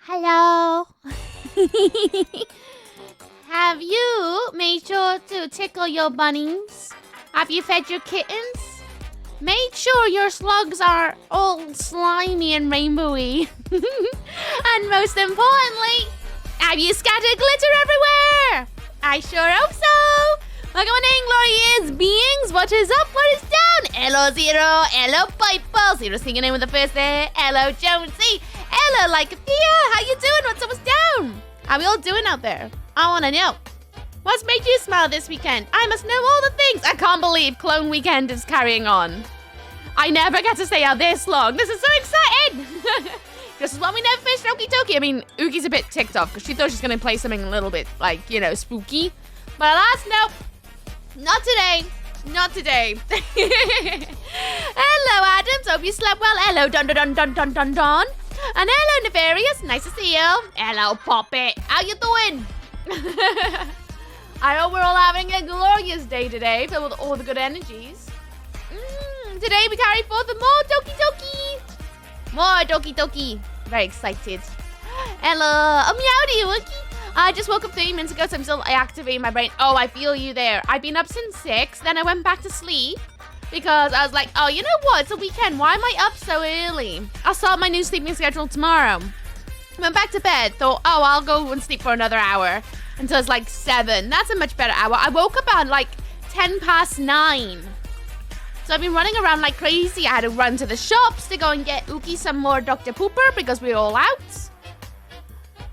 Hello. Have you made sure to tickle your bunnies? Have you fed your kittens? Made sure your slugs are all slimy and rainbowy. And most importantly, have you scattered glitter everywhere? I sure hope so. Welcome in, glorious beings. What is up? What is down? Hello, Zero. Hello, Piper. Zero singing in with the first there. Hello, Jonesy. Hello, Lycothea. How you doing? What's up? What's down? How we all doing out there? I want to know. What's made you smile this weekend? I must know all the things. I can't believe Clone Weekend is carrying on. I never get to stay out this long. This is so exciting. This is why we never finished Okie Doki. I mean, Uki's a bit ticked off because she thought she was going to play something a little bit, like, you know, spooky. But alas, nope. Not today. Not today. Hello, Adams. Hope you slept well. Hello, Dun Dun Dun Dun Dun Dun. And hello, Nefarious. Nice to see you. Hello, Poppet. How you doing? I hope we're all having a glorious day today, filled with all the good energies. Today we carry forth the more Doki Doki. More Doki Doki. Very excited. Hello. Oh, meowdy, Wookie. I just woke up 30 minutes ago, so I'm still activating my brain. Oh, I feel you there. I've been up since 6, then I went back to sleep because I was like, oh, you know what? It's a weekend. Why am I up so early? I'll start my new sleeping schedule tomorrow. Went back to bed, thought, oh, I'll go and sleep for another hour until it's like 7. That's a much better hour. I woke up at like 9:10. So I've been running around like crazy. I had to run to the shops to go and get Uki some more Dr. Pooper because we're all out.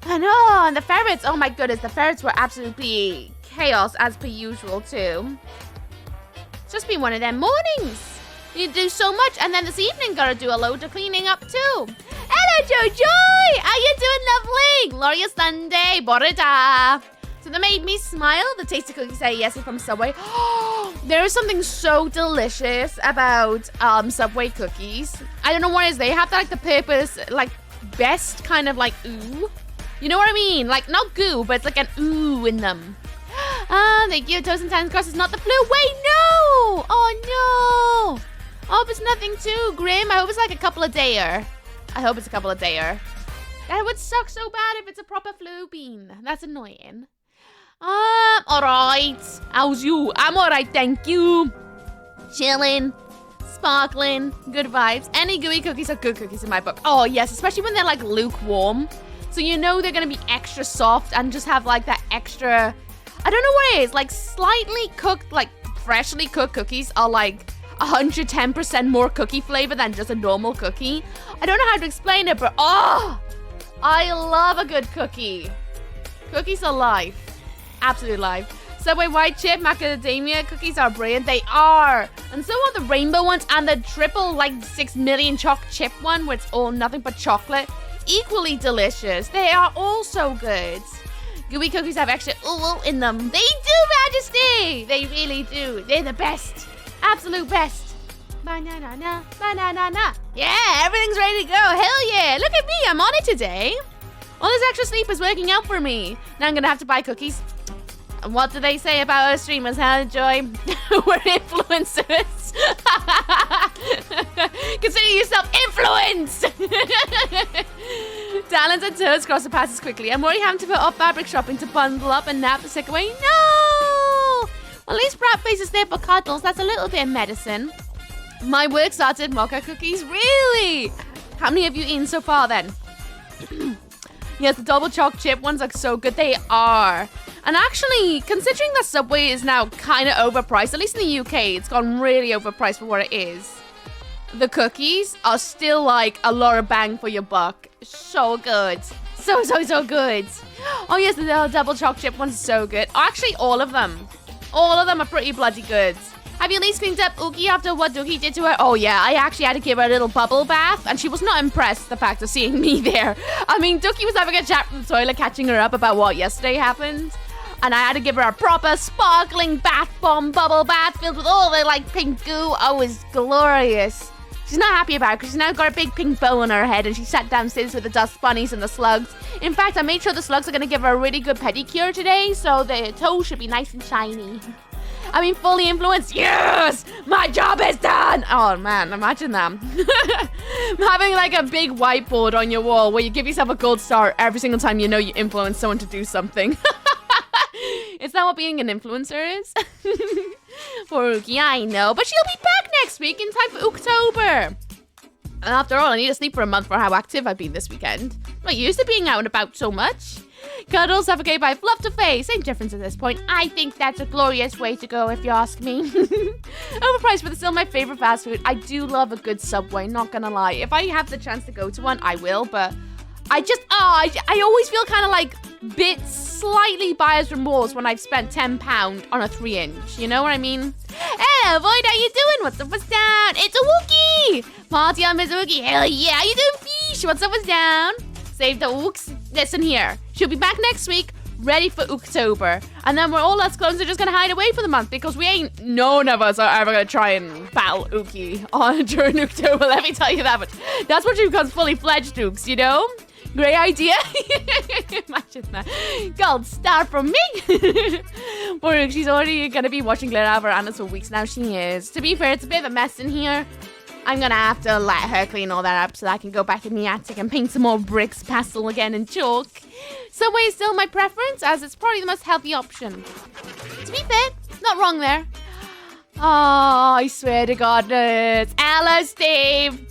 I know, and the ferrets, oh my goodness, the ferrets were absolutely chaos as per usual too. It's just been one of them mornings. You do so much, and then this evening gotta do a load of cleaning up too. Hello, Jojoy! How you doing, lovely? Glorious Sunday, Borida. So that made me smile. The tasty cookies say yes from Subway. There is something so delicious about Subway cookies. I don't know what it is. They have like the purpose, like best kind of like ooh. You know what I mean? Like, not goo, but it's like an ooh in them. Thank you. Toast and Times Cross is not the flu. Wait, no! Oh, no! I hope it's nothing too grim. I hope it's like a couple of dayer. I hope it's a couple of dayer. That would suck so bad if it's a proper flu bean. That's annoying. Alright. How's you? I'm alright, thank you. Chilling. Sparkling. Good vibes. Any gooey cookies are good cookies in my book. Oh, yes. Especially when they're, like, lukewarm. So you know they're going to be extra soft and just have, like, that extra... I don't know what it is. Like, slightly cooked, like, freshly cooked cookies are, like, 110% more cookie flavor than just a normal cookie. I don't know how to explain it, but, oh! I love a good cookie. Cookies are life. Absolute life. Subway white chip macadamia cookies are brilliant. They are. And so are the rainbow ones and the triple, like, 6 million choc chip one, where it's all nothing but chocolate. Equally delicious. They are all so good. Gooey cookies have extra ooh in them. They do, Majesty. They really do. They're the best. Absolute best. Banana, banana. Yeah, everything's ready to go. Hell yeah. Look at me. I'm on it today. All this extra sleep is working out for me. Now I'm going to have to buy cookies. And what do they say about our streamers, huh, Joy? We're influencers. Consider yourself influenced. Talons and toads cross the passes quickly. I'm already having to put off fabric shopping to bundle up and nap the sick away. No! Well, at least Brat Face is there for cuddles. That's a little bit of medicine. My work started mocha cookies. Really? How many have you eaten so far, then? Yes, the double choc chip ones are so good. They are. And actually, considering that Subway is now kind of overpriced, at least in the UK, it's gone really overpriced for what it is. The cookies are still like a lot of bang for your buck. So good. So good. Oh yes, the double choc chip one's so good. Actually, all of them. All of them are pretty bloody good. Have you at least cleaned up Uki after what Doki did to her? Oh yeah, I actually had to give her a little bubble bath, and she was not impressed the fact of seeing me there. I mean, Doki was having a chat from the toilet, catching her up about what yesterday happened. And I had to give her a proper sparkling bath bomb bubble bath filled with all the like pink goo. Oh, it was glorious. She's not happy about it because she's now got a big pink bow on her head and she sat downstairs with the dust bunnies and the slugs. In fact, I made sure the slugs are going to give her a really good pedicure today, so the toes should be nice and shiny. I mean, fully influenced. Yes! My job is done! Oh, man, imagine that. Having like a big whiteboard on your wall where you give yourself a gold star every single time you know you influence someone to do something. Is that what being an influencer is? For Uki, I know. But she'll be back next week in time for October. And after all, I need to sleep for a month for how active I've been this weekend. I'm not used to being out and about so much. Cuddle, suffocate by fluff to face. Same difference at this point. I think that's a glorious way to go, if you ask me. Overpriced, but it's still my favorite fast food. I do love a good Subway, not gonna lie. If I have the chance to go to one, I will, but I always feel kind of like slightly buyer's remorse when I've spent £10 on a 3-inch. You know what I mean? Hello, Void, how you doing? What's up, what's down? It's a Wookie! Party on Miss Wookie. Hell yeah, how you doing, Fish? What's up, what's down? Save the Ooks. Listen here. She'll be back next week, ready for October. And then we're all us clones are just going to hide away for the month because none of us are ever going to try and battle Uki during October. Let me tell you that. But that's what she becomes fully fledged Ooks, you know? Great idea. Imagine that. Gold star from me. Poor she's already going to be watching Glitter Alva Anna for weeks now. She is. To be fair, it's a bit of a mess in here. I'm going to have to let her clean all that up so that I can go back in the attic and paint some more bricks, pastel again, and chalk. Subway is still my preference as it's probably the most healthy option. To be fair, not wrong there. Oh, I swear to God. Hello, Steve.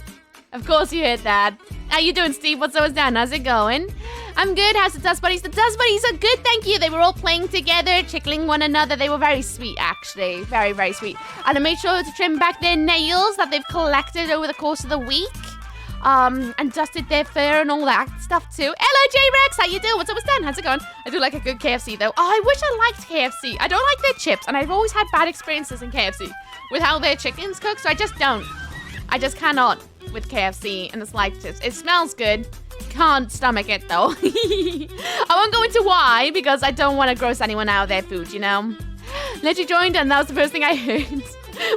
Of course you heard that. How you doing, Steve? What's up, Dan? How's it going? I'm good. How's the Dust Buddies? The Dust Buddies are good, thank you. They were all playing together, tickling one another. They were very sweet, actually. Very, very sweet. And I made sure to trim back their nails that they've collected over the course of the week. And dusted their fur and all that stuff, too. Hello, J-Rex. How you doing? What's up, Dan? How's it going? I do like a good KFC, though. Oh, I wish I liked KFC. I don't like their chips, and I've always had bad experiences in KFC with how their chicken's cooked, so I just don't. I just cannot with KFC and the slightest. It smells good. Can't stomach it though. I won't go into why because I don't want to gross anyone out of their food, you know. Literally joined and that was the first thing I heard.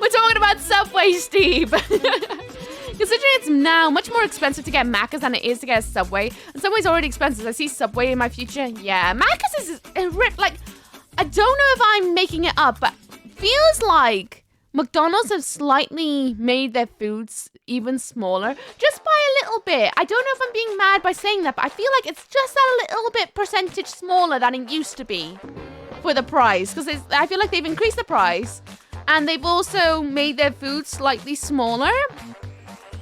We're talking about Subway, Steve. Considering it's now much more expensive to get Macca's than it is to get a Subway. And Subway's already expensive. I see Subway in my future. Yeah, Macca's is a rip. Like, I don't know if I'm making it up, but feels like McDonald's have slightly made their foods even smaller, just by a little bit. I don't know if I'm being mad by saying that, but I feel like it's just a little bit percentage smaller than it used to be for the price. Because I feel like they've increased the price, and they've also made their food slightly smaller.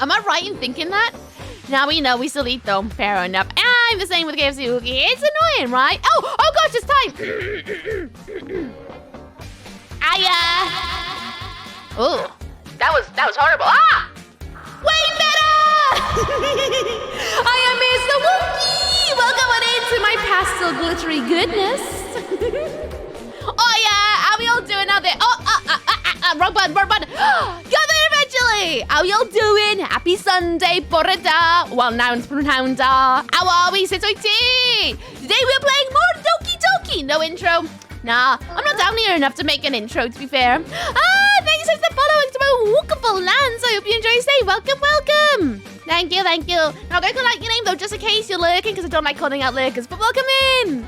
Am I right in thinking that? Now we know we still eat them. Fair enough. I'm the same with KFC. It's annoying, right? Oh gosh, it's time. Oh, that was horrible. Ah! Way better! I am Mr. Wookie! Welcome on into my pastel glittery goodness. Oh yeah, how we all doing out there? Wrong button. Got there eventually! How y'all doing? Happy Sunday, Borada. Well, nouns, pronouns are. How are we, Sitoy T? Today we're playing more Doki Doki. No intro. Nah, I'm not down here enough to make an intro, to be fair. Thanks for the following to my wonderful lands. I hope you enjoy your stay. Welcome. Thank you. Now go collect your name, though, just in case you're lurking, because I don't like calling out lurkers. But welcome in.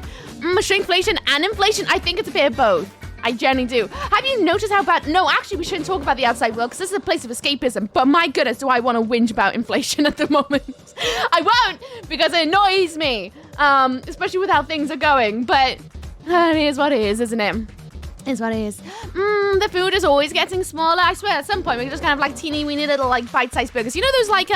Shrinkflation and inflation. I think it's a bit of both. I generally do. Have you noticed how bad... No, actually, we shouldn't talk about the outside world, because this is a place of escapism. But my goodness, do I want to whinge about inflation at the moment. I won't, because it annoys me. Especially with how things are going. But... it is what it is, isn't it? Is what it is. The food is always getting smaller. I swear, at some point, we can just kind of like teeny weeny little like bite-sized burgers. You know those like,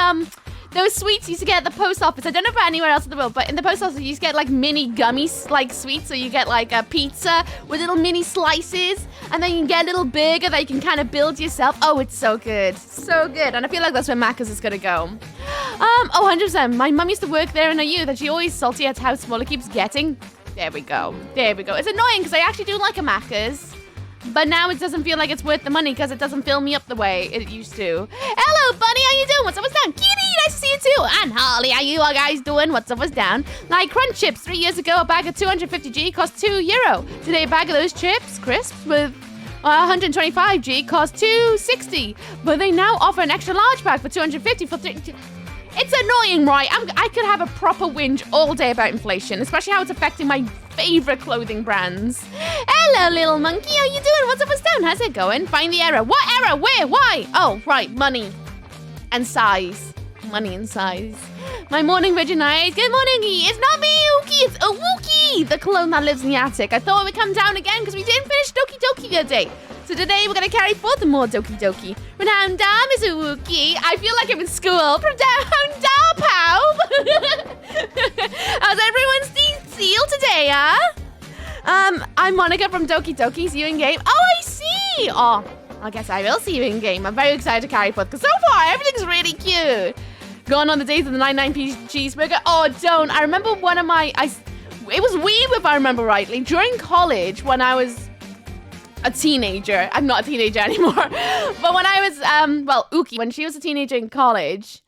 those sweets you used to get at the post office? I don't know about anywhere else in the world, but in the post office, you used to get like mini gummy like sweets. So you get like a pizza with little mini slices, and then you can get a little burger that you can kind of build yourself. Oh, it's so good. So good. And I feel like that's where Macca's is gonna go. 100%. My mum used to work there in a youth, and she always salty at how small it keeps getting. There we go. It's annoying because I actually do like a Macca's. But now it doesn't feel like it's worth the money because it doesn't fill me up the way it used to. Hello, Bunny. How you doing? What's up? What's down? Kitty, nice to see you too. And Harley, how you all guys doing? What's up? What's down? Like Crunch Chips. 3 years ago, a bag of 250G cost €2. Today, a bag of those chips, crisps, with 125G cost $260. But they now offer an extra large bag for 250 for 3... It's annoying, right? I could have a proper whinge all day about inflation, especially how it's affecting my favorite clothing brands. Hello, little monkey. How you doing? What's up? What's down? How's it going? Find the error. What error? Where? Why? Oh, right. Money and size. Money and size. My morning virgin eyes. Good morning. It's not me, Uki. It's a Wookie, the clone that lives in the attic. I thought we'd come down again because we didn't finish Doki Doki the other day. So today we're going to carry forth more Doki Doki. Renowned down, Mr. Wookie. I feel like I'm in school. Renowned down, pal. How's everyone's seal today, huh? I'm Monica from Doki Doki. See you in game. Oh, I see. Oh, I guess I will see you in game. I'm very excited to carry forth because so far everything's really cute. Gone on the days of the 99p cheeseburger. Oh, don't. I remember one of my... It was Weeb, if I remember rightly. During college, when I was a teenager. I'm not a teenager anymore. But when I was, Uki, when she was a teenager in college,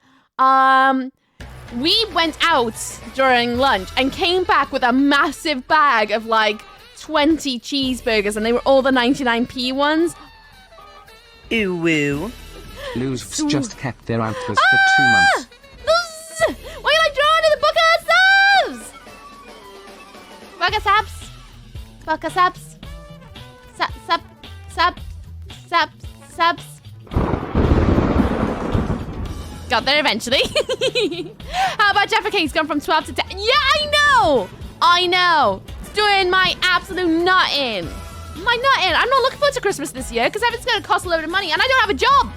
we went out during lunch and came back with a massive bag of, like, 20 cheeseburgers. And they were all the 99p ones. Ew, woo. Loose just kept their antlers for 2 months. Loose! Why you like drawing to the Booker subs? Booker subs? Booker subs? Subs. Got there eventually. How about Jaffa Cake's gone from 12 to 10? Yeah, I know. It's doing my absolute nuttin'. I'm not looking forward to Christmas this year because everything's going to cost a load of money and I don't have a job.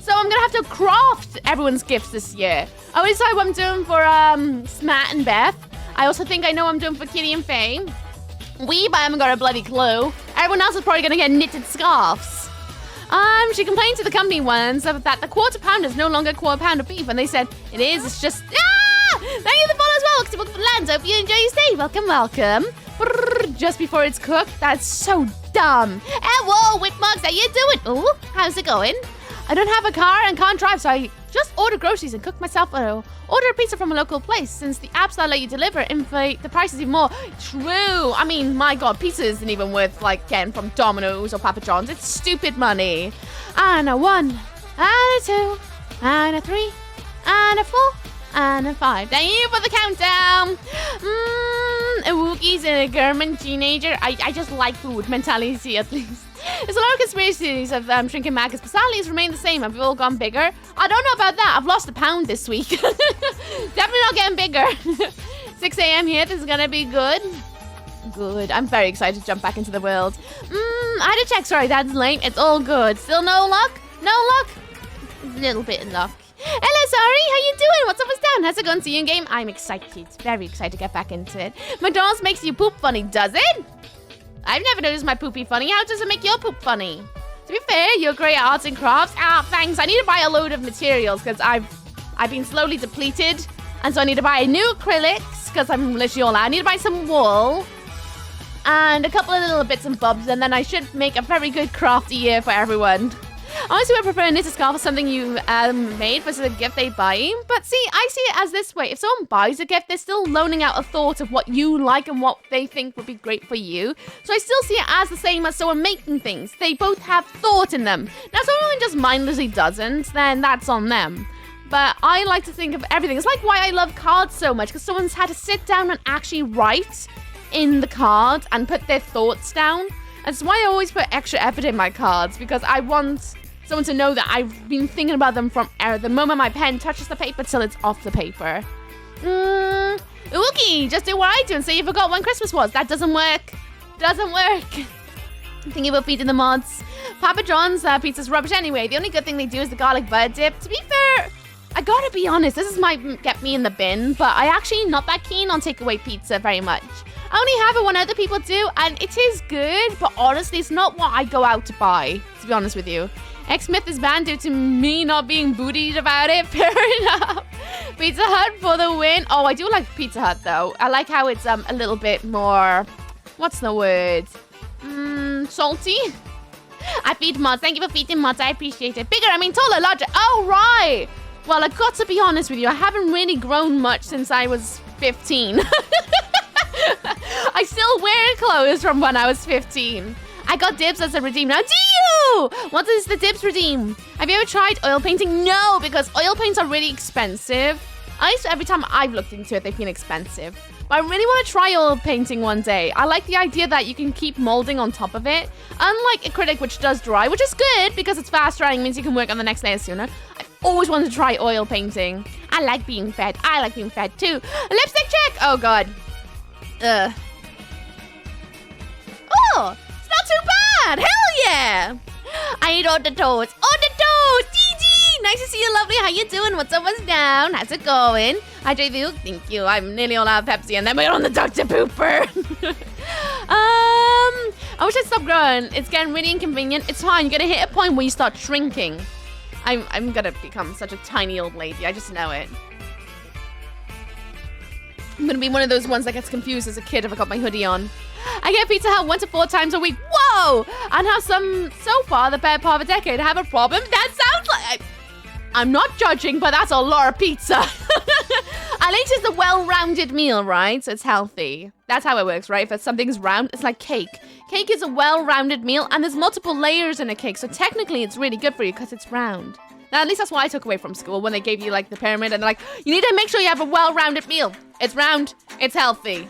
So I'm going to have to craft everyone's gifts this year. I already decide what I'm doing for Smat and Beth. I also think I know what I'm doing for Kitty and Faye. Weeb, I haven't got a bloody clue. Everyone else is probably going to get knitted scarves. She complained to the company once that the quarter pound is no longer a quarter pound of beef. And they said, it is, it's just... Ah! Thank you for the follow as well. Welcome to Lands. Hope you enjoy your stay. Welcome. Brrr, just before it's cooked. That's so dumb. Whoa, Whipmugs, how you doing? Ooh, how's it going? I don't have a car and can't drive, so I just order groceries and cook myself order a pizza from a local place. Since the apps that let you deliver inflate the prices even more. True. I mean, my God, pizza isn't even worth, like, getting from Domino's or Papa John's. It's stupid money. And a 1, and a 2, and a 3, and a 4, and a 5. Thank you for the countdown. A Wookie's and a German teenager. I just like food mentality at least. There's a lot of conspiracies of shrinking Marcus, but sadly it's remained the same and we've all gone bigger. I don't know about that. I've lost a pound this week. Definitely not getting bigger. 6 a.m. here. This is going to be good. Good. I'm very excited to jump back into the world. I had to check. Sorry, that's lame. It's all good. Still no luck? No luck? A little bit of luck. Hello, sorry. How you doing? What's up, what's down? How's it going? See you in game? I'm excited. Very excited to get back into it. McDonald's makes you poop funny, does it? I've never noticed my poopy funny. How does it make your poop funny? To be fair, you're great at arts and crafts. Thanks. I need to buy a load of materials because I've been slowly depleted. And so I need to buy new acrylics because I'm literally all out. I need to buy some wool. And a couple of little bits and bobs. And then I should make a very good crafty year for everyone. Honestly, I prefer a knitted scarf or something you made versus a gift they buy. But see, I see it as this way. If someone buys a gift, they're still loaning out a thought of what you like and what they think would be great for you. So I still see it as the same as someone making things. They both have thought in them. Now, if someone just mindlessly doesn't, then that's on them. But I like to think of everything. It's like why I love cards so much, because someone's had to sit down and actually write in the card and put their thoughts down. That's why I always put extra effort in my cards, because I want someone to know that I've been thinking about them from the moment my pen touches the paper till it's off the paper. Ookie, just do what I do and say you forgot when Christmas was. That doesn't work. Doesn't work. Thinking about feeding the mods. Papa John's pizza's rubbish anyway. The only good thing they do is the garlic butter dip. To be fair, I gotta be honest, this might get me in the bin, but I actually not that keen on takeaway pizza very much. I only have it when other people do, and it is good, but honestly, it's not what I go out to buy, to be honest with you. X-Smith is banned due to me not being bootied about it. Fair enough. Pizza Hut for the win. Oh, I do like Pizza Hut, though. I like how it's a little bit more... What's the word? Salty? I feed mods. Thank you for feeding mods. I appreciate it. Bigger, I mean taller, larger. Oh, right. Well, I've got to be honest with you. I haven't really grown much since I was 15. I still wear clothes from when I was 15. I got dibs as a redeem. Now, do you? What does the dibs redeem? Have you ever tried oil painting? No, because oil paints are really expensive. Every time I've looked into it, they've been expensive. But I really want to try oil painting one day. I like the idea that you can keep molding on top of it. Unlike acrylic, which does dry, which is good because it's fast drying, means you can work on the next layer sooner. I've always wanted to try oil painting. I like being fed. I like being fed too. A lipstick check. Oh, God. Oh, it's not too bad. Hell yeah. I eat all the toads. All the toads. GG. Nice to see you, lovely. How you doing? What's up? What's down? How's it going? Hi, JV. Thank you. I'm nearly all out of Pepsi, and then we're on the Dr. Pooper. I wish I'd stop growing. It's getting really inconvenient. It's fine. You're gonna hit a point where you start shrinking. I'm gonna become such a tiny old lady. I just know it. I'm gonna be one of those ones that gets confused as a kid if I got my hoodie on. I get Pizza Hut 1 to 4 times a week. Whoa! And have some, so far, the better part of a decade. Have a problem? That sounds like... I'm not judging, but that's a lot of pizza. At least it's a well-rounded meal, right? So it's healthy. That's how it works, right? If something's round, it's like cake. Cake is a well-rounded meal, and there's multiple layers in a cake. So technically, it's really good for you because it's round. Now, at least that's what I took away from school when they gave you, like, the pyramid. And they're like, you need to make sure you have a well-rounded meal. It's round. It's healthy.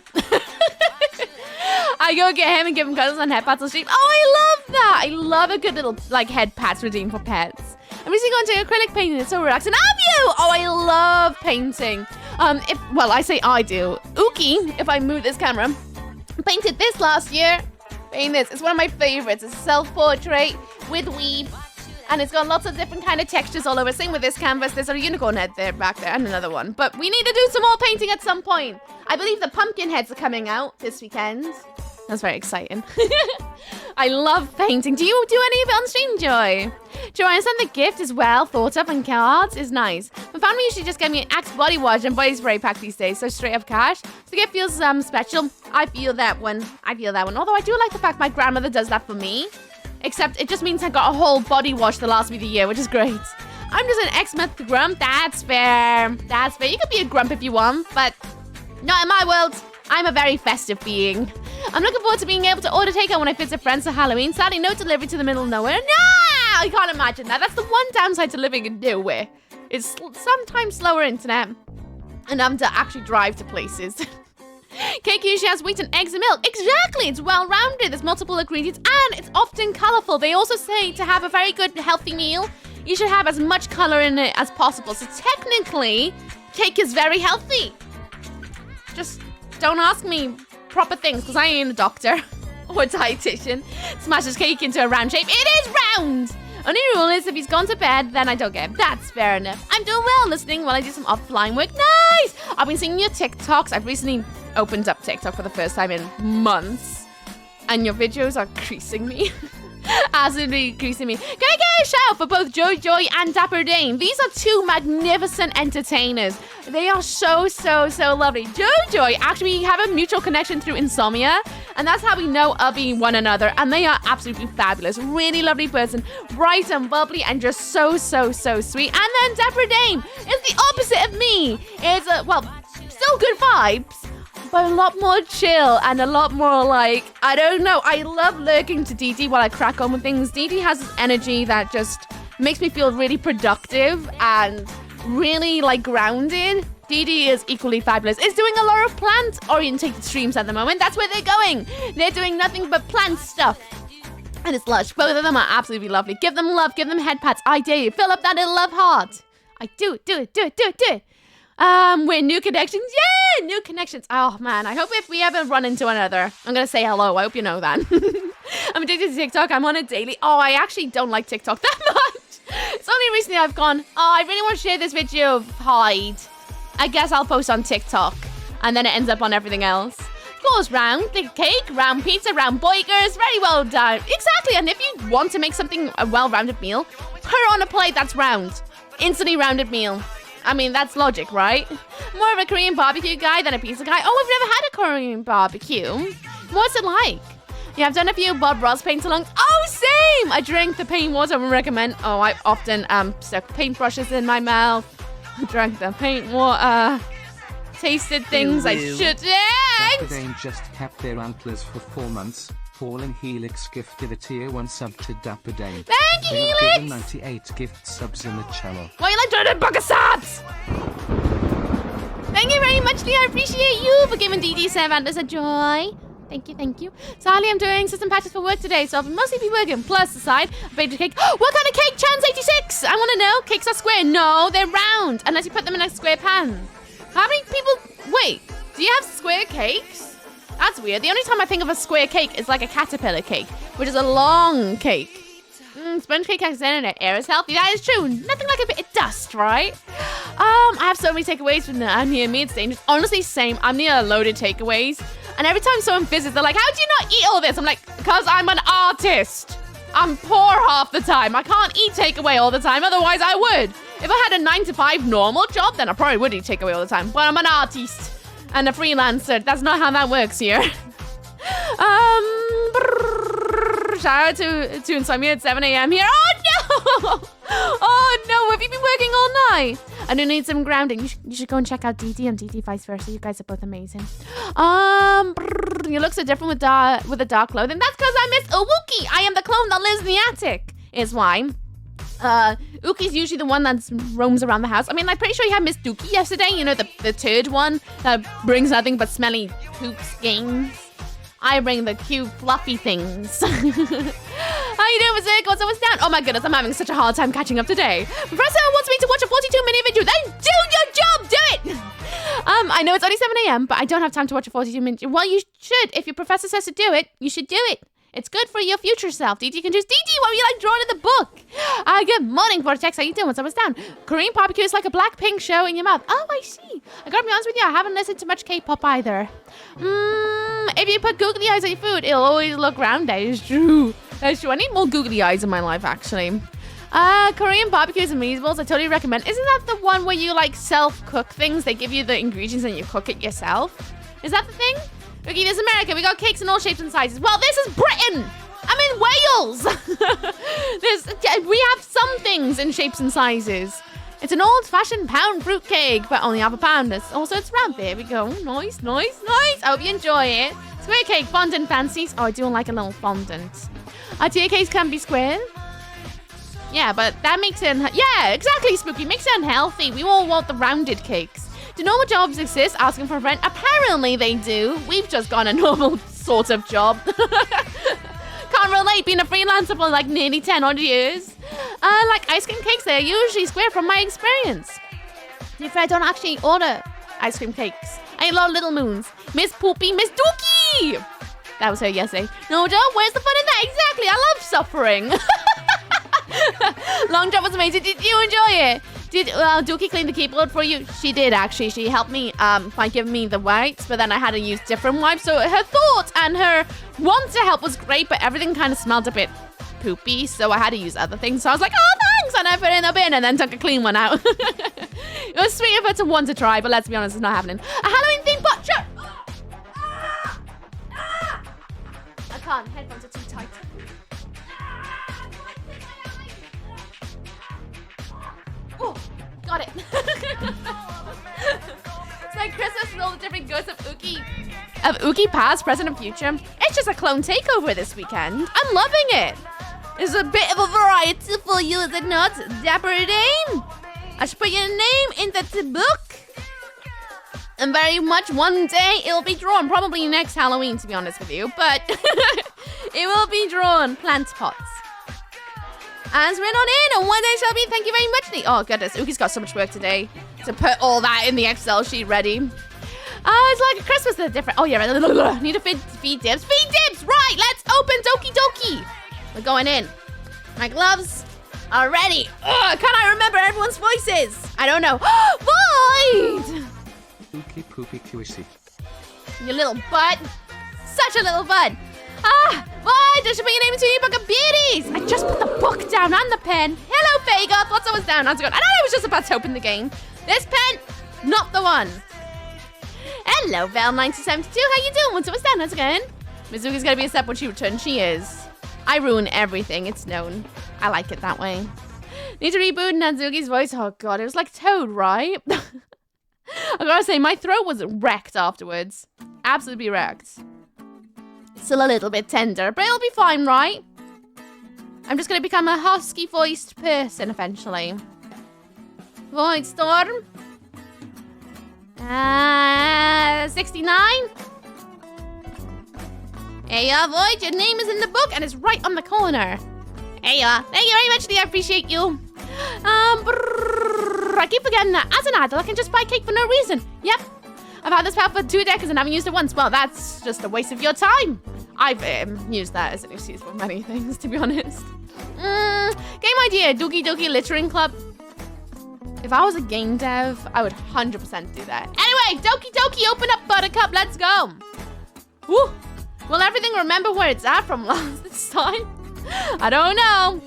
I go get him and give him cuddles and head pats on stream. Oh, I love that. I love a good little, like, head pats redeemed for pets. I'm just going to do acrylic painting. It's so relaxing. Have you? Oh, I love painting. Well, I say I do. Ookie, if I move this camera, painted this last year. Paint this. It's one of my favorites. It's a self-portrait with weave. And it's got lots of different kind of textures all over. Same with this canvas. There's a unicorn head there, back there, and another one. But we need to do some more painting at some point. I believe the pumpkin heads are coming out this weekend. That's very exciting. I love painting. Do you do any of it on stream, Joy? Joy, I understand the gift is well thought of and cards is nice. My family usually just get me an Axe body wash and body spray pack these days, so straight up cash. So the gift feels special. I feel that one. Although I do like the fact my grandmother does that for me. Except it just means I got a whole body wash to last me the year, which is great. I'm just an X-Meth grump. That's fair. That's fair. You can be a grump if you want, but not in my world. I'm a very festive being. I'm looking forward to being able to order takeout when I visit friends for Halloween. Sadly, no delivery to the middle of nowhere. No! I can't imagine that. That's the one downside to living in nowhere. It's sometimes slower internet. And I'm to actually drive to places. Can Cake usually has wheat and eggs and milk. Exactly, it's well-rounded. There's multiple ingredients and it's often colorful. They also say to have a very good healthy meal, you should have as much color in it as possible. So technically, cake is very healthy. Just don't ask me proper things because I ain't a doctor or a dietitian. Smashes cake into a round shape. It is round! Only rule is if he's gone to bed, then I don't get him. That's fair enough. I'm doing well listening while I do some offline work. Nice! I've been seeing your TikToks. I've recently opened up TikTok for the first time in months. And your videos are creasing me. Absolutely creasing me. Can I get a shout for both Joy and Dapper Dane? These are two magnificent entertainers. They are so lovely. Joy, actually we have a mutual connection through insomnia, and that's how we know of one another, and they are absolutely fabulous. Really lovely person, bright and bubbly, and just so sweet. And then Dapper Dane is the opposite of me. It's still good vibes, but a lot more chill and a lot more like, I don't know. I love lurking to Dee while I crack on with things. Dee has this energy that just makes me feel really productive and really like grounded. Dee is equally fabulous. Is doing a lot of plant-orientated streams at the moment. That's where they're going. They're doing nothing but plant stuff. And it's lush. Both of them are absolutely lovely. Give them love. Give them head pats. I dare you. Fill up that little love heart. I do it. We're new connections. Yeah, new connections. Oh man, I hope if we ever run into one another, I'm gonna say hello. I hope you know that. I'm addicted to TikTok. I'm on it daily. Oh, I actually don't like TikTok that much. It's only recently I've gone, I really want to share this video of Hyde. I guess I'll post on TikTok. And then it ends up on everything else. Goes round the cake, round pizza, round burgers. Very well done. Exactly. And if you want to make something a well-rounded meal, put it on a plate that's round. Instantly rounded meal. I mean, that's logic, right? More of a Korean barbecue guy than a pizza guy. Oh, I've never had a Korean barbecue. What's it like? Yeah, I've done a few Bob Ross paint-alongs. Oh, same! I drink the paint water and recommend. Oh, I often stuck paintbrushes in my mouth. Drank the paint water. Tasted things I should. Dapper Dane just capped their antlers for 4 months. Fallen Helix gifted a tier 1 sub to Dapper Dane. Thank you, They have Helix! given 98 gift subs in the channel. Why you like doing a book of subs? Thank you very much, Lee. I appreciate you for giving DD Sam Atlas a joy. Thank you. Sally, I'm doing system patches for work today, so I'll mostly be working. Plus, aside, I baked a cake. What kind of cake? Chance86! I want to know. Cakes are square. No, they're round, unless you put them in a square pan. How many people... Wait, do you have square cakes? That's weird. The only time I think of a square cake is like a caterpillar cake, which is a long cake. Sponge cake has internet. Air is healthy. That is true. Nothing like a bit of dust, right? I have so many takeaways from near me. It's dangerous. Honestly, same. I'm near a load of takeaways. And every time someone visits, they're like, how do you not eat all this? I'm like, because I'm an artist. I'm poor half the time. I can't eat takeaway all the time. Otherwise, I would. If I had a 9-to-5 normal job, then I probably would eat takeaway all the time. But I'm an artist and a freelancer. That's not how that works here. Shout out to Insomnia at 7 a.m. here. Oh no! Oh no, have you been working all night? I do need some grounding. You should go and check out DD and DD vice versa. You guys are both amazing. You look so different with the dark clothing. That's because I miss Uwuki. I am the clone that lives in the attic, is why. Uki's usually the one that roams around the house. I mean, I'm pretty sure you had Miss Doki yesterday. You know, the turd one that brings nothing but smelly poops games. I bring the cute, fluffy things. How you doing, Berserk? What's down? Oh my goodness, I'm having such a hard time catching up today. Professor wants me to watch a 42-minute video. Then do your job, do it! I know it's only 7 a.m., but I don't have time to watch a 42-minute. Well, you should. If your professor says to do it, you should do it. It's good for your future self. DT can choose. DT, what were you like drawing in the book? Good morning, Vortex. How you doing? What's down? Korean barbecue is like a black pink show in your mouth. Oh, I see. I gotta be honest with you, I haven't listened to much K-pop either. If you put googly eyes on your food, it'll always look round. That is true. That's true. I need more googly eyes in my life, actually. Korean barbecues and meatballs, I totally recommend. Isn't that the one where you like self-cook things? They give you the ingredients and you cook it yourself. Is that the thing? Okay, this is America. We got cakes in all shapes and sizes. Well, this is Britain. I'm in Wales. We have some things in shapes and sizes. It's an old-fashioned pound fruit cake, but only half a pound. Also, it's round. There we go. Nice. I hope you enjoy it. Square cake, fondant fancies. Oh, I do like a little fondant. Tier cakes can be square. Yeah, but that makes it... Yeah, exactly, Spooky. Makes it unhealthy. We all want the rounded cakes. Do normal jobs exist? Asking for a friend. Apparently they do. We've just got a normal sort of job. Can't relate, being a freelancer for like nearly 10 odd years. Like ice cream cakes, they're usually square from my experience. To be fair, I don't actually order ice cream cakes. I love Little Moons. Miss Poopy, Miss Doki! That was her yesterday. No, Joe, where's the fun in that? Exactly, I love suffering. Long job was amazing. Did you enjoy it? Did Doki clean the keyboard for you? She did, actually. She helped me by giving me the wipes, but then I had to use different wipes. So her thought and her want to help was great, but everything kind of smelled a bit poopy, so I had to use other things. So I was like, oh, thanks, and I put it in the bin and then took a clean one out. It was sweet of her to want to try, but let's be honest, it's not happening. A Halloween theme pot, sure. I can't, headphones are too tight. Oh, got it. It's like Christmas with all the different ghosts of Uki. Of Uki past, present, and future. It's just a clone takeover this weekend. I'm loving it. It's a bit of a variety for you, is it not? Dapper Dame? I should put your name in the book. And very much one day it'll be drawn. Probably next Halloween, to be honest with you. But it will be drawn. Plant pots. As we're not in, and one day shall be. Thank you very much, Lee. Oh, goodness. Uki's got so much work today to put all that in the Excel sheet ready. It's like a Christmas. They're different. Oh, yeah. Need to feed dibs. Feed dibs! Right, let's open Doki Doki. We're going in. My gloves are ready. Ugh, can I remember everyone's voices? I don't know. Void! Uki poopy QC. You little butt. Such a little butt. Void! I should put your name into your book of beauties. I just put the book down and the pen. Hello, Fagoth. What's always down? How's it going? I know I was just about to open the game. This pen, not the one. Hello, Val1972. How you doing? What's always down? How's it going? Mizuki's gonna be a step when she returns. She is. I ruin everything. It's known. I like it that way. Need to reboot Nanzuki's voice. Oh, God. It was like Toad, right? I gotta say, my throat was wrecked afterwards. Absolutely wrecked. Still a little bit tender, but it'll be fine, right? I'm just gonna become a husky-voiced person eventually. Void Storm. 69. Hey, Void, your name is in the book and it's right on the corner. Hey, thank you very much, Lee. I appreciate you. I keep forgetting that as an adult, I can just buy cake for no reason. Yep. I've had this power for 2 decades and haven't used it once. Well, that's just a waste of your time. I've used that as an excuse for many things, to be honest. Game idea, Doki Doki Littering Club. If I was a game dev, I would 100% do that. Anyway, Doki Doki, open up Buttercup, let's go. Woo. Will everything remember where it's at from last time? I don't know.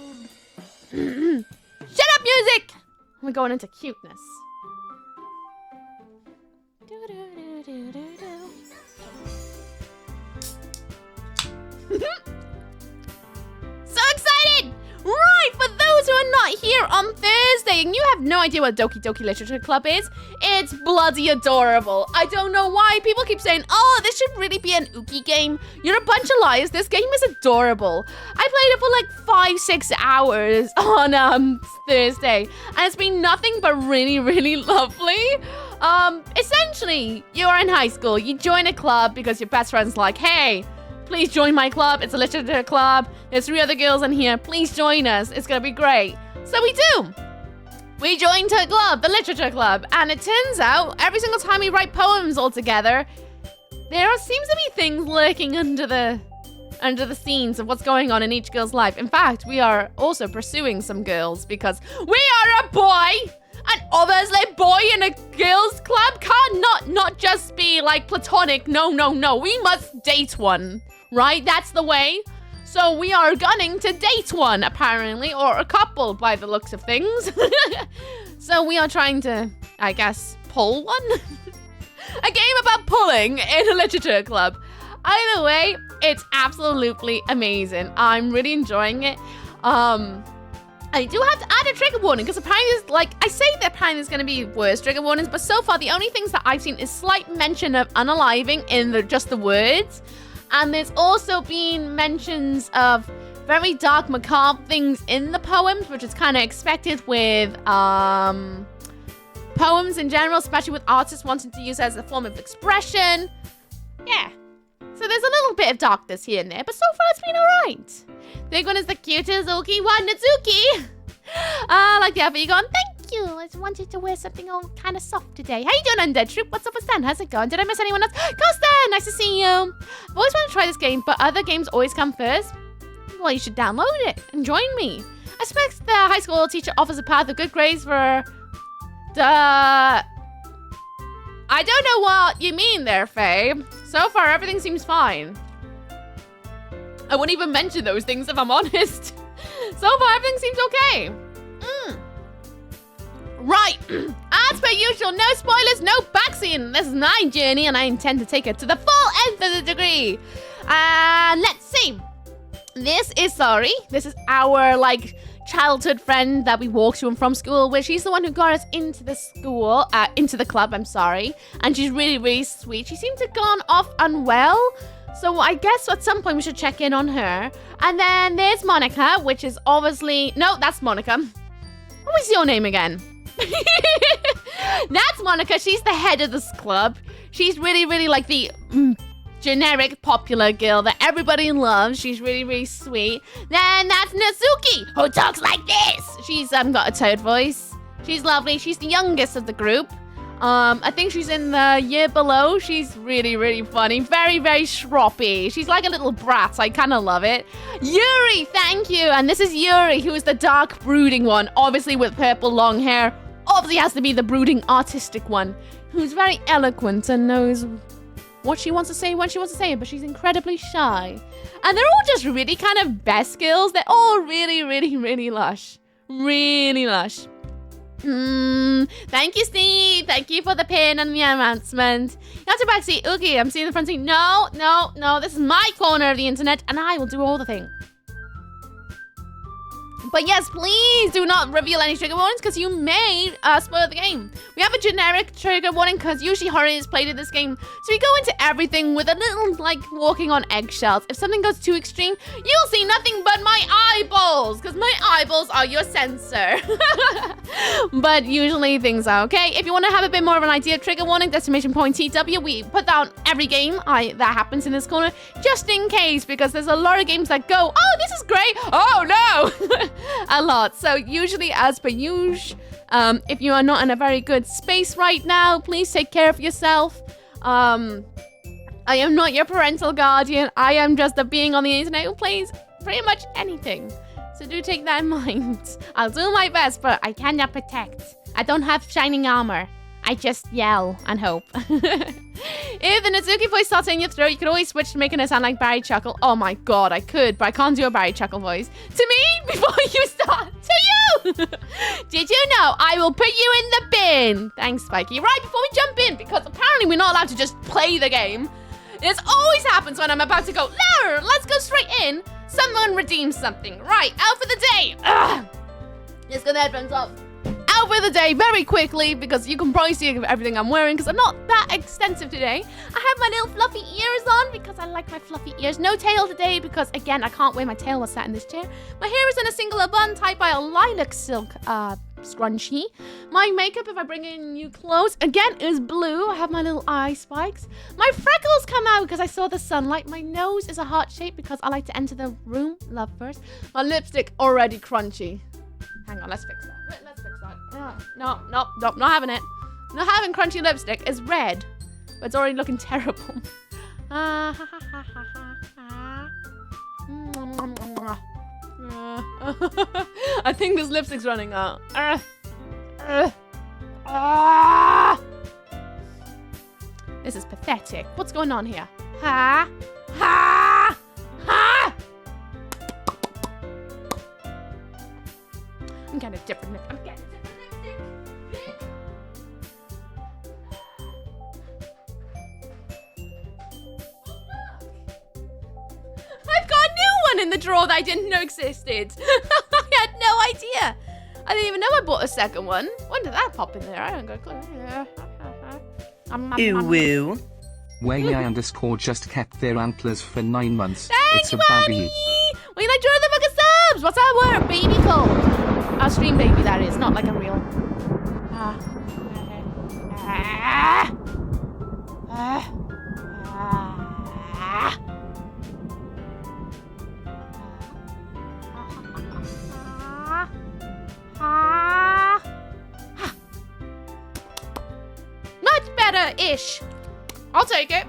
Shut up, music! We're going into cuteness. So excited! Right, for those who are not here on Thursday and you have no idea what Doki Doki Literature Club is, it's bloody adorable. I don't know why people keep saying, oh, this should really be an Uki game. You're a bunch of liars. This game is adorable. I played it for like 5-6 hours on Thursday, and it's been nothing but really, really lovely. Essentially, you are in high school. You join a club because your best friend's like, hey, please join my club. It's a literature club. There's 3 other girls in here. Please join us. It's gonna be great. So we do. We joined her club, the literature club, and it turns out every single time we write poems all together, there seems to be things lurking under the scenes of what's going on in each girl's life. In fact, we are also pursuing some girls because we are a boy, and obviously boy in a girls club can't not just be like platonic. No. We must date one, right? That's the way. So we are gunning to date one, apparently, or a couple by the looks of things. So we are trying to, I guess, pull one. A game about pulling in a literature club. Either way, it's absolutely amazing. I'm really enjoying it. I do have to add a trigger warning because apparently, I say that apparently there's going to be worse trigger warnings, but so far the only things that I've seen is slight mention of unaliving in just the words. And there's also been mentions of very dark, macabre things in the poems, which is kind of expected with poems in general, especially with artists wanting to use it as a form of expression. Yeah. So there's a little bit of darkness here and there, but so far it's been alright. Big one is the cutest Uki one, Natsuki. I like the outfit you got. Thank you. I just wanted to wear something all kind of soft today. How you doing, Undead Troop? What's up with Stan? How's it going? Did I miss anyone else? Costa, nice to see you. I've always wanted to try this game, but other games always come first. Well, you should download it and join me. I suspect the high school teacher offers a path of good grades for... I don't know what you mean there, Faye. So far, everything seems fine. I wouldn't even mention those things if I'm honest. So far, everything seems okay. Right. As per usual, no spoilers, no backseat. This is my journey, and I intend to take it to the full nth of the degree. Let's see. This is Sari. This is our, like, childhood friend that we walked to and from school, where she's the one who got us into the school, into the club, I'm sorry. And she's really, really sweet. She seems to have gone off unwell. So I guess at some point we should check in on her. And then there's Monica, which is obviously... No, that's Monica. What was your name again? That's Monica. She's the head of this club. She's really, really like the... generic popular girl that everybody loves. She's really, really sweet. Then that's Natsuki, who talks like this. She's got a toad voice. She's lovely. She's the youngest of the group. I think she's in the year below. She's really, really funny. Very, very stroppy. She's like a little brat. I kind of love it. Yuri, thank you. And this is Yuri, who is the dark, brooding one. Obviously with purple long hair. Obviously has to be the brooding, artistic one. Who's very eloquent and knows what she wants to say when she wants to say it, but she's incredibly shy. And they're all just really kind of best girls. They're all really, really, really lush. Really lush. Thank you, Steve. Thank you for the pin and the announcement. That's a back seat. Okay, I'm seeing the front seat. No. This is my corner of the internet, and I will do all the things. But yes, please do not reveal any trigger warnings because you may spoil the game. We have a generic trigger warning because usually Hori is played in this game. So we go into everything with a little, like, walking on eggshells. If something goes too extreme, you'll see nothing but my eyeballs because my eyeballs are your sensor. But usually things are okay. If you want to have a bit more of an idea, trigger warning, destination point TW, we put that on every game that happens in this corner just in case because there's a lot of games that go, oh, this is great. Oh, no. A lot. So usually as per usual, if you are not in a very good space right now, please take care of yourself. I am not your parental guardian. I am just a being on the internet who plays pretty much anything. So do take that in mind. I'll do my best, but I cannot protect. I don't have shining armor. I just yell and hope. If the Natsuki voice starts in your throat, you can always switch to making it sound like Barry Chuckle. Oh my god, I could, but I can't do a Barry Chuckle voice. To me, before you start. To you! Did you know I will put you in the bin? Thanks, Spikey. Right, before we jump in, because apparently we're not allowed to just play the game. This always happens when I'm about to go, no, let's go straight in. Someone redeems something. Right, out for the day. Ugh. Let's get the headphones off. Out for the day very quickly because you can probably see everything I'm wearing because I'm not that extensive today. I have my little fluffy ears on because I like my fluffy ears. No tail today because, again, I can't wear my tail while sat in this chair. My hair is in a singular bun tied by a lilac silk scrunchie. My makeup, if I bring in new clothes, again, is blue. I have my little eye spikes. My freckles come out because I saw the sunlight. My nose is a heart shape because I like to enter the room love first. My lipstick already crunchy. Hang on, let's fix that. Let's fix that. No, not having it. Not having crunchy lipstick. It's red, but it's already looking terrible. I think this lipstick's running out. This is pathetic. What's going on here? Ha! Ha! Ha! I'm getting a different lipstick. I've got a new one in the drawer that I didn't know existed. I had no idea. I didn't even know I bought a second one. When did that pop in there? I don't got a clue. Ooh woo. Waylay_ just kept their antlers for 9 months. Thank you, Annie! We like join the book of subs! What's that word? Baby called? Our stream baby, that is. Not like a real... Much better-ish. I'll take it.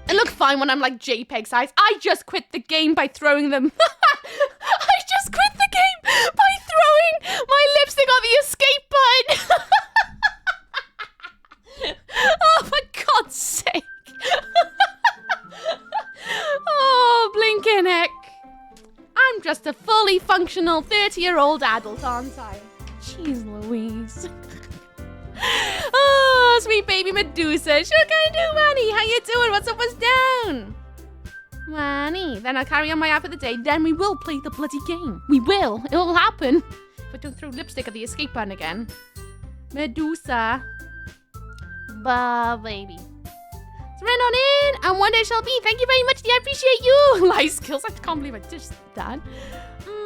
It looks fine when I'm like JPEG size. I just quit the game by throwing them. I just quit the game by throwing my lipstick on the escape button. Oh, for God's sake. Oh, blinking heck. I'm just a fully functional 30-year-old adult, aren't I? Jeez Louise. Oh, sweet baby Medusa. Sure can do, Manny. How you doing? What's up, what's down? Manny. Then I'll carry on my app of the day. Then we will play the bloody game. We will. It'll happen. If I don't throw lipstick at the escape button again. Medusa. Bah, baby. Surrender on in, and one day shall be. Thank you very much, dear. I appreciate you. Life skills. I can't believe I just that.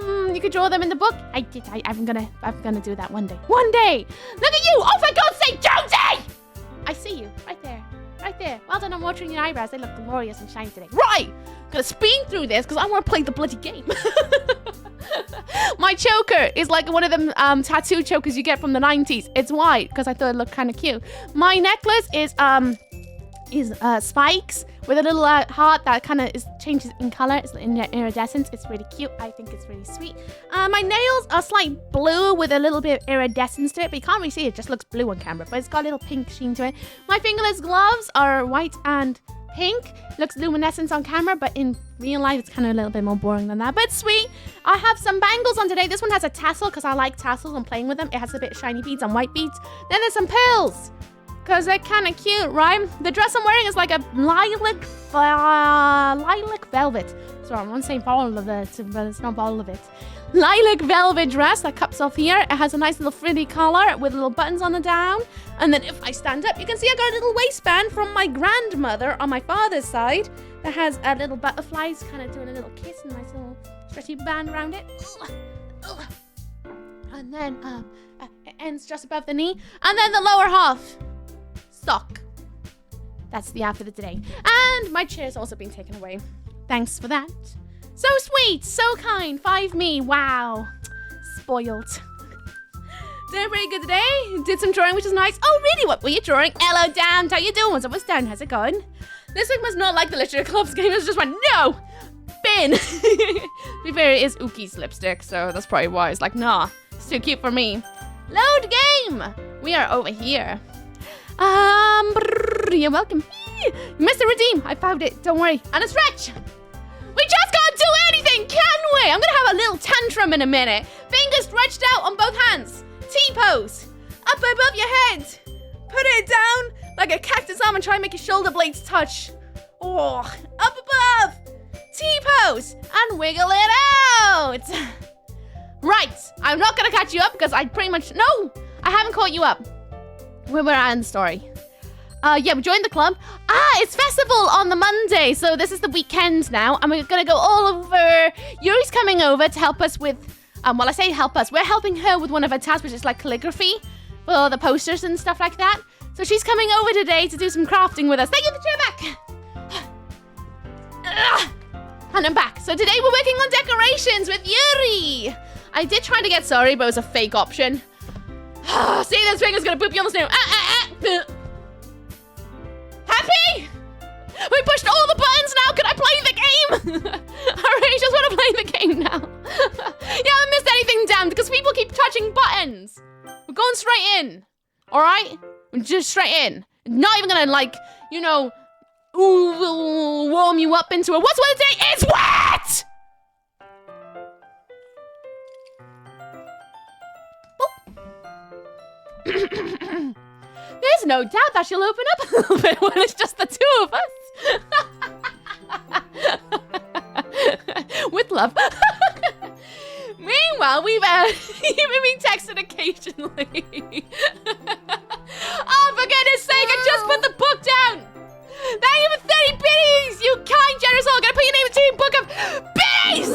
You could draw them in the book. I'm gonna do that one day. One day. Look at you. Oh, for God's sake, Jonesy! I see you right there, right there. Well done on watering your eyebrows. They look glorious and shiny today. Right. I'm gonna speed through this because I want to play the bloody game. My choker is like one of them tattoo chokers you get from the 90s. It's white because I thought it looked kind of cute. My necklace is spikes with a little heart that kind of changes in color. It's in iridescence. It's really cute. I think it's really sweet. My nails are slight blue with a little bit of iridescence to it, but you can't really see it. It just looks blue on camera, but it's got a little pink sheen to it. My fingerless gloves are white and pink. Looks luminescent on camera, but in real life, it's kind of a little bit more boring than that, but it's sweet. I have some bangles on today. This one has a tassel because I like tassels and playing with them. It has a bit of shiny beads and white beads. Then there's some pearls. Because they're kind of cute, right? The dress I'm wearing is like a lilac velvet. Sorry, I'm not saying velvet, but it's not velvet. Lilac velvet dress that cups off here. It has a nice little frilly collar with little buttons on the down. And then if I stand up, you can see I got a little waistband from my grandmother on my father's side that has a little butterflies kind of doing a little kiss and a nice little stretchy band around it. And then it ends just above the knee. And then the lower half. Sock. That's the outfit of today. And my chair's also been taken away. Thanks for that. So sweet, so kind. 5 me. Wow. Spoiled. Doing pretty good today. Did some drawing, which is nice. Oh, really? What were you drawing? Hello, Dan. How you doing? What's up? What's down? How's it going? This week was not like the Literature Club's game. It was just went, no! Bin! To be fair, it is Uki's lipstick, so that's probably why. It's like, nah. It's too cute for me. Load game! We are over here. You're welcome. Mr. Redeem, I found it. Don't worry. And a stretch. We just can't do anything, can we? I'm gonna have a little tantrum in a minute. Fingers stretched out on both hands. T-pose. Up above your head. Put it down like a cactus arm and try and make your shoulder blades touch. Oh, up above. T-pose. And wiggle it out. Right. I'm not gonna catch you up because I pretty much... No, I haven't caught you up. Where we're at in the story. Yeah, we joined the club. It's festival on the Monday, so this is the weekend now, and we're gonna go all over. Yuri's coming over to help us with, well, I say help us. We're helping her with one of her tasks, which is like calligraphy for the posters and stuff like that. So she's coming over today to do some crafting with us. Thank you, the chair back. And I'm back. So today we're working on decorations with Yuri. I did try to get sorry, but it was a fake option. See, this finger's gonna boop you on the snow. Happy? We pushed all the buttons now. Can I play the game? I really just want to play the game now. Yeah, I missed anything, damn, because people keep touching buttons. We're going straight in. All right? We're just straight in. Not even gonna, like, you know, we'll warm you up into it. What's weather today? It's wet! There's no doubt that she'll open up a little bit when it's just the two of us. With love. Meanwhile, we've even been texting occasionally. Oh, for goodness sake, I just put the book down. Thank you for 30 biddies, you kind, generous soul. I'm gonna put your name into your book of biddies.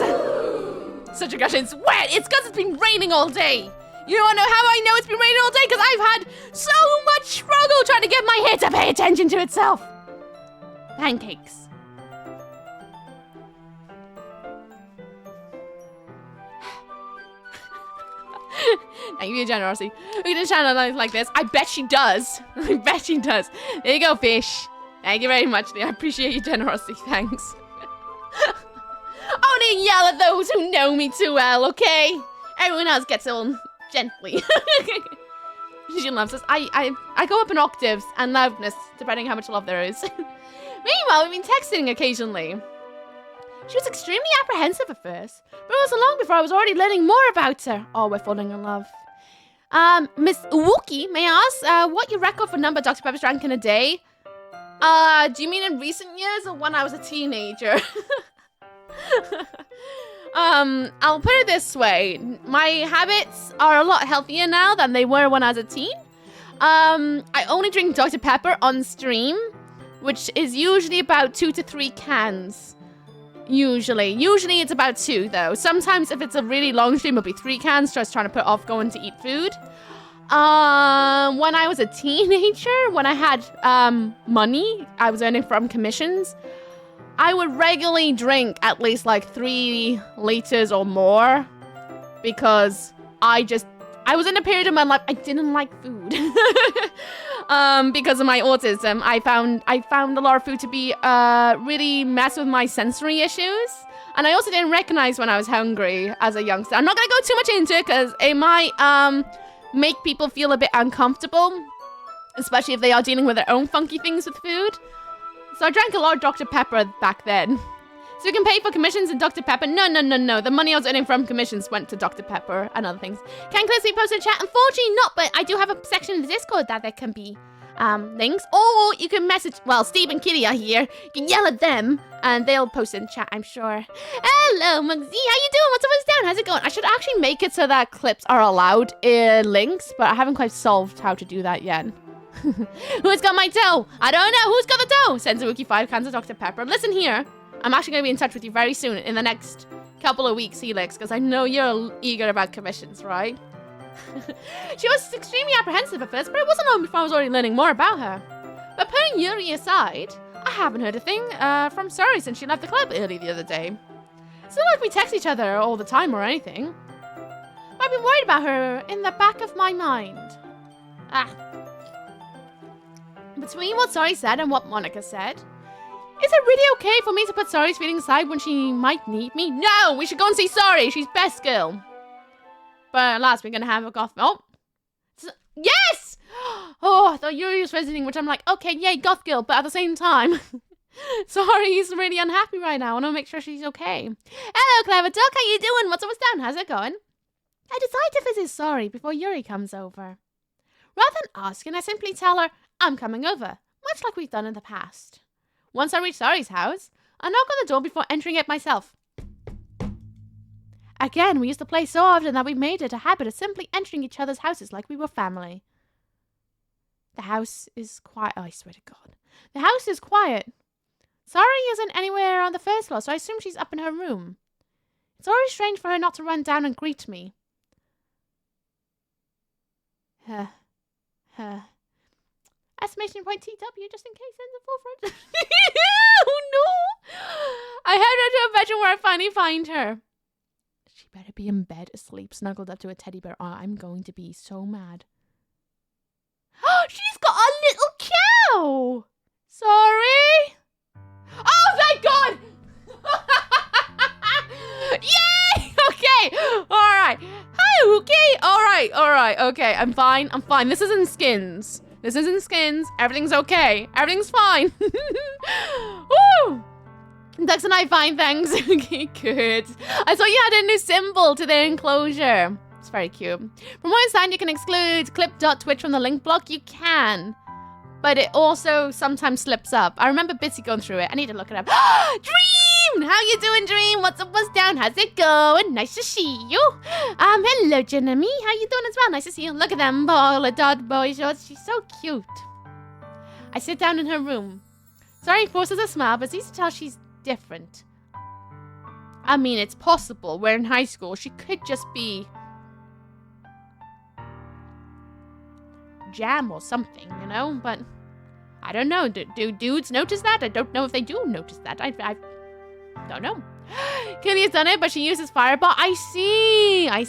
Such a gush, it's wet. It's because it's been raining all day. You wanna know how I know it's been raining all day? Because I've had so much struggle trying to get my hair to pay attention to itself. Pancakes. Thank you for your generosity. Look at the channel like this. I bet she does. I bet she does. There you go, fish. Thank you very much, Lee. I appreciate your generosity. Thanks. Only yell at those who know me too well, okay? Everyone else gets on gently. She loves us. I go up in octaves and loudness, depending how much love there is. Meanwhile, we've been texting occasionally. She was extremely apprehensive at first, but it wasn't long before I was already learning more about her. Oh, we're falling in love. Miss Wookie, may I ask what your record for number Dr. Pepper's drank in a day? Do you mean in recent years or when I was a teenager? I'll put it this way. My habits are a lot healthier now than they were when I was a teen. I only drink Dr. Pepper on stream, which is usually about 2 to 3 cans. Usually it's about 2 though. Sometimes if it's a really long stream, it'll be 3 cans, just trying to put off going to eat food. When I was a teenager, when I had money I was earning from commissions, I would regularly drink at least like 3 liters or more because I was in a period of my life I didn't like food. Because of my autism, I found a lot of food to be really mess with my sensory issues. And I also didn't recognize when I was hungry as a youngster. I'm not gonna go too much into it because it might make people feel a bit uncomfortable, especially if they are dealing with their own funky things with food. So I drank a lot of Dr. Pepper back then. So you can pay for commissions in Dr. Pepper. No. The money I was earning from commissions went to Dr. Pepper and other things. Can clearly post in chat? Unfortunately not, but I do have a section in the Discord that there can be links. Or you can message, well, Steve and Kitty are here. You can yell at them and they'll post in chat, I'm sure. Hello, Mugsy. How you doing? What's up, what's down? How's it going? I should actually make it so that clips are allowed in links, but I haven't quite solved how to do that yet. Who's got my dough? I don't know. Who's got the dough? Sends a Wookie 5 cans of Dr. Pepper. Listen here. I'm actually going to be in touch with you very soon in the next couple of weeks, Helix, because I know you're eager about commissions, right? She was extremely apprehensive at first, but it wasn't long before I was already learning more about her. But putting Yuri aside, I haven't heard a thing from Suri since she left the club early the other day. It's not like we text each other all the time or anything. But I've been worried about her in the back of my mind. Between what Sari said and what Monica said, is it really okay for me to put Sari's feelings aside when she might need me? No, we should go and see Sari. She's best girl. But at last, we're going to have a goth... Oh. Yes! Oh, I thought Yuri was visiting, which I'm like, okay, yay, goth girl. But at the same time, Sari's really unhappy right now. I want to make sure she's okay. Hello, Clever Duck. How you doing? What's up, what's down? How's it going? I decided to visit Sari before Yuri comes over. Rather than asking, I simply tell her, I'm coming over, much like we've done in the past. Once I reach Sari's house, I knock on the door before entering it myself. Again, we used to play so often that we made it a habit of simply entering each other's houses like we were family. The house is quiet. Oh, I swear to God. The house is quiet. Sari isn't anywhere on the first floor, so I assume she's up in her room. It's always strange for her not to run down and greet me. Estimation point TW, just in case in the forefront. Oh no! I head her to a bedroom where I finally find her. She better be in bed, asleep, snuggled up to a teddy bear. Oh, I'm going to be so mad. Oh, she's got a little cow! Sorry? Oh, thank God! Yay! Okay, alright. Hi, okay, alright, okay. I'm fine. This isn't skins. Everything's okay. Everything's fine. Woo! Ducks and I find things. Okay, good. I saw you had a new symbol to their enclosure. It's very cute. From what I understand, you can exclude clip.twitch from the link block. You can. But it also sometimes slips up. I remember Bitsy going through it. I need to look it up. Dream! How you doing, Dream? What's up, what's down? How's it going? Nice to see you. Hello, Jenemy. How you doing as well? Nice to see you. Look at them ball of dot boy shorts. She's so cute. I sit down in her room. Sorry, forces a smile, but it's easy to tell she's different. I mean, it's possible. We're in high school. She could just be jam or something, you know? But I don't know. Do dudes notice that? I don't know if they do notice that. I don't know. Killia's done it, but she uses fireball. I see. I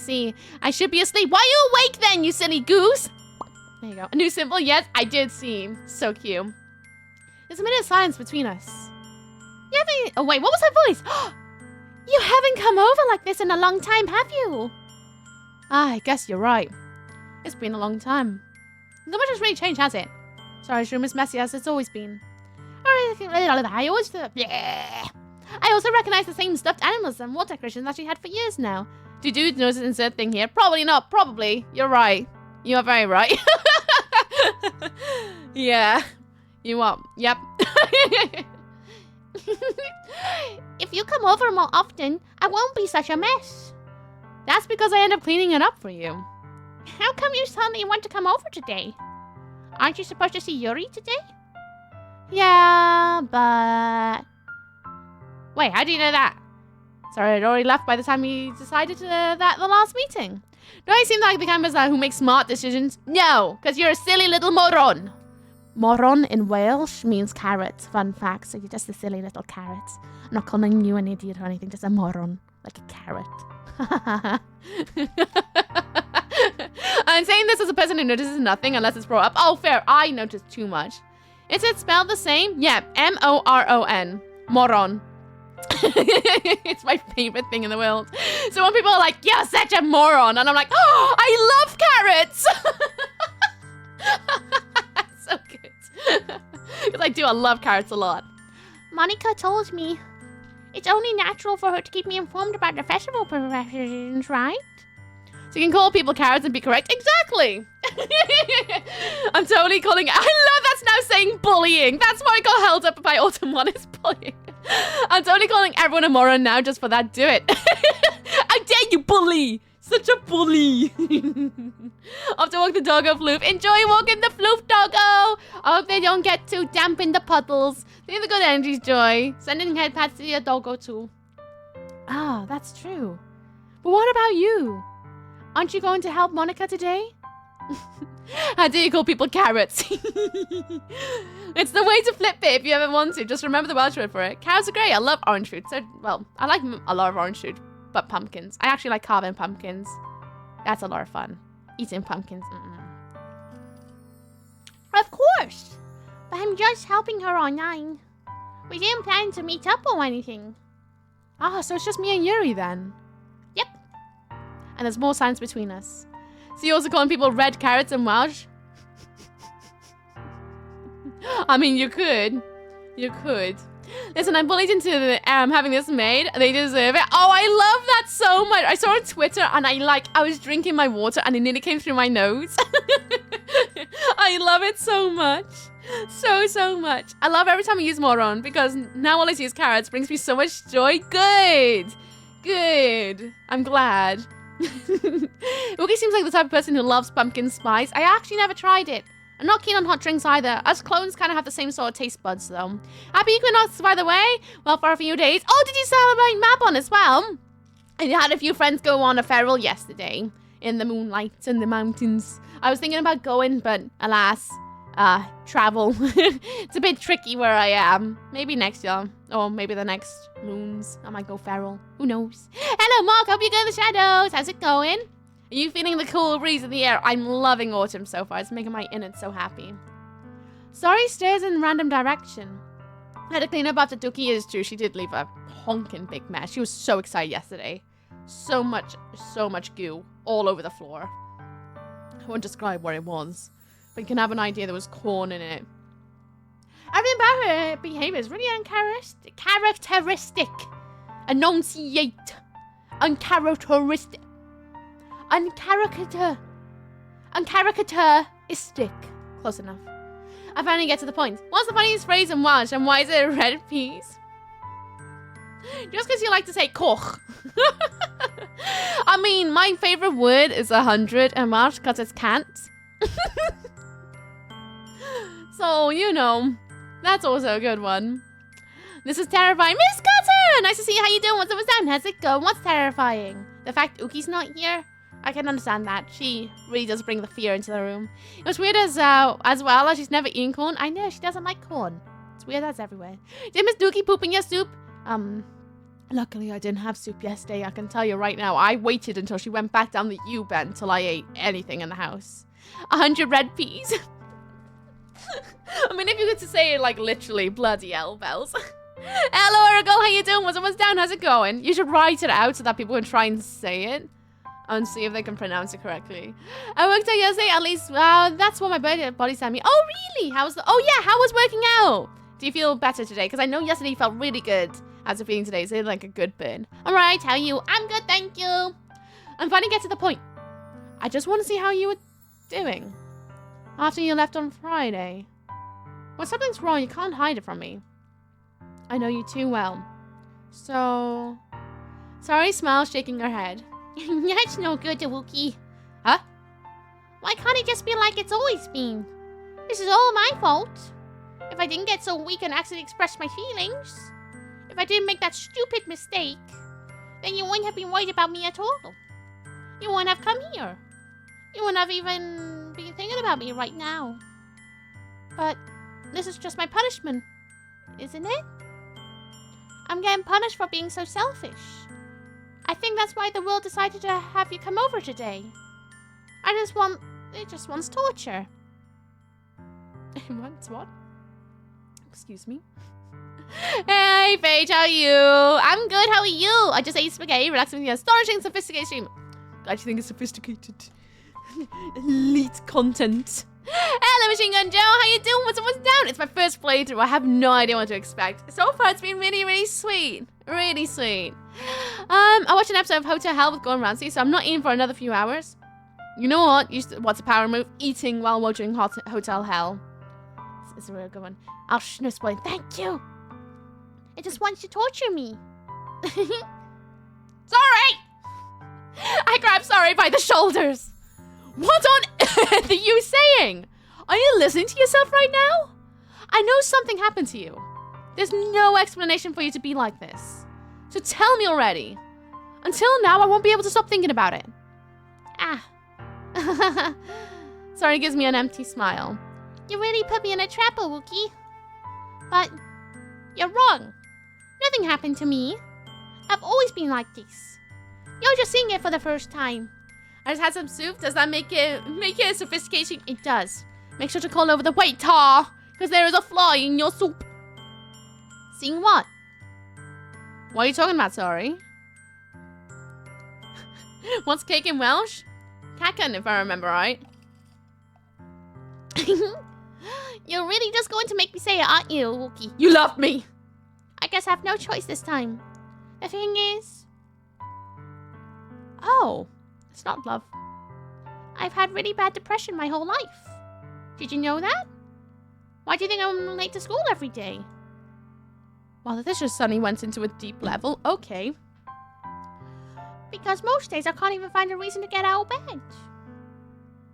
should be asleep. Why are you awake then, you silly goose? There you go. A new symbol. Yes, I did see. So cute. There's a minute of silence between us. You haven't... Oh, wait. What was that voice? You haven't come over like this in a long time, have you? Ah, I guess you're right. It's been a long time. Not much has really changed, has it? Sorry, this room is messy as it's always been. I also recognize the same stuffed animals and wall decorations that she had for years now. Do dudes notice an insert thing here? Probably not. Probably. You're right. You are very right. Yeah. You are. Yep. If you come over more often, I won't be such a mess. That's because I end up cleaning it up for you. How come you suddenly want to come over today? Aren't you supposed to see Yuri today? Yeah, but... Wait, how do you know that? Sorry, I'd already left by the time you decided that the last meeting. Do I seem like the kind of person who makes smart decisions? No, because you're a silly little moron. Moron in Welsh means carrot. Fun fact, so you're just a silly little carrot. I'm not calling you an idiot or anything, just a moron. Like a carrot. I'm saying this as a person who notices nothing unless it's brought up. Oh, fair. I noticed too much. Is it spelled the same? Yeah. M-O-R-O-N. Moron. It's my favorite thing in the world. So when people are like, you're such a moron. And I'm like, oh, I love carrots. So good. Because I love carrots a lot. Monica told me it's only natural for her to keep me informed about the festival preparations, right? So you can call people carrots and be correct. Exactly. I'm totally calling... I love that's now saying bullying. That's why I got held up by Autumn is bullying. I'm totally calling everyone a moron now just for that. Do it. How dare you bully? Such a bully. Off to walk the doggo floof. Enjoy walking the floof, doggo. I hope they don't get too damp in the puddles. Think the good energies, Joy. Sending head pats to your doggo too. Ah, that's true. But what about you? Aren't you going to help Monica today? How do you call people carrots? It's the way to flip it if you ever want to. Just remember the Welsh word for it. Carrots are great. I love orange fruit. So, well, I like a lot of orange fruit, but pumpkins. I actually like carving pumpkins. That's a lot of fun. Eating pumpkins. Of course. But I'm just helping her online. We didn't plan to meet up or anything. Ah, so it's just me and Yuri then. Yep. And there's more signs between us. So you're also calling people red carrots in Welsh? I mean, you could. You could. Listen, I'm bullied into having this made. They deserve it. Oh, I love that so much. I saw on Twitter and I was drinking my water and it nearly came through my nose. I love it so much. So much. I love every time I use moron because now all I see is carrots. Brings me so much joy. Good. Good. I'm glad. Wookie seems like the type of person who loves pumpkin spice. I actually never tried it. I'm not keen on hot drinks either. Us clones kind of have the same sort of taste buds though. Happy Equinox, by the way. Well, for a few days. Oh, did you celebrate Mabon as well? I had a few friends go on a feral yesterday in the moonlight and the mountains. I was thinking about going, but alas, travel. It's a bit tricky where I am. Maybe next year, or maybe the next moons. I might go feral. Who knows? Hello, Mark. Hope you're good in the shadows. How's it going? Are you feeling the cool breeze in the air? I'm loving autumn so far. It's making my innards so happy. Sorry, stares in random direction. I had to clean up after Doki is true. She did leave a honking big mess. She was so excited yesterday. So much goo all over the floor. I won't describe what it was, but you can have an idea there was corn in it. Everything about her behavior is really uncharacteristic. Enunciate. Uncharacteristic. Uncharacteristic. Close enough. I finally get to the point. What's the funniest phrase in Welsh and why is it a red piece? Just because you like to say koch. I mean, my favorite word is 100 in Welsh because it's can't. So, you know, that's also a good one. This is terrifying. Miss Cutter! Nice to see you. How you doing? What's up, what's down? How's it going? What's terrifying? The fact Uki's not here? I can understand that. She really does bring the fear into the room. It was weird as well as she's never eaten corn. I know, she doesn't like corn. It's weird that's everywhere. Did Miss Doki poop in your soup? Luckily I didn't have soup yesterday. I can tell you right now. I waited until she went back down the U-bend until I ate anything in the house. 100 red peas. I mean, if you were to say it like literally, bloody hell, bells. Hello, Aragal, how you doing? What's almost down? How's it going? You should write it out so that people can try and say it and see if they can pronounce it correctly. I worked out yesterday, at least. That's what my body sent me. Oh, really? Oh, yeah. How was working out? Do you feel better today? Because I know yesterday you felt really good. How's it feeling today? Is it like a good burn? All right. How are you? I'm good, thank you. I'm finally get to the point. I just want to see how you were doing after you left on Friday. When something's wrong, you can't hide it from me. I know you too well. So... Sorry, Smile, shaking her head. That's no good, Wookie. Huh? Why can't it just be like it's always been? This is all my fault. If I didn't get so weak and accidentally express my feelings, if I didn't make that stupid mistake, then you wouldn't have been worried about me at all. You wouldn't have come here. You wouldn't have even been thinking about me right now. But this is just my punishment, isn't it? I'm getting punished for being so selfish. I think that's why the world decided to have you come over today. It just wants torture. It wants what? Excuse me. Hey, Paige, how are you? I'm good, how are you? I just ate spaghetti, relaxing with the astonishing sophisticated stream. Glad you think it's sophisticated. Elite content. Hello, Machine Gun Joe. How you doing? What's down? It's my first playthrough. I have no idea what to expect. So far, it's been really, really sweet. Really sweet. I watched an episode of Hotel Hell with Gordon Ramsay, so I'm not eating for another few hours. You know what? What's a power move? Eating while watching Hotel Hell. It's a real good one. I'll spoil. Thank you. It just wants to torture me. Sorry. I grabbed Sorry by the shoulders. What on earth are you saying? Are you listening to yourself right now? I know something happened to you. There's no explanation for you to be like this. So tell me already. Until now, I won't be able to stop thinking about it. Sorry gives me an empty smile. You really put me in a trap, Wookie. But you're wrong. Nothing happened to me. I've always been like this. You're just seeing it for the first time. I just had some soup. Does that make it a sophistication? It does. Make sure to call over the waiter, because there is a fly in your soup. Seeing what? What are you talking about, Sorry? What's cake in Welsh? Cacan, if I remember right. You're really just going to make me say it, aren't you, Wookie? You love me! I guess I have no choice this time. The thing is... Oh... It's not love. I've had really bad depression my whole life. Did you know that? Why do you think I'm late to school every day? Well, this just suddenly went into a deep level. Okay. Because most days I can't even find a reason to get out of bed.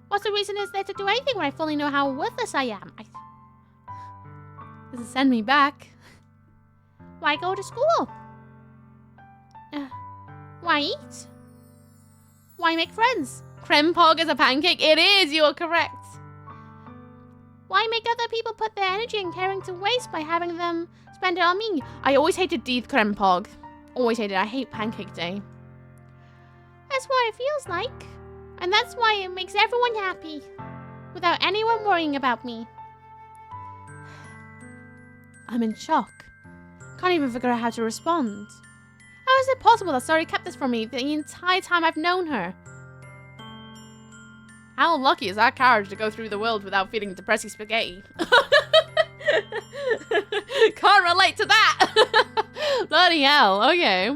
What's the reason is there to do anything when I fully know how worthless I am? Does it send me back? Why go to school? Why eat? Why make friends? Creme pog is a pancake. It is, you are correct. Why make other people put their energy and caring to waste by having them spend it on me? I always hated Deeth creme pog. Always hated it. I hate pancake day. That's what it feels like. And that's why it makes everyone happy. Without anyone worrying about me. I'm in shock. Can't even figure out how to respond. How is it possible that Sorry kept this from me the entire time I've known her? How lucky is that carriage to go through the world without feeling depressing spaghetti? Can't relate to that! Bloody hell, okay.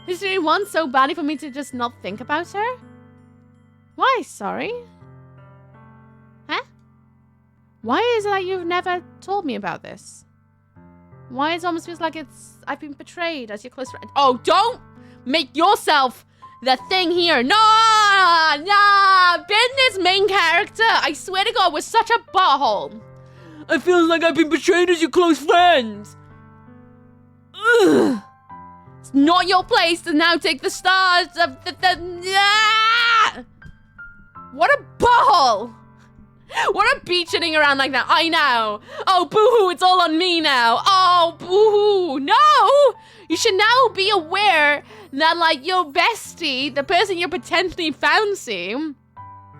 Did she want so badly for me to just not think about her? Why, Sorry? Huh? Why is it that you've never told me about this? Why it almost feels like I've been betrayed as your close friend. Oh, don't make yourself the thing here. Nah, business main character. I swear to God, we're such a butthole. I feel like I've been betrayed as your close friend. Ugh. It's not your place to now take the stars of the What a butthole! What a beach sitting around like that. I know. Oh, boo-hoo, it's all on me now. Oh, boo-hoo. No! You should now be aware that, like, your bestie, the person you're potentially fancying,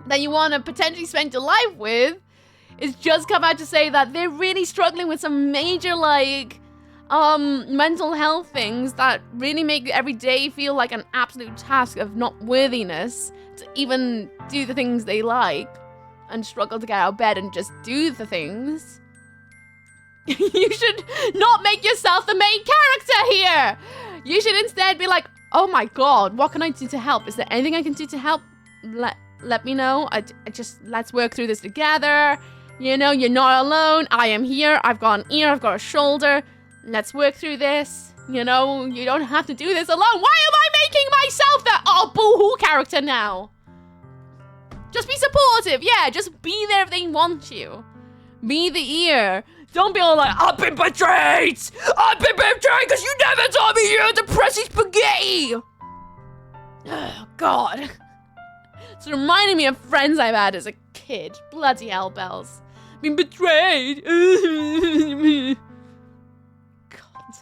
that you want to potentially spend your life with, is just come out to say that they're really struggling with some major, like, mental health things that really make every day feel like an absolute task of not worthiness to even do the things they like. And struggle to get out of bed and just do the things. You should not make yourself the main character here. You should instead be like, oh my god, what can I do to help? Is there anything I can do to help? Let me know. I just, let's work through this together. You know, you're not alone. I am here. I've got an ear. I've got a shoulder. Let's work through this. You know, you don't have to do this alone. Why am I making myself the boo-hoo character now? Just be supportive, yeah, just be there if they want you. Be the ear. Don't be all like, I've been betrayed! I've been betrayed because you never told me you're depressing spaghetti! Oh, God. It's reminding me of friends I've had as a kid. Bloody hell bells. Been betrayed. God.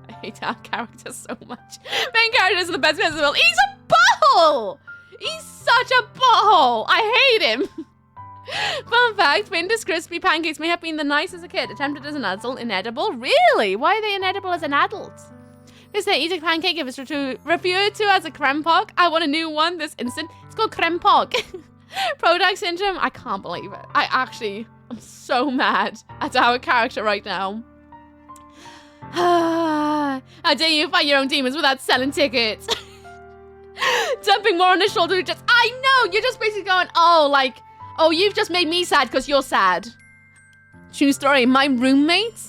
I hate our character so much. Main characters are the best person in the world. He's a butthole! He's such a butthole. I hate him. Fun fact, Winter's crispy pancakes may have been the nice as a kid, attempted as an adult, inedible. Really? Why are they inedible as an adult? Is there eating pancake if it's referred to as a krempog? I want a new one this instant. It's called krempog. Product syndrome? I can't believe it. I'm so mad at our character right now. How dare you fight your own demons without selling tickets? Dumping more on his shoulder, just, I know, you're just basically going, oh, you've just made me sad because you're sad. True story, my roommate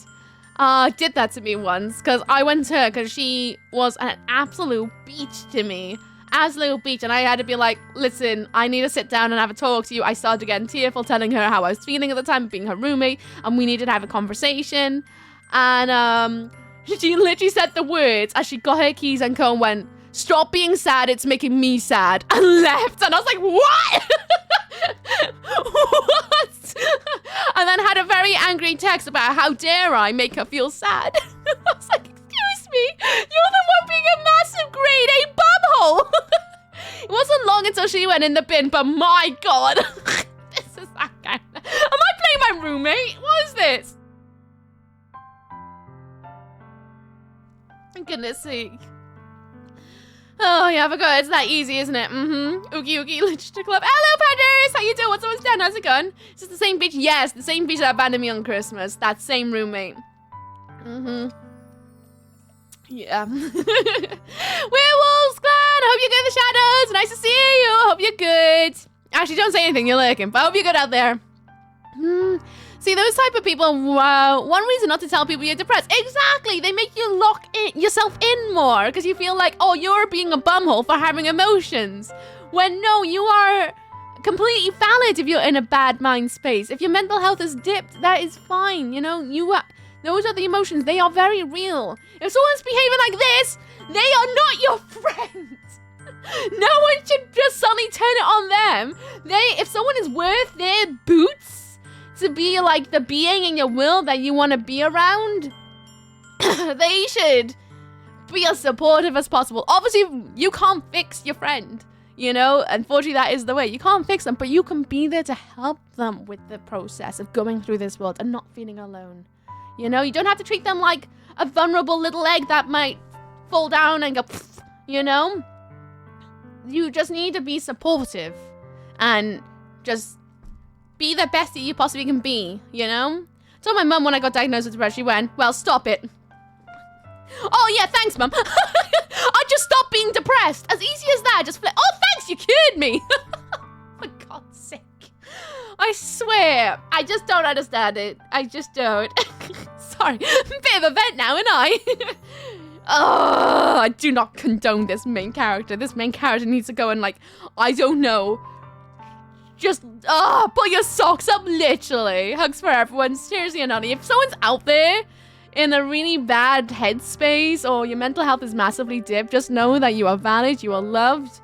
did that to me once because I went to her because she was an absolute beach to me. Absolute beach, and I had to be like, listen, I need to sit down and have a talk to you. I started getting tearful, telling her how I was feeling at the time, being her roommate, and we needed to have a conversation. And she literally said the words as she got her keys and co and went, stop being sad, it's making me sad, and left. And I was like, what? What? And then had a very angry text about how dare I make her feel sad. I was like, excuse me, you're the one being a massive grade A bumhole. It wasn't long until she went in the bin, but my god. This is that kind of... Am I playing my roommate? What is this? For goodness sake. Oh, yeah, I forgot. It's that easy, isn't it? Oogie, oogie, literature club. Hello, Padders! How you doing? What's almost done? How's it going? Is this the same beach? Yes, the same beach that abandoned me on Christmas. That same roommate. Yeah. Werewolves Clan! Hope you're good in the shadows. Nice to see you. Hope you're good. Actually, don't say anything. You're lurking. But I hope you're good out there. See, those type of people, one reason not to tell people you're depressed. Exactly. They make you lock yourself in more because you feel like, oh, you're being a bumhole for having emotions. When no, you are completely valid if you're in a bad mind space. If your mental health is dipped, that is fine. You know, those are the emotions. They are very real. If someone's behaving like this, they are not your friends. No one should just suddenly turn it on them. If someone is worth their boots, to be like the being in your will that you want to be around, they should be as supportive as possible. Obviously, you can't fix your friend, you know? Unfortunately, that is the way. You can't fix them, but you can be there to help them with the process of going through this world and not feeling alone. You know, you don't have to treat them like a vulnerable little egg that might fall down and go, pfft, you know? You just need to be supportive and just be the best that you possibly can be, you know? I told my mum when I got diagnosed with depression, she went, well, stop it. Oh, yeah, thanks, mum. I just stopped being depressed. As easy as that. Just flip. Oh, thanks, you cured me. For God's sake. I swear, I just don't understand it. I just don't. Sorry, bit of a vent now, and I do not condone this main character. This main character needs to go and, like, I don't know, just, pull your socks up, literally. Hugs for everyone. Seriously, Anony, if someone's out there in a really bad headspace or your mental health is massively dipped, just know that you are valid, you are loved,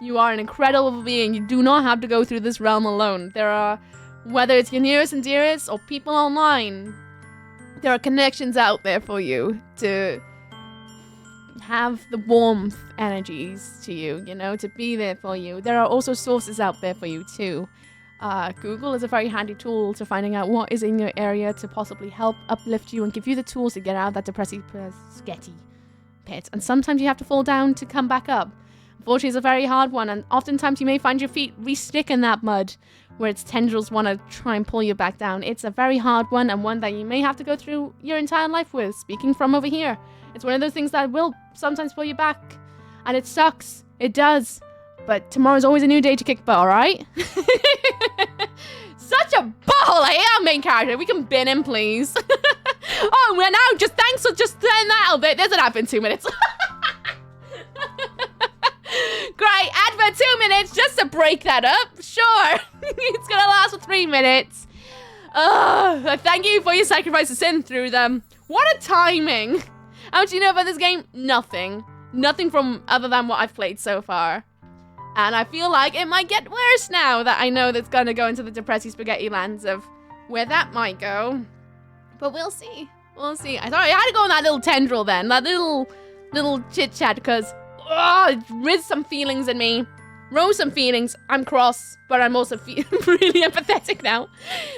you are an incredible being. You do not have to go through this realm alone. There are, whether it's your nearest and dearest or people online, there are connections out there for you to have the warmth energies to you, you know, to be there for you. There are also sources out there for you too. Google is a very handy tool to finding out what is in your area to possibly help uplift you and give you the tools to get out of that depressive sketty pit. And sometimes you have to fall down to come back up. Unfortunately, it's a very hard one, and oftentimes you may find your feet re-stick in that mud where its tendrils want to try and pull you back down. It's a very hard one, and one that you may have to go through your entire life with. Speaking from over here, it's one of those things that will sometimes pull you back, and it sucks. It does. But tomorrow's always a new day to kick butt, alright? Such a butthole! I hate our main character. We can bin him, please. Oh, we're now just thanks for just saying that a bit. There's an ad in 2 minutes. Great, ad for 2 minutes just to break that up. Sure. It's gonna last for 3 minutes. Thank you for your sacrifice to sin through them. What a timing. How much do you know about this game? Nothing. Nothing from other than what I've played so far. And I feel like it might get worse now that I know that's gonna go into the depressy spaghetti lands of where that might go. But we'll see. We'll see. I thought I had to go on that little tendril then. That little chit chat because it raised some feelings in me. Rose some feelings. I'm cross, but I'm also really empathetic now.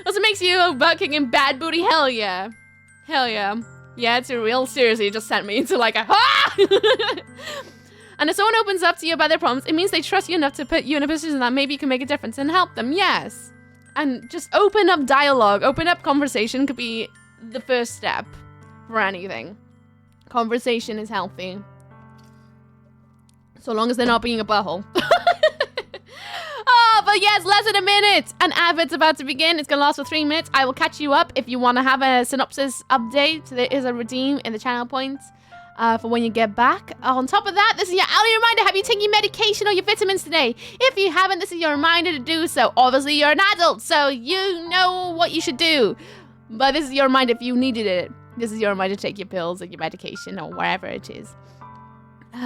Also makes you a bucking and bad booty. Hell yeah. Hell yeah. Yeah, it's a real seriously just sent me into like a And if someone opens up to you about their problems, it means they trust you enough to put you in a position that maybe you can make a difference and help them. Yes. And just open up dialogue, open up conversation could be the first step for anything. Conversation is healthy. So long as they're not being a butthole. But yes, less than a minute. An advert's about to begin. It's going to last for 3 minutes. I will catch you up if you want to have a synopsis update. There is a redeem in the channel points for when you get back. On top of that, this is your hourly reminder. Have you taken your medication or your vitamins today? If you haven't, this is your reminder to do so. Obviously, you're an adult, so you know what you should do. But this is your reminder if you needed it. This is your reminder to take your pills or your medication or wherever it is.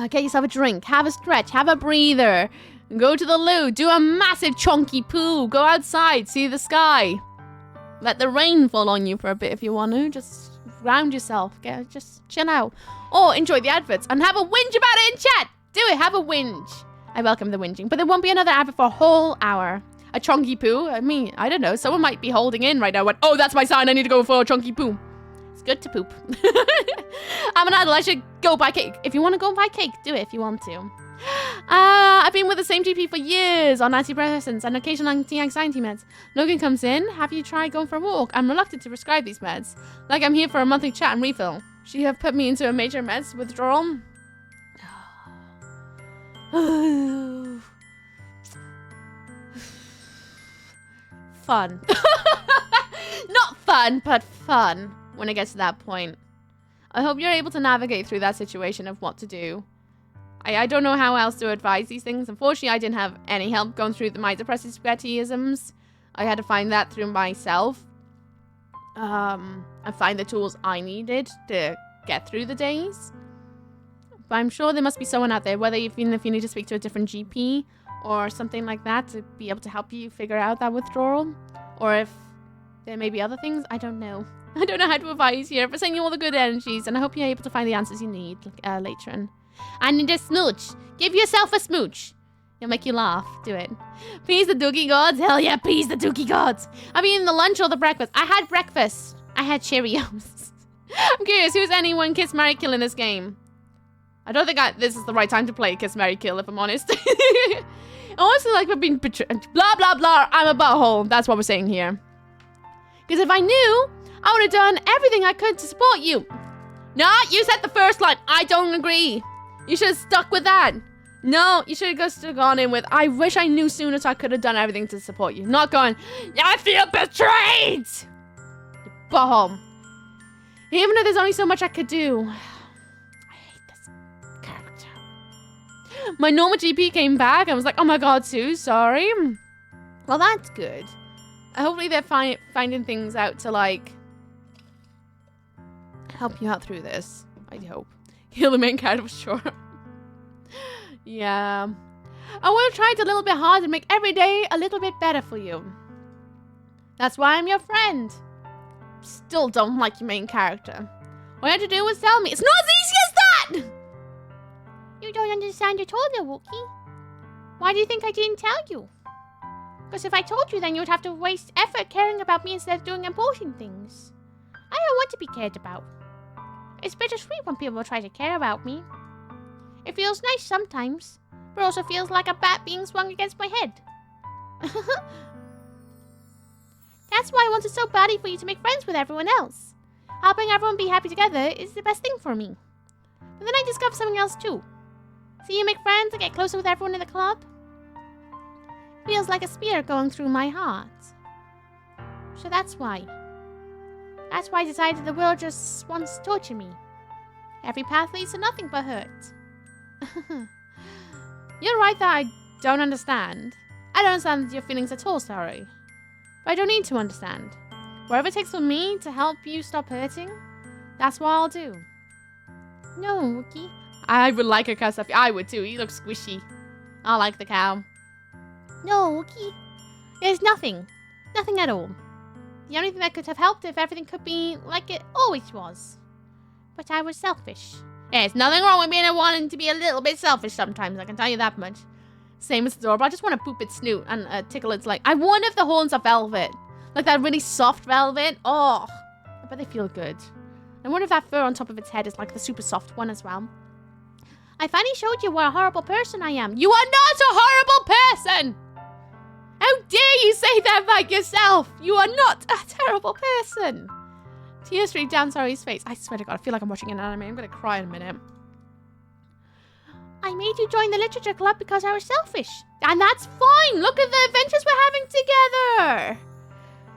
Get yourself a drink. Have a stretch. Have a breather. Go to the loo, do a massive chunky poo, go outside, see the sky. Let the rain fall on you for a bit if you want to, just ground yourself, just chill out. Or enjoy the adverts and have a whinge about it in chat. Do it, have a whinge. I welcome the whinging, but there won't be another advert for a whole hour. A chunky poo, I mean, I don't know, someone might be holding in right now, went, oh, that's my sign, I need to go for a chunky poo. It's good to poop. I'm an adult, I should go buy cake. If you want to go buy cake, do it if you want to. I've been with the same GP for years on antidepressants and occasional anti-anxiety meds. Logan comes in. Have you tried going for a walk? I'm reluctant to prescribe these meds. Like I'm here for a monthly chat and refill. She have put me into a major meds withdrawal. Fun. Not fun, but fun when it gets to that point. I hope you're able to navigate through that situation of what to do. I don't know how else to advise these things. Unfortunately, I didn't have any help going through my depressive spaghettiisms. I had to find that through myself. And find the tools I needed to get through the days. But I'm sure there must be someone out there, whether even if you need to speak to a different GP or something like that to be able to help you figure out that withdrawal. Or if there may be other things, I don't know. I don't know how to advise here, but sending you all the good energies, and I hope you're able to find the answers you need later on. I need a smooch. Give yourself a smooch. It'll make you laugh. Do it. Peace the Doki gods. Hell yeah, peace the Doki gods. Have you eaten the lunch or the breakfast? I had breakfast. I had Cheerios. I'm curious, who's anyone Kiss, Marry, Kill in this game? I don't think this is the right time to play Kiss, Marry, Kill, if I'm honest. Honestly, like we're being betrayed. Blah, blah, blah. I'm a butthole. That's what we're saying here. Because if I knew, I would have done everything I could to support you. No, you said the first line. I don't agree. You should have stuck with that. No, you should have just gone in with, I wish I knew sooner so I could have done everything to support you. Not going, I feel betrayed. You butthole. Even though there's only so much I could do. I hate this character. My normal GP came back and was like, oh my god, Sue, sorry. Well, that's good. Hopefully they're finding things out to like help you out through this. I hope. Kill the main character for sure. Yeah. I will try it a little bit hard and make every day a little bit better for you. That's why I'm your friend. Still don't like your main character. All you had to do was tell me. It's not as easy as that! You don't understand at all, Wookie. Why do you think I didn't tell you? Because if I told you, then you would have to waste effort caring about me instead of doing important things. I don't want to be cared about. It's bittersweet when people try to care about me. It feels nice sometimes, but also feels like a bat being swung against my head. That's why I wanted so badly for you to make friends with everyone else. Helping everyone be happy together is the best thing for me. But then I discovered something else too. See you make friends and get closer with everyone in the club? Feels like a spear going through my heart. So that's why. That's why I decided the world just wants to torture me. Every path leads to nothing but hurt. You're right that I don't understand. I don't understand your feelings at all, sorry. But I don't need to understand. Whatever it takes for me to help you stop hurting, that's what I'll do. No, Wookie. I would like a cow stuffy. I would too. He looks squishy. I like the cow. No, Wookie. There's nothing. Nothing at all. The only thing that could have helped if everything could be like it always was. But I was selfish. There's nothing wrong with me wanting to be a little bit selfish sometimes, I can tell you that much. Same as adorable. I just want to poop its snoot and tickle its leg. I wonder if the horns are velvet. Like that really soft velvet. Oh, I bet they feel good. I wonder if that fur on top of its head is like the super soft one as well. I finally showed you what a horrible person I am. You are not a horrible person! How dare you say that about yourself? You are not a terrible person. Tears streamed down Sari's face. I swear to God, I feel like I'm watching an anime. I'm going to cry in a minute. I made you join the literature club because I was selfish. And that's fine. Look at the adventures we're having together.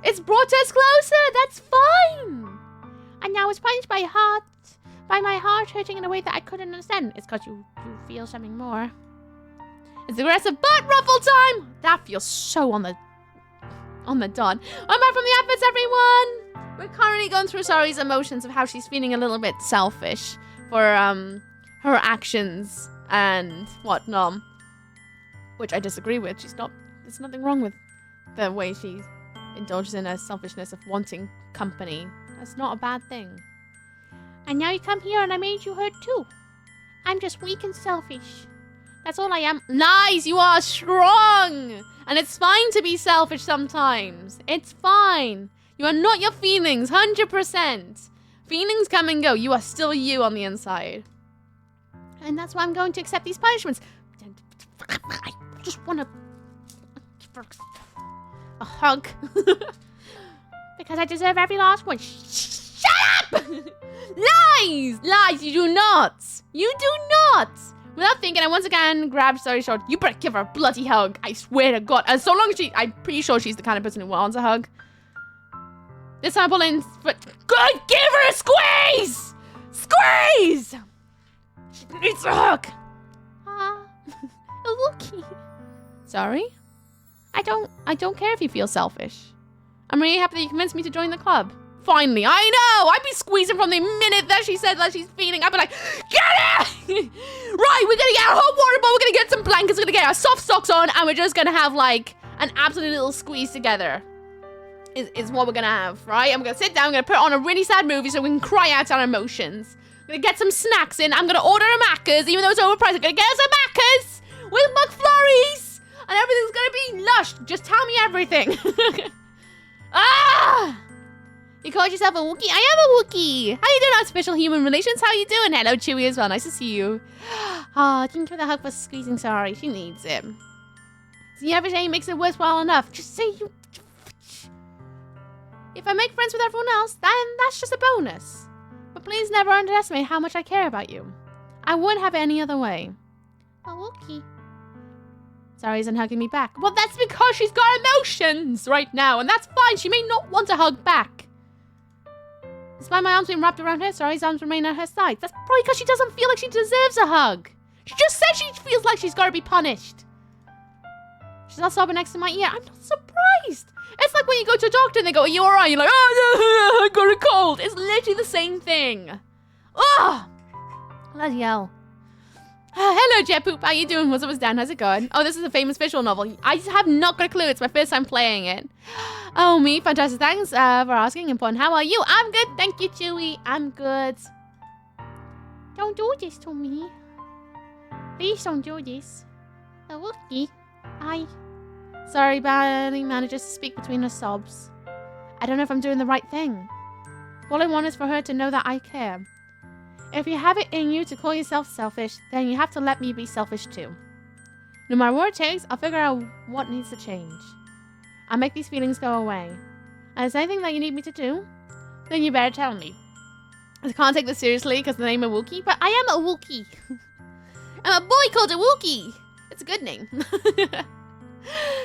It's brought us closer. That's fine. And now it's punished by my heart hurting in a way that I couldn't understand. It's because you feel something more. It's aggressive butt ruffle time. That feels so on the dot. I'm back from the adverts, everyone. We're currently going through Sari's emotions of how she's feeling a little bit selfish for her actions and whatnot, which I disagree with. There's nothing wrong with the way she indulges in her selfishness of wanting company. That's not a bad thing. And now you come here and I made you hurt too. I'm just weak and selfish. That's all I am. Lies, you are strong. And it's fine to be selfish sometimes. It's fine. You are not your feelings, 100%. Feelings come and go. You are still you on the inside. And that's why I'm going to accept these punishments. I just want to give her a hug. Because I deserve every last one. Shut up! Lies! Lies, you do not. You do not. Without thinking, I once again grabbed Sari's shoulder. You better give her a bloody hug. I swear to God. And so long as I'm pretty sure she's the kind of person who wants a hug. This time I pull in, but good, give her a squeeze! Squeeze! She needs a hug. Looky. Sorry? I don't care if you feel selfish. I'm really happy that you convinced me to join the club. Finally, I know! I'd be squeezing from the minute that she said that she's feeling. I'd be like, get it! Right, we're gonna get a hot water bottle, we're gonna get some blankets, we're gonna get our soft socks on, and we're just gonna have like an absolute little squeeze together. Is what we're gonna have, right? I'm gonna sit down, I'm gonna put on a really sad movie so we can cry out our emotions. I'm gonna get some snacks in, I'm gonna order a Macca's, even though it's overpriced, I'm gonna get us a Macca's with McFlurries, and everything's gonna be lush. Just tell me everything. Ah! You called yourself a Wookiee? I am a Wookiee! How you doing, Artificial Human Relations? How you doing? Hello, Chewie as well. Nice to see you. Oh, thank you for the hug for squeezing Sari. She needs it. See, every day makes it worthwhile enough. Just say you... If I make friends with everyone else, then that's just a bonus. But please never underestimate how much I care about you. I wouldn't have it any other way. A Wookiee. Sari isn't hugging me back. Well, that's because she's got emotions right now, and that's fine. She may not want a hug back. Despite my arms being wrapped around her, Sari's arms remain at her sides. That's probably because she doesn't feel like she deserves a hug. She just said she feels like she's got to be punished. She's not sobbing next to my ear. I'm not surprised. It's like when you go to a doctor and they go, are you alright? You're like, oh, I got a cold. It's literally the same thing. Oh, bloody hell. Hello, Jet Poop. How you doing? What's up, down? How's it going? Oh, this is a famous visual novel. I have not got a clue. It's my first time playing it. Oh, me. Fantastic. Thanks for asking. Important. How are you? I'm good. Thank you, Chewy. I'm good. Don't do this to me. Please don't do this. Oh, okay. Hi. Sorry, Barney manages to speak between her sobs. I don't know if I'm doing the right thing. All I want is for her to know that I care. If you have it in you to call yourself selfish, then you have to let me be selfish too. No matter what it takes, I'll figure out what needs to change. I'll make these feelings go away. And if there's anything that you need me to do, then you better tell me. I can't take this seriously because the name is Wookie, but I am a Wookie. I'm a boy called a Wookie. It's a good name.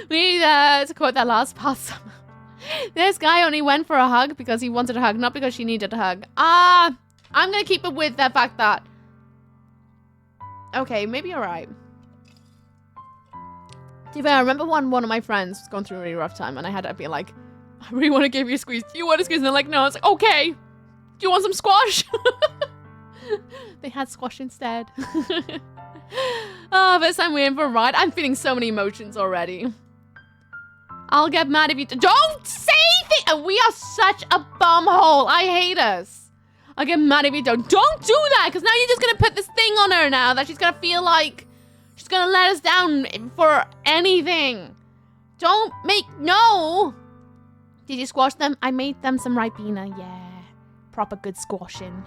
We need to quote that last part somehow. This guy only went for a hug because he wanted a hug, not because she needed a hug. I'm gonna keep it with the fact that... Okay, maybe you're right. To be fair, I remember one of my friends was going through a really rough time and I had to be like, I really want to give you a squeeze. Do you want a squeeze? And they're like, no. I was like, okay. Do you want some squash? They had squash instead. Oh, this time we're in for a ride. I'm feeling so many emotions already. I'll get mad if you don't say things. And we are such a bumhole. I hate us. I'll get mad if you don't. Don't do that, because now you're just gonna put this thing on her now that she's gonna feel like she's gonna let us down for anything. Don't make no. Did you squash them? I made them some Ribena. Yeah, proper good squashing.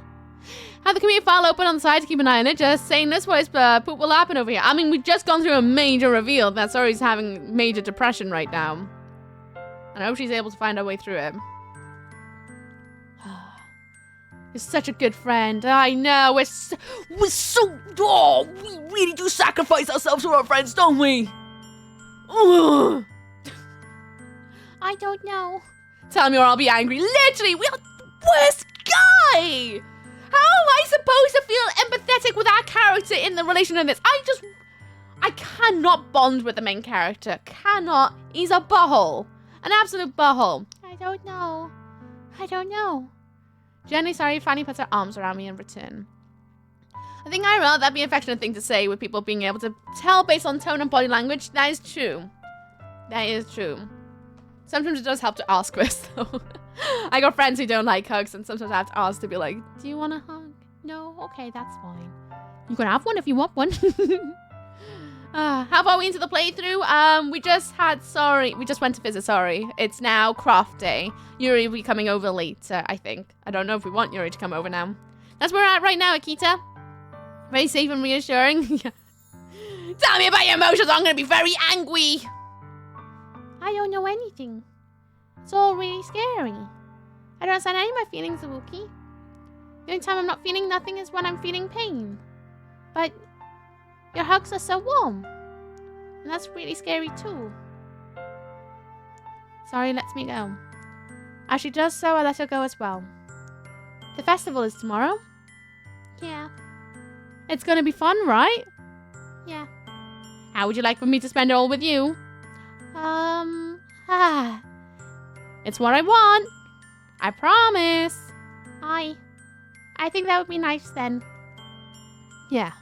Have the community file open on the side to keep an eye on it. Just saying this way, poop will happen over here. I mean, we've just gone through a major reveal that Sori's having major depression right now. And I hope she's able to find her way through it. You're such a good friend. I know. We're so... Oh, we really do sacrifice ourselves for our friends, don't we? Ugh. I don't know. Tell me or I'll be angry. Literally, we are the worst guy. How am I supposed to feel empathetic with our character in the relation of this? I cannot bond with the main character. Cannot. He's a butthole. An absolute butthole. I don't know. I don't know. Jenny, sorry, Fanny puts her arms around me in return. I think that'd be an affectionate thing to say with people being able to tell based on tone and body language. That is true. That is true. Sometimes it does help to ask this, though. I got friends who don't like hugs, and sometimes I have to ask to be like, do you want a hug? No? Okay, that's fine. You can have one if you want one. How far we into the playthrough? We just went to visit Sorry. It's now craft day. Yuri will be coming over later, I think. I don't know if we want Yuri to come over now. That's where we're at right now, Akita. Very safe and reassuring. Tell me about your emotions, I'm gonna be very angry. I don't know anything. It's all really scary. I don't understand any of my feelings, Wookie. The only time I'm not feeling nothing is when I'm feeling pain. But your hugs are so warm. And that's really scary too. Sorry lets me go. As she does so, I let her go as well. The festival is tomorrow? Yeah. It's gonna be fun, right? Yeah. How would you like for me to spend it all with you? It's what I want. I promise. I think that would be nice then. Yeah.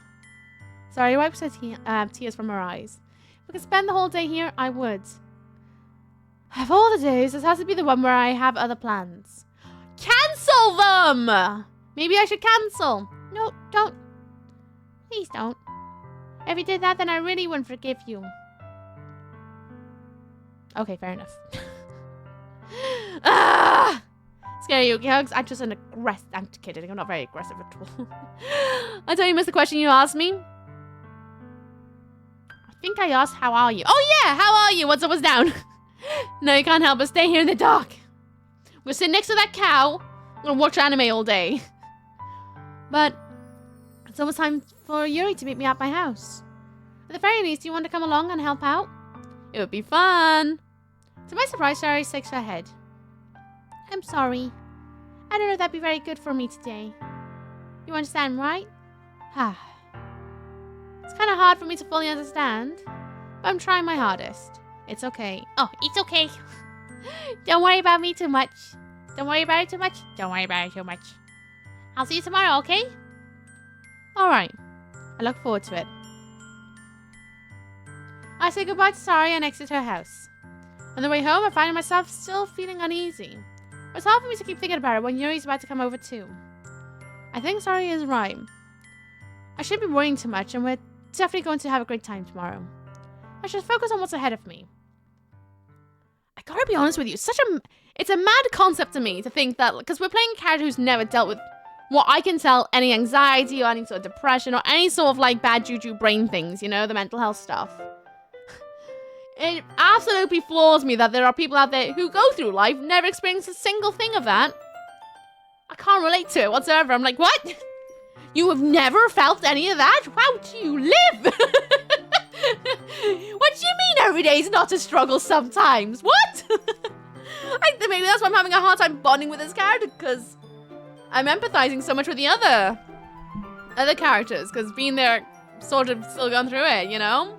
Sorry, wipes her tears from her eyes. If we could spend the whole day here, I would. Of all the days, this has to be the one where I have other plans. Cancel them! Maybe I should cancel. No, don't. Please don't. If you did that, then I really wouldn't forgive you. Okay, fair enough. Scary Yuki hugs. I'm just an aggressive. I'm kidding. I'm not very aggressive at all. I tell you, missed the question you asked me. I think I asked, how are you? Oh yeah, how are you? What's up, what's down? No, you can't help but stay here in the dark. We'll sit next to that cow. I'm gonna watch anime all day. But it's almost time for Yuri to meet me at my house. At the very least, do you want to come along and help out? It would be fun. To my surprise, Shari shakes her head. I'm sorry. I don't know if that'd be very good for me today. You understand, right? It's kind of hard for me to fully understand, but I'm trying my hardest. It's okay. Oh, it's okay. Don't worry about me too much. Don't worry about it too much. Don't worry about it too much. I'll see you tomorrow, okay? Alright. I look forward to it. I say goodbye to Sari and exit her house. On the way home, I find myself still feeling uneasy. It's hard for me to keep thinking about it when Yuri's about to come over too. I think Sari is right. I shouldn't be worrying too much, and we're definitely going to have a great time tomorrow. I should focus on what's ahead of me. I gotta be honest with you, it's a mad concept to me to think that, because we're playing a character who's never dealt with what I can tell, any anxiety or any sort of depression or any sort of like bad juju brain things, you know, the mental health stuff. It absolutely floors me that there are people out there who go through life, never experience a single thing of that. I can't relate to it whatsoever. I'm like, what? You have never felt any of that? How do you live? What do you mean every day is not a struggle sometimes? What? I think maybe that's why I'm having a hard time bonding with this character, because I'm empathizing so much with the other characters, because being there, sort of still going through it, you know?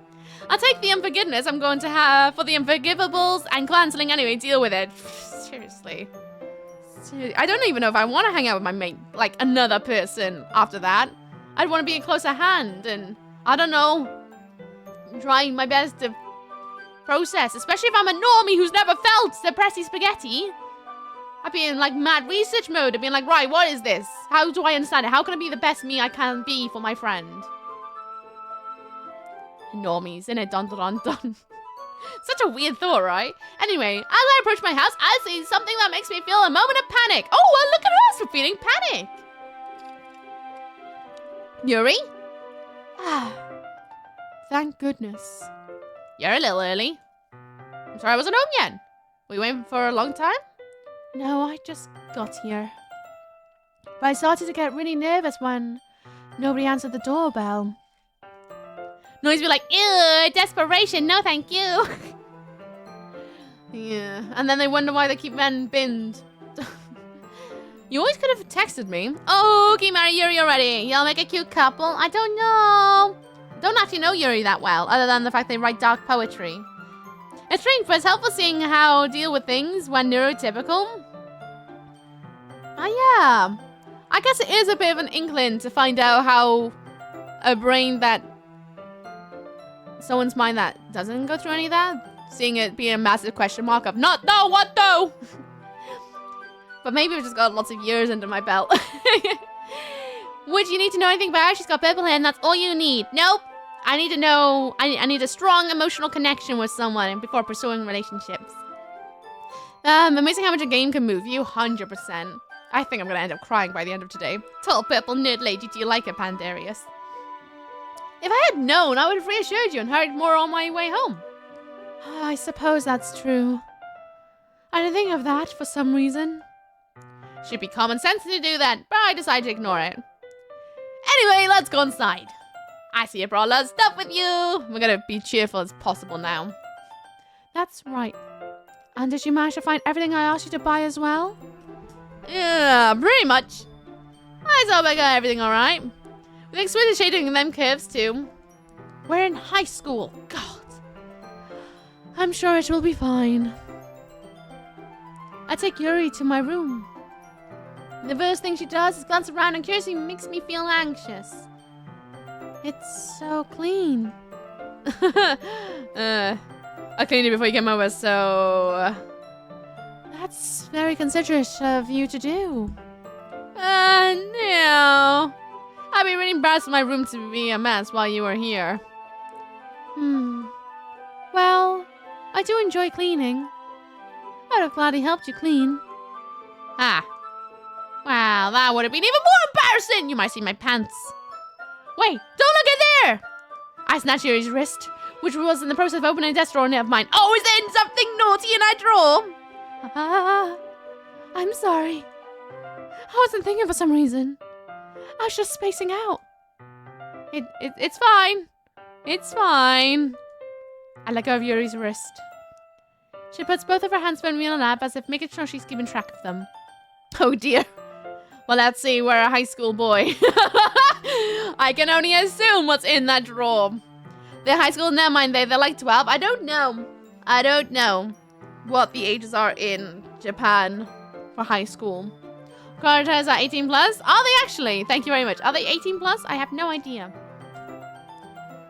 I'll take the unforgiveness I'm going to have for the unforgivables and cancelling anyway, deal with it. Seriously. I don't even know if I want to hang out with my mate, like another person after that. I'd want to be a closer hand and, I don't know, trying my best to process, especially if I'm a normie who's never felt depressy spaghetti. I'd be in like mad research mode of being like, right, what is this? How do I understand it? How can I be the best me I can be for my friend? Normies, innit? Dun dun dun dun. Such a weird thought, right? Anyway, as I approach my house, I see something that makes me feel a moment of panic. Oh, well, look at us for feeling panic. Yuri? Ah, thank goodness. You're a little early. I'm sorry I wasn't home yet. Were you waiting for a long time? No, I just got here. But I started to get really nervous when nobody answered the doorbell. Noise be like, ew, desperation, no thank you. Yeah, and then they wonder why they keep men binned. You always could have texted me. Oh, okay, marry Yuri already. Y'all make a cute couple. I don't know. I don't actually know Yuri that well, other than the fact they write dark poetry. It's strange, but it's helpful seeing how deal with things when neurotypical. Yeah. I guess it is a bit of an inkling to find out how a brain that someone's mind that doesn't go through any of that, seeing it being a massive question mark of not no, what though? But maybe I've just got lots of years under my belt. Would you need to know anything about her? She's got purple hair and that's all you need. Nope. I need to know, I need a strong emotional connection with someone before pursuing relationships. Amazing how much a game can move you, 100%. I think I'm gonna end up crying by the end of today. Tall purple nerd lady, do you like it, Pandarius? If I had known, I would have reassured you and hurried more on my way home. I suppose that's true. I didn't think of that for some reason. Should be common sense to do that, but I decided to ignore it. Anyway, let's go inside. I see you brought a lot of stuff with you. We're gonna be cheerful as possible now. That's right. And did you manage to find everything I asked you to buy as well? Yeah, pretty much. I hope I got everything alright. With exquisite shading in them curves too. We're in high school. God. I'm sure it will be fine. I take Yuri to my room. The first thing she does is glance around and curiously makes me feel anxious. It's so clean. I cleaned it before you came over, so... That's very considerate of you to do. No. I'd be really embarrassed for my room to be a mess while you were here. Well, I do enjoy cleaning. I'd have gladly helped you clean. Ah. Wow, that would have been even more embarrassing! You might see my pants. Wait, don't look in there! I snatched Yuri's wrist, which was in the process of opening a desk drawer of mine. Oh, is there something naughty in that drawer? I'm sorry. I wasn't thinking for some reason. I was just spacing out. It's fine. It's fine. I let go of Yuri's wrist. She puts both of her hands firmly on her lap as if making sure she's keeping track of them. Oh dear. Well, let's see, we're a high school boy. I can only assume what's in that drawer. They're high school, never mind, they're like 12. I don't know. I don't know what the ages are in Japan for high school. Quarantines are 18 plus. Are they actually? Thank you very much. Are they 18 plus? I have no idea.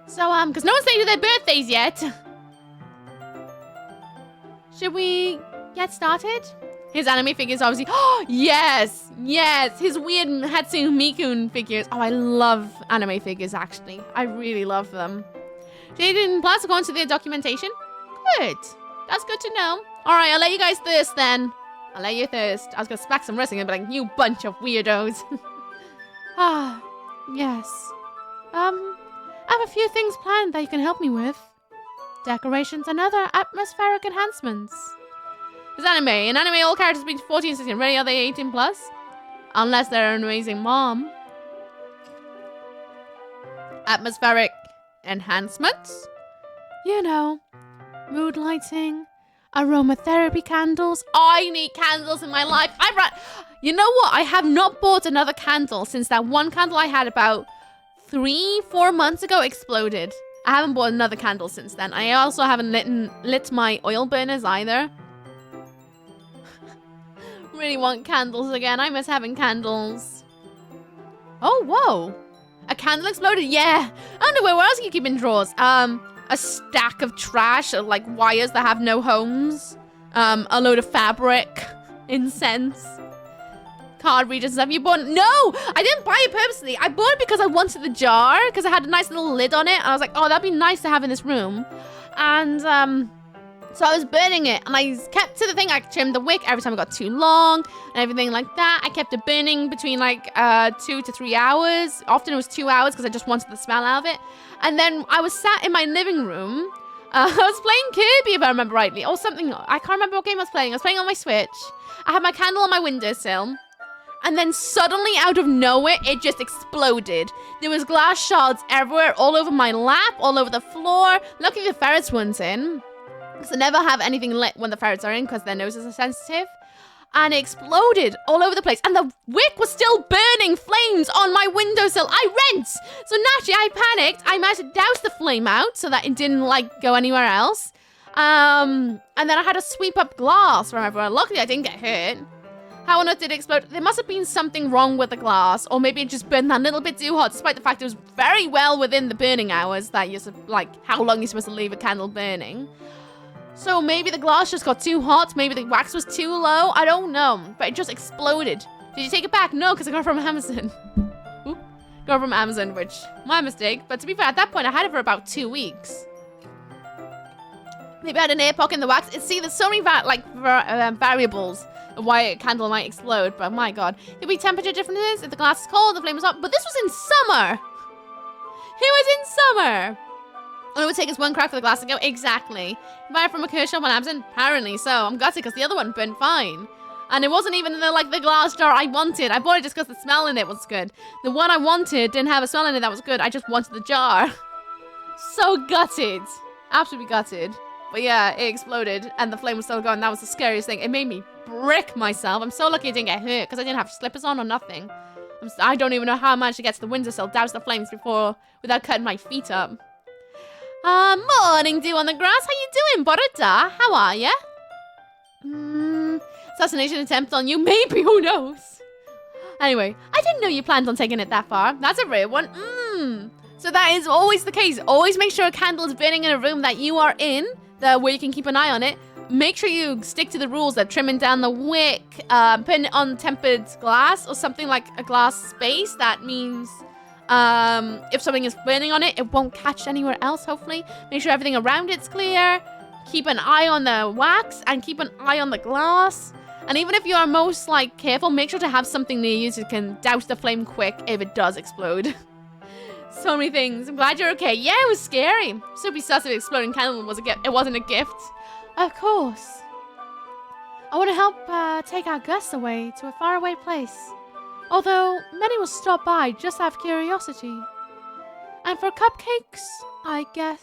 So, because no one's stated their birthdays yet. Should we get started? His anime figures, obviously. Oh, yes! Yes! His weird Hatsune Miku figures. Oh, I love anime figures, actually. I really love them. 18 plus according to their documentation. Good. That's good to know. Alright, I'll let you guys thirst then. I'll let you thirst. I was gonna smack some wrestling and be like, you bunch of weirdos. Ah, yes. I have a few things planned that you can help me with. Decorations and other atmospheric enhancements. It's anime. In anime, all characters between 14 and 16. Really, are they 18 plus? Unless they're an amazing mom. Atmospheric enhancements? You know, mood lighting, aromatherapy candles. I need candles in my life. You know what? I have not bought another candle since that one candle I had about 3-4 months ago exploded. I haven't bought another candle since then. I also haven't lit my oil burners either. Really want candles again. I miss having candles. Oh, whoa. A candle exploded? Yeah. I don't know, where else are you keeping drawers? A stack of trash, like wires that have no homes. A load of fabric. Incense. Card readers and stuff. You bought? No! I didn't buy it purposely. I bought it because I wanted the jar, because it had a nice little lid on it. And I was like, oh, that'd be nice to have in this room. And, so I was burning it, and I kept to the thing. I trimmed the wick every time it got too long, and everything like that. I kept it burning between like 2 to 3 hours. Often it was 2 hours because I just wanted the smell out of it. And then I was sat in my living room. I was playing Kirby, if I remember rightly, or something. I can't remember what game I was playing. I was playing on my Switch. I had my candle on my windowsill. And then suddenly, out of nowhere, it just exploded. There was glass shards everywhere, all over my lap, all over the floor. Luckily, the ferrets weren't in. Because I never have anything lit when the ferrets are in because their noses are sensitive. And it exploded all over the place. And the wick was still burning flames on my windowsill. I rent! So naturally, I panicked. I managed to douse the flame out so that it didn't, like, go anywhere else. And then I had to sweep up glass from everywhere. Luckily, I didn't get hurt. How on earth did it explode? There must have been something wrong with the glass. Or maybe it just burned that little bit too hot, despite the fact it was very well within the burning hours that you're, like, how long you're supposed to leave a candle burning. So maybe the glass just got too hot. Maybe the wax was too low. I don't know. But it just exploded. Did you take it back? No, because I got it from Amazon. Ooh, got it from Amazon, which, my mistake. But to be fair, at that point, I had it for about 2 weeks. Maybe I had an air pocket in the wax. See, there's so many variables of why a candle might explode. But my god. Could be temperature differences. If the glass is cold, the flame is hot. But this was in summer. It was in summer. And it would take us one crack for the glass to go. Exactly. Buy it from a Kershaw on Amazon? Apparently so. I'm gutted because the other one burned fine. And it wasn't even in the glass jar I wanted. I bought it just because the smell in it was good. The one I wanted didn't have a smell in it that was good. I just wanted the jar. So gutted. Absolutely gutted. But yeah, it exploded and the flame was still going. That was the scariest thing. It made me brick myself. I'm so lucky I didn't get hurt because I didn't have slippers on or nothing. I don't even know how I managed to get to the windowsill, douse the flames without cutting my feet up. Morning dew on the grass. How you doing, Borota? How are ya? Assassination attempt on you? Maybe, who knows? Anyway, I didn't know you planned on taking it that far. That's a rare one. So that is always the case. Always make sure a candle is burning in a room that you are in, where you can keep an eye on it. Make sure you stick to the rules that trimming down the wick, putting it on tempered glass or something like a glass space. That means if something is burning on it, it won't catch anywhere else, hopefully. Make sure everything around it's clear. Keep an eye on the wax and keep an eye on the glass. And even if you are most, careful, make sure to have something near you so you can douse the flame quick if it does explode. So many things. I'm glad you're okay. Yeah, it was scary. So be sus if exploding candle it wasn't a gift. Of course. I want to help take our guests away to a faraway place. Although, many will stop by just out of curiosity. And for cupcakes, I guess,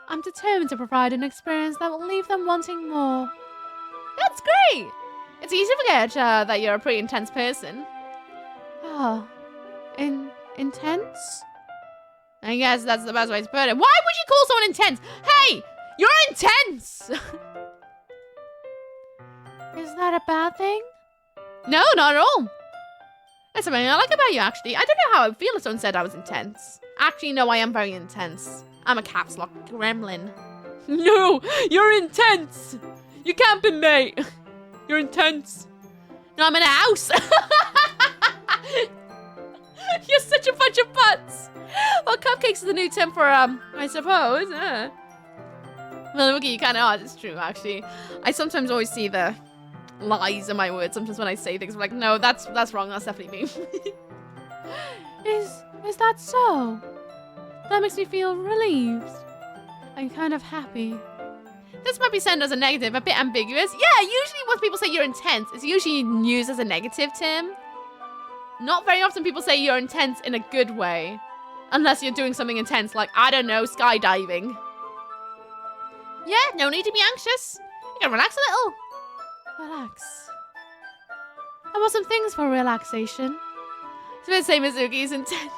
I'm determined to provide an experience that will leave them wanting more. That's great! It's easy to forget that you're a pretty intense person. Oh, intense? I guess that's the best way to put it. Why would you call someone intense? Hey! You're intense! Is that a bad thing? No, not at all. That's something I like about you, actually. I don't know how I would feel if someone said I was intense. Actually, no, I am very intense. I'm a caps lock gremlin. No, you're intense. You can't be mate. You're intense. No, I'm in a house. You're such a bunch of butts. Well, cupcakes is the new term for, I suppose. Well, look, you kind of are. It's true, actually. I sometimes always see the lies in my words. Sometimes when I say things, I'm like, no, that's wrong. That's definitely me. Is that so? That makes me feel relieved. I'm kind of happy. This might be sent as a negative, a bit ambiguous. Yeah, usually when people say you're intense, it's usually used as a negative term. Not very often people say you're intense in a good way. Unless you're doing something intense, like, I don't know, skydiving. Yeah, no need to be anxious. You can relax a little. Relax. I want some things for relaxation. It's the same as Ugi's intense.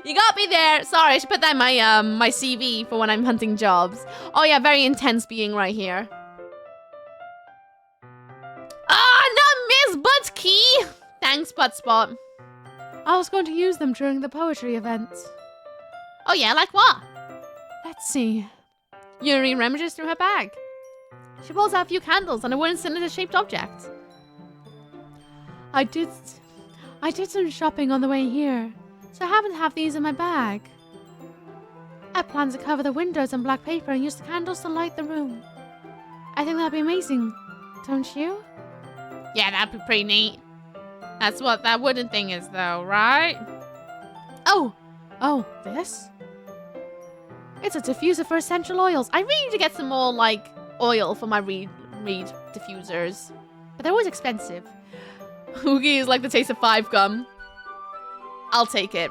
You got me there. Sorry, I should put that in my my CV for when I'm hunting jobs. Oh yeah, very intense being right here. Ah, not Miss Buttkey. Thanks, Buttspot. I was going to use them during the poetry event. Oh yeah, like what? Let's see. Yuri rummages through her bag. She pulls out a few candles and a wooden cylinder-shaped object. I did some shopping on the way here, so I happen to have these in my bag. I plan to cover the windows in black paper and use the candles to light the room. I think that'd be amazing, don't you? Yeah, that'd be pretty neat. That's what that wooden thing is, though, right? Oh, this? It's a diffuser for essential oils. I really need to get some more, like, oil for my reed diffusers. But they're always expensive. Oogie is like the taste of 5 gum. I'll take it.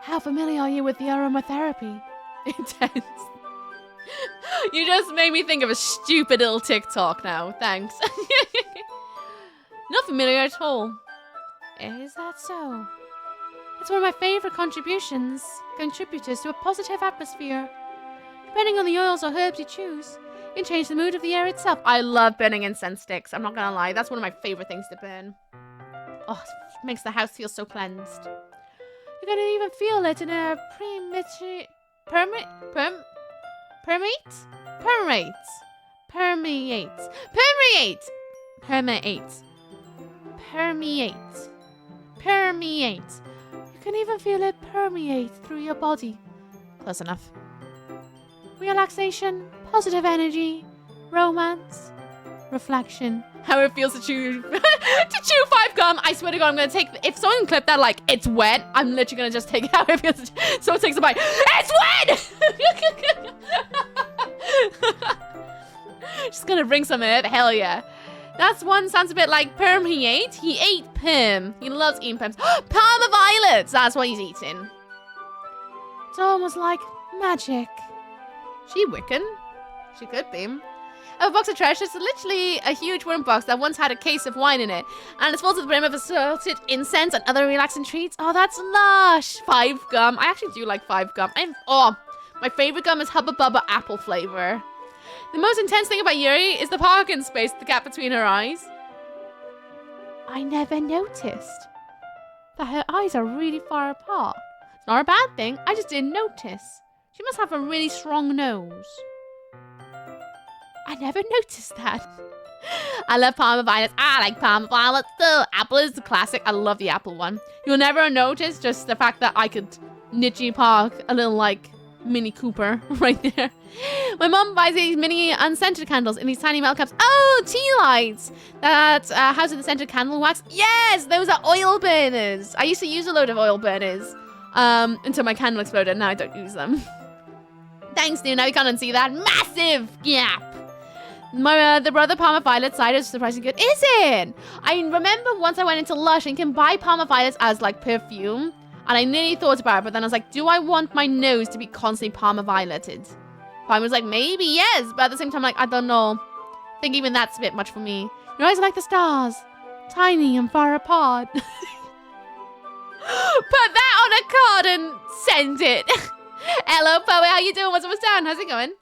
How familiar are you with the aromatherapy? Intense. You just made me think of a stupid little TikTok now. Thanks. Not familiar at all. Is that so? It's one of my favorite contributors to a positive atmosphere. Depending on the oils or herbs you choose, you can change the mood of the air itself. I love burning incense sticks. I'm not gonna lie. That's one of my favorite things to burn. Oh, it makes the house feel so cleansed. You can even feel it in a permeate. You can even feel it permeate through your body. Close enough. Relaxation, positive energy, romance, reflection. How it feels to chew to chew 5 gum. I swear to God, I'm gonna take. If someone clipped that like it's wet, I'm literally gonna just take it out. It feels. Someone takes a bite. It's wet. Just gonna bring some herb. Hell yeah. That's one sounds a bit like permeate. He ate perm. He loves eating perms. Parma violets. That's what he's eating. It's almost like magic. She Wiccan? She could be. A box of treasures is literally a huge wooden box that once had a case of wine in it. And it's full to the brim of assorted incense and other relaxing treats. Oh, that's lush. 5 gum. I actually do like 5 gum. My favorite gum is Hubba Bubba apple flavor. The most intense thing about Yuri is the parking space, the gap between her eyes. I never noticed that her eyes are really far apart. It's not a bad thing. I just didn't notice. She must have a really strong nose. I never noticed that. I love Parma violets. I like Parma violets too. Apple is the classic. I love the apple one. You'll never notice just the fact that I could niche park a little like Mini Cooper right there. My mom buys these mini unscented candles in these tiny metal cups. Oh, tea lights. That house with the scented candle wax. Yes, those are oil burners. I used to use a load of oil burners until my candle exploded. Now I don't use them. Thanks, dude. Now you can't unsee that massive gap. The brother Parma Violet cider is surprisingly good. Is it? I remember once I went into Lush and you can buy Parma Violets as like perfume. And I nearly thought about it, but then I was like, do I want my nose to be constantly Parma Violeted? I was like, maybe yes. But at the same time, like, I don't know. I think even that's a bit much for me. Your eyes are like the stars. Tiny and far apart. Put that on a card and send it. Hello, Poe. How you doing? What's down? How's it going?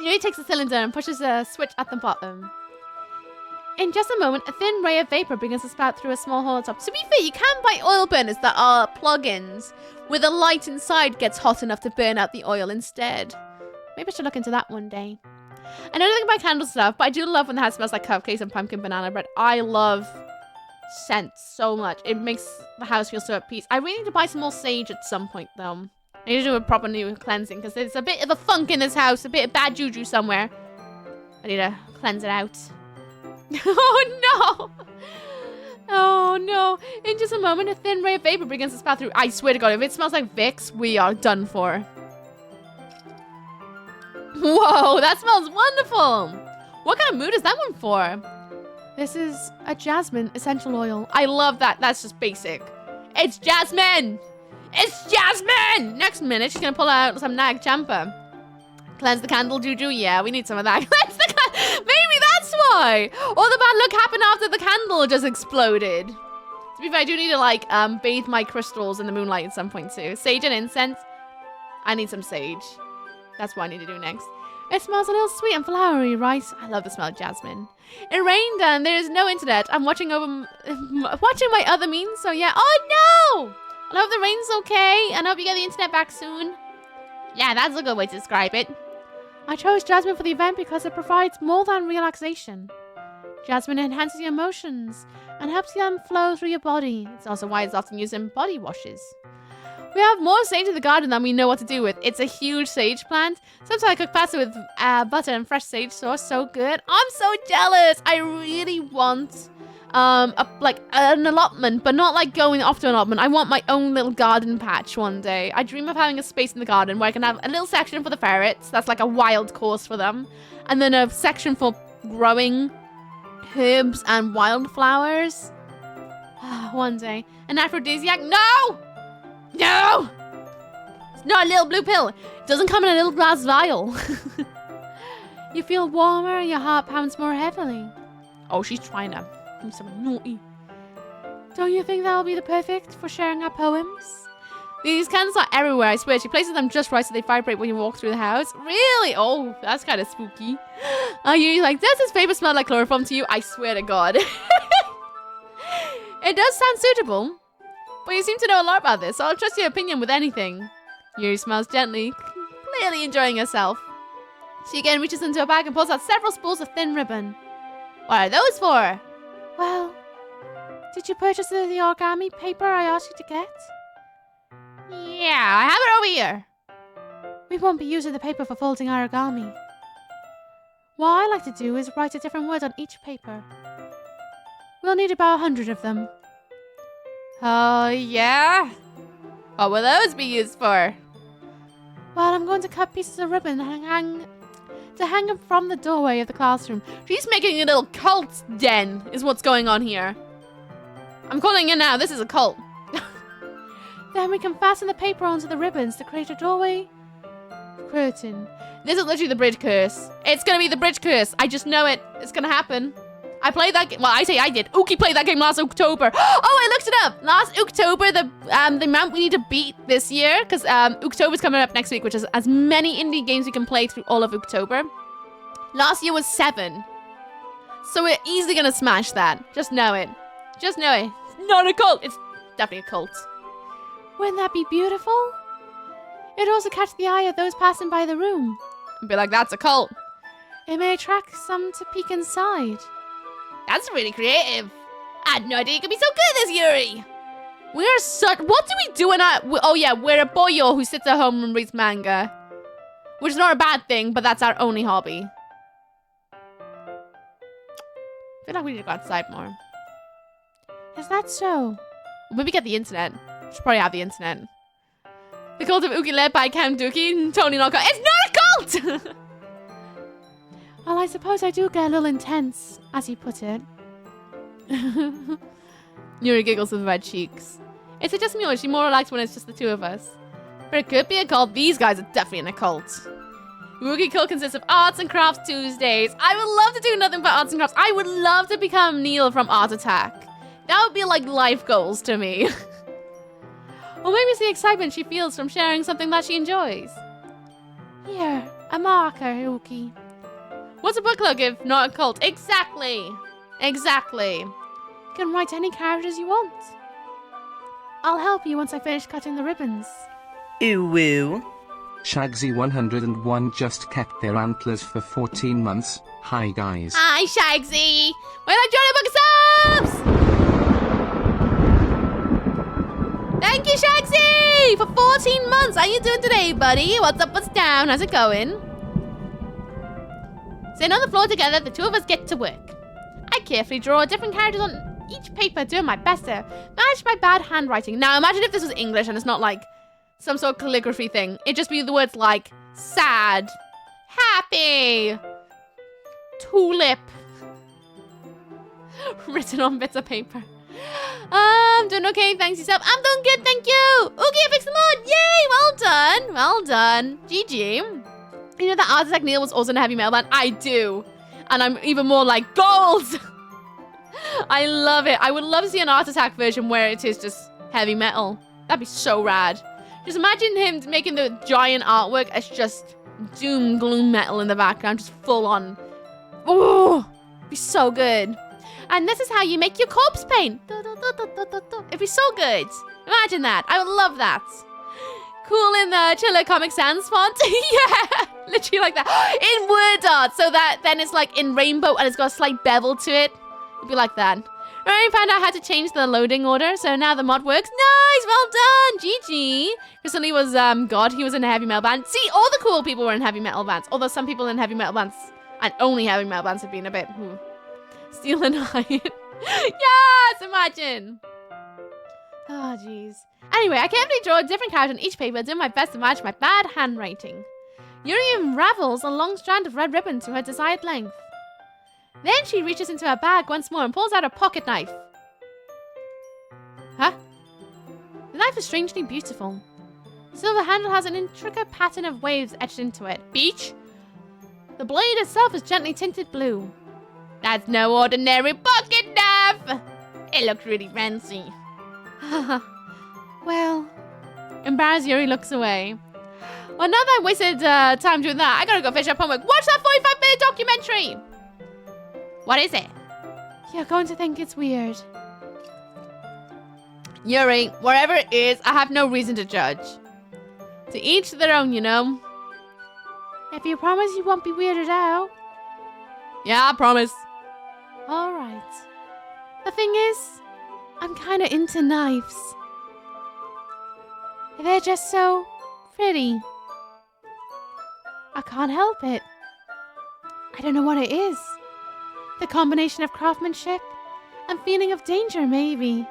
Yuri takes the cylinder and pushes a switch at the bottom. In just a moment, a thin ray of vapor begins to spout through a small hole at the top. To be fair, you can buy oil burners that are plug-ins where the light inside gets hot enough to burn out the oil instead. Maybe I should look into that one day. I know nothing about candle stuff, but I do love when the house smells like cupcakes and pumpkin banana bread. I love scents so much. It makes the house feel so at peace. I really need to buy some more sage at some point, though. I need to do a proper new cleansing because there's a bit of a funk in this house, a bit of bad juju somewhere. I need to cleanse it out. Oh, no. Oh, no. In just a moment, a thin ray of vapor begins to spout through. I swear to God, if it smells like Vicks, we are done for. Whoa, that smells wonderful. What kind of mood is that one for? This is a jasmine essential oil. I love that. That's just basic. It's jasmine. It's jasmine. Next minute, she's going to pull out some Nag Champa. Cleanse the candle juju. Yeah, we need some of that. Cleanse the candle. Maybe that's why. All the bad luck happened after the candle just exploded. To be fair, I do need to, like, bathe my crystals in the moonlight at some point, too. Sage and incense. I need some sage. That's what I need to do next. It smells a little sweet and flowery, right? I love the smell of jasmine. It rained and there is no internet. I'm watching my other means, so yeah. Oh no! I hope the rain's okay, and I hope you get the internet back soon. Yeah, that's a good way to describe it. I chose jasmine for the event because it provides more than relaxation. Jasmine enhances your emotions and helps them flow through your body. It's also why it's often used in body washes. We have more sage in the garden than we know what to do with. It's a huge sage plant. Sometimes I cook pasta with butter and fresh sage sauce. So good. I'm so jealous. I really want like an allotment, but not like going off to an allotment. I want my own little garden patch one day. I dream of having a space in the garden where I can have a little section for the ferrets. That's like a wild course for them. And then a section for growing herbs and wildflowers. One day. An aphrodisiac. No! No! It's not a little blue pill. It doesn't come in a little glass vial. You feel warmer and your heart pounds more heavily. Oh, she's trying to do something naughty. Don't you think that'll be the perfect for sharing our poems? These candles are everywhere, I swear. She places them just right so they vibrate when you walk through the house. Really? Oh, that's kind of spooky. Are you like, does this paper smell like chloroform to you? I swear to God. It does sound suitable. But you seem to know a lot about this, so I'll trust your opinion with anything. Yuri smiles gently, clearly enjoying herself. She again reaches into her bag and pulls out several spools of thin ribbon. What are those for? Well, did you purchase the origami paper I asked you to get? Yeah, I have it over here. We won't be using the paper for folding origami. What I like to do is write a different word on each paper. We'll need about 100 of them. Oh, yeah? What will those be used for? Well, I'm going to cut pieces of ribbon and hang them from the doorway of the classroom. She's making a little cult den, is what's going on here. I'm calling it now. This is a cult. Then we can fasten the paper onto the ribbons to create a doorway curtain. This is literally the bridge curse. It's going to be the bridge curse. I just know it. It's going to happen. I played that game. Well, I say I did. Uki played that game last October. Oh, I looked it up. Last October, the amount we need to beat this year, because October's coming up next week, which is as many indie games we can play through all of October. Last year was 7. So we're easily going to smash that. Just know it. Just know it. It's not a cult. It's definitely a cult. Wouldn't that be beautiful? It'd also catch the eye of those passing by the room. And be like, that's a cult. It may attract some to peek inside. That's really creative. I had no idea you could be so good at this, Yuri. We're such... What do we do in our... Oh, yeah, we're a boyo who sits at home and reads manga. Which is not a bad thing, but that's our only hobby. I feel like we need to go outside more. Is that so? Maybe get the internet. Should probably have the internet. The cult of Uki led by Count Doki and Tony Naka. It's not a cult! Well, I suppose I do get a little intense, as you put it. Yuri giggles with red cheeks. It's just me, or is she more relaxed when it's just the two of us? But it could be a cult. These guys are definitely in a cult. Woogie Cult consists of Arts and Crafts Tuesdays. I would love to do nothing but arts and crafts. I would love to become Neil from Art Attack. That would be like life goals to me. Or maybe it's the excitement she feels from sharing something that she enjoys. Here, a marker, Doki. What's a book look if not a cult? Exactly. Exactly. You can write any characters you want. I'll help you once I finish cutting the ribbons. Ooh woo. Shagsy 101 just kept their antlers for 14 months. Hi guys. Hi, Shagsy. Why not join the book subs? Thank you, Shagsy, for 14 months. How you doing today, buddy? What's up, what's down? How's it going? Sitting on the floor together, the two of us get to work. I carefully draw different characters on each paper, doing my best to match my bad handwriting. Now, imagine if this was English and it's not like some sort of calligraphy thing. It'd just be the words like sad, happy, tulip, written on bits of paper. I'm doing okay, thanks yourself. I'm doing good, thank you. Okay, I fixed the mod. Yay, well done. Well done. GG. You know that Artifact Neil was also in a heavy metal band? I do. And I'm even more like, gold! I love it. I would love to see an Art Attack version where it is just heavy metal. That'd be so rad. Just imagine him making the giant artwork as just doom gloom metal in the background, just full on. Oh, be so good. And this is how you make your corpse paint. It'd be so good. Imagine that. I would love that. Cool in the Chiller Comic Sans font. Yeah, literally like that. In word art, so that then it's like in rainbow and it's got a slight bevel to it. It'd be like that. I found out how to change the loading order, so now the mod works. Nice, well done, GG. Recently was, God, he was in a heavy metal band. See, all the cool people were in heavy metal bands, although some people in heavy metal bands, and only heavy metal bands, have been a bit, Steel and Iron. Yes, imagine. Oh, jeez. Anyway, I carefully draw a different character on each paper, doing my best to match my bad handwriting. Yuri unravels a long strand of red ribbon to her desired length. Then she reaches into her bag once more and pulls out a pocket knife. Huh? The knife is strangely beautiful. The silver handle has an intricate pattern of waves etched into it. Beach? The blade itself is gently tinted blue. That's no ordinary pocket knife! It looks really fancy. Well, embarrassed, Yuri looks away. Well, now that I wasted time doing that, I gotta go finish up homework. Watch that 45-minute documentary! What is it? You're going to think it's weird. Yuri, wherever it is, I have no reason to judge. To each their own, you know. If you promise you won't be weirded out. Yeah, I promise. Alright. The thing is, I'm kind of into knives. They're just so pretty. I can't help it. I don't know what it is. The combination of craftsmanship and feeling of danger, maybe.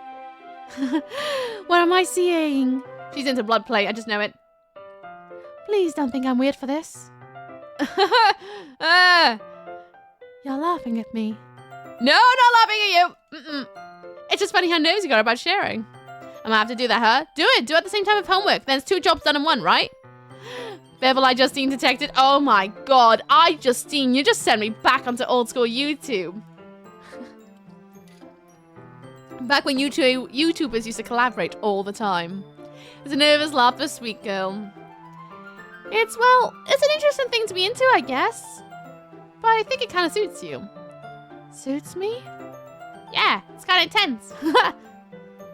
What am I seeing? She's into blood play, I just know it. Please don't think I'm weird for this. You're laughing at me. No, not laughing at you. It's just funny how nervous you got about sharing. I'm gonna have to do that, huh? Do it at the same time of homework. Then it's 2 jobs done in 1, right? Bevel I Justine detected. Oh my god, Justine, you just sent me back onto old school YouTube. Back when YouTubers used to collaborate all the time. It's a nervous laugh for sweet girl. It's an interesting thing to be into, I guess. But I think it kind of suits you. Suits me? Yeah, it's kind of intense.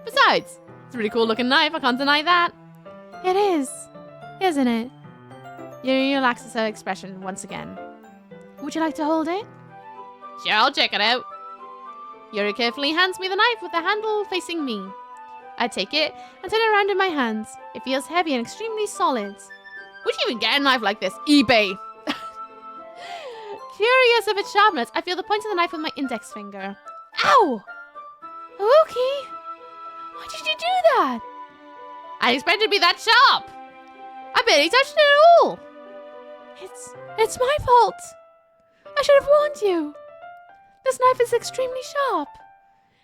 Besides, it's a really cool looking knife, I can't deny that. It is, isn't it? Yuri relaxes her expression once again. Would you like to hold it? Sure, I'll check it out. Yuri carefully hands me the knife with the handle facing me. I take it and turn it around in my hands. It feels heavy and extremely solid. Would you even get a knife like this? eBay! Curious of its sharpness, I feel the point of the knife with my index finger. Ow! Doki! Why did you do that? I expected it to be that sharp. I barely touched it at all. It's my fault. I should have warned you. This knife is extremely sharp.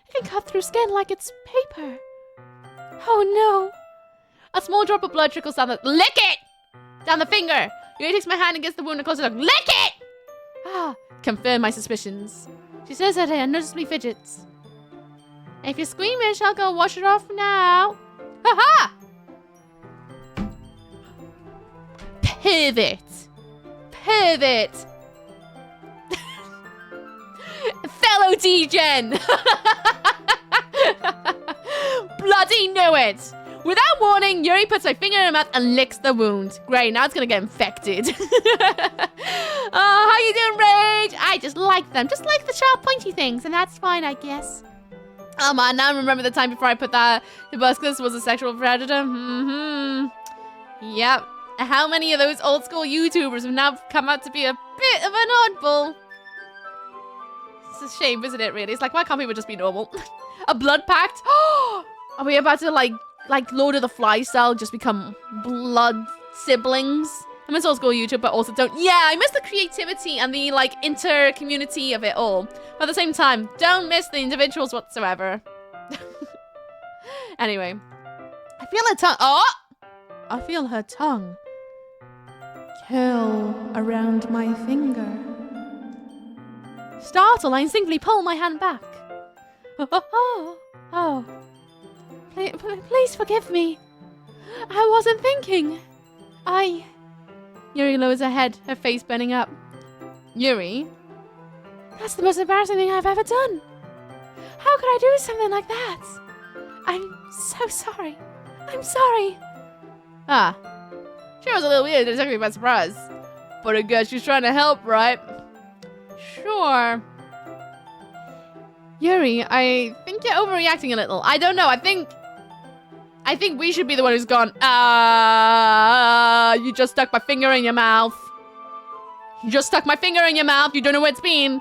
It can cut through skin like it's paper. Oh no. A small drop of blood trickles down the... Lick it! Down the finger. Yuri takes my hand and gets the wound a closer look. Lick it! Ah, confirm my suspicions. She says that and noticeably fidgets. If you're squeamish, I'll go wash it off now. Ha-ha! Pervert. Pervert. Fellow degen. Bloody knew it. Without warning, Yuri puts my finger in her mouth and licks the wound. Great, now it's gonna get infected. Oh, how you doing, Rage? I just like them. Just like the sharp, pointy things, and that's fine, I guess. Oh man, now I remember the time before I put that Hibiscus was a sexual predator. Yep. How many of those old school YouTubers have now come out to be a bit of an oddball? It's a shame, isn't it, really? It's like, why can't people just be normal? A blood pact? Are we about to, like Lord of the Flies style, just become blood siblings? I miss old school YouTube, but also don't. Yeah, I miss the creativity and the, like, inter-community of it all. But at the same time, don't miss the individuals whatsoever. Anyway. I feel her tongue. Oh! I feel her tongue curl around my finger. Startled, I instinctively pull my hand back. Oh. Please forgive me. I wasn't thinking. Yuri lowers her head, her face bending up. Yuri? That's the most embarrassing thing I've ever done. How could I do something like that? I'm so sorry. I'm sorry. Ah. Sure was a little weird, it took me by surprise. But I guess she's trying to help, right? Sure. Yuri, I think you're overreacting a little. I don't know, I think we should be the one who's gone, you just stuck my finger in your mouth. You just stuck my finger in your mouth. You don't know where it's been.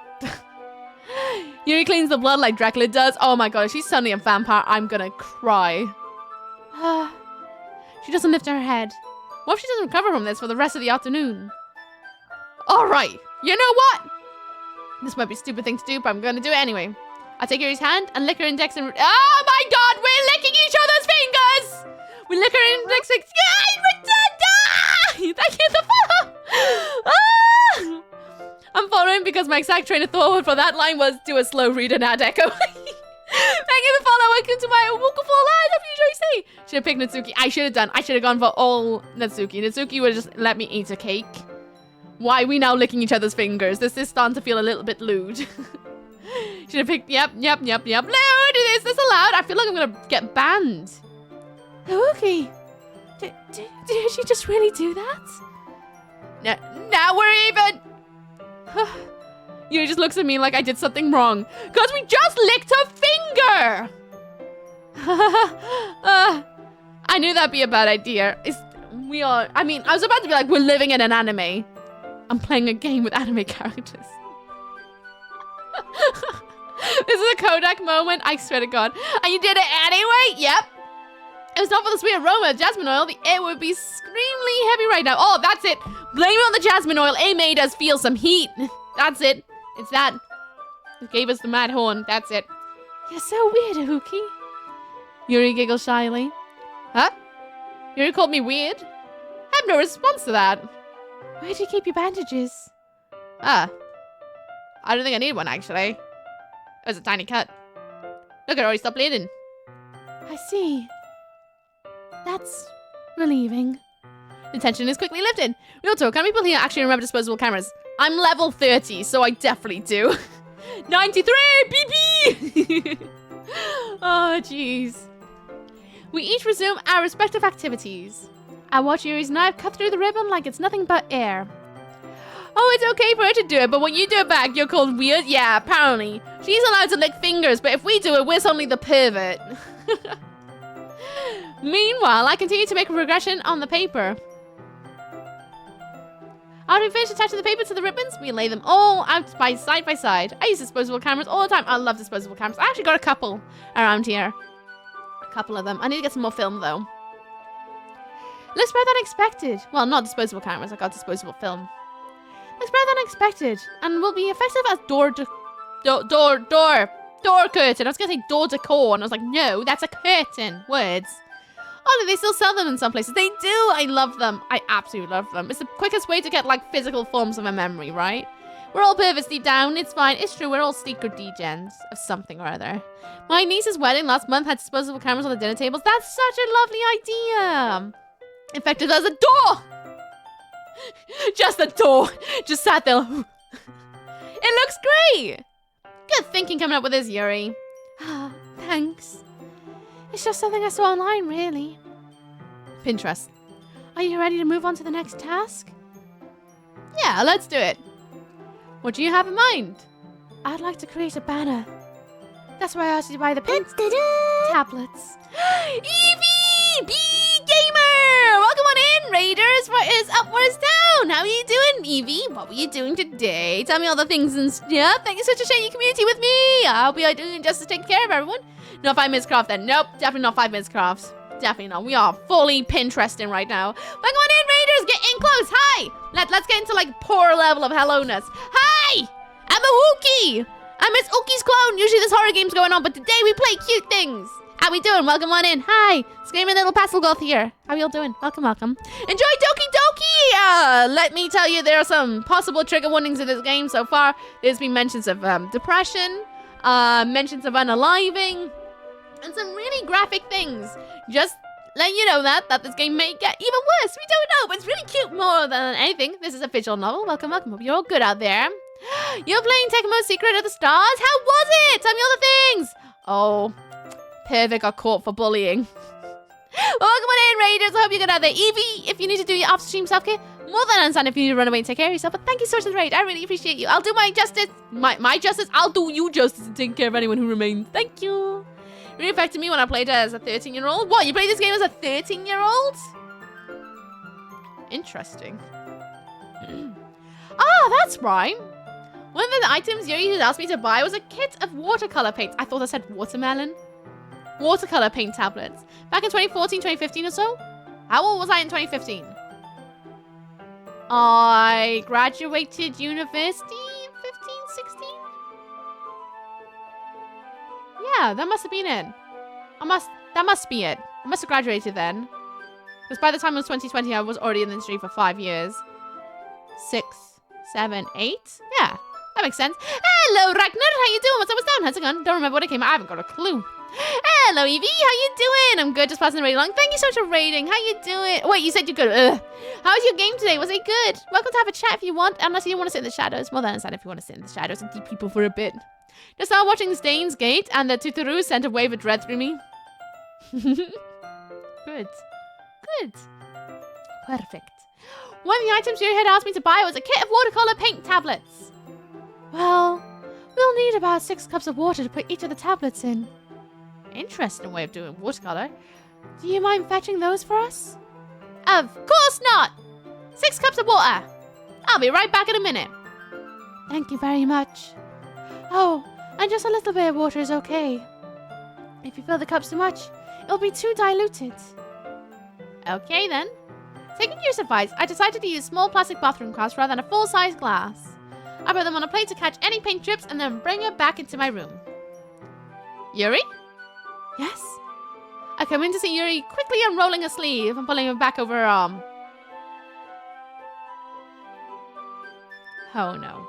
Yuri cleans the blood like Dracula does. Oh my god, if she's suddenly a vampire, I'm gonna cry. She doesn't lift her head. What if she doesn't recover from this for the rest of the afternoon? Alright, you know what? This might be a stupid thing to do, but I'm gonna do it anyway. I take Yuri's hand and lick her index and... Oh my god, we're licking each other's fingers! We lick her index and... Thank you for the follow! I'm following because my exact train of thought for that line was do a slow read and add echo. Thank you for follow. Welcome to my wonderful live. Hope you enjoy say. Should have picked Natsuki. I should have gone for all Natsuki. Natsuki would have just let me eat a cake. Why are we now licking each other's fingers? This is starting to feel a little bit lewd. Should have picked, yep. Lewd, is this allowed? I feel like I'm gonna get banned. Doki, did she just really do that? Now we're even. Yuri just looks at me like I did something wrong. Cause we just licked her finger! I knew that'd be a bad idea. I was about to be like, we're living in an anime. I'm playing a game with anime characters. This is a Kodak moment, I swear to god. And you did it anyway? Yep. If it was not for the sweet aroma of jasmine oil, the air would be extremely heavy right now. Oh, that's it. Blame it on the jasmine oil. It made us feel some heat. That's it. It's that. It gave us the mad horn. That's it. You're so weird, Ahuki. Yuri giggles shyly. Huh? Yuri called me weird? I have no response to that. Where'd you keep your bandages? I don't think I need one, actually. It was a tiny cut. Look, it already stopped bleeding. I see. That's relieving. The tension is quickly lifted. Real talk, how many people here actually remember disposable cameras? I'm level 30, so I definitely do. 93! BP! Oh, jeez. We each resume our respective activities. I watch Yuri's knife cut through the ribbon like it's nothing but air. Oh, it's okay for her to do it, but when you do it back, you're called weird? Yeah, apparently. She's allowed to lick fingers, but if we do it, we're suddenly the pervert. Meanwhile, I continue to make a progression on the paper. After we finish attaching the paper to the ribbons, we lay them all out by side. I use disposable cameras all the time. I love disposable cameras. I actually got a couple around here. A couple of them. I need to get some more film, though. Looks better than expected. Well, not disposable cameras. I got disposable film. Looks better than expected, and will be effective as door curtain. I was gonna say door decor, and I was like, no, that's a curtain. Words. Oh, do they still sell them in some places? They do! I love them. I absolutely love them. It's the quickest way to get, like, physical forms of a memory, right? We're all perverts deep down. It's fine. It's true. We're all secret degens of something or other. My niece's wedding last month had disposable cameras on the dinner tables. That's such a lovely idea. Effective as a door! Just the door. Just sat there. It looks great. Good thinking coming up with this, Yuri. Ah, thanks. It's just something I saw online, really. Pinterest. Are you ready to move on to the next task? Yeah, let's do it. What do you have in mind? I'd like to create a banner. That's why I asked you to buy the tablets. Evie! B-Gamer! Welcome on in, Raiders. What is up? What is down? How are you doing, Evie? What were you doing today? Tell me all the things and stuff. Thank you so much for sharing your community with me. I hope you are doing justice taking care of everyone. Not 5 minutes craft then. Nope, definitely not 5 minutes crafts. Definitely not. We are fully Pinteresting right now. Welcome on in, Raiders. Get in close. Hi. Let's get into like poor level of hello-ness. Hi. I'm a Wookie. I'm Miss Ookie's clone. Usually there's horror games going on, but today we play cute things. How we doing? Welcome on in. Hi. Screaming little Pastelgoth here. How y'all doing? Welcome, welcome. Enjoy Doki Doki! Let me tell you, there are some possible trigger warnings in this game so far. There's been mentions of depression, mentions of unaliving, and some really graphic things. Just letting you know that this game may get even worse. We don't know, but it's really cute more than anything. This is a visual novel. Welcome, welcome. Hope you're all good out there. You're playing Tekemo's Secret of the Stars? How was it? Tell me all the things. Oh, Pervert got caught for bullying. Welcome on in, Raiders. I hope you're good out there. Evie, if you need to do your after-stream self-care, more than understand if you need to run away and take care of yourself. But thank you so much for the raid. I really appreciate you. I'll do my justice. My justice. I'll do you justice and take care of anyone who remains. Thank you. It really affected me when I played as a 13-year-old. What, you played this game as a 13-year-old? Interesting. Ah, that's right. One of the items Yuri had asked me to buy was a kit of watercolor paints. I thought I said watermelon. Watercolor paint tablets. Back in 2014, 2015 or so? How old was I in 2015? I graduated university 15, 16? Yeah, that must have been it. That must be it. I must have graduated then. Because by the time it was 2020, I was already in the industry for 5 years. 6, 7, 8? Yeah, that makes sense. Hello, Ragnar. How you doing? What's up? What's down? How's it going? Don't remember what it came out. I haven't got a clue. Hello, Evie. How you doing? I'm good. Just passing the raid along. Thank you so much for raiding. How you doing? Wait, you said you're good. How was your game today? Was it good? Welcome to have a chat if you want. Unless you want to sit in the shadows. More than understand if you want to sit in the shadows and keep people for a bit. Just started watching Stains Gate and the Tuturu sent a wave of dread through me. Good. Good. Perfect. One of the items you had asked me to buy was a kit of watercolor paint tablets. Well, we'll need about 6 cups of water to put each of the tablets in. Interesting way of doing watercolor. Do you mind fetching those for us? Of course not! 6 cups of water. I'll be right back in a minute. Thank you very much. Oh, and just a little bit of water is okay. If you fill the cups too much, it'll be too diluted. Okay then. Taking your advice, I decided to use small plastic bathroom glass rather than a full-size glass. I put them on a plate to catch any paint drips and then bring it back into my room. Yuri? Yes? I come in to see Yuri quickly unrolling a sleeve and pulling it back over her arm. Oh no.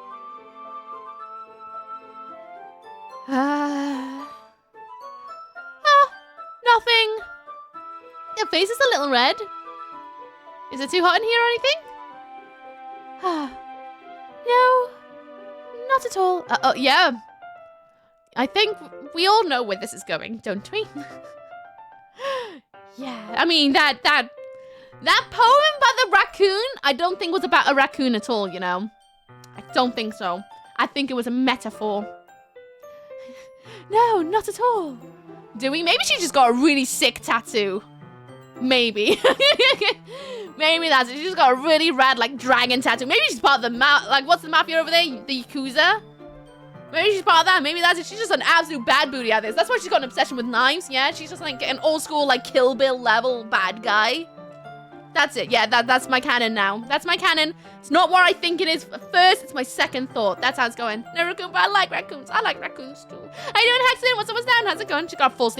Nothing. Your face is a little red. Is it too hot in here or anything? No, not at all. Yeah. I think we all know where this is going, don't we? Yeah, I mean, that poem by the raccoon, I don't think was about a raccoon at all, you know? I don't think so. I think it was a metaphor. No, not at all. Do we? Maybe she just got a really sick tattoo. Maybe. Maybe that's it. She just got a really rad, like, dragon tattoo. Maybe she's part of the like, what's the mafia over there? The Yakuza? Maybe she's part of that. Maybe that's it. She's just an absolute bad booty at this. That's why she's got an obsession with knives, yeah? She's just, like, an old school, like, Kill Bill level bad guy. That's it. Yeah, that's my canon now. That's my canon. It's not what I think it is at first. It's my second thought. That's how it's going. No raccoon, but I like raccoons. I like raccoons, too. How you doing, Hexen? What's up, what's down? How's it going? She got a full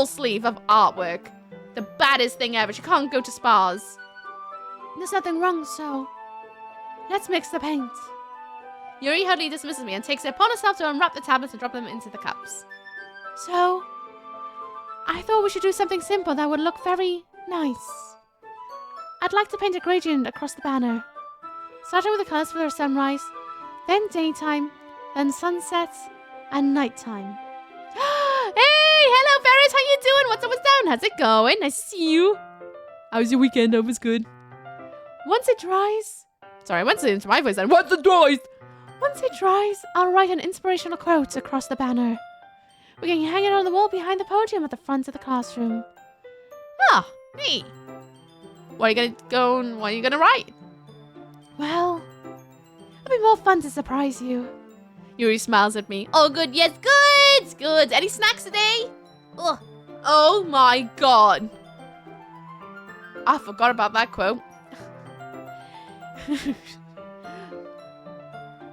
sleeve of artwork. The baddest thing ever. She can't go to spas. There's nothing wrong, so let's mix the paint. Yuri hardly dismisses me and takes it upon herself to unwrap the tablets and drop them into the cups. So, I thought we should do something simple that would look very nice. I'd like to paint a gradient across the banner. Starting with the colors for their sunrise, then daytime, then sunsets, and nighttime. Hey, hello Ferris, how you doing? What's up, what's down? How's it going? Nice to see you. How was your weekend? That was good. Once it dries, sorry, I went into my voice then. Once it dries, I'll write an inspirational quote across the banner. We can hang it on the wall behind the podium at the front of the classroom. Ah, neat. What are you gonna write? Well, it'll be more fun to surprise you. Yuri smiles at me. Oh, good. Yes, good. Good. Any snacks today? Ugh. Oh my god. I forgot about that quote.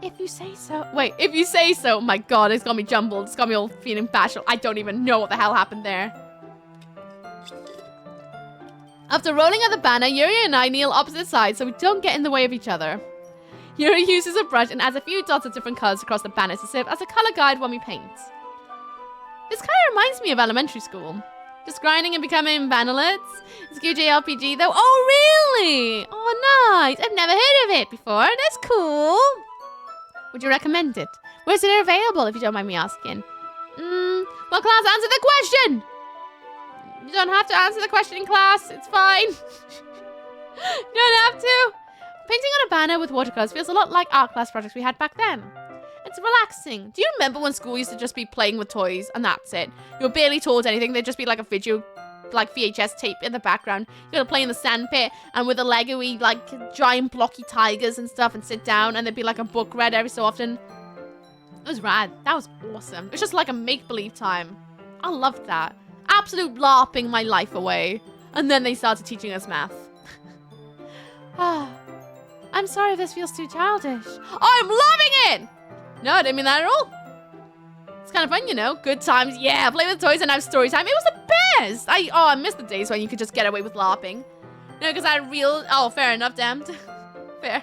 If you say so. Wait, if you say so. Oh my god, it's got me jumbled. It's got me all feeling bashful. I don't even know what the hell happened there. After rolling out the banner, Yuri and I kneel opposite sides so we don't get in the way of each other. Yuri uses a brush and adds a few dots of different colors across the banner to serve as a color guide when we paint. This kind of reminds me of elementary school. Just grinding and becoming bannerlets. It's QJRPG though. Oh, really? Oh, nice. I've never heard of it before. That's cool. Would you recommend it? Where's it available, if you don't mind me asking? Well, class, answer the question. You don't have to answer the question in class. It's fine. You don't have to. Painting on a banner with watercolors feels a lot like art class projects we had back then. It's relaxing. Do you remember when school used to just be playing with toys and that's it? You were barely taught anything. There'd just be like a video, like VHS tape in the background. You gotta play in the sandpit and with a Lego-y, like giant blocky tigers and stuff and sit down and there'd be like a book read every so often. It was rad. That was awesome. It was just like a make-believe time. I loved that. Absolute LARPing my life away. And then they started teaching us math. I'm sorry if this feels too childish. I'm loving it! No, I didn't mean that at all. It's kind of fun, you know. Good times. Yeah, play with toys and have story time. It was the best. I miss the days when you could just get away with LARPing. No, because I had real... Oh, fair enough, damned. Fair.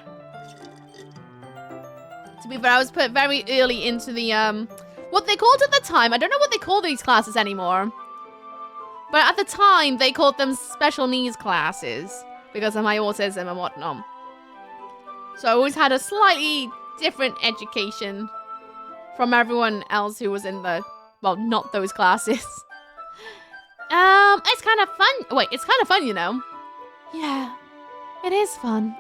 To be fair, I was put very early into the, what they called at the time. I don't know what they call these classes anymore. But at the time, they called them special needs classes because of my autism and whatnot. So I always had a slightly different education from everyone else who was in the, well, not those classes. It's kind of fun. Wait, it's kind of fun, you know. Yeah, it is fun.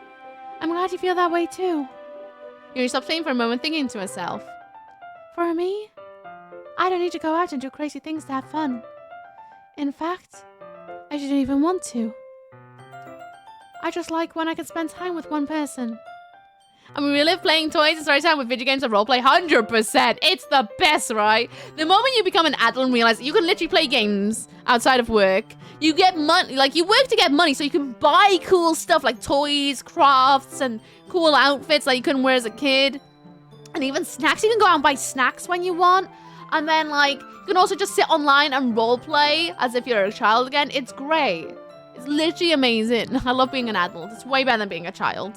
I'm glad you feel that way too. You stopped saying for a moment, thinking to herself. For me, I don't need to go out and do crazy things to have fun. In fact, I didn't even want to. I just like when I can spend time with one person. And we relive playing toys and story time with video games and roleplay 100%. It's the best, right? The moment you become an adult and realize that you can literally play games outside of work, you get money, like you work to get money so you can buy cool stuff like toys, crafts, and cool outfits that you couldn't wear as a kid. And even snacks. You can go out and buy snacks when you want. And then like, you can also just sit online and roleplay as if you're a child again. It's great. It's literally amazing. I love being an adult. It's way better than being a child.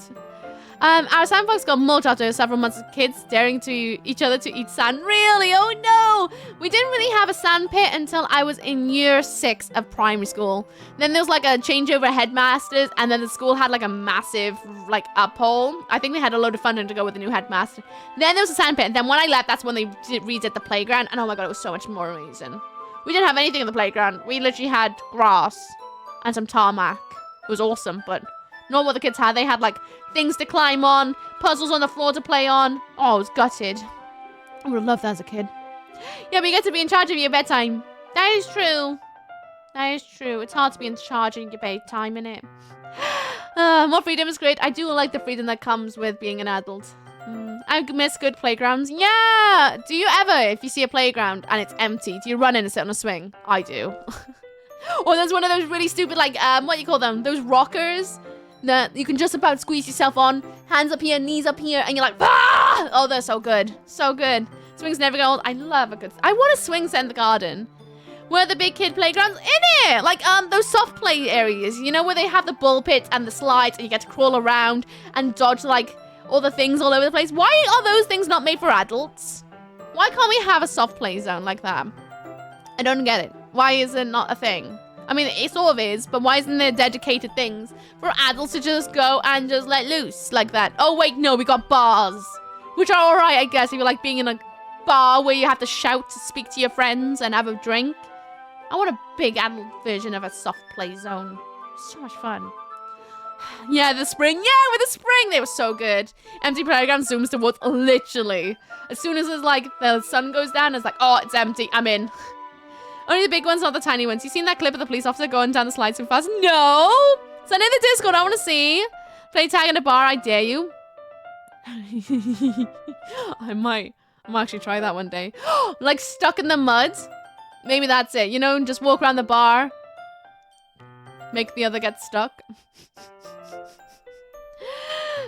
Our sandbox got mulched after several months of kids staring to each other to eat sand. Really? Oh no! We didn't really have a sand pit until I was in year 6 of primary school. Then there was like a changeover headmasters, and then the school had like a massive like uphole. I think they had a load of funding to go with the new headmaster. Then there was a sand pit, and then when I left, that's when they redid the playground. And oh my god, it was so much more amazing. We didn't have anything in the playground. We literally had grass and some tarmac. It was awesome, but not what the kids had. They had like things to climb on, puzzles on the floor to play on. Oh, I was gutted. I would have loved that as a kid. Yeah, but you get to be in charge of your bedtime. That is true. That is true. It's hard to be in charge of your bedtime, innit? More freedom is great. I do like the freedom that comes with being an adult. I miss good playgrounds. Yeah! Do you ever, if you see a playground and it's empty, do you run in and sit on a swing? I do. Or there's one of those really stupid, like, what do you call them? Those rockers that you can just about squeeze yourself on. Hands up here, knees up here, and you're like, ah! Oh, they're so good. So good. Swings never get old. I love a good... I want a swing set in the garden. Where the big kid playgrounds in it. Like, those soft play areas. You know, where they have the ball pits and the slides, and you get to crawl around and dodge, like, all the things all over the place. Why are those things not made for adults? Why can't we have a soft play zone like that? I don't get it. Why is it not a thing? I mean, it sort of is, but why isn't there dedicated things for adults to just go and just let loose like that? Oh, wait, no, we got bars, which are all right, I guess, if you like being in a bar where you have to shout to speak to your friends and have a drink. I want a big adult version of a soft play zone. So much fun. Yeah, the spring. Yeah, with the spring. They were so good. Empty playground zooms towards literally. As soon as it's like the sun goes down, it's like, oh, it's empty. I'm in. Only the big ones, not the tiny ones. You seen that clip of the police officer going down the slide so fast? No. Send in the Discord. I want to see. Play tag in a bar. I dare you. I might actually try that one day. Like stuck in the mud. Maybe that's it. You know, just walk around the bar. Make the other get stuck.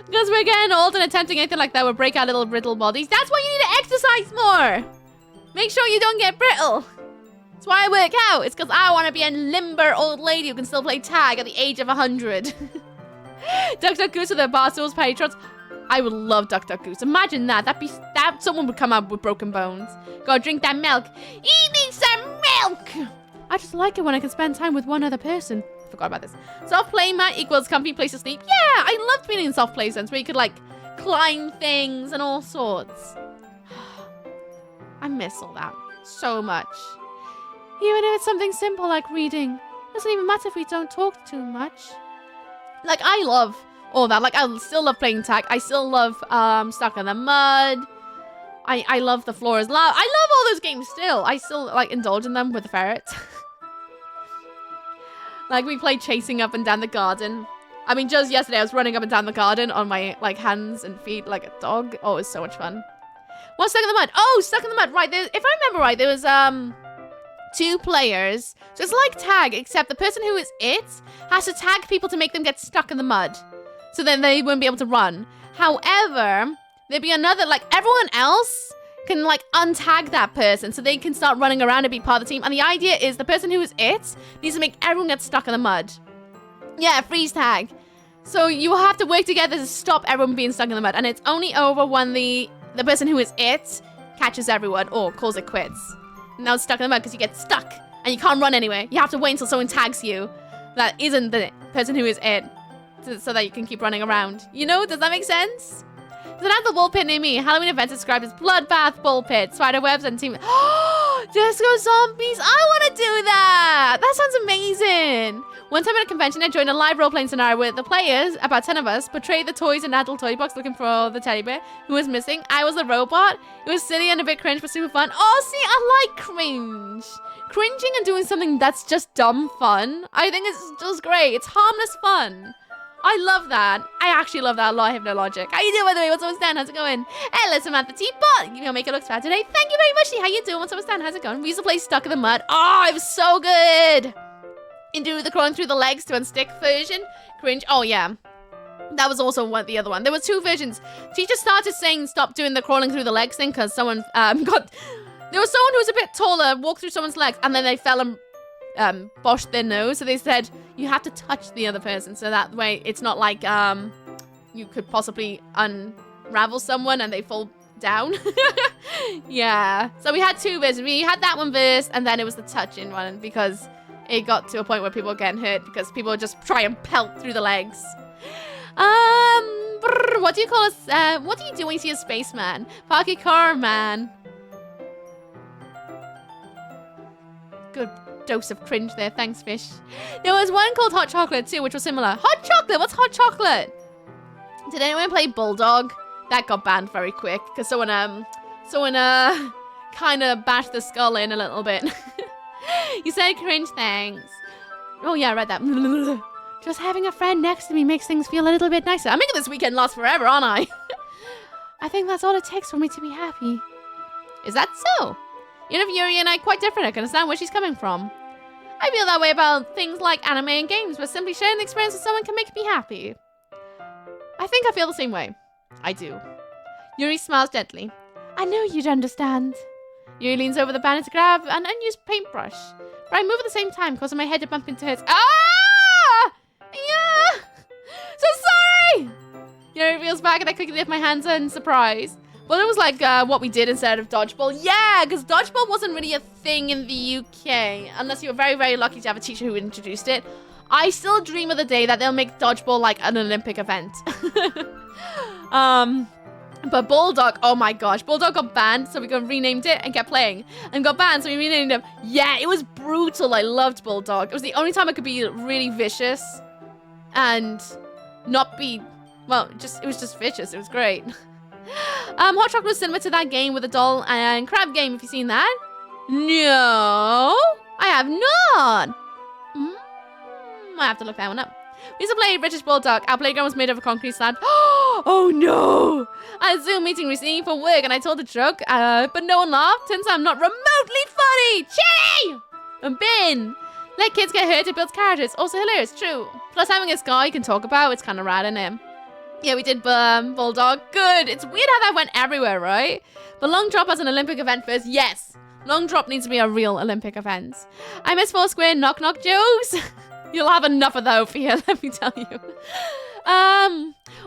Because we're getting old and attempting anything like that will break our little brittle bodies. That's why you need to exercise more. Make sure you don't get brittle. That's why I work out. It's because I want to be a limber old lady who can still play tag at the age of 100. Duck Duck Goose with their bar stools, patrons. I would love Duck Duck Goose. Imagine that. That someone would come up with broken bones. Go drink that milk. Eat some milk. I just like it when I can spend time with one other person. Forgot about this. Soft play mat equals comfy place to sleep. Yeah, I loved being in soft play zones where you could like climb things and all sorts. I miss all that so much. Even if it's something simple like reading. Doesn't even matter if we don't talk too much. Like, I love all that. Like, I still love playing tag. I still love Stuck in the Mud. I love The Floor is Lava. I love all those games still. I still like indulge in them with the ferrets. Like, we played chasing up and down the garden. I mean, just yesterday I was running up and down the garden on my like hands and feet like a dog. Oh, it was so much fun. What's Stuck in the Mud? Oh, Stuck in the Mud. Right, if I remember right, there was 2 players. So it's like tag, except the person who is it has to tag people to make them get stuck in the mud. So then they won't be able to run. However, there'd be another, like everyone else can like untag that person so they can start running around and be part of the team. And the idea is the person who is it needs to make everyone get stuck in the mud. Yeah, freeze tag. So you have to work together to stop everyone being stuck in the mud. And it's only over when the person who is it catches everyone or calls it quits. Now it's stuck in the mud because you get stuck and you can't run anywhere. You have to wait until someone tags you that isn't the person who is it so that you can keep running around. You know, does that make sense? There's another ball pit near me. Halloween event described as bloodbath, ball pit, spider webs, and team. Oh, disco zombies. I want to do that. That sounds amazing. One time at a convention, I joined a live role-playing scenario where the players, about 10 of us, portrayed the toys in an adult toy box looking for the teddy bear who was missing. I was the robot. It was silly and a bit cringe, but super fun. Oh, see, I like cringe. Cringing and doing something that's just dumb fun. I think it's just great. It's harmless fun. I love that. I actually love that a lot. I have no logic. How you doing, by the way? What's up, Stan? How's it going? Hello, Samantha Teapot. You'll make it look bad today. Thank you very much. How you doing? What's up, Stan? How's it going? We used to play Stuck in the Mud. Oh, it was so good. Into the crawling through the legs to unstick version. Cringe. Oh, yeah. That was also the other one. There were 2 versions. Teacher started saying stop doing the crawling through the legs thing because someone got... There was someone who was a bit taller, walked through someone's legs, and then they fell and boshed their nose. So they said you have to touch the other person. So that way it's not like you could possibly unravel someone and they fall down. Yeah. So we had 2 versions. We had that one first, and then it was the touching one because it got to a point where people were getting hurt because people would just try and pelt through the legs. What do you call us? What do you do when you see a spaceman? Parky car man. Good dose of cringe there. Thanks, Fish. There was one called Hot Chocolate too, which was similar. Hot Chocolate? What's Hot Chocolate? Did anyone play Bulldog? That got banned very quick because someone kind of bashed the skull in a little bit. You said cringe, thanks. Oh yeah, I read that. Just having a friend next to me makes things feel a little bit nicer. I'm making this weekend last forever, aren't I? I think that's all it takes for me to be happy. Is that so? You know, Yuri and I are quite different. I can understand where she's coming from. I feel that way about things like anime and games, where simply sharing the experience with someone can make me happy. I think I feel the same way. I do. Yuri smiles gently. I know you'd understand. Yuri leans over the banner to grab an unused paintbrush. But I move at the same time, causing my head to bump into hers. Ah! Yeah! So sorry! Yuri reveals back and I quickly lift my hands in surprise. Well, it was like what we did instead of dodgeball. Yeah, because dodgeball wasn't really a thing in the UK, unless you were very, very lucky to have a teacher who introduced it. I still dream of the day that they'll make dodgeball like an Olympic event. But Bulldog, oh my gosh, Bulldog got banned, so we renamed it and kept playing. And got banned, so we renamed him. Yeah, it was brutal. I loved Bulldog. It was the only time I could be really vicious and not be, well, it was just vicious. It was great. Hot Chocolate was similar to that game with a doll and crab game, if you've seen that. No, I have not. I have to look that one up. We used to play British Bulldog. Our playground was made of a concrete slab. Oh no! I had a Zoom meeting recently for work and I told a joke, but no one laughed. Turns out I'm not remotely funny. Chitty! And Bin. Let kids get hurt, it builds characters. Also hilarious, true. Plus having a scar you can talk about, it's kind of rad, isn't it? Yeah, we did Bulldog. Good. It's weird how that went everywhere, right? But long drop as an Olympic event first. Yes. Long drop needs to be a real Olympic event. I miss Foursquare knock knock jokes. You'll have enough of that over here, let me tell you.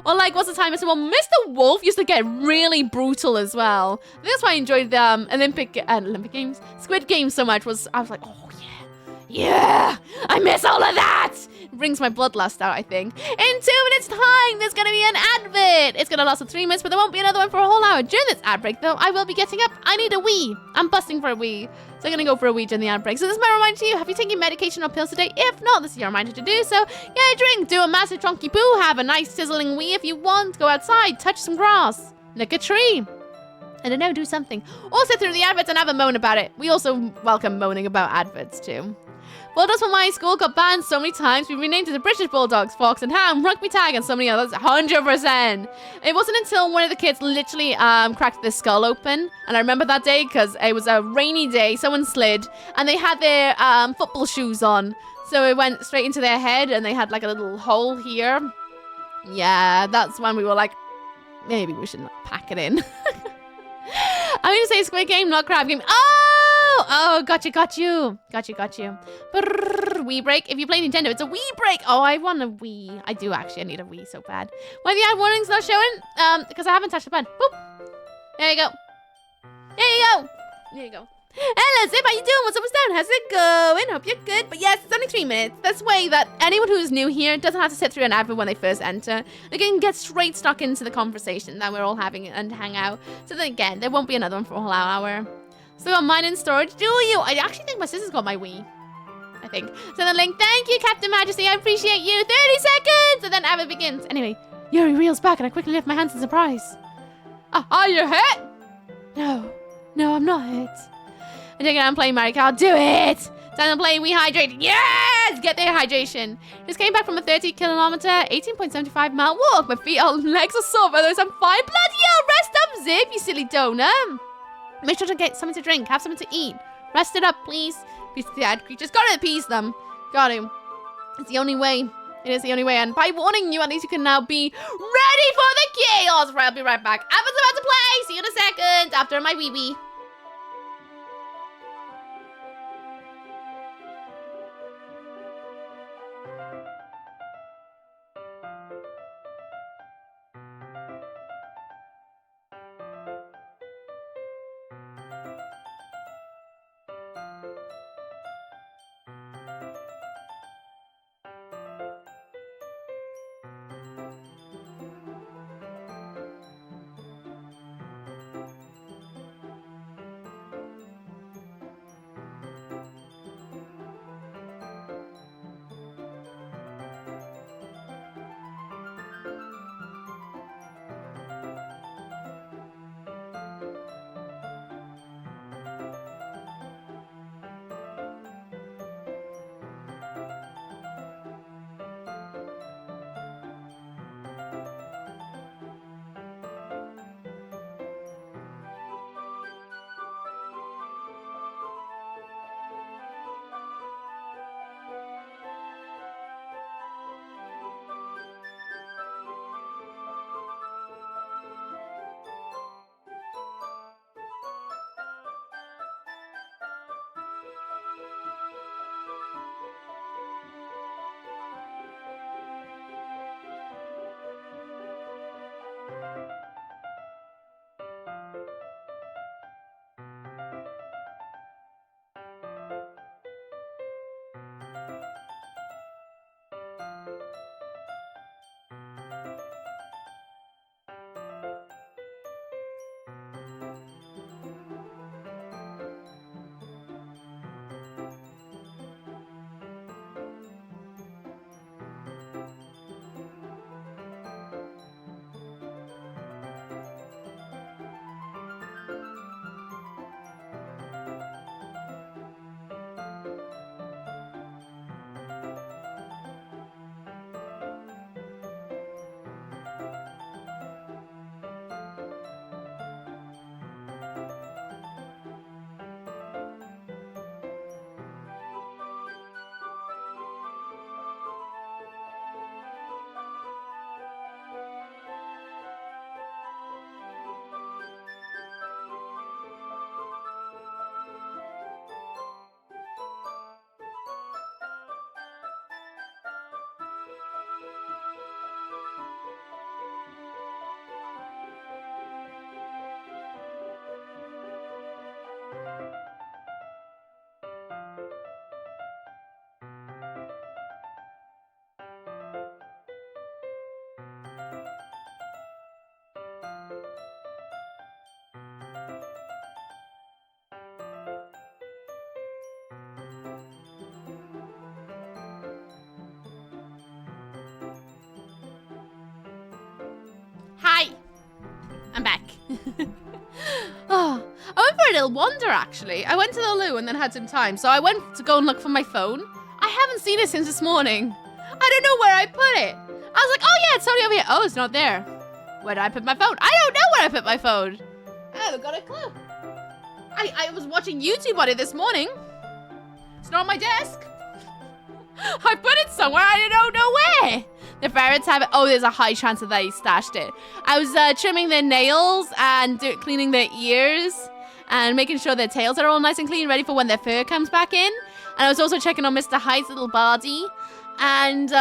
Or like, what's the time? Well, Mr. Wolf used to get really brutal as well. That's why I enjoyed the Olympic Games, Squid Games so much. I was like, oh yeah, I miss all of that. It brings my bloodlust out, I think. In 2 minutes time, there's gonna be an advert. It's gonna last for 3 minutes, but there won't be another one for a whole hour. During this ad break, though, I will be getting up. I need a wee. I'm busting for a wee. So I'm gonna go for a wee during the ad break. So this is my reminder to you, have you taken medication or pills today? If not, this is your reminder to do so. Get a drink, do a massive chunky poo, have a nice sizzling wee if you want. Go outside, touch some grass, lick a tree. I don't know, do something. Or sit through the adverts and have a moan about it. We also welcome moaning about adverts too. Bulldogs from my school got banned so many times, we renamed it the British Bulldogs, Fox and Ham, Rugby Tag, and so many others. 100%. It wasn't until one of the kids literally cracked their skull open, and I remember that day because it was a rainy day, someone slid, and they had their football shoes on, so it went straight into their head, and they had like a little hole here. Yeah, that's when we were like, maybe we should not pack it in. I'm going to say Squid Game, not Crab Game. Oh, got you. Brrr, Wii break. If you play Nintendo, it's a Wii break. Oh, I want a Wii. I do actually. I need a Wii so bad. Why the ad warning's not showing? Because I haven't touched the button. Boop. There you go. Hello, Zip. How you doing? What's up, what's down? How's it going? Hope you're good. But yes, it's only 3 minutes. That's the way that anyone who is new here doesn't have to sit through an advert when they first enter. They can get straight stuck into the conversation that we're all having and hang out. So then again, there won't be another one for a whole hour. So got mine in storage, do you? I actually think my sister's got my Wii. I think. So the link, thank you, Captain Majesty. I appreciate you. 30 seconds! And then advert begins. Anyway, Yuri reels back and I quickly lift my hands in surprise. Are you hurt? No, I'm not hurt. I take it I'm playing Mario Kart. Do it! Time to play Wii Hydrated. Yes! Get their hydration. Just came back from a 30-kilometer, 18.75-mile walk. My legs are sore, but there's some fine. Bloody hell! Rest up, Zip, you silly donut. Make sure to get something to drink. Have something to eat. Rest it up, please. These sad creatures. Gotta appease them. Got to. It's the only way. It is the only way. And by warning you, at least you can now be ready for the chaos. I'll be right back. I was about to play. See you in a second. After my wee-wee. Oh, I went for a little wander, actually. I went to the loo and then had some time. So I went to go and look for my phone. I haven't seen it since this morning. I don't know where I put it. I was like, oh yeah, it's totally over here. Oh, it's not there. Where did I put my phone? I don't know where I put my phone. I haven't got a clue. I was watching YouTube on it this morning. It's not on my desk. I put it somewhere. I don't know where. The ferrets have it. Oh, there's a high chance that they stashed it. I was trimming their nails and cleaning their ears and making sure their tails are all nice and clean, ready for when their fur comes back in. And I was also checking on Mr. Hyde's little body. And,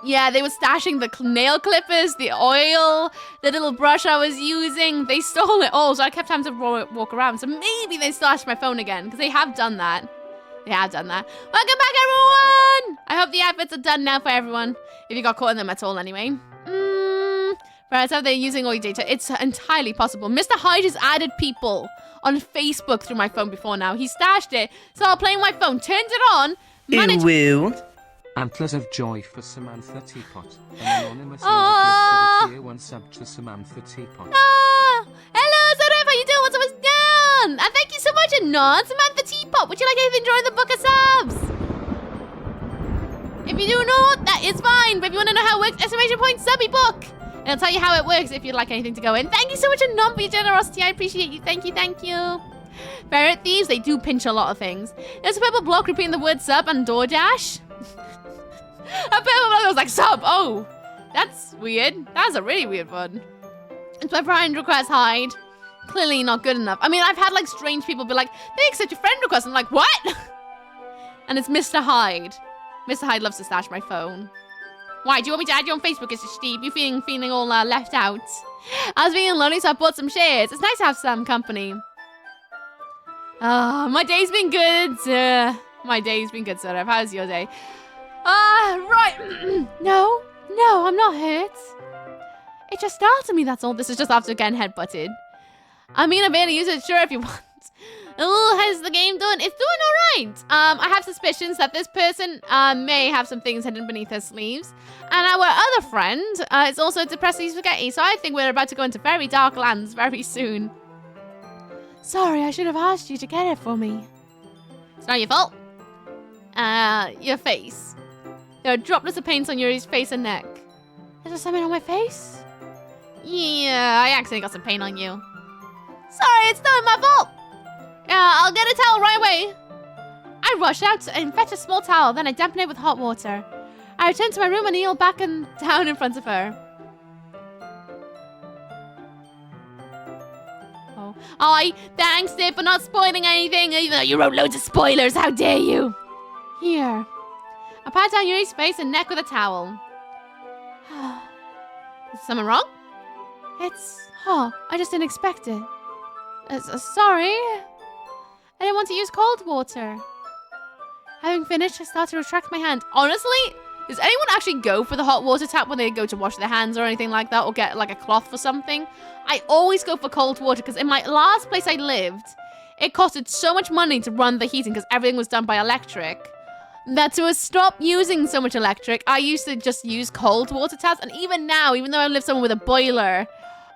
yeah, they were stashing the nail clippers, the oil, the little brush I was using. They stole it all, so I kept having to walk around. So maybe they stashed my phone again, because they have done that. They have done that. Welcome back, everyone! I hope the outfits are done now for everyone. If you got caught in them at all, anyway. Right, so they're using all your data. It's entirely possible. Mr. Hyde has added people on Facebook through my phone before now. He stashed it. So I'm playing my phone, turned it on, managed... Woo. Antlers of joy for Samantha Teapot. An anonymous user gifted a tier 1 sub to Samantha Teapot. Hello, Sarah, how you doing? What's down? And thank you so much, Anon. Samantha Teapot. Would you like to join the book of subs? If you do not, that is fine. But if you want to know how it works, exclamation point subby book. And I'll tell you how it works if you'd like anything to go in. Thank you so much, Anon, for your generosity. I appreciate you. Thank you, thank you. Ferret thieves, they do pinch a lot of things. There's a purple block repeating the word sub and DoorDash. A purple block was like, sub. Oh, that's weird. That's a really weird one. It's my friend request hide. Clearly not good enough. I mean, I've had like strange people be like, they accept your friend request. I'm like, what? And it's Mr. Hyde. Mr. Hyde loves to stash my phone. Why? Do you want me to add you on Facebook, Mr. Steve? You feeling all left out? I was being lonely, so I bought some shares. It's nice to have some company. My day's been good. My day's been good, sort of. How's your day? Right. No, I'm not hurt. It just startled me, that's all. This is just after getting headbutted. I mean, I barely use it, sure, if you want. Oh, how's the game doing? It's doing all right. I have suspicions that this person may have some things hidden beneath her sleeves. And our other friend is also depressingly spaghetti, so I think we're about to go into very dark lands very soon. Sorry, I should have asked you to get it for me. It's not your fault. Your face. There are droplets of paint on Yuri's face and neck. Is there something on my face? Yeah, I accidentally got some paint on you. Sorry, it's not my fault. I'll get a towel right away. I rushed out and fetched a small towel, then I dampened it with hot water. I returned to my room and kneeled back and down in front of her. Oh, thanks, Dave, for not spoiling anything, even though you wrote loads of spoilers. How dare you? Here. I pat down Yuri's face and neck with a towel. Is something wrong? I just didn't expect it. Sorry. I didn't want to use cold water. Having finished, I start to retract my hand. Honestly, does anyone actually go for the hot water tap when they go to wash their hands or anything like that, or get like a cloth for something? I always go for cold water because in my last place I lived, it costed so much money to run the heating because everything was done by electric, that to stop using so much electric, I used to just use cold water taps. And even now, even though I live somewhere with a boiler,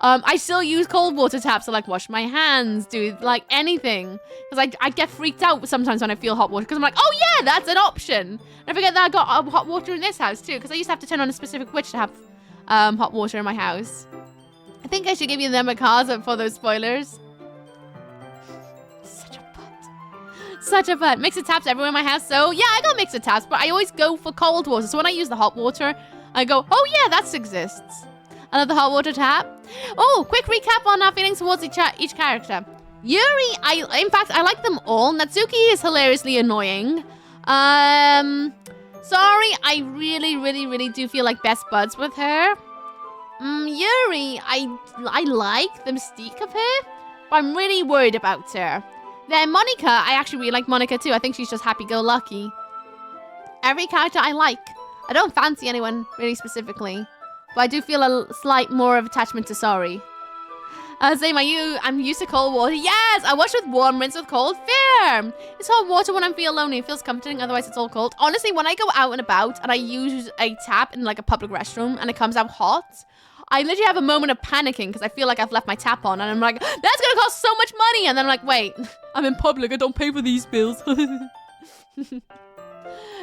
I still use cold water taps to like wash my hands, do like anything. Because I get freaked out sometimes when I feel hot water because I'm like, oh yeah, that's an option. And I forget that I got hot water in this house too because I used to have to turn on a specific switch to have hot water in my house. I think I should give you them a card for those spoilers. Such a butt. Mix of taps everywhere in my house. So yeah, I got mix of taps, but I always go for cold water. So when I use the hot water, I go, oh yeah, that exists. I love the hot water tap. Oh, quick recap on our feelings towards each character. Yuri, in fact, I like them all. Natsuki is hilariously annoying. Sorry, I really do feel like best buds with her. Yuri, I like the mystique of her, but I'm really worried about her. Then Monica, I actually really like Monica too. I think she's just happy-go-lucky. Every character I like. I don't fancy anyone really specifically, but I do feel a slight more of attachment to Sori. Same, I'm used to cold water. Yes, I wash with warm, rinse with cold. Fair. It's hot water when I feel lonely. It feels comforting, otherwise it's all cold. Honestly, when I go out and about and I use a tap in like a public restroom and it comes out hot, I literally have a moment of panicking because I feel like I've left my tap on and I'm like, that's gonna cost so much money. And then I'm like, wait, I'm in public. I don't pay for these bills.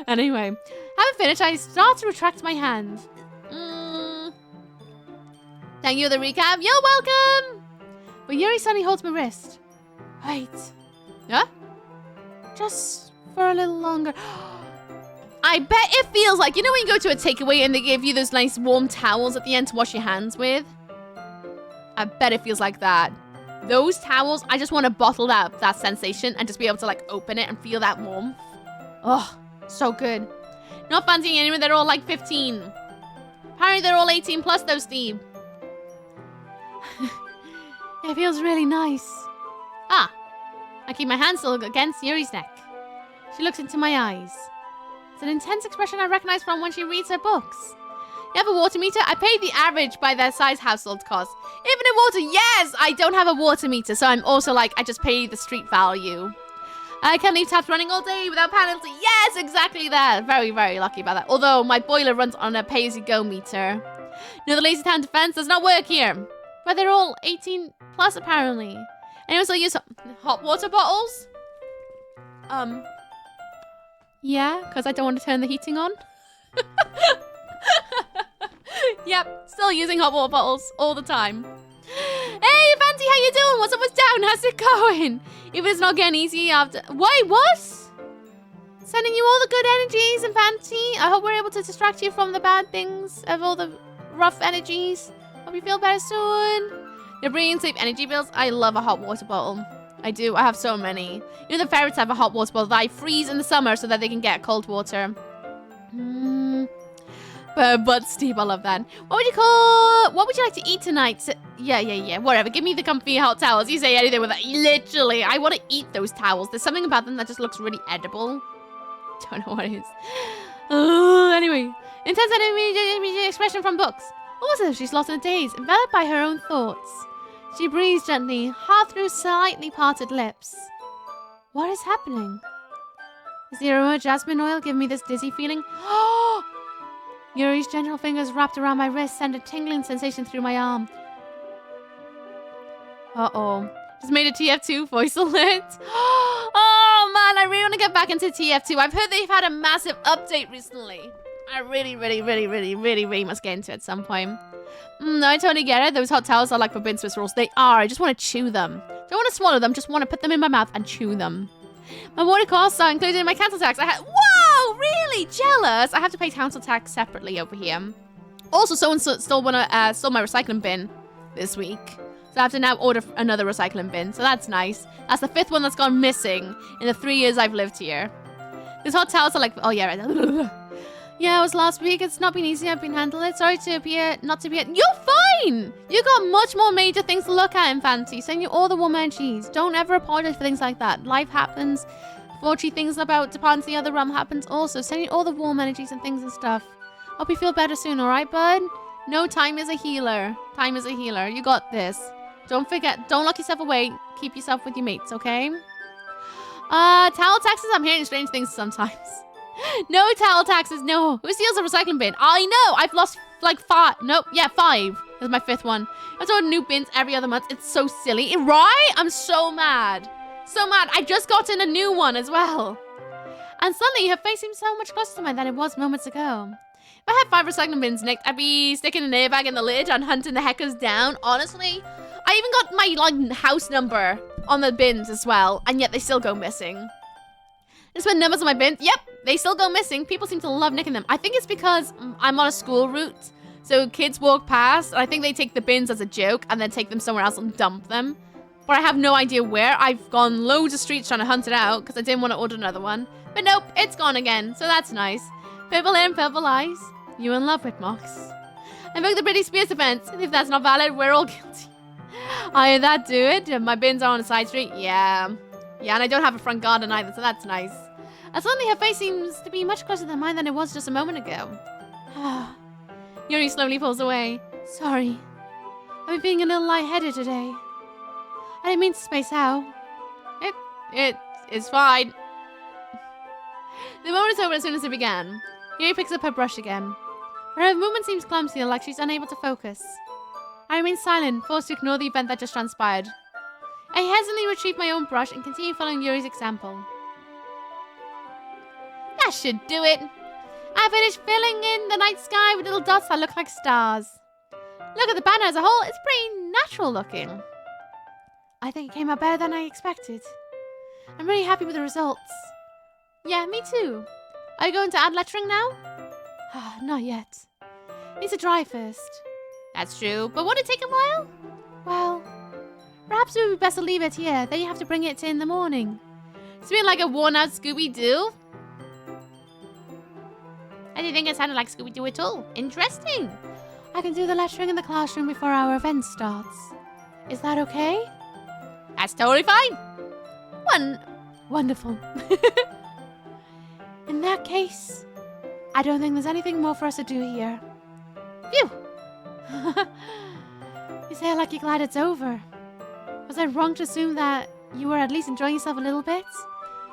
Anyway, having finished, I start to retract my hand. Thank you for the recap. You're welcome. But Yuri suddenly holds my wrist. Wait. Huh? Just for a little longer. I bet it feels like, you know when you go to a takeaway and they give you those nice warm towels at the end to wash your hands with? I bet it feels like that. Those towels, I just want to bottle that sensation and just be able to like open it and feel that warmth. Oh, so good. Not fancying anyone, they're all like 15. Apparently they're all 18 plus though, Steve. It feels really nice. Ah, I keep my hand still against Yuri's neck. She looks into my eyes. It's an intense expression I recognize from when she reads her books. You have a water meter? I paid the average by their size household cost. Infinite water, yes! I don't have a water meter, so I'm also like, I just pay the street value. I can't leave taps running all day without penalty. Yes, exactly that. Very, very lucky about that. Although my boiler runs on a pay-as-you-go meter. No, the Lazy Town defense does not work here. But they're all 18 plus apparently. Anyone still use hot water bottles? Yeah, because I don't want to turn the heating on. Yep, still using hot water bottles all the time. Hey, Fancy, how you doing? What's up, what's down? How's it going? If it's not getting easy after... Wait, what? Sending you all the good energies and Fancy. I hope we're able to distract you from the bad things of all the rough energies. Hope you feel better soon. You're bringing safe energy bills. I love a hot water bottle. I do. I have so many. You know the ferrets have a hot water bottle that I freeze in the summer so that they can get cold water. But Steve, I love that. What would you like to eat tonight? Yeah. Whatever. Give me the comfy hot towels. You say anything with that. Literally, I want to eat those towels. There's something about them that just looks really edible. Don't know what it is. Anyway. Intense enemy expression from books. Almost as if she's lost in a daze, enveloped by her own thoughts. She breathes gently, half through slightly parted lips. What is happening? Is the aroma of jasmine oil giving me this dizzy feeling? Oh! Yuri's gentle fingers wrapped around my wrist send a tingling sensation through my arm. Uh-oh. Just made a TF2 voice alert. Oh, man, I really want to get back into TF2. I've heard they've had a massive update recently. I really must get into it at some point. No, I totally get it. Those hot towels are like forbidden Swiss rolls. They are. I just want to chew them. Don't want to swallow them. Just want to put them in my mouth and chew them. My water costs are included in my council tax. Whoa, really? Jealous. I have to pay council tax separately over here. Also, someone stole my recycling bin this week. So I have to now order another recycling bin. So that's nice. That's the 5th one that's gone missing in the 3 years I've lived here. These hot towels are like... Oh, yeah, right. Yeah, it was last week. It's not been easy. I've been handling it. Sorry to appear not to be... You're fine! You got much more major things to look at in Fancy. Send you all the warm energies. Don't ever apologize for things like that. Life happens. Fortunately, things about departing to the other realm happens also. Send you all the warm energies and things and stuff. Hope you feel better soon, alright, bud? No, time is a healer. Time is a healer. You got this. Don't forget. Don't lock yourself away. Keep yourself with your mates, okay? Towel taxes. I'm hearing strange things sometimes. No towel taxes, no. Who steals a recycling bin? I know. I've lost like 5. Nope. Yeah, 5. This is my 5th one. I order new bins every other month. It's so silly. Right? I'm so mad. So mad. I just got in a new one as well. And suddenly her face seems so much closer to mine than it was moments ago. If I had 5 recycling bins nicked, I'd be sticking an airbag in the lid and hunting the heckers down. Honestly, I even got my like house number on the bins as well, and yet they still go missing. Just put numbers on my bins. Yep, they still go missing. People seem to love nicking them. I think it's because I'm on a school route. So kids walk past, and I think they take the bins as a joke and then take them somewhere else and dump them. But I have no idea where. I've gone loads of streets trying to hunt it out because I didn't want to order another one. But nope, it's gone again. So that's nice. Purple hair and purple eyes. You in love with Mox. Invoke the Britney Spears defense. If that's not valid, we're all guilty. I that do it. My bins are on a side street. Yeah, and I don't have a front garden either, so that's nice. And suddenly her face seems to be much closer to mine than it was just a moment ago. Yuri slowly pulls away. Sorry. I've been feeling a little lightheaded today. I didn't mean to space out. It's fine. The moment is over as soon as it began. Yuri picks up her brush again. Her movement seems clumsy, like she's unable to focus. I remain silent, forced to ignore the event that just transpired. I hesitantly retrieve my own brush and continue following Yuri's example. That should do it. I finished filling in the night sky with little dots that look like stars. Look at the banner as a whole, it's pretty natural looking. I think it came out better than I expected. I'm really happy with the results. Yeah, me too. Are you going to add lettering now? Not yet. Needs to dry first. That's true, but won't it take a while? Well, perhaps it would be best to leave it here, then you have to bring it in the morning. It's been like a worn-out Scooby-Doo. I didn't think it sounded like Scooby-Doo at all. Interesting. I can do the lettering in the classroom before our event starts. Is that okay? That's totally fine. Wonderful. In that case, I don't think there's anything more for us to do here. Phew. You say like you're glad it's over. Was I wrong to assume that you were at least enjoying yourself a little bit?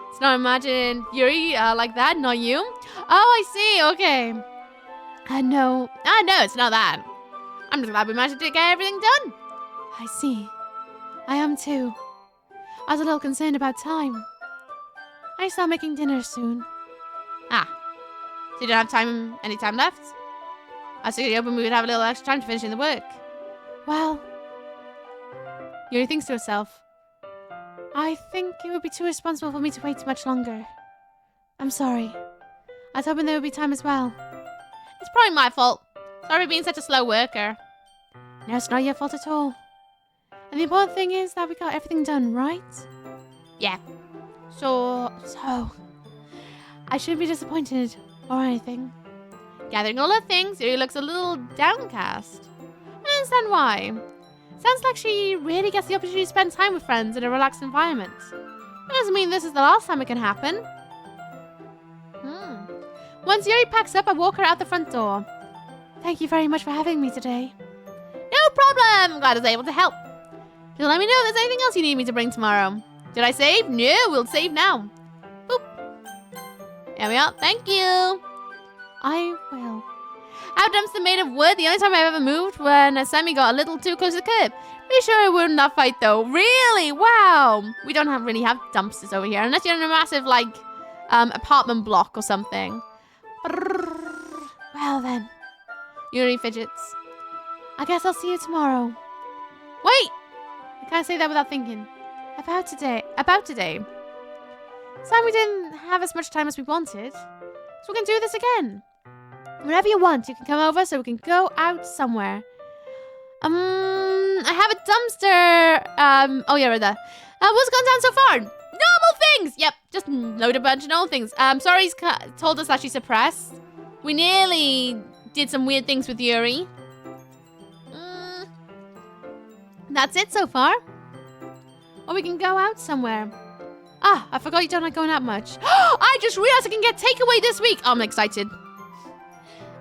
It's not imagine Yuri like that, not you. Oh, I see. Okay. No, it's not that. I'm just glad we managed to get everything done. I see. I am too. I was a little concerned about time. I start making dinner soon. So you don't have any time left? I was hoping we would have a little extra time to finishing the work. Well, Yuri thinks to herself, I think it would be too irresponsible for me to wait too much longer. I'm sorry. I was hoping there would be time as well. It's probably my fault. Sorry for being such a slow worker. No, it's not your fault at all. And the important thing is that we got everything done, right? Yeah. So, I shouldn't be disappointed or anything. Gathering all her things, Yuri looks a little downcast. I understand why. Sounds like she really gets the opportunity to spend time with friends in a relaxed environment. That doesn't mean this is the last time it can happen. Once Yuri packs up, I walk her out the front door. Thank you very much for having me today. No problem! I'm glad I was able to help. Just let me know if there's anything else you need me to bring tomorrow. Did I save? No, we'll save now. Boop. There we are. Thank you. I will. Our dumpster made of wood. The only time I've ever moved when Sammy got a little too close to the curb. Pretty sure I would not fight though. Really? Wow. We don't really have dumpsters over here unless you're in a massive apartment block or something. Well then. Yuri fidgets. I guess I'll see you tomorrow. Wait! I can't say that without thinking. About today. Sam, we didn't have as much time as we wanted. So we can do this again. Whenever you want, you can come over so we can go out somewhere. I have a dumpster. Oh yeah, right there. What's gone down so far? Normal things! Yep, just load a bunch of normal things. Sorry, he's told us that she's suppressed. We nearly did some weird things with Yuri. That's it so far. Or we can go out somewhere. I forgot you don't like going out much. I just realized I can get takeaway this week. I'm excited.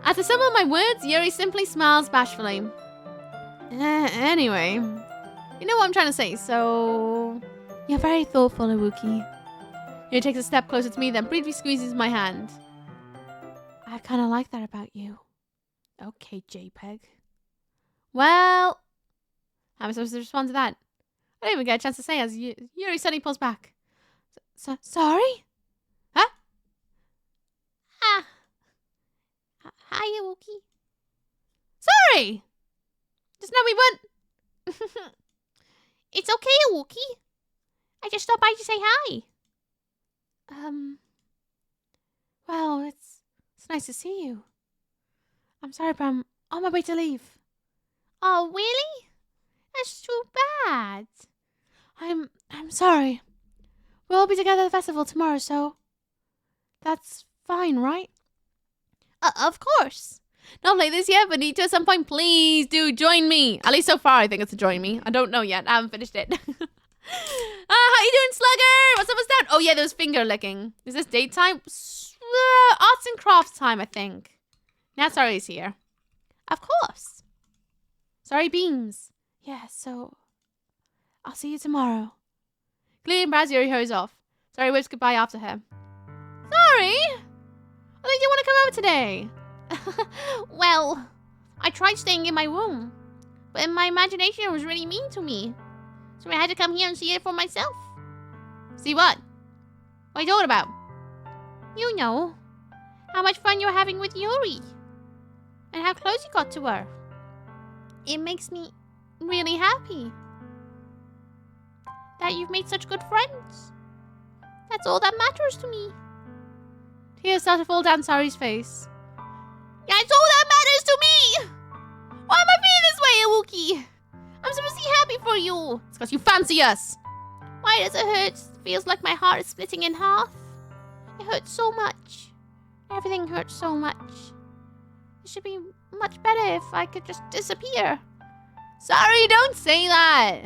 As I sum up my words, Yuri simply smiles bashfully. Anyway, you know what I'm trying to say, so... You're very thoughtful, Iwuki. Yuri takes a step closer to me, then briefly squeezes my hand. I kind of like that about you. Okay, JPEG. Well... How am I supposed to respond to that? I don't even get a chance to say as Yuri suddenly pulls back. Sorry? Huh? Hi, Iwuki. Sorry! Just know we weren't... It's okay, Iwuki. I just stopped by to say hi. Well, it's nice to see you. I'm sorry, but I'm on my way to leave. Oh, really? That's too bad. I'm sorry. We'll all be together at the festival tomorrow, so... That's fine, right? Of course. Not play this yet, but need to at some point. Please do join me. At least so far, I think it's to join me. I don't know yet. I haven't finished it. How you doing, Slugger? What's up, what's down? Oh, yeah, there was finger licking. Is this date time? Arts and crafts time, I think. Now Sorry's here. Of course. Sorry, Beams. Yeah, so... I'll see you tomorrow. Clearly embarrassed, Yuri hurries off. Sorry waves goodbye after her. Sorry? I think you want to come over today. Well, I tried staying in my room, but in my imagination it was really mean to me. So I had to come here and see it for myself. See what? What are you talking about? You know, how much fun you're having with Yuri. And how close you got to her. It makes me really happy. That you've made such good friends. That's all that matters to me. Tears start to fall down Sari's face. That's all that matters to me! Why am I feeling this way, Iwuki? I'm supposed to be happy for you. It's because you fancy us. Why does it hurt? It feels like my heart is splitting in half. It hurts so much. Everything hurts so much. It should be much better if I could just disappear. Sorry, don't say that.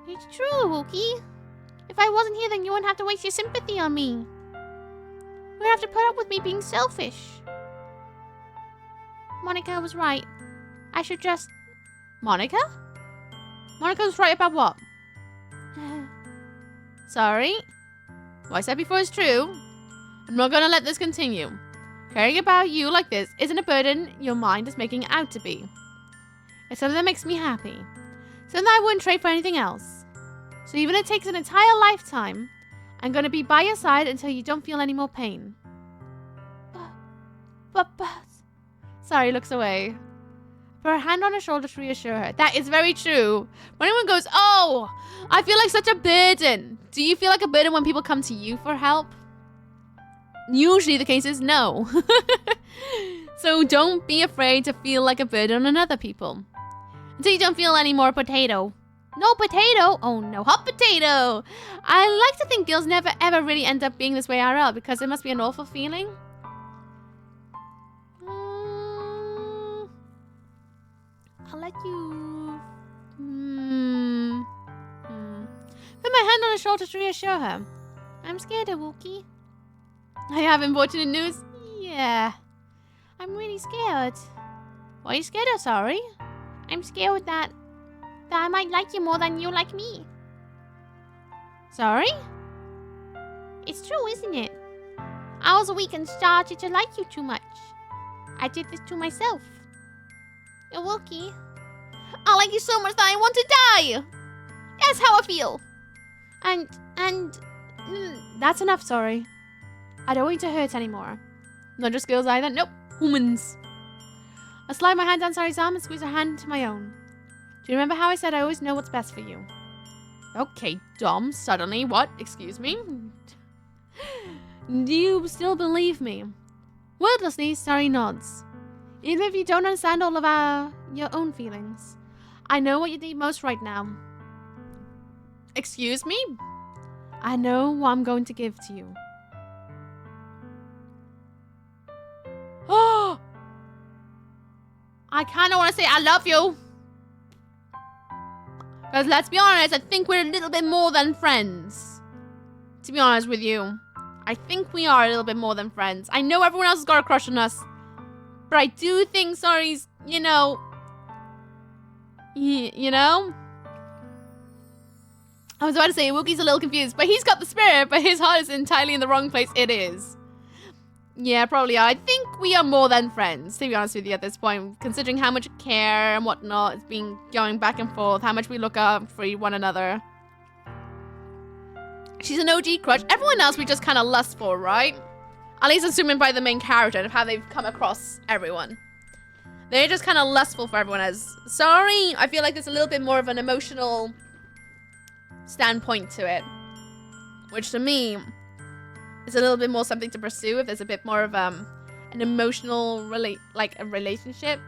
It's true, Iwuki. If I wasn't here, then you wouldn't have to waste your sympathy on me. You wouldn't have to put up with me being selfish. Monica was right. I should just... Monica? Monica was right about what? Sorry. What I said before is true. I'm not gonna let this continue. Caring about you like this isn't a burden your mind is making it out to be. It's something that makes me happy. Something I wouldn't trade for anything else. So even if it takes an entire lifetime, I'm gonna be by your side until you don't feel any more pain. But... Sorry, looks away. Put her hand on her shoulder to reassure her. That is very true. When anyone goes, oh, I feel like such a burden. Do you feel like a burden when people come to you for help? Usually the case is no. So don't be afraid to feel like a burden on other people. Until you don't feel any more potato. No potato? Oh no, hot potato. I like to think girls never ever really end up being this way IRL because it must be an awful feeling. I'll let you... Put my hand on her shoulder to reassure her. I'm scared, Iwuki. I have unfortunate news? Yeah. I'm really scared. Why are you scared of, sorry? I'm scared that I might like you more than you like me. Sorry? It's true, isn't it? I was weak and started to like you too much. I did this to myself. Iwuki, I like you so much that I want to die. That's how I feel. And that's enough, sorry. I don't want you to hurt anymore. Not just girls either. Nope. Humans. I slide my hand down Sari's arm and squeeze her hand into my own. Do you remember how I said I always know what's best for you? Okay, Dom. Suddenly. What? Excuse me? Do you still believe me? Wordlessly, Sari nods. Even if you don't understand all of your own feelings. I know what you need most right now. Excuse me? I know what I'm going to give to you. Oh! I kind of want to say I love you. Because let's be honest, I think we're a little bit more than friends. To be honest with you. I think we are a little bit more than friends. I know everyone else has got a crush on us. But I do think Sari's, you know... You know? I was about to say, Iwuki's a little confused. But he's got the spirit, but his heart is entirely in the wrong place. It is. Yeah, probably are. I think we are more than friends, to be honest with you at this point. Considering how much care and whatnot is being going back and forth. How much we look up for one another. She's an OG crush. Everyone else we just kind of lust for, right? At least assuming by the main character and how they've come across everyone. They're just kind of lustful for everyone else. Sorry, I feel like there's a little bit more of an emotional standpoint to it. Which to me is a little bit more something to pursue if there's a bit more of an emotional like a relationship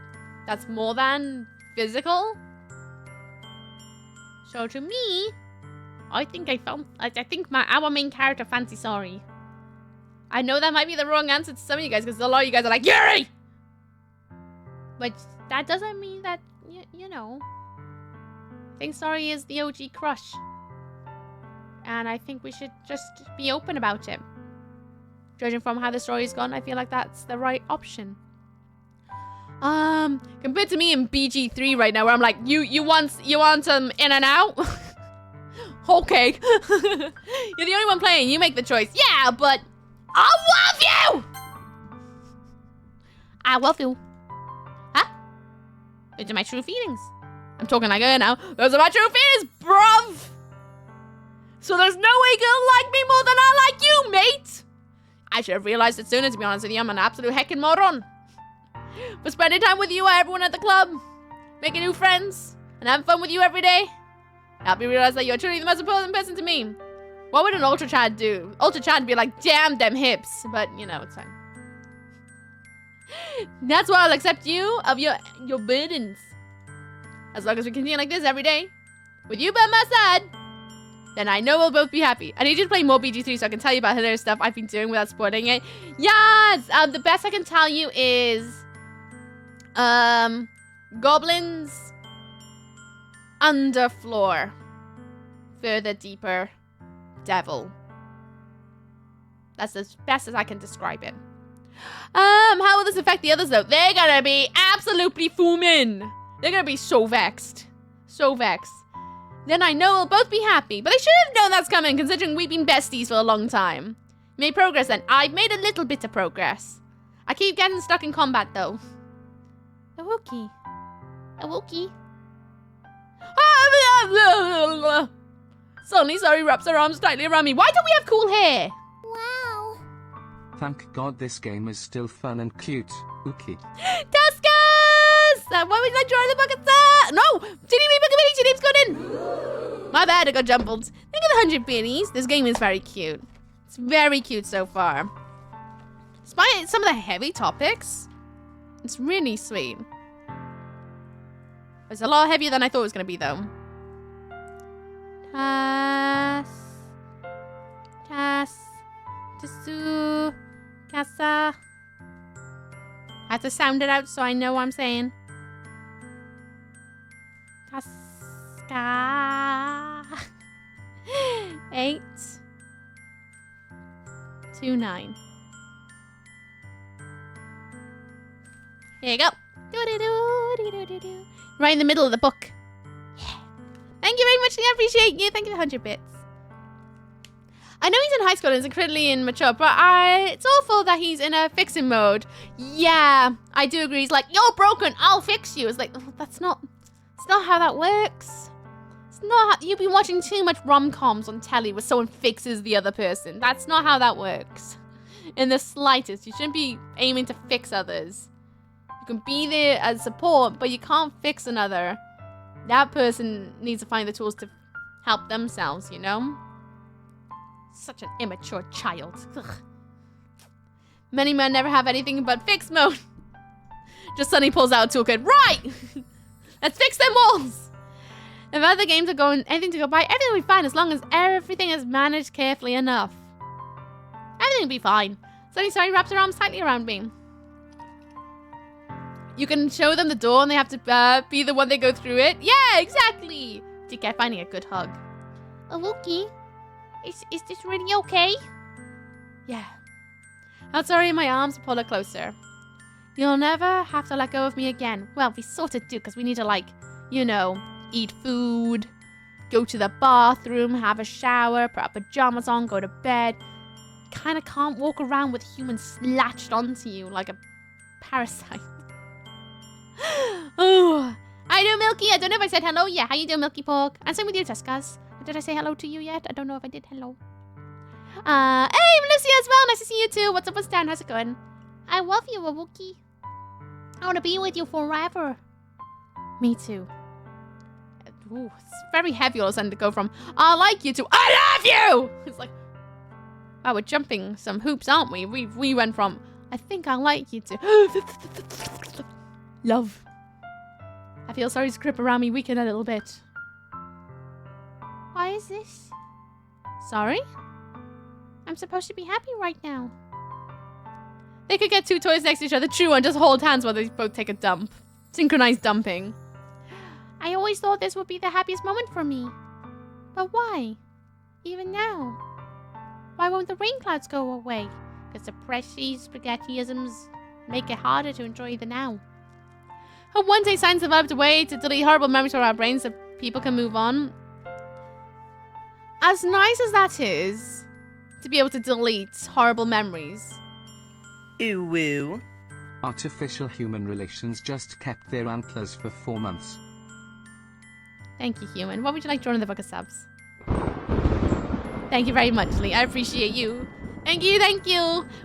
that's more than physical. So to me, I think our main character fancies Sari. I know that might be the wrong answer to some of you guys because a lot of you guys are like, Yuri! But that doesn't mean that, you know. I think Sari is the OG crush. And I think we should just be open about it. Judging from how the story's gone, I feel like that's the right option. Compared to me in BG3 right now, where I'm like, you want some in and out? Okay. You're the only one playing, you make the choice. Yeah, but I love you! I love you. Huh? Those are my true feelings. I'm talking like her now. Those are my true feelings, bruv. So there's no way you can like me more than I like you, mate. I should have realized it sooner, to be honest with you. I'm an absolute heckin' moron. But spending time with you, everyone at the club, making new friends, and having fun with you every day, help me realize that you're truly the most important person to me. What would an Ultra Chad do? Ultra Chad would be like, damn them hips. But, you know, it's fine. That's why I'll accept you of your burdens. As long as we continue like this every day, with you by my side, then I know we'll both be happy. I need you to play more BG3 so I can tell you about hilarious stuff I've been doing without spoiling it. Yes! The best I can tell you is... Goblins... Underfloor. Further deeper. Devil. That's as best as I can describe it. How will this affect the others though? They're gonna be absolutely fuming. They're gonna be so vexed. So vexed. Then I know we'll both be happy. But they should have known that's coming, considering we've been besties for a long time. Made progress then. I've made a little bit of progress. I keep getting stuck in combat though. A Wookie. A Wookie. Suddenly, Sorry wraps her arms tightly around me. Why don't we have cool hair? Wow. Thank God this game is still fun and cute. Ookie. Tuscas! Why would you like drawing the bucket? No! Teeny me bucket your name's got in! My bad, I got jumbled. Look at the 100 beanies. This game is very cute. It's very cute so far. Despite some of the heavy topics, it's really sweet. It's a lot heavier than I thought it was going to be, though. Tasu, Casa. I have to sound it out so I know what I'm saying. Tasca. 8, 2, 9. Here you go. Do-do-do-do-do-do-do. Right in the middle of the book. Yeah. Thank you very much. I appreciate you. Thank you for 100 bits. I know he's in high school and is incredibly immature, but it's awful that he's in a fixing mode. Yeah, I do agree. He's like, you're broken, I'll fix you. It's like, oh, it's not how that works. It's not how, you've been watching too much rom-coms on telly where someone fixes the other person. That's not how that works. In the slightest. You shouldn't be aiming to fix others. You can be there as support, but you can't fix another. That person needs to find the tools to help themselves, you know? Such an immature child. Ugh. Many men never have anything but fix mode. Just suddenly pulls out a toolkit. Right! Let's fix them walls! If other games are going, anything to go by, everything will be fine as long as everything is managed carefully enough. Everything will be fine. Suddenly Sorry wraps her arms tightly around me. You can show them the door and they have to be the one they go through it. Yeah, exactly! DK finding a good hug. A Wookie? Is this really okay? Yeah. I'm sorry in my arms and pull her closer. You'll never have to let go of me again. Well, we sort of do because we need to, like, you know, eat food, go to the bathroom, have a shower, put our pajamas on, go to bed. Kind of can't walk around with humans latched onto you like a parasite. Oh, I do, Milky. I don't know if I said hello yet. How you doing, Milky Pork? And same with you, Tuscas. Did I say hello to you yet? I don't know if I did. Hello. Hey, Lucia as well. Nice to see you too. What's up, what's down? How's it going? I love you, a Wookie. I want to be with you forever. Me too. Ooh, it's very heavy all of a sudden to go from, I like you to, I love you! It's like, wow, we're jumping some hoops, aren't we? We went from, I think I like you to, love. I feel Sorry's grip around me weaken a little bit. Why is this? Sorry? I'm supposed to be happy right now. They could get two toys next to each other, true, and just hold hands while they both take a dump. Synchronized dumping. I always thought this would be the happiest moment for me. But why? Even now? Why won't the rain clouds go away? Because the pressy spaghettiisms make it harder to enjoy the now. Hope one day science developed a way to delete horrible memories from our brains so people can move on. As nice as that is, to be able to delete horrible memories. Ooh woo. Artificial human relations just kept their antlers for 4 months. Thank you, human. What would you like to join in the book of subs? Thank you very much, Lee. I appreciate you. Thank you, thank you.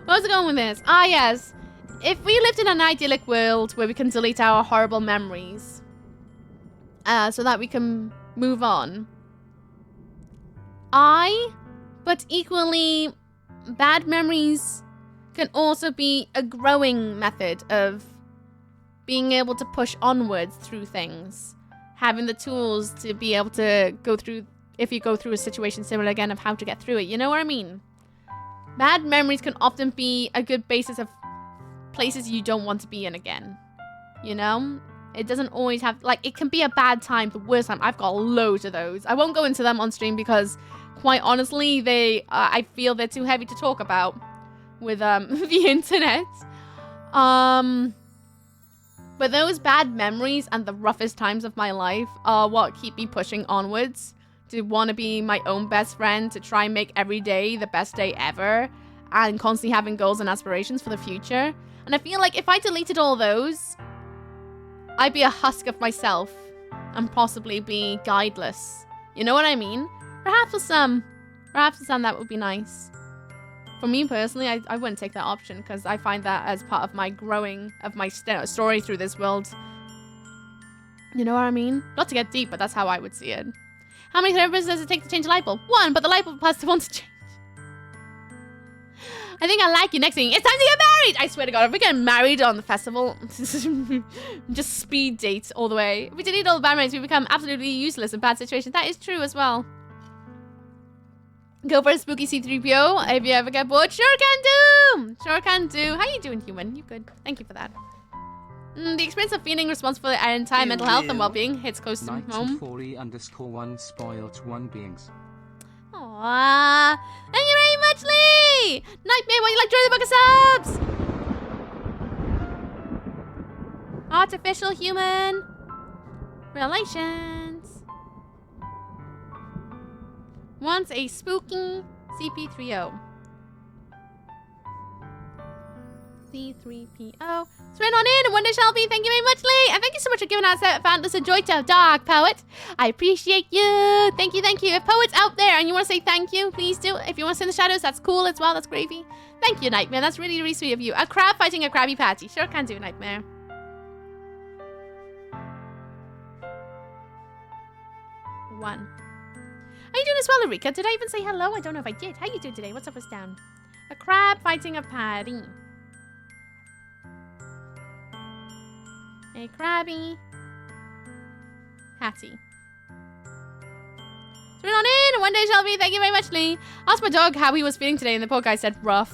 Where was I going with this? Ah, yes. If we lived in an idyllic world where we can delete our horrible memories, so that we can move on. But equally, bad memories can also be a growing method of being able to push onwards through things. Having the tools to be able to go through, if you go through a situation similar again, of how to get through it. You know what I mean? Bad memories can often be a good basis of places you don't want to be in again. You know? It doesn't always have, like, it can be a bad time, the worst time. I've got loads of those. I won't go into them on stream because, quite honestly, I feel they're too heavy to talk about with the internet. But those bad memories and the roughest times of my life are what keep me pushing onwards. To want to be my own best friend, to try and make every day the best day ever, and constantly having goals and aspirations for the future. And I feel like if I deleted all those, I'd be a husk of myself and possibly be guideless. You know what I mean? Perhaps for some that would be nice. For me personally, I wouldn't take that option because I find that as part of my growing of my story through this world. You know what I mean? Not to get deep, but that's how I would see it. How many therapists does it take to change a light bulb? 1, but the light bulb has to want to change. I think I like you. Next thing, it's time to get married! I swear to God, if we get married on the festival, just speed dates all the way. If we delete all the bad memories, we become absolutely useless in bad situations. That is true as well. Go for a spooky C3PO if you ever get bored. Sure can do! Sure can do. How you doing, human? You good? Thank you for that. The experience of feeling responsible for our entire mental health and well-being hits close to home. 4E_1 spoilt 1 beings. Aww. Thank you very much, Lee! Nightmare, why you like joining the book of subs? Artificial human relations. Wants a spooky CP3O. C3PO. Swim on in, Wonder Shelby. Thank you very much, Lee. And thank you so much for giving us that Foundless and Joy to Dark Poet. I appreciate you. Thank you, thank you. If Poet's out there and you want to say thank you, please do. If you want to send the shadows, that's cool as well. That's gravy. Thank you, Nightmare. That's really, really sweet of you. A crab fighting a Krabby Patty. Sure can do, Nightmare. One. How you doing as well, Erika? Did I even say hello? I don't know if I did. How you doing today? What's up with down? A crab fighting a patty. A crabby patty. Turn on in. One day, Shelby. Thank you very much, Lee. Asked my dog how he was feeling today, and the poor guy said rough.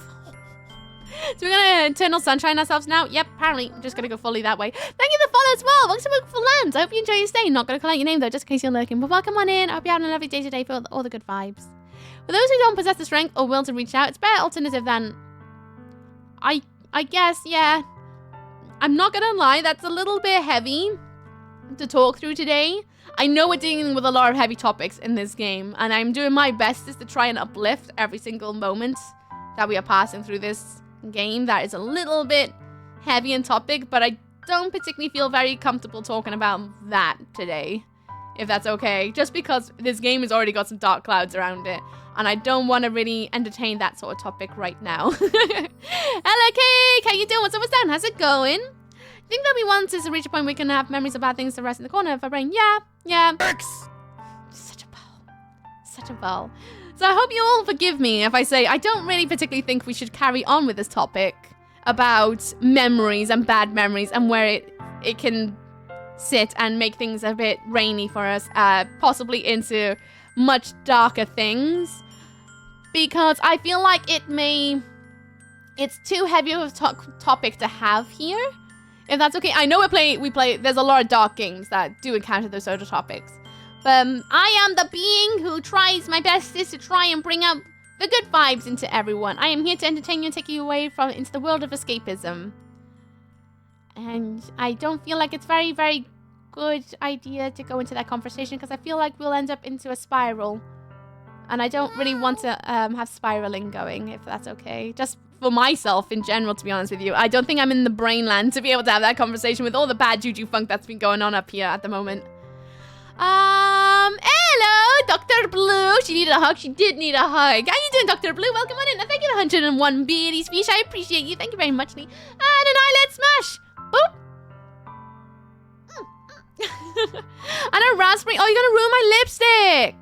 So we're gonna Eternal Sunshine ourselves now. Yep, apparently. I'm just gonna go fully that way. Thank you for the follow as well. Welcome to Wonderful Lands. I hope you enjoy your stay. Not gonna call out your name though, just in case you're lurking. But welcome on in. I hope you're having a lovely day today for all the good vibes. For those who don't possess the strength or will to reach out, it's a better alternative than I guess, yeah. I'm not gonna lie, that's a little bit heavy to talk through today. I know we're dealing with a lot of heavy topics in this game, and I'm doing my best just to try and uplift every single moment that we are passing through this game that is a little bit heavy in topic, but I don't particularly feel very comfortable talking about that today, if that's okay. Just because this game has already got some dark clouds around it, and I don't want to really entertain that sort of topic right now. Hello, Cake! How you doing? What's up, what's down? How's it going? I think that we want is to reach a point where we can have memories of bad things to rest in the corner of our brain. Yeah. Such a ball. Such a ball. So I hope you all forgive me if I say I don't really particularly think we should carry on with this topic about memories and bad memories and where it can sit and make things a bit rainy for us, possibly into much darker things, because I feel like it's too heavy of a topic to have here. If that's okay. I know we play, there's a lot of dark games that do encounter those sort of topics. But I am the being who tries my bestest to try and bring out the good vibes into everyone. I am here to entertain you and take you away into the world of escapism. And I don't feel like it's very, very good idea to go into that conversation because I feel like we'll end up into a spiral. And I don't really want to have spiraling going, if that's okay. Just for myself in general, to be honest with you. I don't think I'm in the brain land to be able to have that conversation with all the bad juju funk that's been going on up here at the moment. Hello, Dr. Blue. She needed a hug. She did need a hug. How you doing, Dr. Blue? Welcome on in. And thank you for 101 beardy fish. I appreciate you. Thank you very much, Lee. And an eyelid smash. Boop. And a raspberry. Oh, you're gonna ruin my lipstick.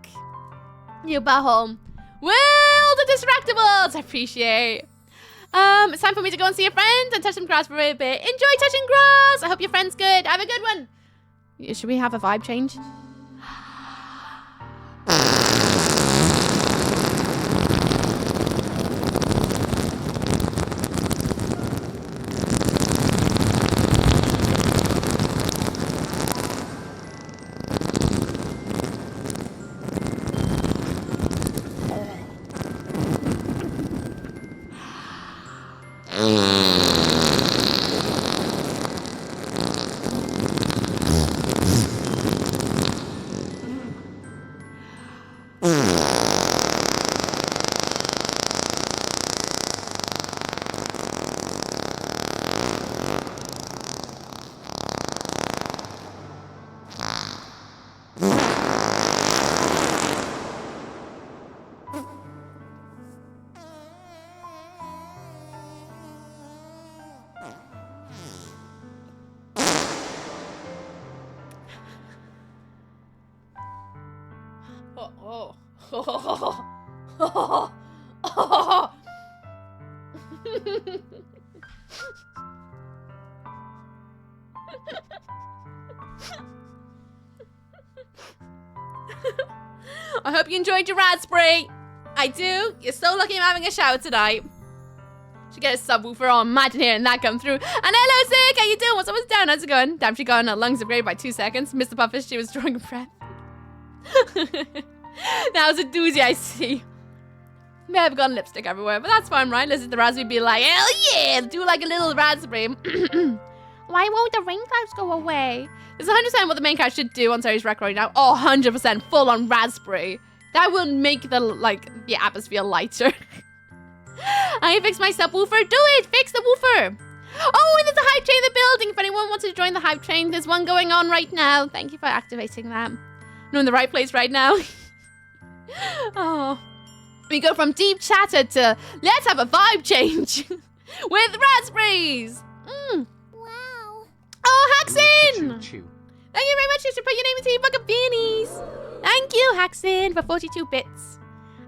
You butthole. Well, the Distractables. I appreciate. It's time for me to go and see a friend and touch some grass for a bit. Enjoy touching grass. I hope your friend's good. Have a good one. Should we have a vibe change? I hope you enjoyed your raspberry. I do. You're so lucky I'm having a shower tonight. Should get a subwoofer on. Imagine hearing that come through. And hello, Zig. How you doing? What's up? What's down? How's it going? Damn, she got her lungs upgraded by 2 seconds. Mr. Puffish, she was drawing a breath. That was a doozy, I see. May have gotten lipstick everywhere, but that's fine, right? Listen to the raspberry be like, hell yeah! Do like a little raspberry. Why won't the rain clouds go away? This is 100% what the main character should do on Series Rec right now. Oh, 100% full on raspberry. That will make the atmosphere lighter. I fixed my subwoofer. Do it! Fix the woofer! Oh, and there's a hype train in the building. If anyone wants to join the hype train, there's one going on right now. Thank you for activating that. I'm in the right place right now. Oh. We go from deep chatter to let's have a vibe change with raspberries. Wow. Oh, Haxin! Choo choo. Thank you very much. You should put your name into your book of beanies. Thank you, Haxin, for 42 bits.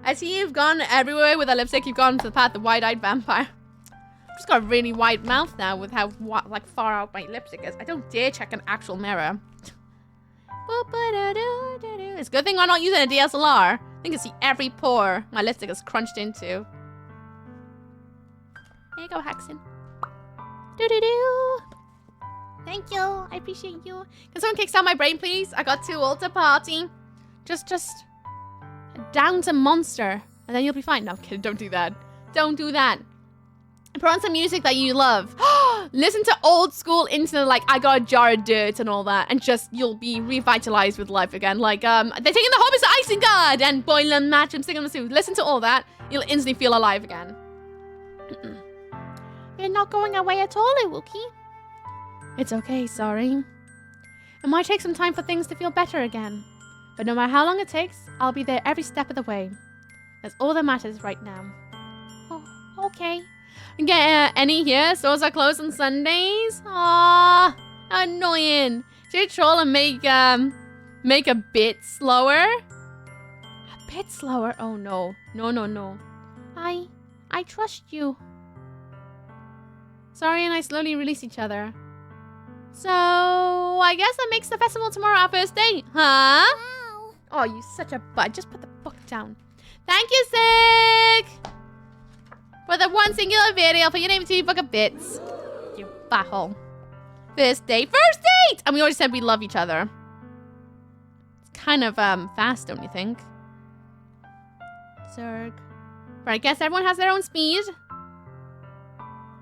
I see you've gone everywhere with a lipstick. You've gone to the path of wide-eyed vampire. I've just got a really wide mouth now with how far out my lipstick is. I don't dare check an actual mirror. It's a good thing I'm not using a DSLR. I can see every pore my lipstick is crunched into. There you go, Haxin. Thank you. I appreciate you. Can someone kickstart my brain, please? I got too old to party. Just down to monster, and then you'll be fine. No, I'm kidding. Don't do that. Don't do that. Put on some music that you love. Listen to old school into I Got a Jar of Dirt and all that, and just you'll be revitalized with life again. They're taking the Hobbits to Isengard and Boiling Match and singing the suit. Listen to all that. You'll instantly feel alive again. You're not going away at all, Wookie. It's okay, sorry. It might take some time for things to feel better again. But no matter how long it takes, I'll be there every step of the way. That's all that matters right now. Oh, okay. Get any here? Stores are closed on Sundays. Aww, annoying. Should I troll and make a bit slower? A bit slower? Oh no, no. I trust you. Sorry, and I slowly release each other. So I guess that makes the festival tomorrow our first date, huh? Wow. Oh, you such a butt. Just put the book down. Thank you, Sig! For the one singular video, put your name into your book of bits. You butthole. First date. First date! And we already said we love each other. It's kind of fast, don't you think? Zerg. But I guess everyone has their own speed.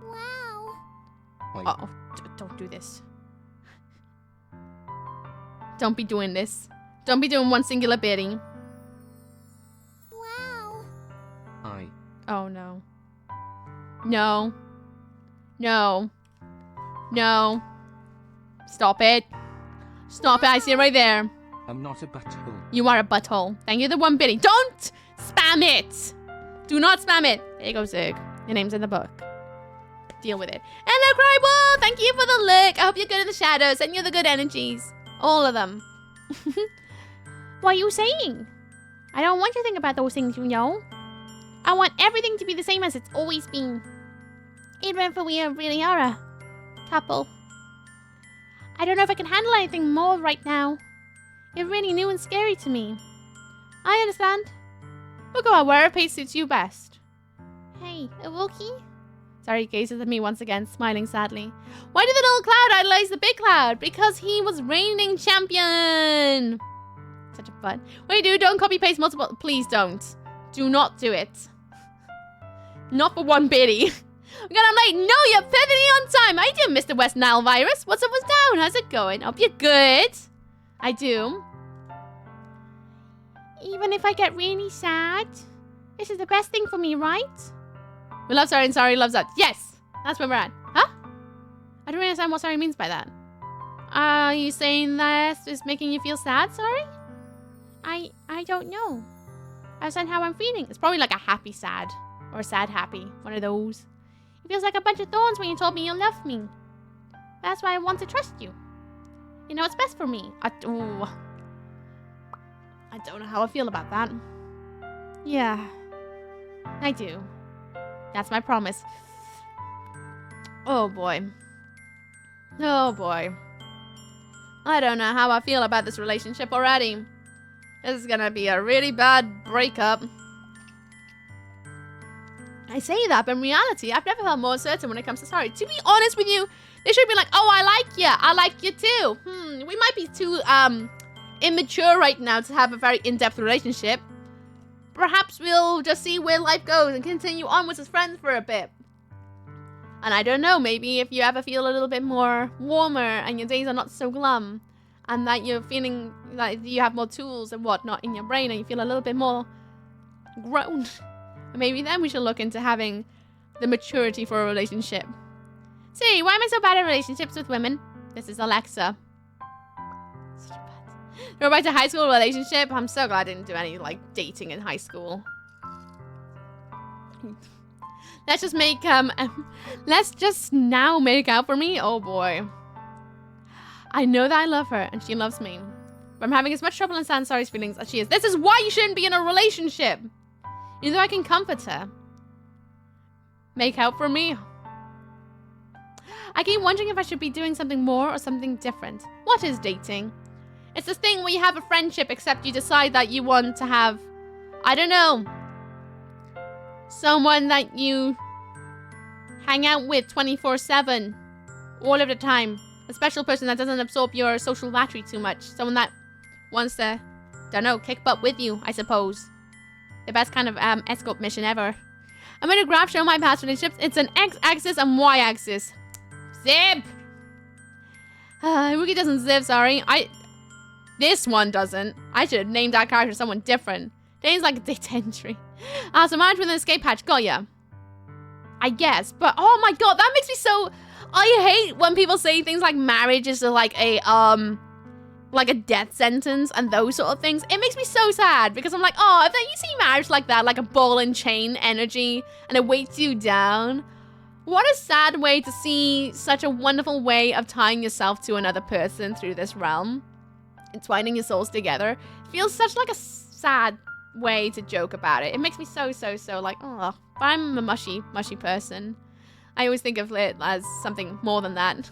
Wow. Uh-oh. Don't do this. Don't be doing this. Don't be doing one singular bidding. Wow. I. Oh no. No. No. No. Stop it. Stop it. I see it right there. I'm not a butthole. You are a butthole. Thank you, the one biddy. Don't spam it. Do not spam it. There you go, Zig. Your name's in the book. Deal with it. Hello, Cryball. Thank you for the look. I hope you're good in the shadows. Send you the good energies. All of them. What are you saying? I don't want you to think about those things, you know. I want everything to be the same as it's always been. Even if we really are a couple. I don't know if I can handle anything more right now. You're really new and scary to me. I understand. We'll go out wherever pace suits you best. Hey, a Wookie? Sorry, he gazes at me once again, smiling sadly. Why did the little cloud idolize the big cloud? Because he was reigning champion. Such a fun. Wait, dude, don't copy paste multiple. Please don't. Do not do it. Not for one biddy. God, I'm like, no, you're perfectly on time. I do, Mr. West Nile Virus. What's up, what's down? How's it going? Hope you're good. I do. Even if I get really sad, this is the best thing for me, right? We love sorry and sorry loves us. Yes, that's where we're at. Huh? I don't understand what sorry means by that. Are you saying that is making you feel sad, sorry? I don't know. That's not how I'm feeling. It's probably like a happy sad or sad happy. One of those. It feels like a bunch of thorns when you told me you love me. That's why I want to trust you. You know what's best for me. I don't know how I feel about that. Yeah, I do. That's my promise. Oh boy. Oh boy. I don't know how I feel about this relationship already. This is gonna be a really bad breakup. I say that, but in reality, I've never felt more certain when it comes to sorry. To be honest with you, they should be like, oh, I like you. I like you too. We might be too immature right now to have a very in-depth relationship. Perhaps we'll just see where life goes and continue onwards as friends for a bit. And I don't know, maybe if you ever feel a little bit more warmer and your days are not so glum, and that you're feeling like you have more tools and whatnot in your brain and you feel a little bit more grown, maybe then we should look into having the maturity for a relationship. See, why am I so bad at relationships with women? This is Alexa. Go back to high school relationship. I'm so glad I didn't do any like dating in high school. Let's just make let's just now make out for me. Oh boy. I know that I love her and she loves me. But I'm having as much trouble understanding Sorry's feelings as she is. This is why you shouldn't be in a relationship. You know I can comfort her. Make out for me. I keep wondering if I should be doing something more or something different. What is dating? It's this thing where you have a friendship except you decide that you want to have, I don't know, someone that you hang out with 24/7 all of the time. A special person that doesn't absorb your social battery too much. Someone that wants to, don't know, kick butt with you, I suppose. The best kind of escort mission ever. I'm going to graph show my past relationships. It's an x-axis and y-axis. Zip! Wookie doesn't zip, sorry. This one doesn't. I should have named that character someone different. Name's like a date entry. So marriage with an escape hatch. Got ya. I guess. But, oh my god, that makes me so... I hate when people say things like marriage is like a death sentence and those sort of things. It makes me so sad because I'm like, oh, if you see marriage like that, like a ball and chain energy and it weights you down, what a sad way to see such a wonderful way of tying yourself to another person through this realm. Entwining your souls together. It feels such like a sad way to joke about it. It makes me so like, oh, but I'm a mushy person. I always think of it as something more than that.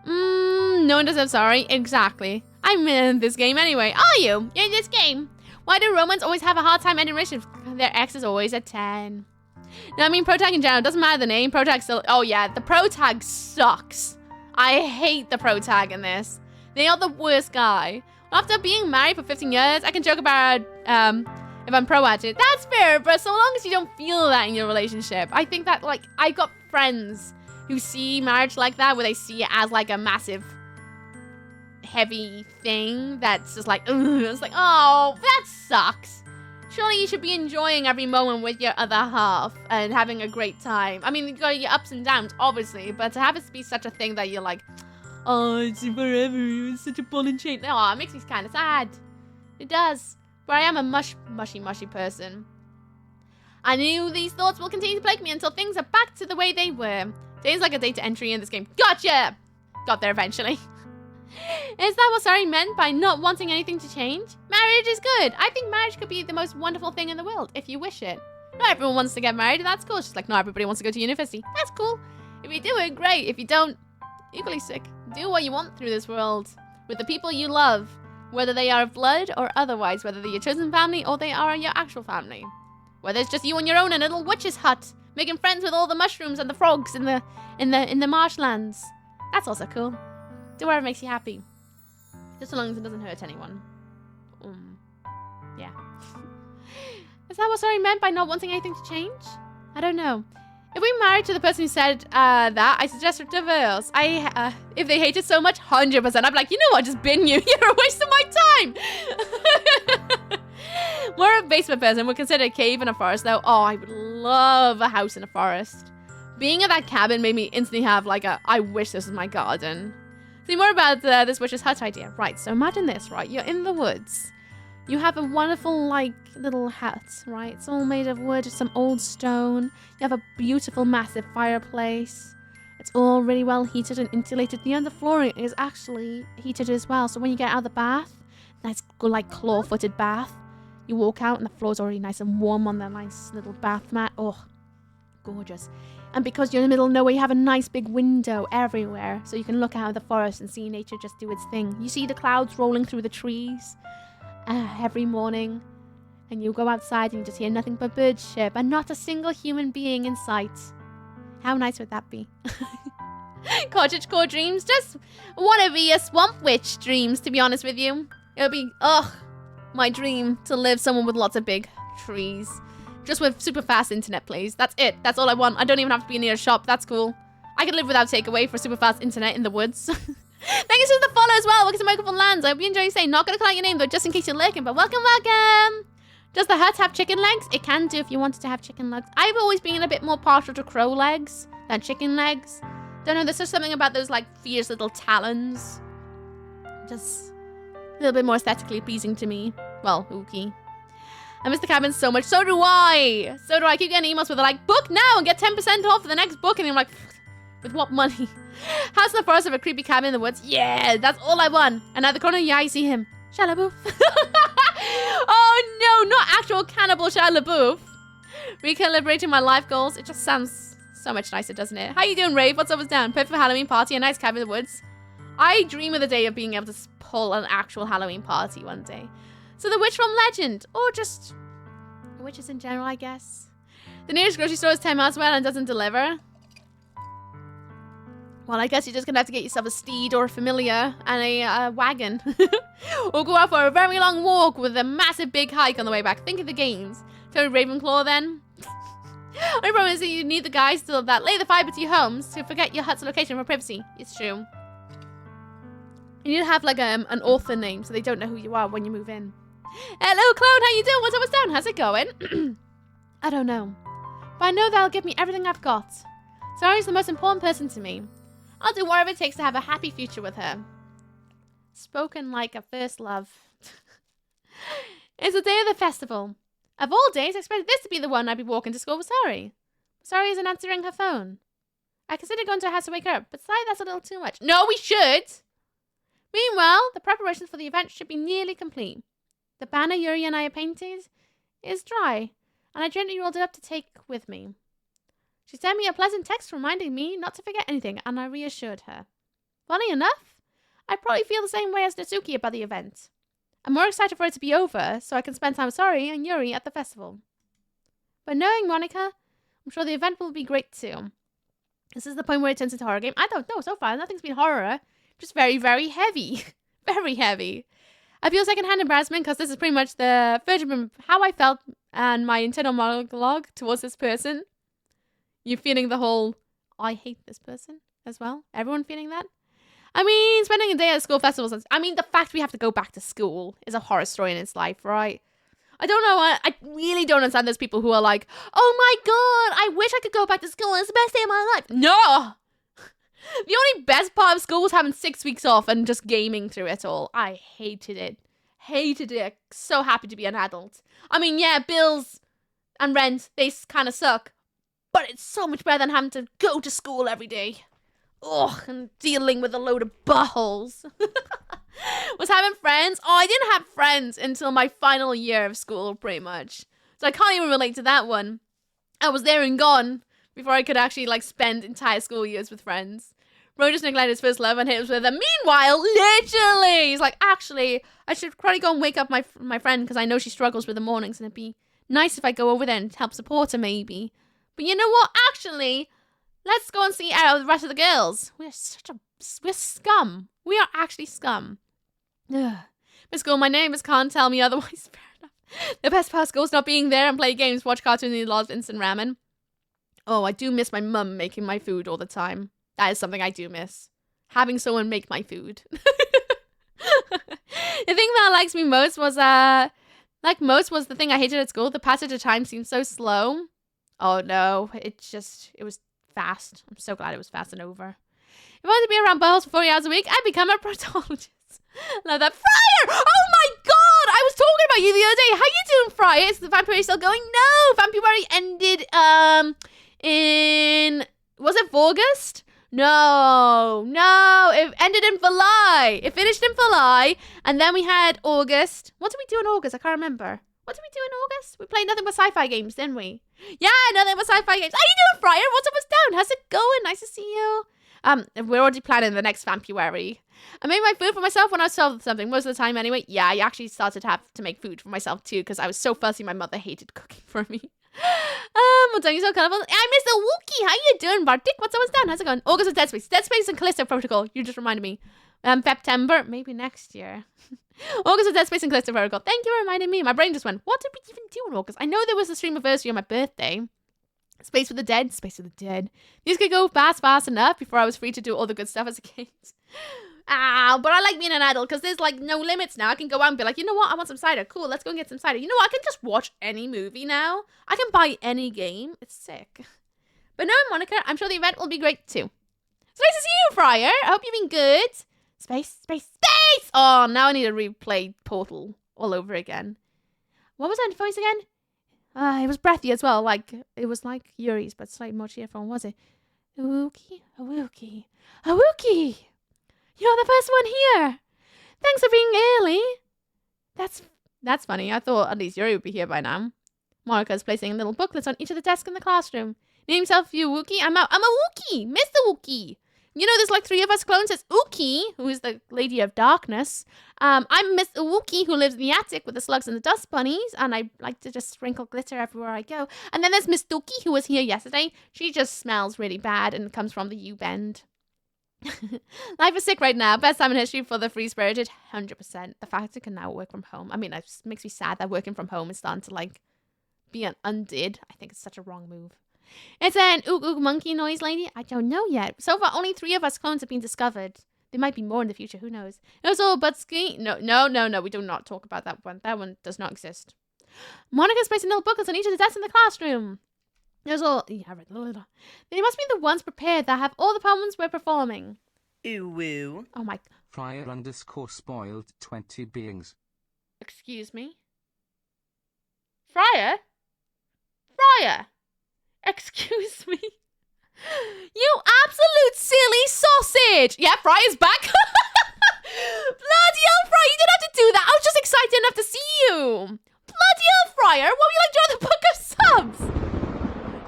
No one deserves sorry. Exactly. I'm in this game anyway. Are you? You're in this game. Why do Romans always have a hard time ending relationships? Their ex is always a 10. No, I mean, pro tag in general. Doesn't matter the name. Pro tag still... Oh, yeah. The pro tag sucks. I hate the pro tag in this. They are the worst guy. After being married for 15 years, I can joke about if I'm pro at it. That's fair, but so long as you don't feel that in your relationship. I think that, like, I got friends who see marriage like that, where they see it as, like, a massive, heavy thing that's just like, ugh. It's like, oh, that sucks. Surely you should be enjoying every moment with your other half and having a great time. I mean, you got your ups and downs, obviously, but to have it be such a thing that you're like, oh, it's forever, it's such a ball and chain. Oh, it makes me kind of sad. It does. But I am a mushy person. I knew these thoughts will continue to plague me until things are back to the way they were. Today's like a data entry in this game. Gotcha! Got there eventually. Is that what Sari meant by not wanting anything to change? Marriage is good. I think marriage could be the most wonderful thing in the world, if you wish it. Not everyone wants to get married, and that's cool. She's like, not everybody wants to go to university. That's cool. If you do it, great. If you don't, equally sick. Do what you want through this world. With the people you love. Whether they are of blood or otherwise. Whether they're your chosen family or they are your actual family. Whether it's just you on your own in a little witch's hut. Making friends with all the mushrooms and the frogs in the marshlands. That's also cool. Do whatever makes you happy. Just so long as it doesn't hurt anyone. Yeah. Is that what Sari meant by not wanting anything to change? I don't know. If we married to the person who said that, I suggest a divorce. If they hate it so much, 100%. I'm like, you know what, just bin you. You're a waste of my time. We're a basement person. We're considered a cave in a forest, though. Oh, I would love a house in a forest. Being at that cabin made me instantly have like I wish this was my garden. See more about this witch's hut idea. Right, so imagine this, right? You're in the woods. You have a wonderful, like, little hut, right? It's all made of wood, some old stone. You have a beautiful, massive fireplace. It's all really well heated and insulated. The underflooring is actually heated as well. So when you get out of the bath, nice, like, claw-footed bath, you walk out and the floor's already nice and warm on the nice little bath mat. Oh, gorgeous. And because you're in the middle of nowhere, you have a nice big window everywhere. So you can look out of the forest and see nature just do its thing. You see the clouds rolling through the trees every morning. And you go outside and you just hear nothing but bird chirp and not a single human being in sight. How nice would that be? Cottagecore dreams? Just want to be a swamp witch dreams, to be honest with you. It would be, my dream to live somewhere with lots of big trees. Just with super fast internet, please. That's it. That's all I want. I don't even have to be near a shop. That's cool. I could live without takeaway for super fast internet in the woods. Thank you for the follow as well. Welcome to Microphone Lands. I hope you enjoy your stay. Not going to call out your name, though, just in case you're lurking. But welcome, welcome. Does the hut have chicken legs? It can do if you wanted to have chicken legs. I've always been a bit more partial to crow legs than chicken legs. Don't know. There's just something about those, like, fierce little talons. Just a little bit more aesthetically pleasing to me. Well, ookie. I miss the cabin so much. So do I. So do I. I keep getting emails where they're like, book now and get 10% off for the next book. And I'm like, with what money? House in the forest of a creepy cabin in the woods. Yeah, that's all I want. And at the corner, yeah, I see him. Shia LaBeouf. Oh no, not actual cannibal Shia LaBeouf. Recalibrating my life goals. It just sounds so much nicer, doesn't it? How you doing, Rave? What's up, what's down? Perfect for Halloween party, a nice cabin in the woods. I dream of the day of being able to pull an actual Halloween party one day. So the witch from legend, or just witches in general, I guess. The nearest grocery store is 10 miles away and doesn't deliver. Well, I guess you're just gonna have to get yourself a steed or a familiar and a wagon. Or go out for a very long walk with a massive big hike on the way back. Think of the gains. Tony Ravenclaw then. I promise that you need the guys still that lay the fiber to your homes to forget your hut's location for privacy. It's true. You need to have like an author name so they don't know who you are when you move in. Hello, Cloud. How you doing? What's up? What's down? How's it going? I don't know. But I know that'll give me everything I've got. Sari's the most important person to me. I'll do whatever it takes to have a happy future with her. Spoken like a first love. It's the day of the festival. Of all days, I expected this to be the one I'd be walking to school with Sari. Sari isn't answering her phone. I considered going to her house to wake her up, but decided that's a little too much. No, we should! Meanwhile, the preparations for the event should be nearly complete. The banner Yuri and I have painted is dry, and I gently rolled it up to take with me. She sent me a pleasant text reminding me not to forget anything, and I reassured her. Funny enough, I probably feel the same way as Natsuki about the event. I'm more excited for it to be over, so I can spend time with Sari and Yuri at the festival. But knowing Monica, I'm sure the event will be great too. This is the point where it turns into a horror game. I don't know, so far nothing's been horror. Just very, very heavy. Very heavy. I feel secondhand embarrassment because this is pretty much the version of how I felt and my internal monologue towards this person. You feeling the whole, I hate this person as well? Everyone feeling that? I mean, spending a day at school festivals. I mean, the fact we have to go back to school is a horror story in its life, right? I don't know. I really don't understand those people who are like, oh my God, I wish I could go back to school. It's the best day of my life. No. The only best part of school was having 6 weeks off and just gaming through it all. I hated it. Hated it. So happy to be an adult. I mean, yeah, bills and rent, they kind of suck. But it's so much better than having to go to school every day. Ugh, and dealing with a load of buttholes. Was having friends? Oh, I didn't have friends until my final year of school, pretty much. So I can't even relate to that one. I was there and gone before I could actually, like, spend entire school years with friends. Ro just neglected his first love and hit us with a meanwhile, literally, he's like, actually, I should probably go and wake up my friend because I know she struggles with the mornings and it'd be nice if I go over there and help support her maybe. But you know what? Actually, let's go and see out the rest of the girls. We're scum. We are actually scum. Ugh. Miss School, my neighbors can't tell me otherwise. Fair enough. The best part of school is not being there and play games, watch cartoons, and eat lots of instant ramen. Oh, I do miss my mum making my food all the time. That is something I do miss. Having someone make my food. The thing that likes me most was, the thing I hated at school. The passage of time seemed so slow. Oh no, it was fast. I'm so glad it was fast and over. If I wanted to be around balls for 40 hours a week, I'd become a proctologist. Love that. Friar! Oh my God! I was talking about you the other day. How you doing, Friar? Is the Vampire still going? No! Vampire ended, was it August? No, it ended in July. It finished in July, and then we had August. What did we do in August? I can't remember. What did we do in August? We played nothing but sci-fi games, didn't we? Yeah, nothing but sci-fi games. How you doing, Friar? What's up, what's down? How's it going? Nice to see you. We're already planning the next Vampuary. I made my food for myself when I was 12 or something, most of the time anyway. Yeah, I actually started to have to make food for myself too, because I was so fussy my mother hated cooking for me. Well done, you're so colorful. I miss the Wookie. How you doing, Bartik? What's up, what's down? How's it going? August is Dead Space. Dead Space and Callisto Protocol. You just reminded me. September, maybe next year. August is Dead Space and Callisto Protocol. Thank you for reminding me. My brain just went, what did we even do in August? I know there was a stream anniversary on my birthday. Space for the Dead. Space for the Dead. These could go fast enough before I was free to do all the good stuff as a kid. But I like being an adult because there's like no limits now. I can go out and be like, you know what? I want some cider. Cool, let's go and get some cider. You know what? I can just watch any movie now. I can buy any game. It's sick. But no, Monica, I'm sure the event will be great too. It's nice to see you, Friar. I hope you've been good. Space. Oh, now I need to replay Portal all over again. What was that voice again? It was breathy as well. Like, it was like Yuri's, but slightly more cheerful, was it? A Wookie. You're the first one here. Thanks for being early. That's funny. I thought at least Yuri would be here by now. Monica's placing little booklets on each of the desks in the classroom. Name yourself you Wookie. I'm a Wookie. Mr. Wookie. You know, there's like 3 of us clones. There's Uki, who is the Lady of Darkness. I'm Miss Wookie, who lives in the attic with the slugs and the dust bunnies. And I like to just sprinkle glitter everywhere I go. And then there's Miss Doki, who was here yesterday. She just smells really bad and comes from the U-Bend. Life is sick right now. Best time in history for the free-spirited. 100%. The fact I can now work from home. I mean, it just makes me sad that working from home is starting to like be an undid. I think it's such a wrong move. It's an ook monkey noise, lady. I don't know yet. So far, only 3 of us clones have been discovered. There might be more in the future. Who knows? It was all Butsky. No. We do not talk about that one. That one does not exist. Monica's placing little booklets on each of the desks in the classroom. There's all. Yeah, right. They must be the ones prepared that have all the poems we're performing. Ooh woo. Oh my. Friar_spoiled 20 beings. Excuse me. Friar. Excuse me. You absolute silly sausage. Yeah, Friar's back. Bloody hell, Friar, you didn't have to do that. I was just excited enough to see you. Bloody hell, Friar. What were you like during the Book of Subs?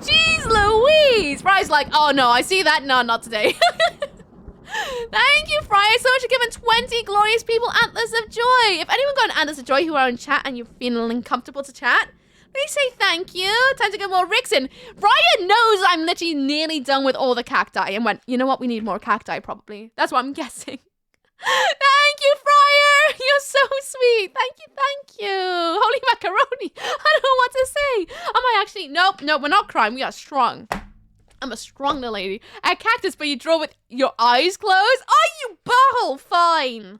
Jeez Louise. Friar's like, oh no, I see that. No, not today. Thank you, Friar, so much for giving 20 glorious people Antlers of Joy. If anyone got an Antlers of Joy who are in chat and you're feeling comfortable to chat, please say thank you. Time to get more Ricks in. Brian knows I'm literally nearly done with all the cacti and went, you know what? We need more cacti probably. That's what I'm guessing. Thank you, Friar. You're so sweet. Thank you. Holy macaroni. I don't know what to say. Am I actually? Nope, we're not crying. We are strong. I'm a strong little lady. A cactus, but you draw with your eyes closed? Oh, you butthole. Fine.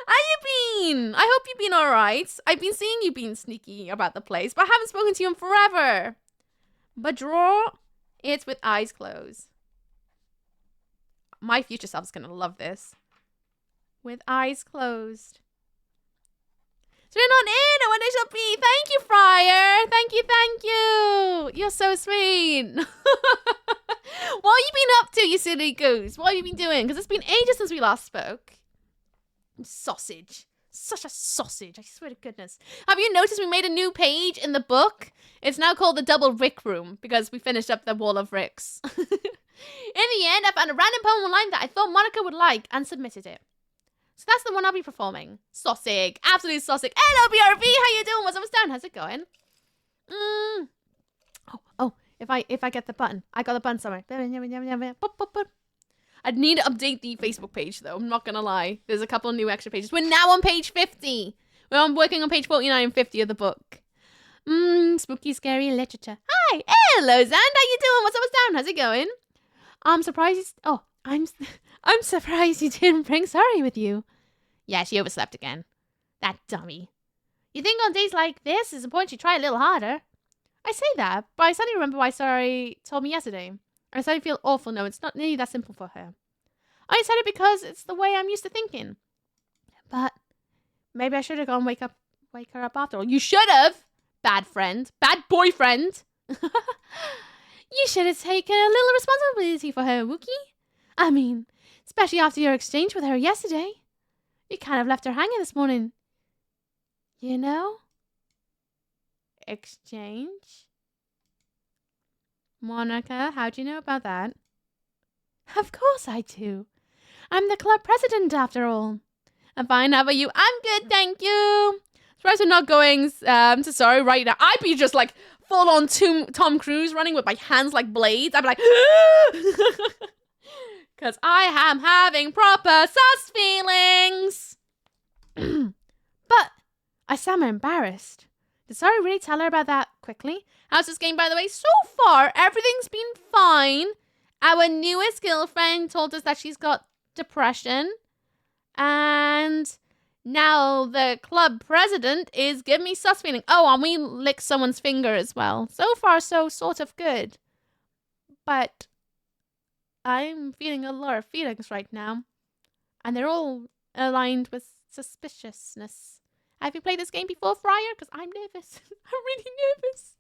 How you been? I hope you've been alright. I've been seeing you being sneaky about the place, but I haven't spoken to you in forever. But draw it with eyes closed. My future self's gonna love this. With eyes closed. So you're not in when it shall be. Thank you, Friar. Thank you, thank you. You're so sweet. What have you been up to, you silly goose? What have you been doing? Because it's been ages since we last spoke. Sausage. Such a sausage. I swear to goodness. Have you noticed we made a new page in the book? It's now called the Double Rick Room because we finished up the Wall of Ricks. In the end, I found a random poem online that I thought Monica would like and submitted it. So that's the one I'll be performing. Sausage. Absolute sausage. Hello, BRV. How you doing? What's up, Stan? How's it going? If I get the button. I got the button somewhere. I'd need to update the Facebook page, though. I'm not going to lie. There's a couple of new extra pages. We're now on page 50. I'm working on page 49 and 50 of the book. Spooky, scary literature. Hi. Hello, Zand. How you doing? What's up, Stan? How's it going? I'm surprised. I'm surprised you didn't bring Sorry with you. Yeah, she overslept again. That dummy. You think on days like this, it's important you try a little harder? I say that, but I suddenly remember why Sorry told me yesterday. I suddenly feel awful. No, it's not nearly that simple for her. I said it because it's the way I'm used to thinking. But maybe I should have gone wake her up after all. You should have! Bad friend. Bad boyfriend. You should have taken a little responsibility for her, Wookie. I mean, especially after your exchange with her yesterday. You kind of left her hanging this morning. You know? Exchange? Monica, how do you know about that? Of course I do. I'm the club president after all. I'm fine, how about you? I'm good, thank you. Surprised I'm not going to Sorry right now. I'd be just like full on Tom Cruise running with my hands like blades. I'd be like, because I am having proper sus feelings. But I sound embarrassed. Did Sorry really tell her about that quickly? How's this game, by the way? So far, everything's been fine. Our newest girlfriend told us that she's got depression. And now the club president is giving me sus feeling. Oh, and we licked someone's finger as well. So far, so sort of good. But I'm feeling a lot of feelings right now. And they're all aligned with suspiciousness. Have you played this game before, Friar? Because I'm nervous. I'm really nervous.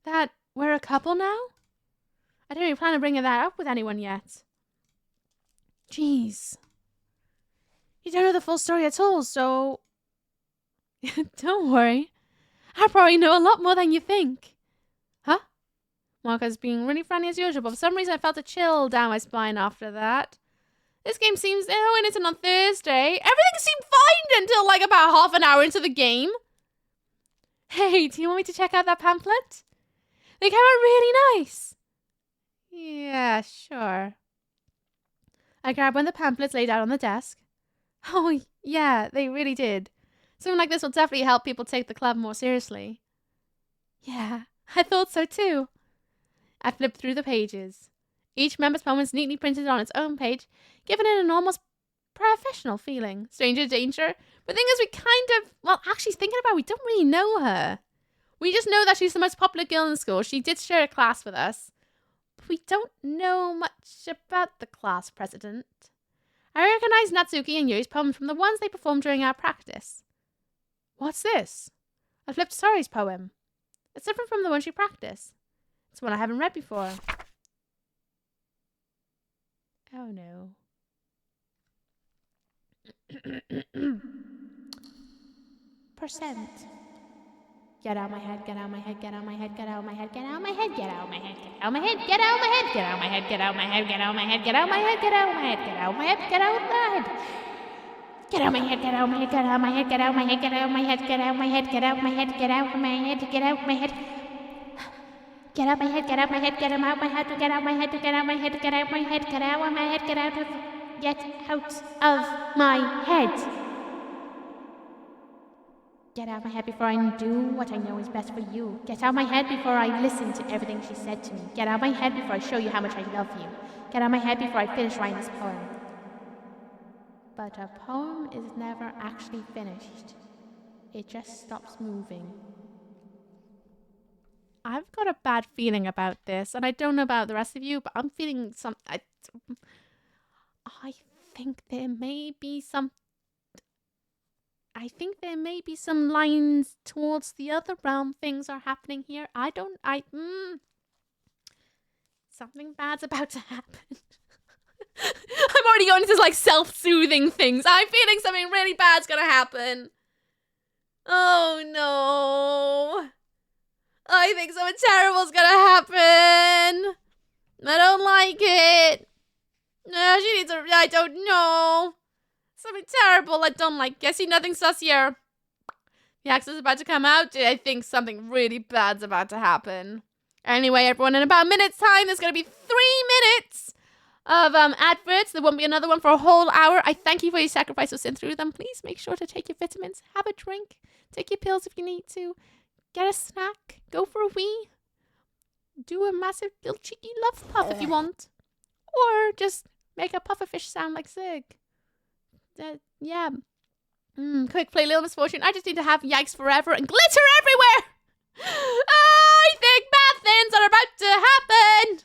That we're a couple now? I don't even plan on bringing that up with anyone yet. Jeez. You don't know the full story at all, so... Don't worry. I probably know a lot more than you think. Huh? Marco's being really friendly as usual, but for some reason I felt a chill down my spine after that. This game seems... Oh, and it's on Thursday. Everything seemed fine until like about half an hour into the game. Hey, do you want me to check out that pamphlet? They came out really nice. Yeah, sure. I grabbed one of the pamphlets laid out on the desk. Oh, yeah, they really did. Something like this will definitely help people take the club more seriously. Yeah, I thought so too. I flipped through the pages. Each member's poem is neatly printed on its own page, giving it an almost professional feeling. Stranger danger. But the thing is, we kind of... Well, actually, thinking about it, we don't really know her. We just know that she's the most popular girl in the school. She did share a class with us. But we don't know much about the class president. I recognize Natsuki and Yuri's poems from the ones they performed during our practice. What's this? I flipped Sorry's poem. It's different from the one she practiced. It's one I haven't read before. Oh no. Percent. Get out my head, get out my head, get out my head, get out my head, get out my head, get out my head, get out my head, get out my head, get out my head, get out my head, get out my head, get out my head, get out my head, get out my head, get out my head. Get out my head, get out my head, get out my head, get out my head, get out my head, get out my head, get out my head, get out my head, get out my head. Get out my head, get out my head, get out my head, get out my head, get out my head, get out my head, get out my head, get out of my head. Get out my head before I do what I know is best for you. Get out my head before I listen to everything she said to me. Get out my head before I show you how much I love you. Get out my head before I finish writing this poem. but a poem is never actually finished. It just stops moving. I've got a bad feeling about this, and I don't know about the rest of you, but I'm feeling I think there may be some... I think there may be some lines towards the other realm. Things are happening here. Something bad's about to happen. I'm already going into like self-soothing things. I'm feeling something really bad's gonna happen. Oh no. I think something terrible's gonna happen. I don't like it. No, she needs a... I don't know. Something terrible I don't like. I see nothing sus here. The axe is about to come out. I think something really bad's about to happen. Anyway, everyone, in about a minute's time, there's going to be 3 minutes of adverts. There won't be another one for a whole hour. I thank you for your sacrifice of sitting through them. Please make sure to take your vitamins. Have a drink. Take your pills if you need to. Get a snack. Go for a wee. Do a massive little cheeky love puff if you want. Or just make a pufferfish sound like Zig. Yeah. Quick play, Little Misfortune. I just need to have yikes forever and glitter everywhere. I think bad things are about to happen.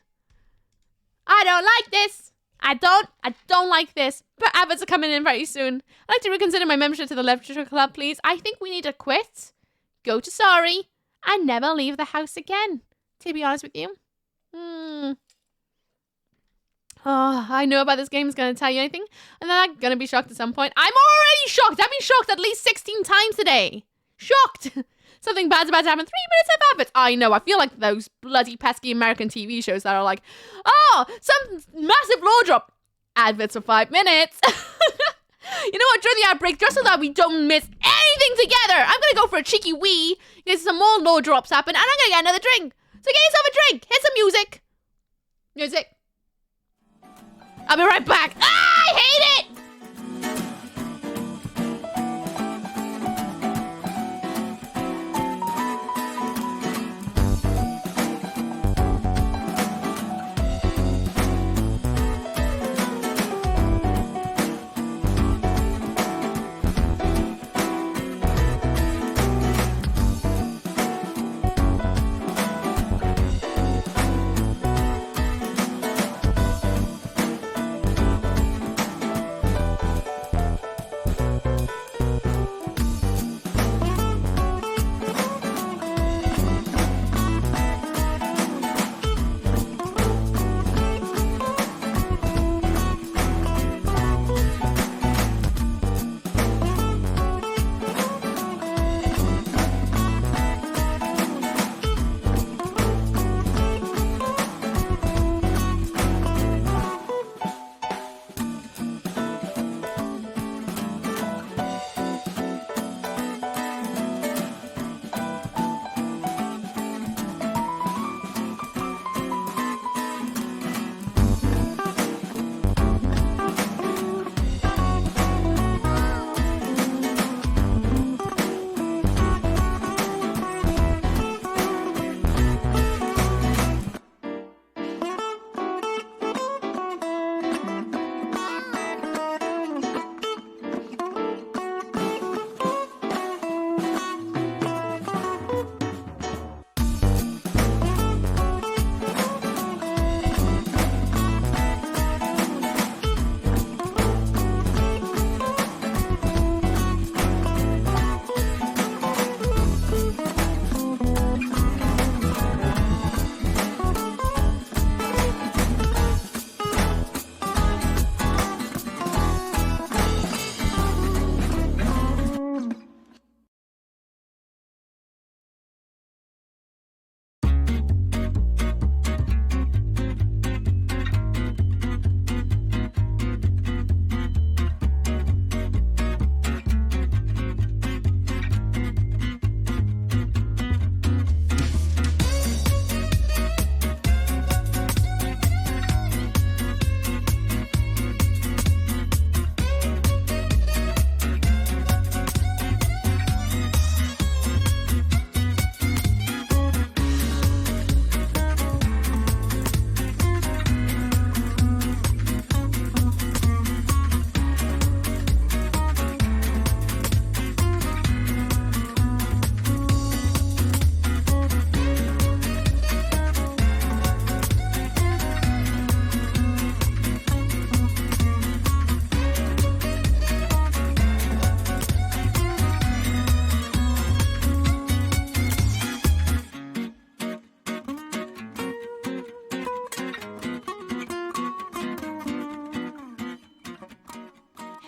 I don't like this. I don't like this. But adverts are coming in very soon. I'd like to reconsider my membership to the Literature Club, please. I think we need to quit, go to sorry, and never leave the house again. To be honest with you. Oh, I know about this game is going to tell you anything, and then I'm going to be shocked at some point. I'm already shocked. I've been shocked at least 16 times today. Shocked. Something bad's about to happen. 3 minutes of adverts. I know. I feel like those bloody pesky American TV shows that are like, oh, some massive law drop. Adverts for 5 minutes. You know what? During the outbreak, just so that we don't miss anything together, I'm going to go for a cheeky wee. Get some more law drops happen, and I'm going to get another drink. So get yourself a drink. Hit some music. Music. I'll be right back. Ah, I hate it!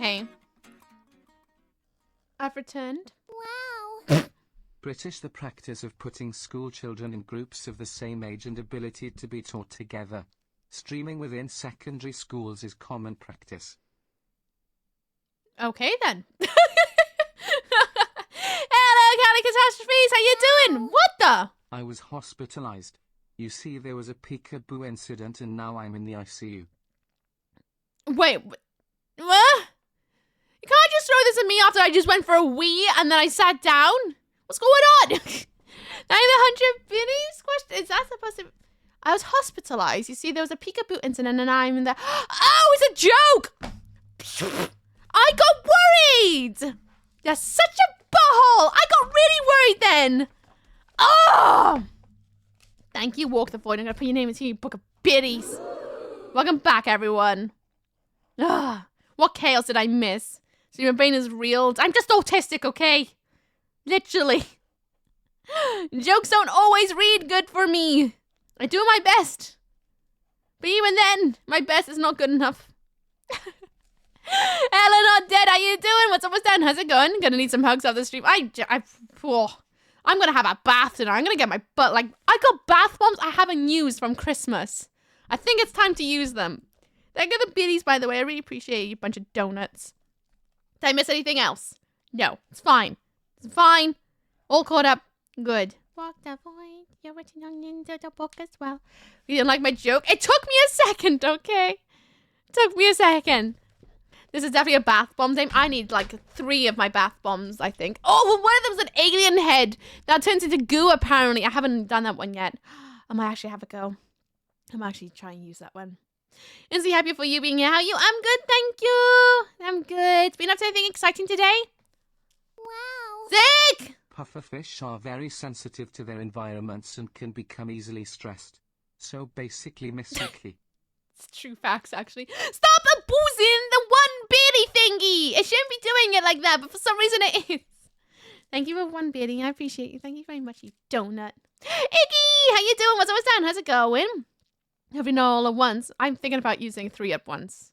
Okay. I've returned. Wow. British, the practice of putting school children in groups of the same age and ability to be taught together. Streaming within secondary schools is common practice. Okay then. Hello, Cali Catastrophes. How you doing? What the? I was hospitalized. You see, there was a peekaboo incident and now I'm in the ICU. Wait. What? You can't just throw this at me after I just went for a wee and then I sat down? What's going on? 900 biddies? Question? Is that supposed to... I was hospitalized. You see, there was a peekaboo incident and I'm in the... Oh, it's a joke! I got worried! You're such a butthole! I got really worried then! Oh! Thank you, Walk the Void. I'm gonna put your name into your book of biddies. Welcome back, everyone. Ah, what chaos did I miss? So your brain is real. I'm just autistic, okay? Literally. Jokes don't always read good for me. I do my best. But even then, my best is not good enough. Ella not dead, how you doing? What's up, what's down? How's it going? Gonna need some hugs off the stream. I'm gonna have a bath tonight. I'm gonna get my butt, like, I got bath bombs I haven't used from Christmas. I think it's time to use them. Thank you for the biddies, by the way. I really appreciate you, bunch of donuts. Did I miss anything else? No, it's fine. It's fine. All caught up. Good. Walk the void. You're written on into the book as well. You didn't like my joke? It took me a second, okay? It took me a second. This is definitely a bath bomb thing. I need like 3 of my bath bombs, I think. Oh, well, one of them's an alien head that turns into goo, apparently. I haven't done that one yet. I might actually have a go. I'm actually trying to use that one. Is he happy for you being here? How are you? I'm good, thank you. I'm good. Been up to anything exciting today? Wow. Sick! Pufferfish are very sensitive to their environments and can become easily stressed. So basically, Miss Vicky. It's true facts, actually. Stop abusing the one biddy thingy! It shouldn't be doing it like that, but for some reason it is. Thank you for one biddy. I appreciate you. Thank you very much, you donut. Iggy! How you doing? What's up, what's down? How's it going? Hope you know all at once. I'm thinking about using 3 at once.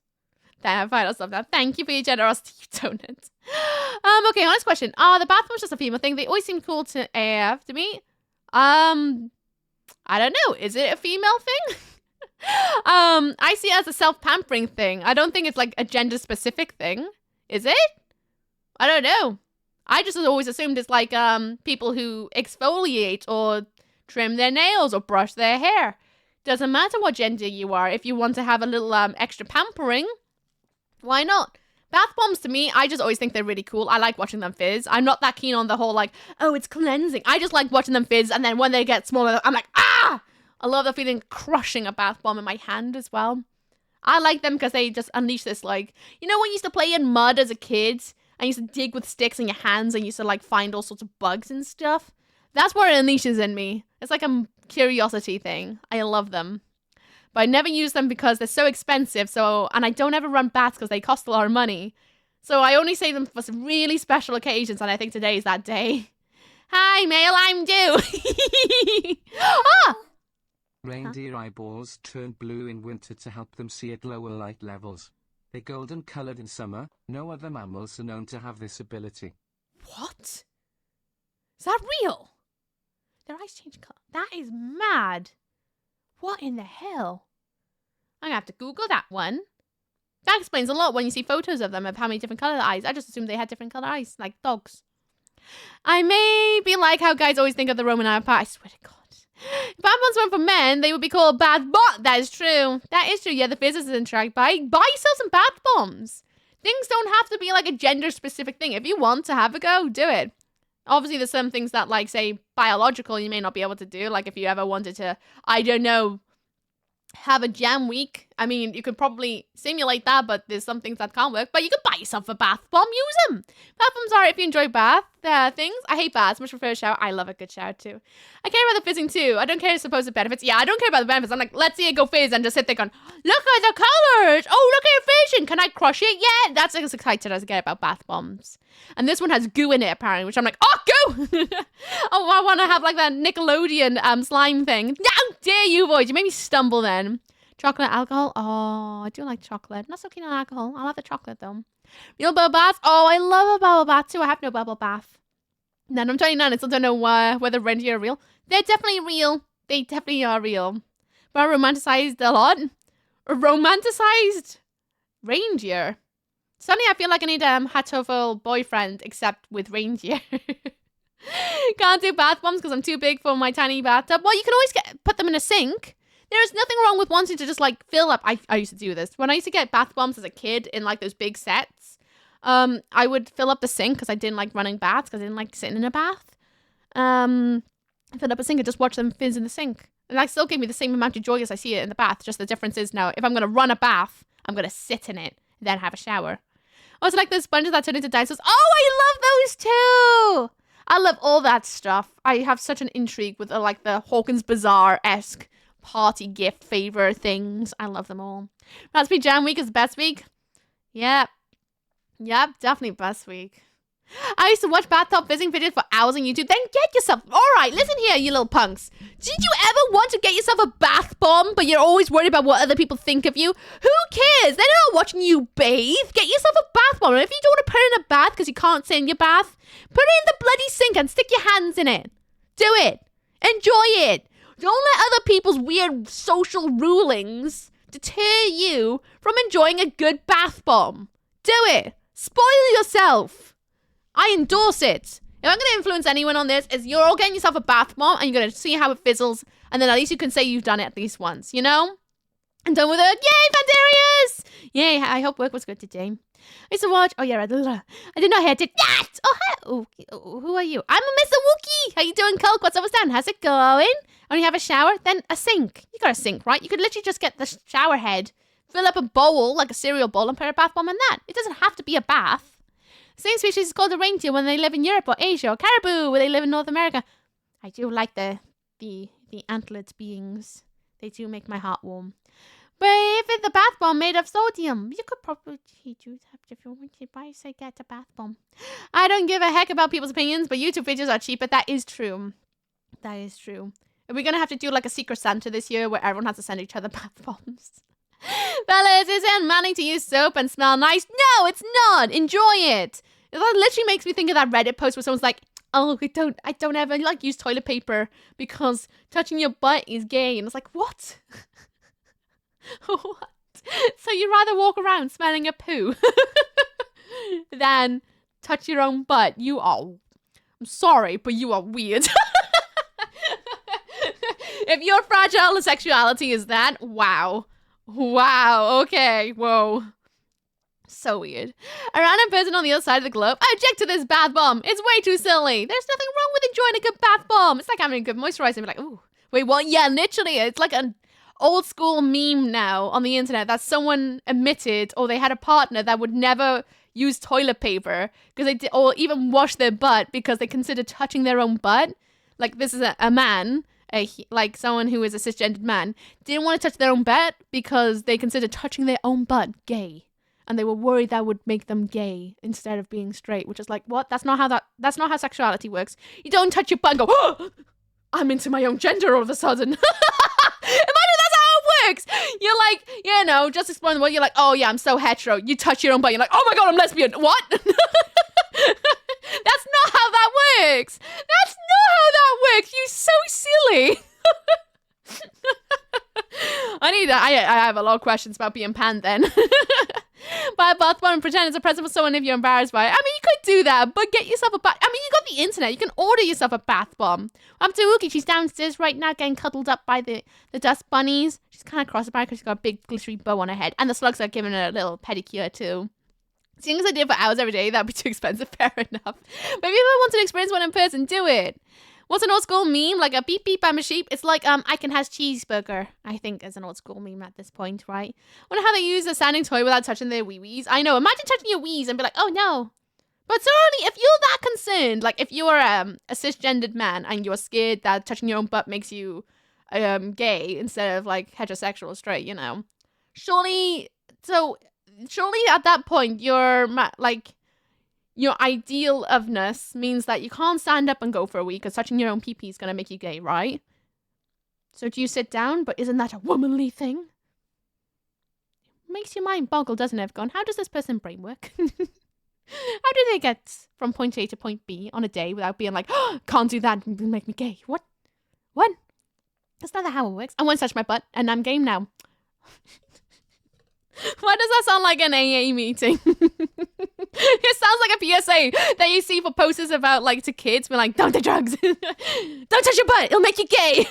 Then final stuff now. Thank you for your generosity, you donut. Okay, honest question. The bathroom's just a female thing. They always seem cool to AF to me. I don't know. Is it a female thing? I see it as a self-pampering thing. I don't think it's like a gender-specific thing. Is it? I don't know. I just always assumed it's like people who exfoliate or trim their nails or brush their hair. Doesn't matter what gender you are. If you want to have a little extra pampering, why not? Bath bombs, to me, I just always think they're really cool. I like watching them fizz. I'm not that keen on the whole, like, oh, it's cleansing. I just like watching them fizz, and then when they get smaller, I'm like, ah! I love the feeling of crushing a bath bomb in my hand as well. I like them because they just unleash this, like, you know when you used to play in mud as a kid? And you used to dig with sticks in your hands and you used to, like, find all sorts of bugs and stuff? That's what it unleashes in me. It's like a curiosity thing. I love them. But I never use them because they're so expensive. And I don't ever run baths because they cost a lot of money. So I only save them for some really special occasions. And I think today is that day. Hi, Mail, I'm due. Ah! Reindeer eyeballs turn blue in winter to help them see at lower light levels. They're golden colored in summer. No other mammals are known to have this ability. What? Is that real? Their eyes change color. That is mad. What in the hell? I'm gonna have to Google that one. That explains a lot when you see photos of them of how many different color eyes. I just assumed they had different color eyes, like dogs. I may be like how guys always think of the Roman Empire. I swear to God. If bad bombs weren't for men, they would be called bad bot. That is true. That is true. Yeah, the physicists interact. Buy yourself some bath bombs. Things don't have to be like a gender-specific thing. If you want to have a go, do it. Obviously, there's some things that, like, say, biological, you may not be able to do. Like, if you ever wanted to, I don't know, have a jam week. I mean, you could probably simulate that, but there's some things that can't work. But you can buy yourself a bath bomb. Use them. Bath bombs are if you enjoy bath things. I hate baths. Much prefer a shower. I love a good shower, too. I care about the fizzing, too. I don't care the supposed benefits. Yeah, I don't care about the benefits. I'm like, let's see it go fizz and just sit there going, look at the colors. Oh, look at your vision. Can I crush it? Yeah, that's as excited as I get about bath bombs. And this one has goo in it, apparently, which I'm like, oh, goo! Oh, I want to have, like, that Nickelodeon slime thing. How dare you, Void? You made me stumble then. Chocolate, alcohol. Oh, I do like chocolate. Not so keen on alcohol. I'll have the chocolate though. Real bubble bath. Oh, I love a bubble bath too. I have no bubble bath. Then I'm 29. I still don't know whether reindeer are real. They're definitely real. They definitely are real. But I romanticized a lot. A romanticized reindeer. Suddenly I feel like I need a hatoful boyfriend except with reindeer. Can't do bath bombs because I'm too big for my tiny bathtub. Well, you can always put them in a sink. There's nothing wrong with wanting to just like fill up. I used to do this. When I used to get bath bombs as a kid in like those big sets, I would fill up the sink because I didn't like running baths because I didn't like sitting in a bath. Fill up a sink and just watch them fizz in the sink. And that still gave me the same amount of joy as I see it in the bath. Just the difference is now, if I'm going to run a bath, I'm going to sit in it, then have a shower. Also, like those sponges that turn into dinosaurs. Oh, I love those too! I love all that stuff. I have such an intrigue with like the Hawkins Bazaar-esque party gift favor things. I love them all. Raspberry Jam Week is the best week. Yep, definitely best week. I used to watch bathtub fizzing videos for hours on YouTube. Then get yourself... Alright, listen here, you little punks. Did you ever want to get yourself a bath bomb, but you're always worried about what other people think of you? Who cares? They're not watching you bathe. Get yourself a bath bomb. And if you don't want to put it in a bath because you can't sit in your bath, put it in the bloody sink and stick your hands in it. Do it. Enjoy it. Don't let other people's weird social rulings deter you from enjoying a good bath bomb. Do it. Spoil yourself. I endorse it. If I'm going to influence anyone on this, is you're all getting yourself a bath bomb and you're going to see how it fizzles. And then at least you can say you've done it at least once, you know? And done with it. Yay, Vandarius! Yay, I hope work was good today. I used to watch... Oh, yeah, I did not hear... Did that! Oh, hi. Oh, who are you? I'm a Mr. Wookie. How you doing, Coke? What's up, what's down? How's it going? Only have a shower? Then a sink. You got a sink, right? You could literally just get the shower head, fill up a bowl, like a cereal bowl, and put a bath bomb in that. It doesn't have to be a bath. Same species is called a reindeer when they live in Europe or Asia, or caribou where they live in North America. I do like the antlered beings. They do make my heart warm. But if it's a bath bomb made of sodium, you could probably do that if you wanted. Why say get a bath bomb? I don't give a heck about people's opinions, but YouTube videos are cheaper. That is true. That is true. Are we going to have to do like a Secret Santa this year where everyone has to send each other bath bombs? Fellas, is it manning to use soap and smell nice? No, it's not. Enjoy it. That literally makes me think of that Reddit post where someone's like, oh, I don't ever like use toilet paper because touching your butt is gay. And it's like, what? What? So you'd rather walk around smelling a poo than touch your own butt? You are, I'm sorry, but you are weird. If your fragile sexuality is that, wow. Wow, okay, whoa. So weird. A random person on the other side of the globe. I object to this bath bomb. It's way too silly. There's nothing wrong with enjoying a good bath bomb. It's like having a good moisturizer and be like, ooh, wait, what? Yeah, literally. It's like an old school meme now on the internet that someone admitted or they had a partner that would never use toilet paper because they did, or even wash their butt because they consider touching their own butt. Like this is a man. Like someone who is a cisgendered man didn't want to touch their own butt because they considered touching their own butt gay, and they were worried that would make them gay instead of being straight. Which is like, what? That's not how sexuality works. You don't touch your butt and go, oh, I'm into my own gender all of a sudden. Imagine that's how it works. You're like, you know, just exploring the world. You're like, oh yeah, I'm so hetero. You touch your own butt. You're like, oh my god, I'm lesbian. What? That's not how that works. That's not how that works. You're so silly. I have a lot of questions about being panned then. Buy a bath bomb and pretend it's a present for someone if you're embarrassed by it. I mean, you could do that, but get yourself a bath. I mean, you got the internet. You can order yourself a bath bomb. I'm Uki. She's downstairs right now getting cuddled up by the dust bunnies. She's kind of cross about it because she's got a big glittery bow on her head. And the slugs are giving her a little pedicure too. Seeing as I did it for hours every day, that'd be too expensive. Fair enough. But if you ever want to experience one in person, do it. What's an old school meme? Like a beep beep, I'm a sheep. It's like I can has cheeseburger, I think, is an old school meme at this point, right? Wonder how they use a standing toy without touching their wee-wees. I know, imagine touching your wees and be like, oh no. But certainly, if you're that concerned, like if you're a cisgendered man and you're scared that touching your own butt makes you gay instead of like heterosexual or straight, you know, surely at that point your ideal ofness means that you can't stand up and go for a week because touching your own pee-pee is going to make you gay, right? So do you sit down? But isn't that a womanly thing? makes your mind boggle, doesn't it? Going, how does this person's brain work? How do they get from point A to point B on a day without being like, oh, can't do that and make me gay? What? That's not how it works. I want to touch my butt and I'm game now. Why does that sound like an AA meeting? It sounds like a PSA that you see for posters about like to kids. We're like, don't do drugs. Don't touch your butt. It'll make you gay.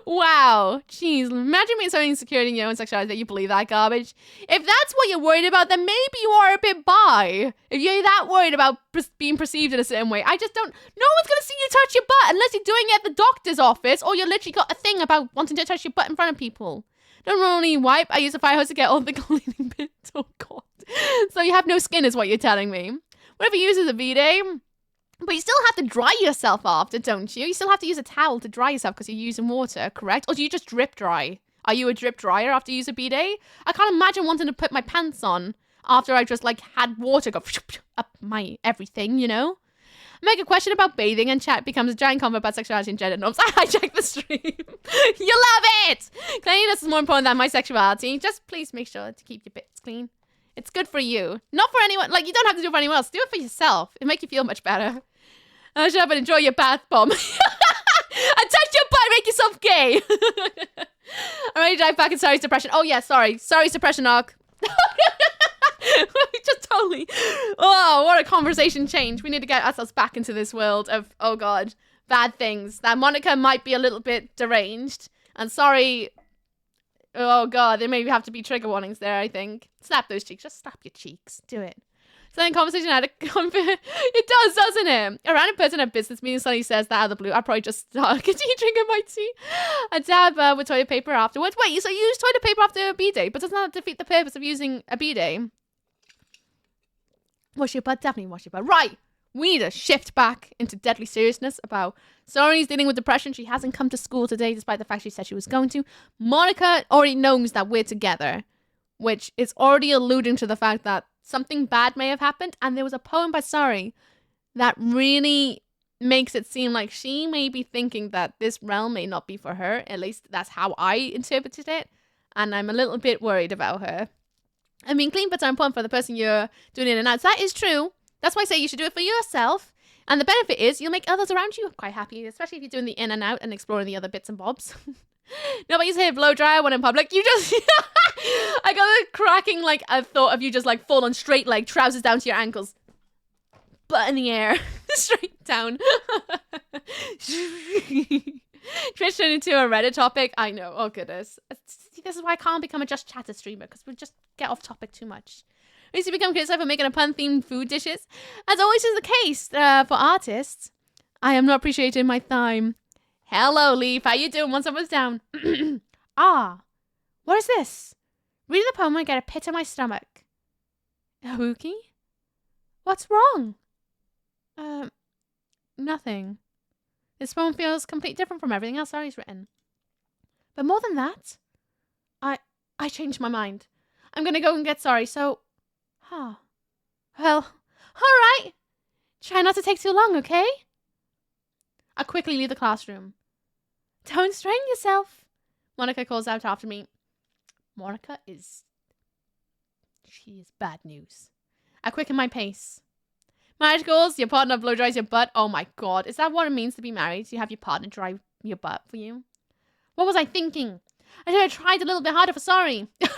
Wow. Jeez. Imagine being so insecure in your own sexuality that you believe that garbage. If that's what you're worried about, then maybe you are a bit bi. If you're that worried about being perceived in a certain way, no one's going to see you touch your butt unless you're doing it at the doctor's office or you literally got a thing about wanting to touch your butt in front of people. Don't only wipe. I use a fire hose to get all the cleaning bits. Oh, God. So you have no skin is what you're telling me. Whatever you use is a bidet. But you still have to dry yourself after, don't you? You still have to use a towel to dry yourself because you're using water, correct? Or do you just drip dry? Are you a drip dryer after you use a bidet? I can't imagine wanting to put my pants on after I just, like, had water go up my everything, you know? Make a question about bathing and chat becomes a giant convo about sexuality and gender norms. I hijack the stream. You love it! Cleanliness is more important than my sexuality. Just please make sure to keep your bits clean. It's good for you. Not for anyone. Like, you don't have to do it for anyone else. Do it for yourself. It'll make you feel much better. Shut up and enjoy your bath bomb. And touch your butt, make yourself gay. I'm ready to dive back in Sorry's depression. Oh, yeah, sorry. Sorry's depression arc. Just totally. Oh, what a conversation change. We need to get ourselves back into this world of, oh, God, bad things. That Monica might be a little bit deranged. And sorry. Oh, God, there maybe have to be trigger warnings there, I think. Slap those cheeks. Just slap your cheeks. Do it. So then conversation had a it does, doesn't it? A random person at business meeting suddenly says that out of the blue. I'd probably just continue drinking my tea. A dab with toilet paper afterwards. Wait, so you use toilet paper after a bidet, but doesn't that defeat the purpose of using a bidet? Wash your butt, definitely wash your butt. Right, we need to shift back into deadly seriousness about Sorry's dealing with depression. She hasn't come to school today, despite the fact she said she was going to. Monica already knows that we're together, which is already alluding to the fact that something bad may have happened, and there was a poem by Sorry that really makes it seem like she may be thinking that this realm may not be for her. At least that's how I interpreted it, and I'm a little bit worried about her. I mean, clean butts are important for the person you're doing in and out. So that is true. That's why I say you should do it for yourself. And the benefit is you'll make others around you quite happy, especially if you're doing the in and out and exploring the other bits and bobs. Nobody's here blow dryer when in public. You just... I got a cracking, like, a thought of you just, like, full on straight leg, trousers down to your ankles. Butt in the air. Straight down. Twitch turned into a Reddit topic. I know. Oh, goodness. This is why I can't become a Just Chatter streamer, because we just get off topic too much. I used to become criticized for making a pun-themed food dishes. As always is the case for artists. I am not appreciating my time. Hello, Leaf. How you doing? Once I was down. What is this? Reading the poem, I get a pit in my stomach. Hookie? What's wrong? Nothing. This poem feels completely different from everything else Sorry's written. But more than that, I changed my mind. I'm gonna go and get Sorry, so... Well, alright. Try not to take too long, okay? I quickly leave the classroom. Don't strain yourself, Monica calls out after me. Monica is... She is bad news. I quicken my pace. Marriage goals, your partner blow dries your butt. Oh my god, is that what it means to be married? You have your partner dry your butt for you? What was I thinking? I should have tried a little bit harder for Sorry. The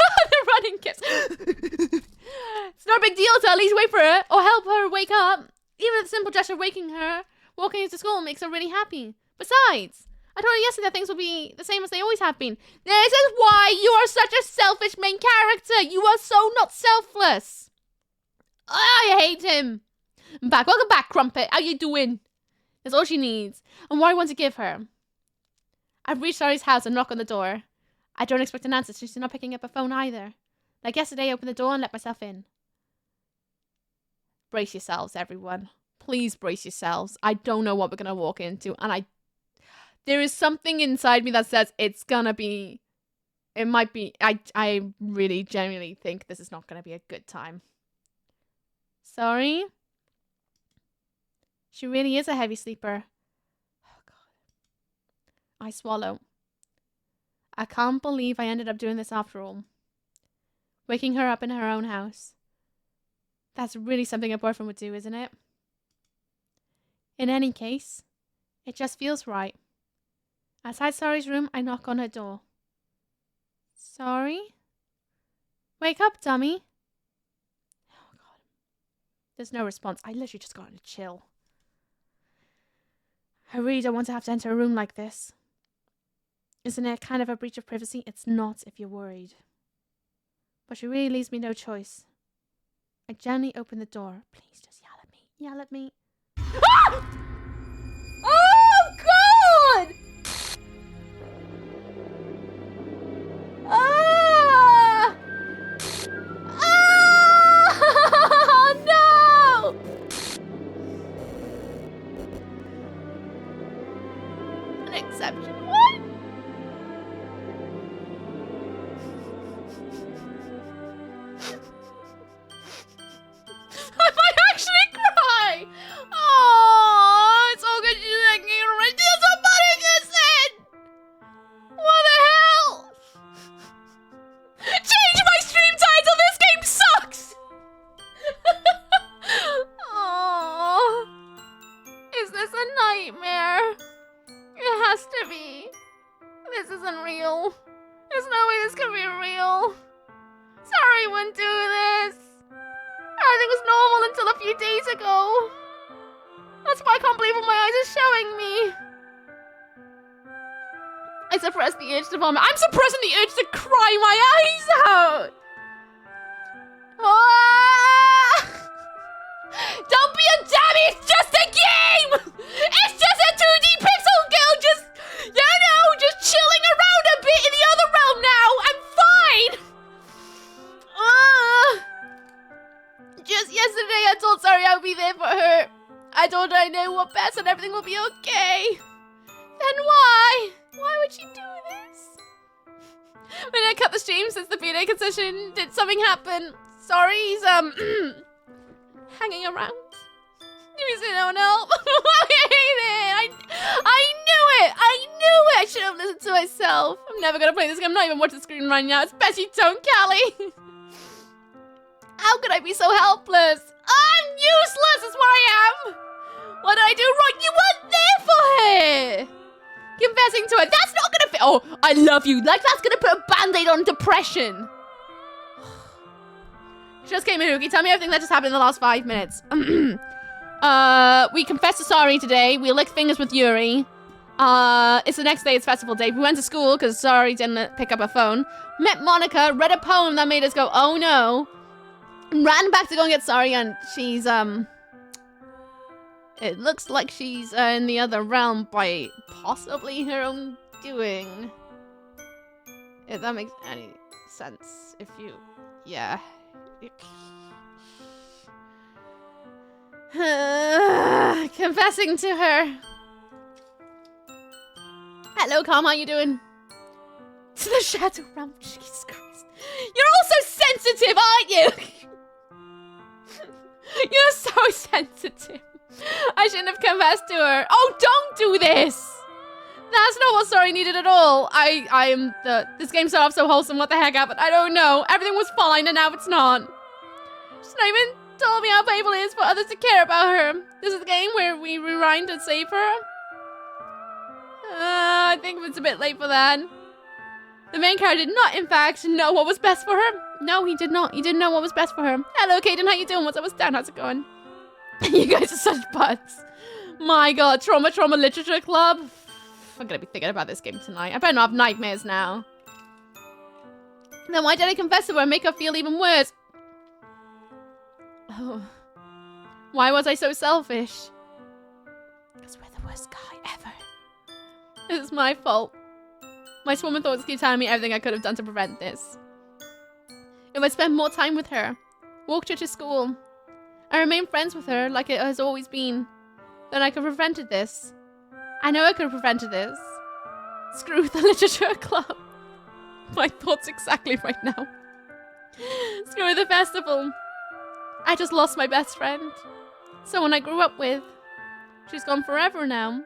running kiss. It's not a big deal to at least wait for her or help her wake up. Even the simple gesture of waking her, walking into school makes her really happy. Besides, I told her yesterday that things will be the same as they always have been. This is why you are such a selfish main character. You are so not selfless. I hate him. I'm back. Welcome back, Crumpet. How you doing? That's all she needs. And what I want to give her. I've reached Sorry's house and knock on the door. I don't expect an answer, so she's not picking up her phone either. Like yesterday, I opened the door and let myself in. Brace yourselves, everyone. Please brace yourselves. I don't know what we're going to walk into. And there is something inside me that says it's going to be... It might be... I really genuinely think this is not going to be a good time. Sorry? She really is a heavy sleeper. Oh, God. I swallow. I can't believe I ended up doing this after all. Waking her up in her own house. That's really something a boyfriend would do, isn't it? In any case, it just feels right. Outside Sari's room, I knock on her door. Sorry? Wake up, dummy. Oh, God. There's no response. I literally just got to chill. I really don't want to have to enter a room like this. Isn't it kind of a breach of privacy? It's not if you're worried. But she really leaves me no choice. I gently open the door. Please just yell at me. Yell at me. Ah! Oh, God! Ah! Ah! No! An exception. What? I might actually cry. Oh, it's all good. She's like, there's somebody listen. What the hell? Change my stream title. This game sucks. Oh, is this a nightmare? It has to be. This isn't real. There's no way this can be real. Sorry, wouldn't do this. Everything was normal until a few days ago. That's why I can't believe what my eyes are showing me. I suppressed the urge to vomit. I'm suppressing the urge to cry my eyes out. Ah! Don't be a dummy. It's just a game. It's just a 2D pixel girl just, just chilling around a bit in the other realm now. I'm fine. Just yesterday I told Sari I would be there for her. I told her I know what best and everything will be okay. Then why? Why would she do this? When I cut the stream since the B-Day concession, did something happen? Sorry, he's hanging around. Maybe he's no one help. I hate it. I knew it. I knew it. I should have listened to myself. I'm never gonna play this game. I'm not even watching the screen right now. It's best you don't, Callie. How could I be so helpless? I'm useless is what I am. What did I do wrong? You weren't there for her. Confessing to her. That's not gonna fit. Oh, I love you. Like, that's gonna put a band-aid on depression. Just came in, Hookie. Tell me everything that just happened in the last 5 minutes. We confessed to Sari today. We licked fingers with Yuri. It's the next day. It's festival day. We went to school because Sari didn't pick up her phone. Met Monica. Read a poem that made us go, oh no. Ran back to go and get Sari, and she's, it looks like she's in the other realm by possibly her own doing. If that makes any sense. If you, yeah. Confessing to her. Hello, Calm, how you doing? To the shadow realm, Jesus Christ. You're all so sensitive, aren't you? You're so sensitive. I shouldn't have confessed to her. Oh, don't do this. That's not what Sari needed at all. This game started off so wholesome. What the heck happened? I don't know. Everything was fine and now it's not. She's not even told me how painful it is for others to care about her. This is the game where we rewind and save her. I think it's a bit late for that. The main character did not, in fact, know what was best for her. No, he did not. He didn't know what was best for her. Hello, Kaden. How you doing? What's up? What's down? How's it going? You guys are such butts. My God. Trauma Literature Club. I'm going to be thinking about this game tonight. I better not have nightmares now. Then why did I confess to her and make her feel even worse? Oh. Why was I so selfish? Because we're the worst guy ever. It's my fault. My swimmer thoughts keep telling me everything I could have done to prevent this. If I spent more time with her, walked her to school, and remained friends with her like it has always been, then I could have prevented this. I know I could have prevented this. Screw the literature club. My thoughts exactly right now. Screw the festival. I just lost my best friend. Someone I grew up with. She's gone forever now.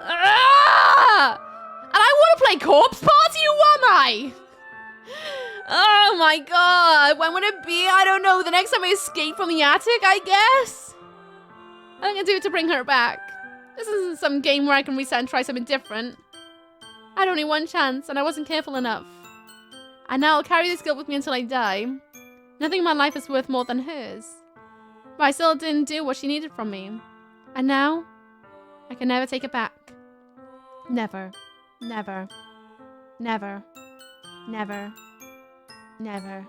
Ah! And I want to play Corpse Party, who am I? Oh my god. When would it be? I don't know. The next time I escape from the attic, I guess. I'm gonna do it to bring her back. This isn't some game where I can reset and try something different. I had only one chance, and I wasn't careful enough. And now I'll carry this guilt with me until I die. Nothing in my life is worth more than hers. But I still didn't do what she needed from me. And now, I can never take it back. Never. Never. Never. Never. Never.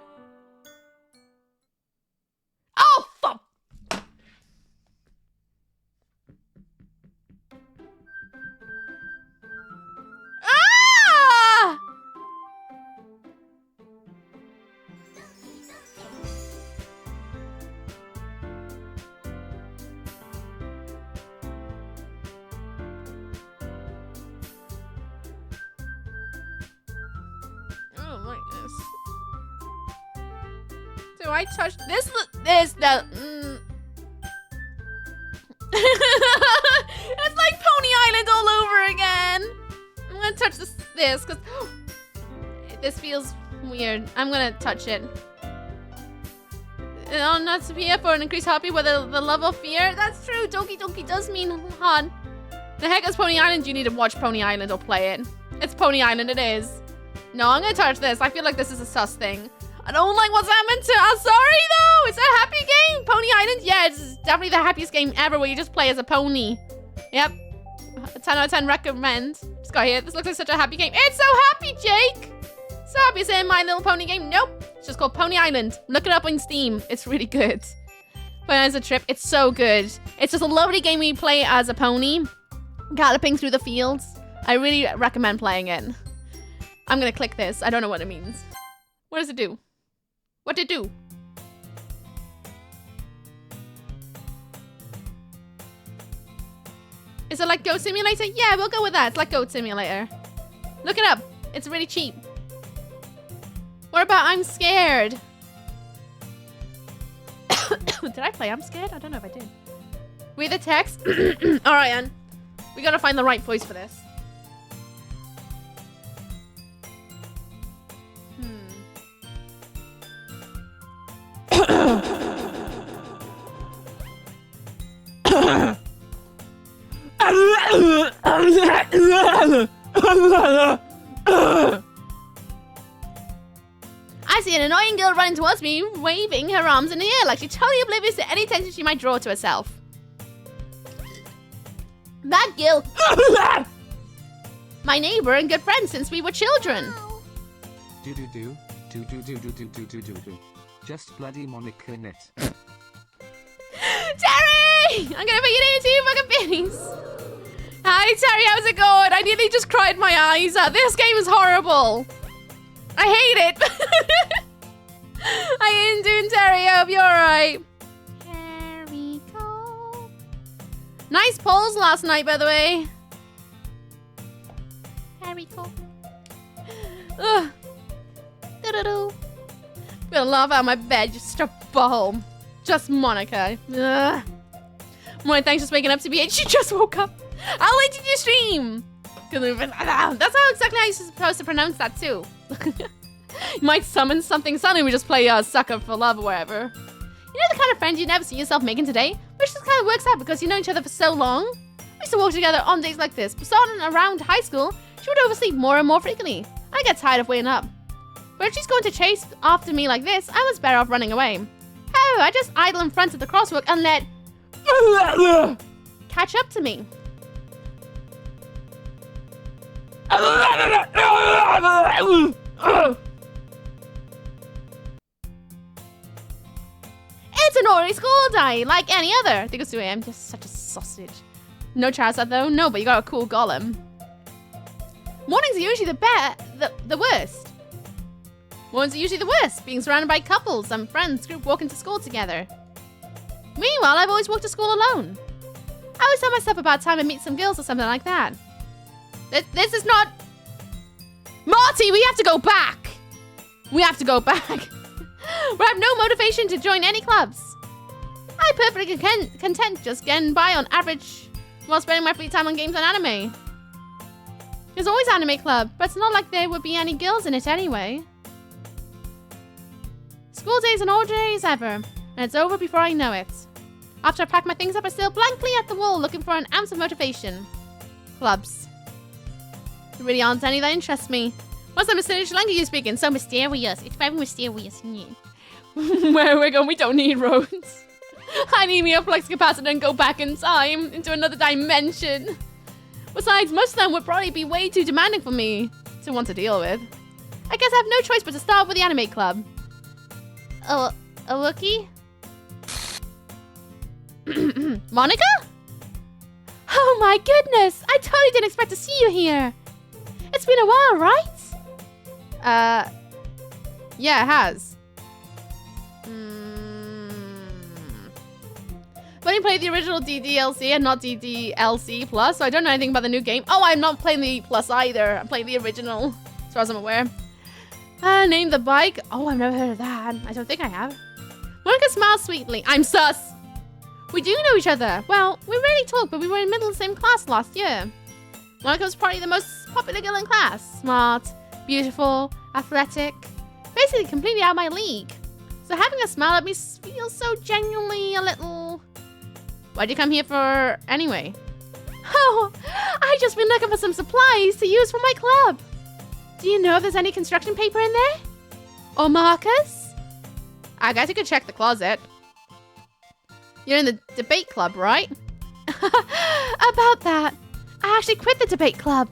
Oh, fuck! Ah! I don't like this. Do I touch this? This the. It's like Pony Island all over again. I'm gonna touch this because this feels weird. I'm gonna touch it. Not to fear for an increased happy with the love of fear. That's true. Doki Doki does mean hard. The heck is Pony Island? You need to watch Pony Island or play it. It's Pony Island. It is. No, I'm gonna touch this. I feel like this is a sus thing. I don't like what's happened to. I'm sorry though. It's a happy game. Pony Island. Yeah, it's definitely the happiest game ever where you just play as a pony. Yep. 10 out of 10 recommend. Just got here. This looks like such a happy game. It's so happy, Jake. So happy. Is it My Little Pony game? Nope. It's just called Pony Island. Look it up on Steam. It's really good. But as a trip, it's so good. It's just a lovely game where you play as a pony, galloping through the fields. I really recommend playing it. I'm gonna click this. I don't know what it means. What does it do? What did it do? Is it like Goat Simulator? Yeah, we'll go with that. It's like Goat Simulator. Look it up. It's really cheap. What about I'm Scared? Did I play I'm Scared? I don't know if I did. Read the text. Alright, Anne. We gotta find the right voice for this. I see an annoying girl running towards me, waving her arms in the air like she's totally oblivious to any attention she might draw to herself. That girl, my neighbor and good friend since we were children. Do. Just bloody Monica in it. Terry! I'm gonna make it into you fucking pennies. Hi, Terry, how's it going? I nearly just cried my eyes out. This game is horrible. I hate it. How you doing, Terry? I hope you're alright. Terry, go. Nice polls last night, by the way. Terry, go. Ugh. Do-do-do. I'm gonna laugh out of my bed, just a butthole. Just Monica. Ugh. Monica, thanks for waking up to BH. She just woke up. How late did you stream? That's exactly how you're supposed to pronounce that too. You might summon something. Suddenly we just play Sucker for Love or whatever. You know the kind of friend you never see yourself making today? Which just kind of works out because you know each other for so long. We used to walk together on days like this. But starting around high school, she would oversleep more and more frequently. I get tired of waiting up. But if she's going to chase after me like this, I was better off running away. Oh, I just idle in front of the crosswalk and let catch up to me. It's an ordinary school day, like any other. I think it's 2 a.m. Just such a sausage. No Charizard though? No, but you got a cool golem. Mornings are usually the worst. Mornings are usually the worst, being surrounded by couples and friends group walking to school together. Meanwhile, I've always walked to school alone. I always tell myself about time I meet some girls or something like that. This is not... Marty, we have to go back! We have to go back. I have no motivation to join any clubs. I'm perfectly content just getting by on average while spending my free time on games and anime. There's always anime club, but it's not like there would be any girls in it anyway. School day's an all day as ever, and it's over before I know it. After I pack my things up, I stare blankly at the wall, looking for an ounce of motivation. Clubs. There really aren't any that interest me. What's that mysterious language you speaking? So mysterious. It's very mysterious. Where we're going, we don't need roads. I need me a flux capacitor and go back in time, into another dimension. Besides, most of them would probably be way too demanding for me to want to deal with. I guess I have no choice but to start with the anime club. A Wookie? Monica? Oh my goodness! I totally didn't expect to see you here. It's been a while, right? Yeah, it has. I've only played the original DDLC and not DDLC Plus, so I don't know anything about the new game. Oh, I'm not playing the Plus either. I'm playing the original, as far as I'm aware. Name the bike. Oh, I've never heard of that. I don't think I have. Monica smiles sweetly. I'm sus. We do know each other. Well, we rarely talk, but we were in middle of the same class last year. Monica was probably the most popular girl in class. Smart, beautiful, athletic. Basically completely out of my league. So having a smile at me feels so genuinely a little... Why'd you come here for anyway? Oh, I just been looking for some supplies to use for my club. Do you know if there's any construction paper in there? Or markers? I guess you could check the closet. You're in the debate club, right? About that. I actually quit the debate club.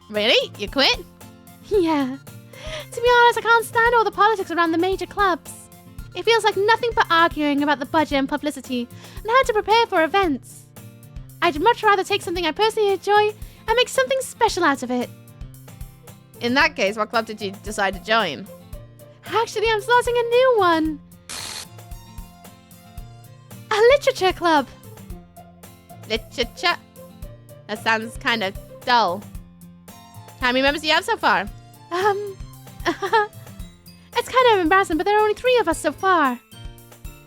Really? You quit? Yeah. To be honest, I can't stand all the politics around the major clubs. It feels like nothing but arguing about the budget and publicity and how to prepare for events. I'd much rather take something I personally enjoy and make something special out of it. In that case, what club did you decide to join? Actually, I'm starting a new one. A literature club. Literature? That sounds kind of dull. How many members do you have so far? It's kind of embarrassing, but there are only 3 of us so far.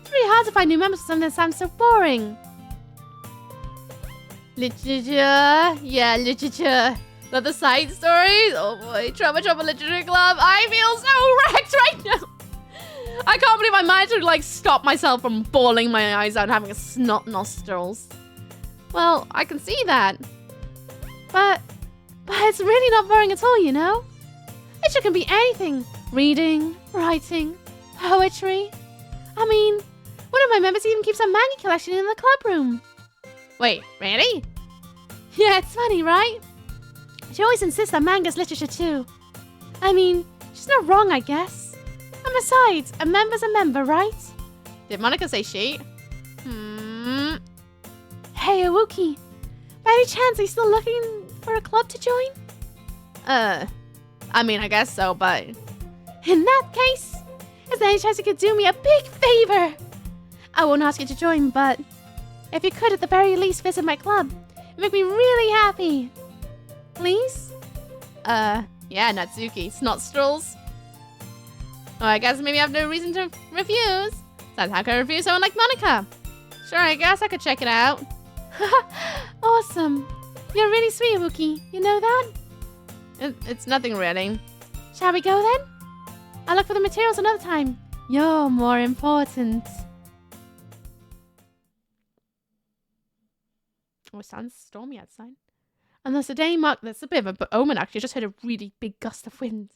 It's really hard to find new members for something that sounds so boring. Literature? Yeah, literature. Not the side stories? Oh boy, Trouble Literature Club. I feel so wrecked right now. I can't believe I managed to like stop myself from bawling my eyes out and having a snot nostrils. Well, I can see that. But it's really not boring at all, you know? Literature can be anything. Reading, writing, poetry. I mean, one of my members even keeps a manga collection in the club room. Wait, really? Yeah, it's funny, right? She always insists that manga's literature too. I mean, she's not wrong, I guess. And besides, a member's a member, right? Did Monica say she? Hey, Awuki. By any chance, are you still looking for a club to join? I mean, I guess so, but... In that case, is there any chance you could do me a big favor? I won't ask you to join, but... If you could at the very least visit my club, it'd make me really happy. Please? Yeah, Natsuki. Snot strolls. Oh, I guess maybe I have no reason to refuse. Sounds how can I refuse someone like Monica? Sure, I guess I could check it out. Awesome. You're really sweet, Wookie. You know that? It's nothing really. Shall we go then? I'll look for the materials another time. You're more important. Oh, it sounds stormy outside. And thus the day marked... That's a bit of an omen, actually. I just heard a really big gust of wind.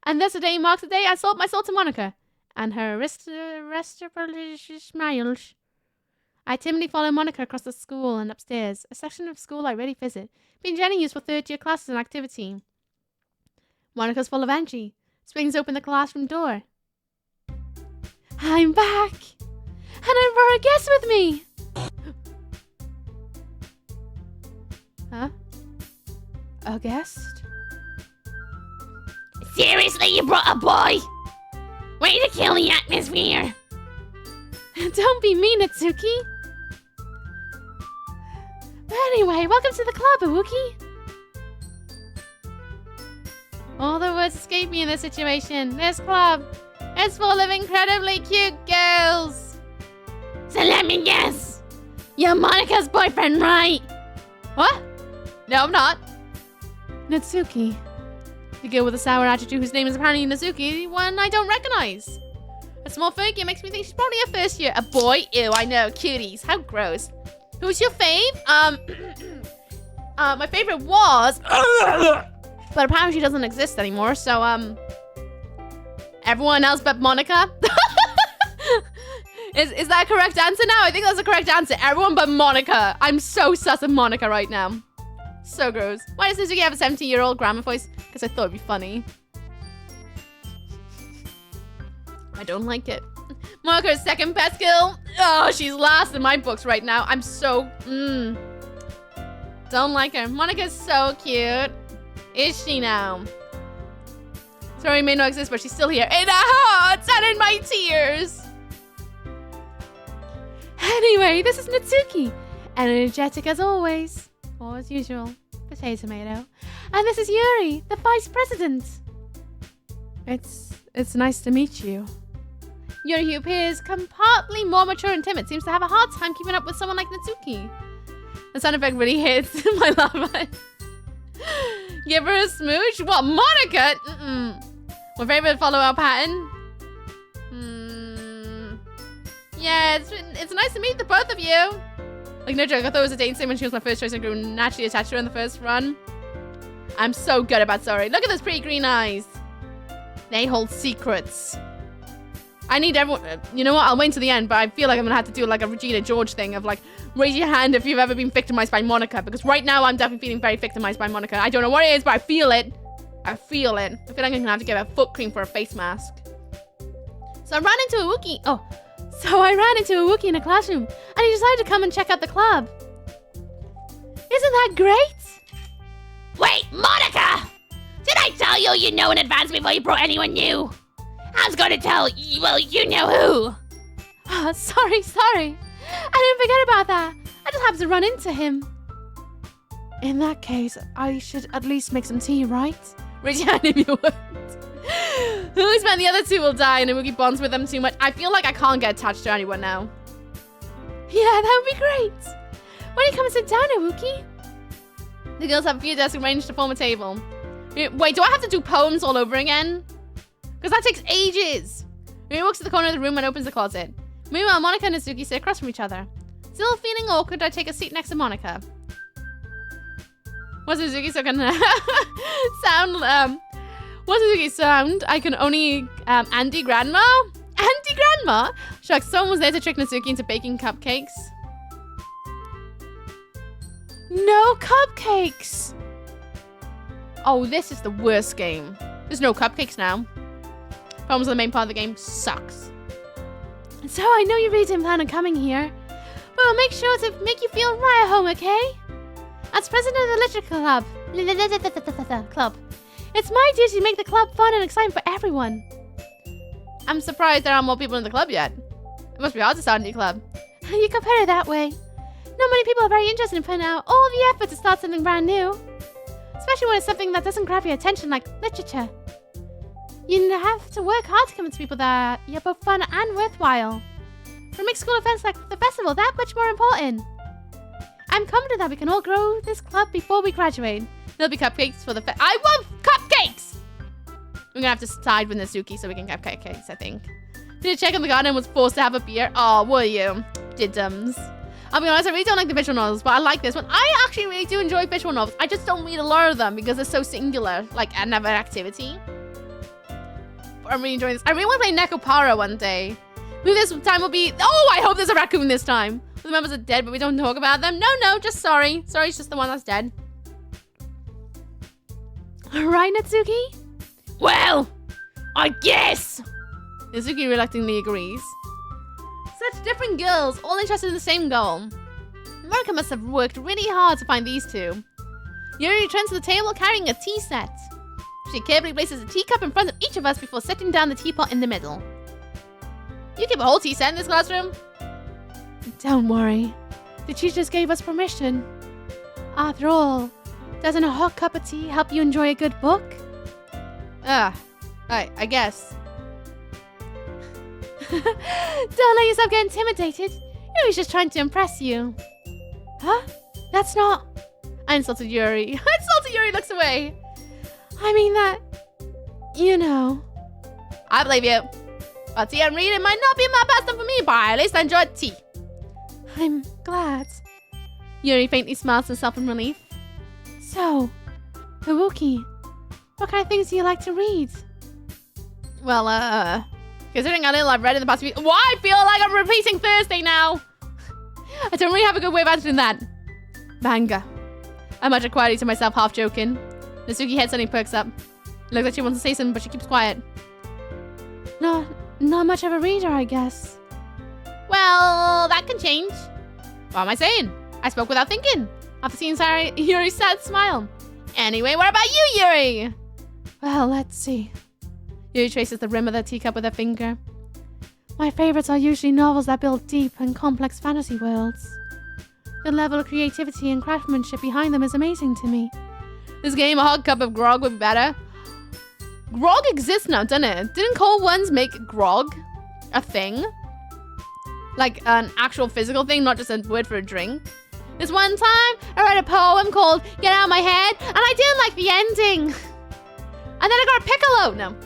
And thus the day marks the day I sold my soul to Monica. And her aristocratic smiles. I timidly follow Monica across the school and upstairs. A section of school I rarely visit. Being generally used for third-year classes and activity. Monica's full of energy. Swings open the classroom door. I'm back! And I brought a guest with me! Huh? A guest? Seriously, you brought a boy? Way to kill the atmosphere. Don't be mean, Natsuki. But anyway, welcome to the club, Awuki. All the words escape me in this situation. This club is full of incredibly cute girls. So let me guess. You're Monica's boyfriend, right? What? No, I'm not. Natsuki. The girl with a sour attitude whose name is apparently Natsuki, one I don't recognize. A small Fergie makes me think she's probably a first year. A boy? Ew, I know. Cuties. How gross. Who's your fave? My favorite was... but apparently she doesn't exist anymore, so, everyone else but Monica? Is that a correct answer now? I think that's a correct answer. Everyone but Monica. I'm so sus of Monica right now. So gross. Why does Suzuki have a 17-year-old grandma voice? Because I thought it'd be funny. I don't like it. Monica's second pet skill. Oh, she's last in my books right now. I'm so... Don't like her. Monica's so cute. Is she now? Sorry, may not exist, but she's still here. In our hearts and in my tears. Anyway, this is Natsuki. Energetic as always. Or as usual. Potato tomato. And this is Yuri, the vice president. It's nice to meet you. Yuri, who appears completely more mature and timid, seems to have a hard time keeping up with someone like Natsuki. The sound effect really hits my lava. Give her a smooch? What, Monica? My favorite follow-up pattern? Yeah, it's nice to meet the both of you. Like, no joke, I thought it was a dating sim when she was my first choice and grew naturally attached to her in the first run. I'm so good about sorry. Look at those pretty green eyes. They hold secrets. I need everyone... You know what? I'll wait until the end, but I feel like I'm gonna have to do like a Regina George thing of like, raise your hand if you've ever been victimized by Monica. Because right now, I'm definitely feeling very victimized by Monica. I don't know what it is, but I feel it. I feel it. I feel like I'm gonna have to get a foot cream for a face mask. So I ran into a Wookiee in a classroom, and he decided to come and check out the club. Isn't that great? Wait, Monica! Did I tell you you know in advance before you brought anyone new? I was going to tell you, well, you know who. Oh, sorry. I didn't forget about that. I just happened to run into him. In that case, I should at least make some tea, right? Raise your hand if you would. Who's man the other two will die and a Wookiee bonds with them too much. I feel like I can't get attached to anyone now. Yeah, that would be great. Why don't you come and sit down, Wookiee? The girls have a few desks arranged to form a table. Wait, do I have to do poems all over again? Because that takes ages. He walks to the corner of the room and opens the closet. Meanwhile, Monica and Natsuki sit across from each other. Still feeling awkward, I take a seat next to Monica. What's Natsuki so gonna sound? What's Natsuki sound? I can only Auntie Grandma. Auntie Grandma. Shucks, someone was there to trick Natsuki into baking cupcakes. No cupcakes. Oh, this is the worst game. There's no cupcakes now. Problems with the main part of the game sucks. So I know you really didn't plan on coming here, but I'll make sure to make you feel right at home, okay? As president of the literature club, it's my duty to make the club fun and exciting for everyone. I'm surprised there aren't more people in the club yet. It must be hard to start a new club. You can put it that way. Not many people are very interested in putting out all the effort to start something brand new. Especially when it's something that doesn't grab your attention like literature. You have to work hard to convince people that you're both fun and worthwhile. To make school events like the festival that much more important. I'm confident that we can all grow this club before we graduate. There'll be cupcakes for the I want cupcakes! We're gonna have to side with Natsuki so we can have cupcakes, I think. Did you check in the garden and was forced to have a beer? Oh, were you? Diddums. I'll be honest, I really don't like the visual novels, but I like this one. I actually really do enjoy visual novels. I just don't read a lot of them because they're so singular, like another activity. But I'm really enjoying this. I really want to play Nekopara one day. Maybe this time will be... Oh, I hope there's a raccoon this time. The members are dead, but we don't talk about them. No, just sorry. Sorry's just the one that's dead. Right, Natsuki? Well, I guess. Natsuki reluctantly agrees. Such different girls, all interested in the same goal. Monica must have worked really hard to find these two. Yuri returns to the table carrying a tea set. She carefully places a teacup in front of each of us before setting down the teapot in the middle. You keep a whole tea set in this classroom? Don't worry. The teachers gave us permission. After all, doesn't a hot cup of tea help you enjoy a good book? I guess. Don't let yourself get intimidated. Yuri's just trying to impress you. Huh? That's not... I insulted Yuri. Yuri looks away. I mean that... You know. I believe you. But tea and reading might not be my pastime for me, but I at least enjoyed tea. I'm glad. Yuri faintly smiles herself in relief. So, Kabuki, what kind of things do you like to read? Well, considering how little I've read in the past few... Why I feel like I'm repeating Thursday now? I don't really have a good way of answering that. Manga. I mutter quietly to myself, half joking. Natsuki head suddenly perks up. It looks like she wants to say something, but she keeps quiet. Not much of a reader, I guess. Well, that can change. What am I saying? I spoke without thinking. After seeing Yuri's sad smile. Anyway, what about you, Yuri? Well, let's see. Yuri traces the rim of the teacup with her finger. My favorites are usually novels that build deep and complex fantasy worlds. The level of creativity and craftsmanship behind them is amazing to me. This game, a hot cup of grog would be better. Grog exists now, doesn't it? Didn't cold ones make grog a thing? Like an actual physical thing, not just a word for a drink? This one time, I read a poem called Get Out of My Head, and I didn't like the ending. And then I got a piccolo. No.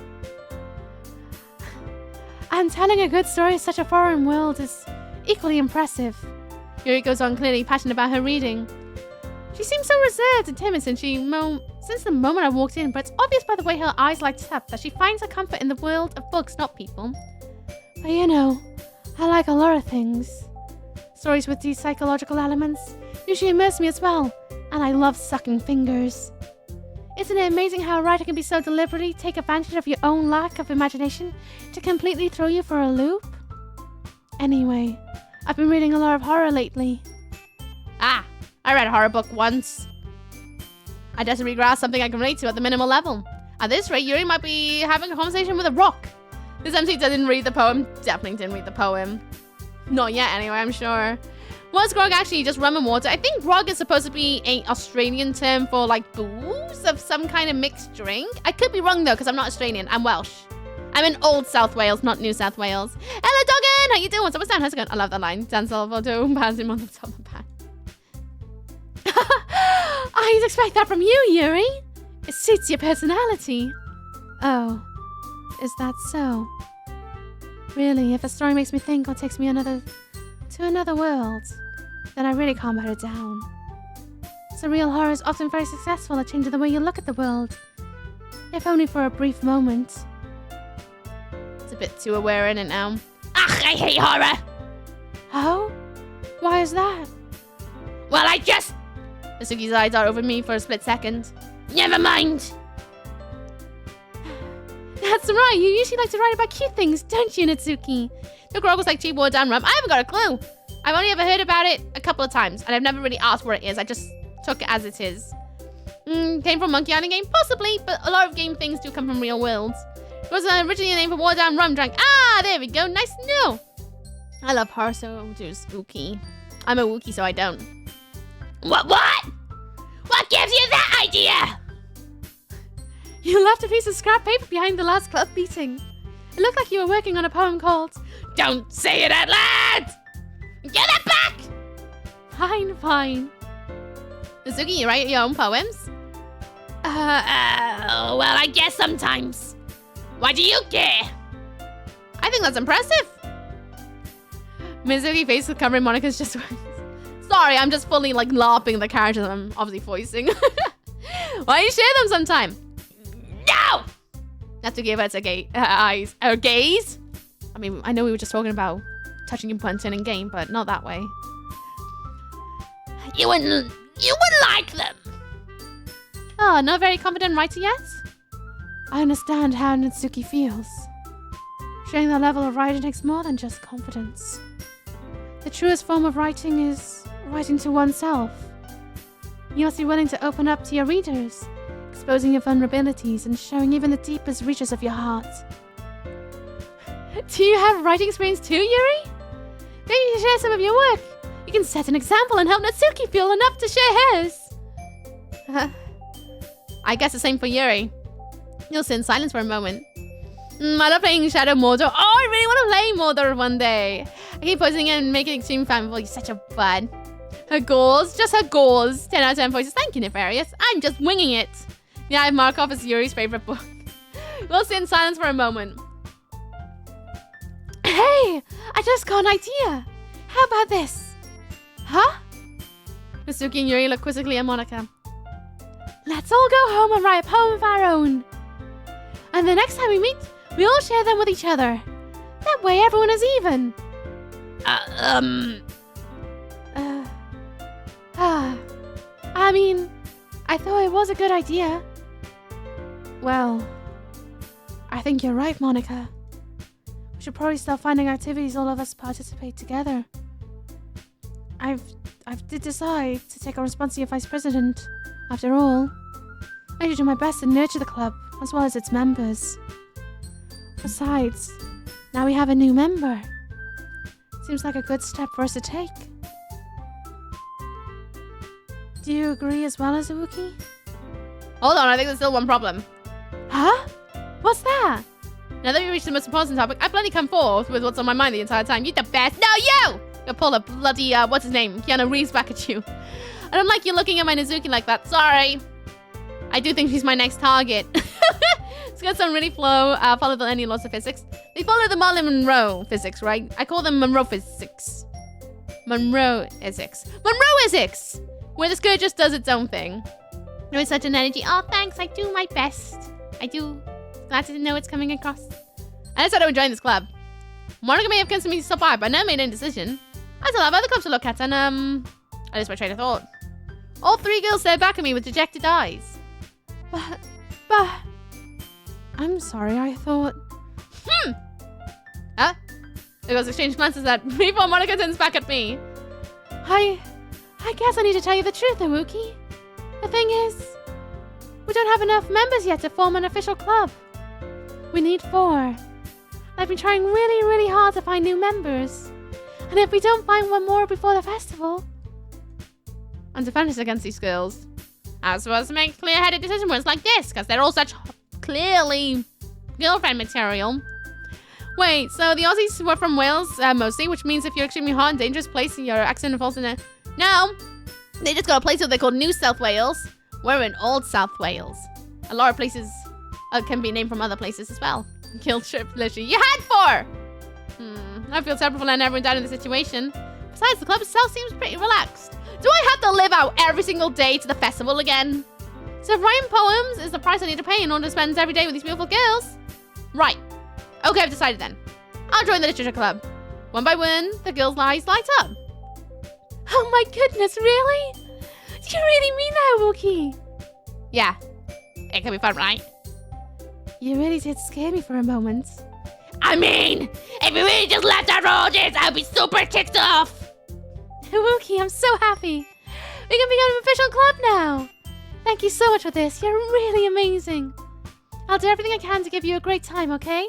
And telling a good story in such a foreign world is equally impressive. Yuri goes on, clearly passionate about her reading. She seems so reserved and timid since the moment I walked in, but it's obvious by the way her eyes light up that she finds her comfort in the world of books, not people. But you know, I like a lot of things. Stories with these psychological elements usually immerse me as well, and I love sucking fingers. Isn't it amazing how a writer can be so deliberately take advantage of your own lack of imagination to completely throw you for a loop? Anyway, I've been reading a lot of horror lately. Ah, I read a horror book once. I desperately grasp something I can relate to at the minimal level. At this rate, Yuri might be having a conversation with a rock. This MC didn't read the poem. Definitely didn't read the poem. Not yet, anyway, I'm sure. What's grog actually? Just rum and water? I think grog is supposed to be an Australian term for, like, booze of some kind of mixed drink. I could be wrong, though, because I'm not Australian. I'm Welsh. I'm in Old South Wales, not New South Wales. Hello, Doggin! How you doing? What's down? How's it going? I love that line. Dan Salvatore pans him on the top of the pan. I'd expect that from you, Yuri. It suits your personality. Oh, is that so? Really, if a story makes me think or takes me to another world, then I really can't put it down. Surreal horror is often very successful at changing the way you look at the world, if only for a brief moment. It's a bit too aware in it now. Ugh, I hate horror. Oh? Why is that? Well, I just... Natsuki's eyes are over me for a split second. Never mind. That's right, you usually like to write about cute things, don't you, Natsuki? The grog was like cheap water down rum. I haven't got a clue. I've only ever heard about it a couple of times, and I've never really asked what it is. I just took it as it is. Came from Monkey Island game? Possibly, but a lot of game things do come from real worlds. It was originally a name for water down rum drank. Ah, there we go. Nice to know. I love horror, so do spooky. I'm a Wookiee, so I don't. What? What gives you that idea? You left a piece of scrap paper behind the last club meeting. It looked like you were working on a poem called... Don't say it out loud! Get it back! Fine. Natsuki, you write your own poems? Well, I guess sometimes. Why do you care? I think that's impressive. Mizuki face with covering Monica's just... Sorry, I'm just fully, like, LARPing the characters I'm obviously voicing. Why don't you share them sometime? No! Natsuki averts her gaze? I mean, I know we were just talking about touching your punch in game, but not that way. You wouldn't like them. Oh, not very confident writer yet? I understand how Natsuki feels. Sharing that level of writing takes more than just confidence. The truest form of writing is writing to oneself. You must be willing to open up to your readers, exposing your vulnerabilities and showing even the deepest reaches of your heart. Do you have writing experience too, Yuri? Maybe you can share some of your work. You can set an example and help Natsuki feel enough to share hers. I guess the same for Yuri. You'll sit in silence for a moment. I love playing Shadow Mordor. Oh, I really want to play Mordor one day. I keep posting it and making extreme fan. Well, you're such a bud. Her goals, just her goals. 10 out of 10 voices. Thank you, Nefarious. I'm just winging it. Yeah, I mark off as Yuri's favorite book. We'll sit in silence for a moment. Hey, I just got an idea. How about this? Huh? Mitsuki and Yuri look quizzically at Monica. Let's all go home and write a poem of our own. And the next time we meet, we all share them with each other. That way everyone is even. I mean, I thought it was a good idea. Well, I think you're right, Monica. We should probably start finding activities all of us participate together. I've did decide to take on responsibility of vice president. After all, I should do my best to nurture the club as well as its members. Besides, now we have a new member. Seems like a good step for us to take. Do you agree as well as Uki? Hold on, I think there's still one problem. Huh? What's that? Now that we reached the most important topic, I've bloody come forth with what's on my mind the entire time. You the best. No, you! You'll pull a bloody, what's his name? Keanu Reeves back at you. I don't like you looking at my Nizuki like that. Sorry. I do think she's my next target. It's got some really follow the linear laws of physics. They follow the Marilyn Monroe physics, right? I call them Monroe physics. Monroe physics. Monroe physics! Where this girl just does its own thing. There is such an energy. Oh, thanks. I do my best. I do. Glad to know it's coming across. I decided I would join this club. Monica may have convinced me to stop by, but I never made any decision. I still have other clubs to look at, and I just my train of thought. All three girls stared back at me with dejected eyes. But... I'm sorry, I thought... Huh? The girls exchange glances at me before Monica turns back at me. I guess I need to tell you the truth, Iwuki. The thing is, we don't have enough members yet to form an official club. We need 4. I've been trying really, really hard to find new members. And if we don't find one more before the festival... I'm defensive against these girls. I was supposed to make clear-headed decision words like this, because they're all such clearly girlfriend material. Wait, so the Aussies were from Wales, mostly, which means if you're extremely hot and dangerous place and your accent involves in it... No! They just got a place that they call New South Wales. We're in Old South Wales. A lot of places can be named from other places as well. Guilt trip, literally. You had 4! I feel terrible for letting everyone down in the situation. Besides, the club itself seems pretty relaxed. Do I have to live out every single day to the festival again? So if writing poems is the price I need to pay in order to spend every day with these beautiful girls? Right. Okay, I've decided then. I'll join the literature club. One by one, the girls' eyes light up. Oh my goodness, really? Do you really mean that, Wookie? Yeah. It can be fun, right? You really did scare me for a moment. I mean, if you really just left after all this, I'd be super ticked off. Wookie, I'm so happy. We can become an official club now. Thank you so much for this. You're really amazing. I'll do everything I can to give you a great time, okay?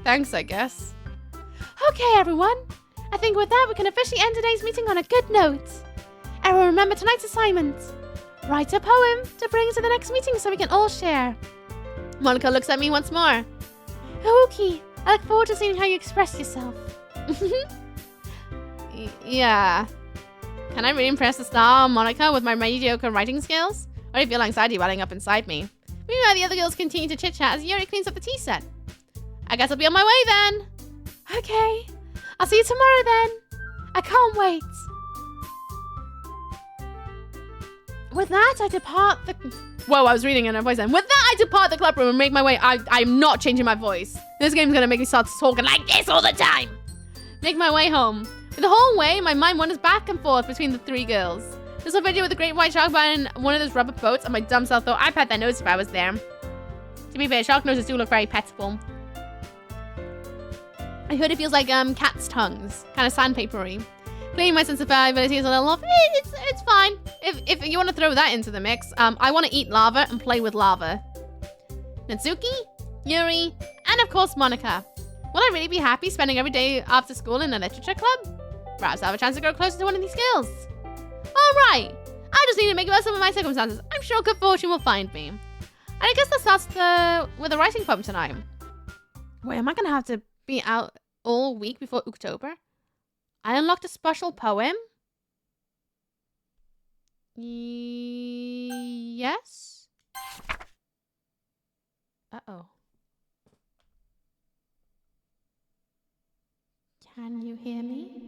Thanks, I guess. Okay, everyone. I think with that, we can officially end today's meeting on a good note. Everyone remember tonight's assignment. Write a poem to bring to the next meeting so we can all share. Monica looks at me once more. Haruki, I look forward to seeing how you express yourself. Yeah. Can I really impress the star, Monica, with my mediocre writing skills? Or do you feel anxiety welling up inside me? Meanwhile, the other girls continue to chit-chat as Yuri cleans up the tea set. I guess I'll be on my way then. Okay. I'll see you tomorrow then. I can't wait. With that, I depart the... Whoa, I was reading in a voice then. With that, I depart the club room and make my way... I'm not changing my voice. This game's gonna make me start talking like this all the time. Make my way home. For the whole way, my mind wanders back and forth between the 3 girls. There's a video with a great white shark behind one of those rubber boats, and my dumb self thought I'd pet their nose if I was there. To be fair, shark noses do look very petable. I heard it feels like cat's tongues, kind of sandpapery. Cleaning my sense of ability is a little off. It's fine. If you want to throw that into the mix, I want to eat lava and play with lava. Natsuki, Yuri, and of course Monica. Will I really be happy spending every day after school in a literature club? Perhaps I'll have a chance to grow closer to one of these girls. Alright, I just need to make the best of my circumstances. I'm sure good fortune will find me. And I guess that starts with a writing poem tonight. Wait, am I going to have to be out all week before October? I unlocked a special poem? Yes? Uh-oh. Can you hear me?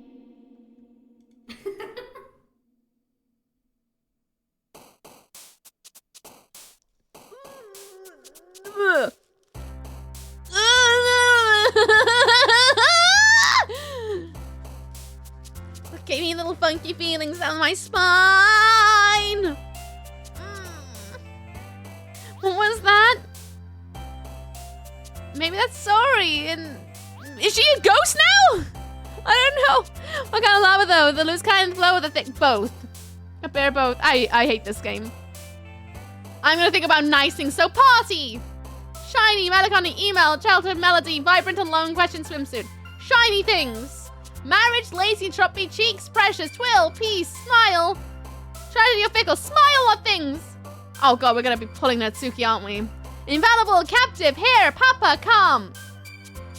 Gave me little funky feelings down my spine. What was that? Maybe that's sorry. And is she a ghost now? I don't know. What kind of lava though? The loose kind, flow, or the thick? Both. A bear both. I hate this game. I'm gonna think about nice things. So party. Shiny, melancholy, email, childhood melody, vibrant and lone question swimsuit. Shiny things. Marriage, lazy, troppy, cheeks, precious, twill, peace, smile. Tragedy or fickle, smile or things. Oh god, we're gonna be pulling Natsuki, aren't we? Invaluable, captive, hair, papa, calm.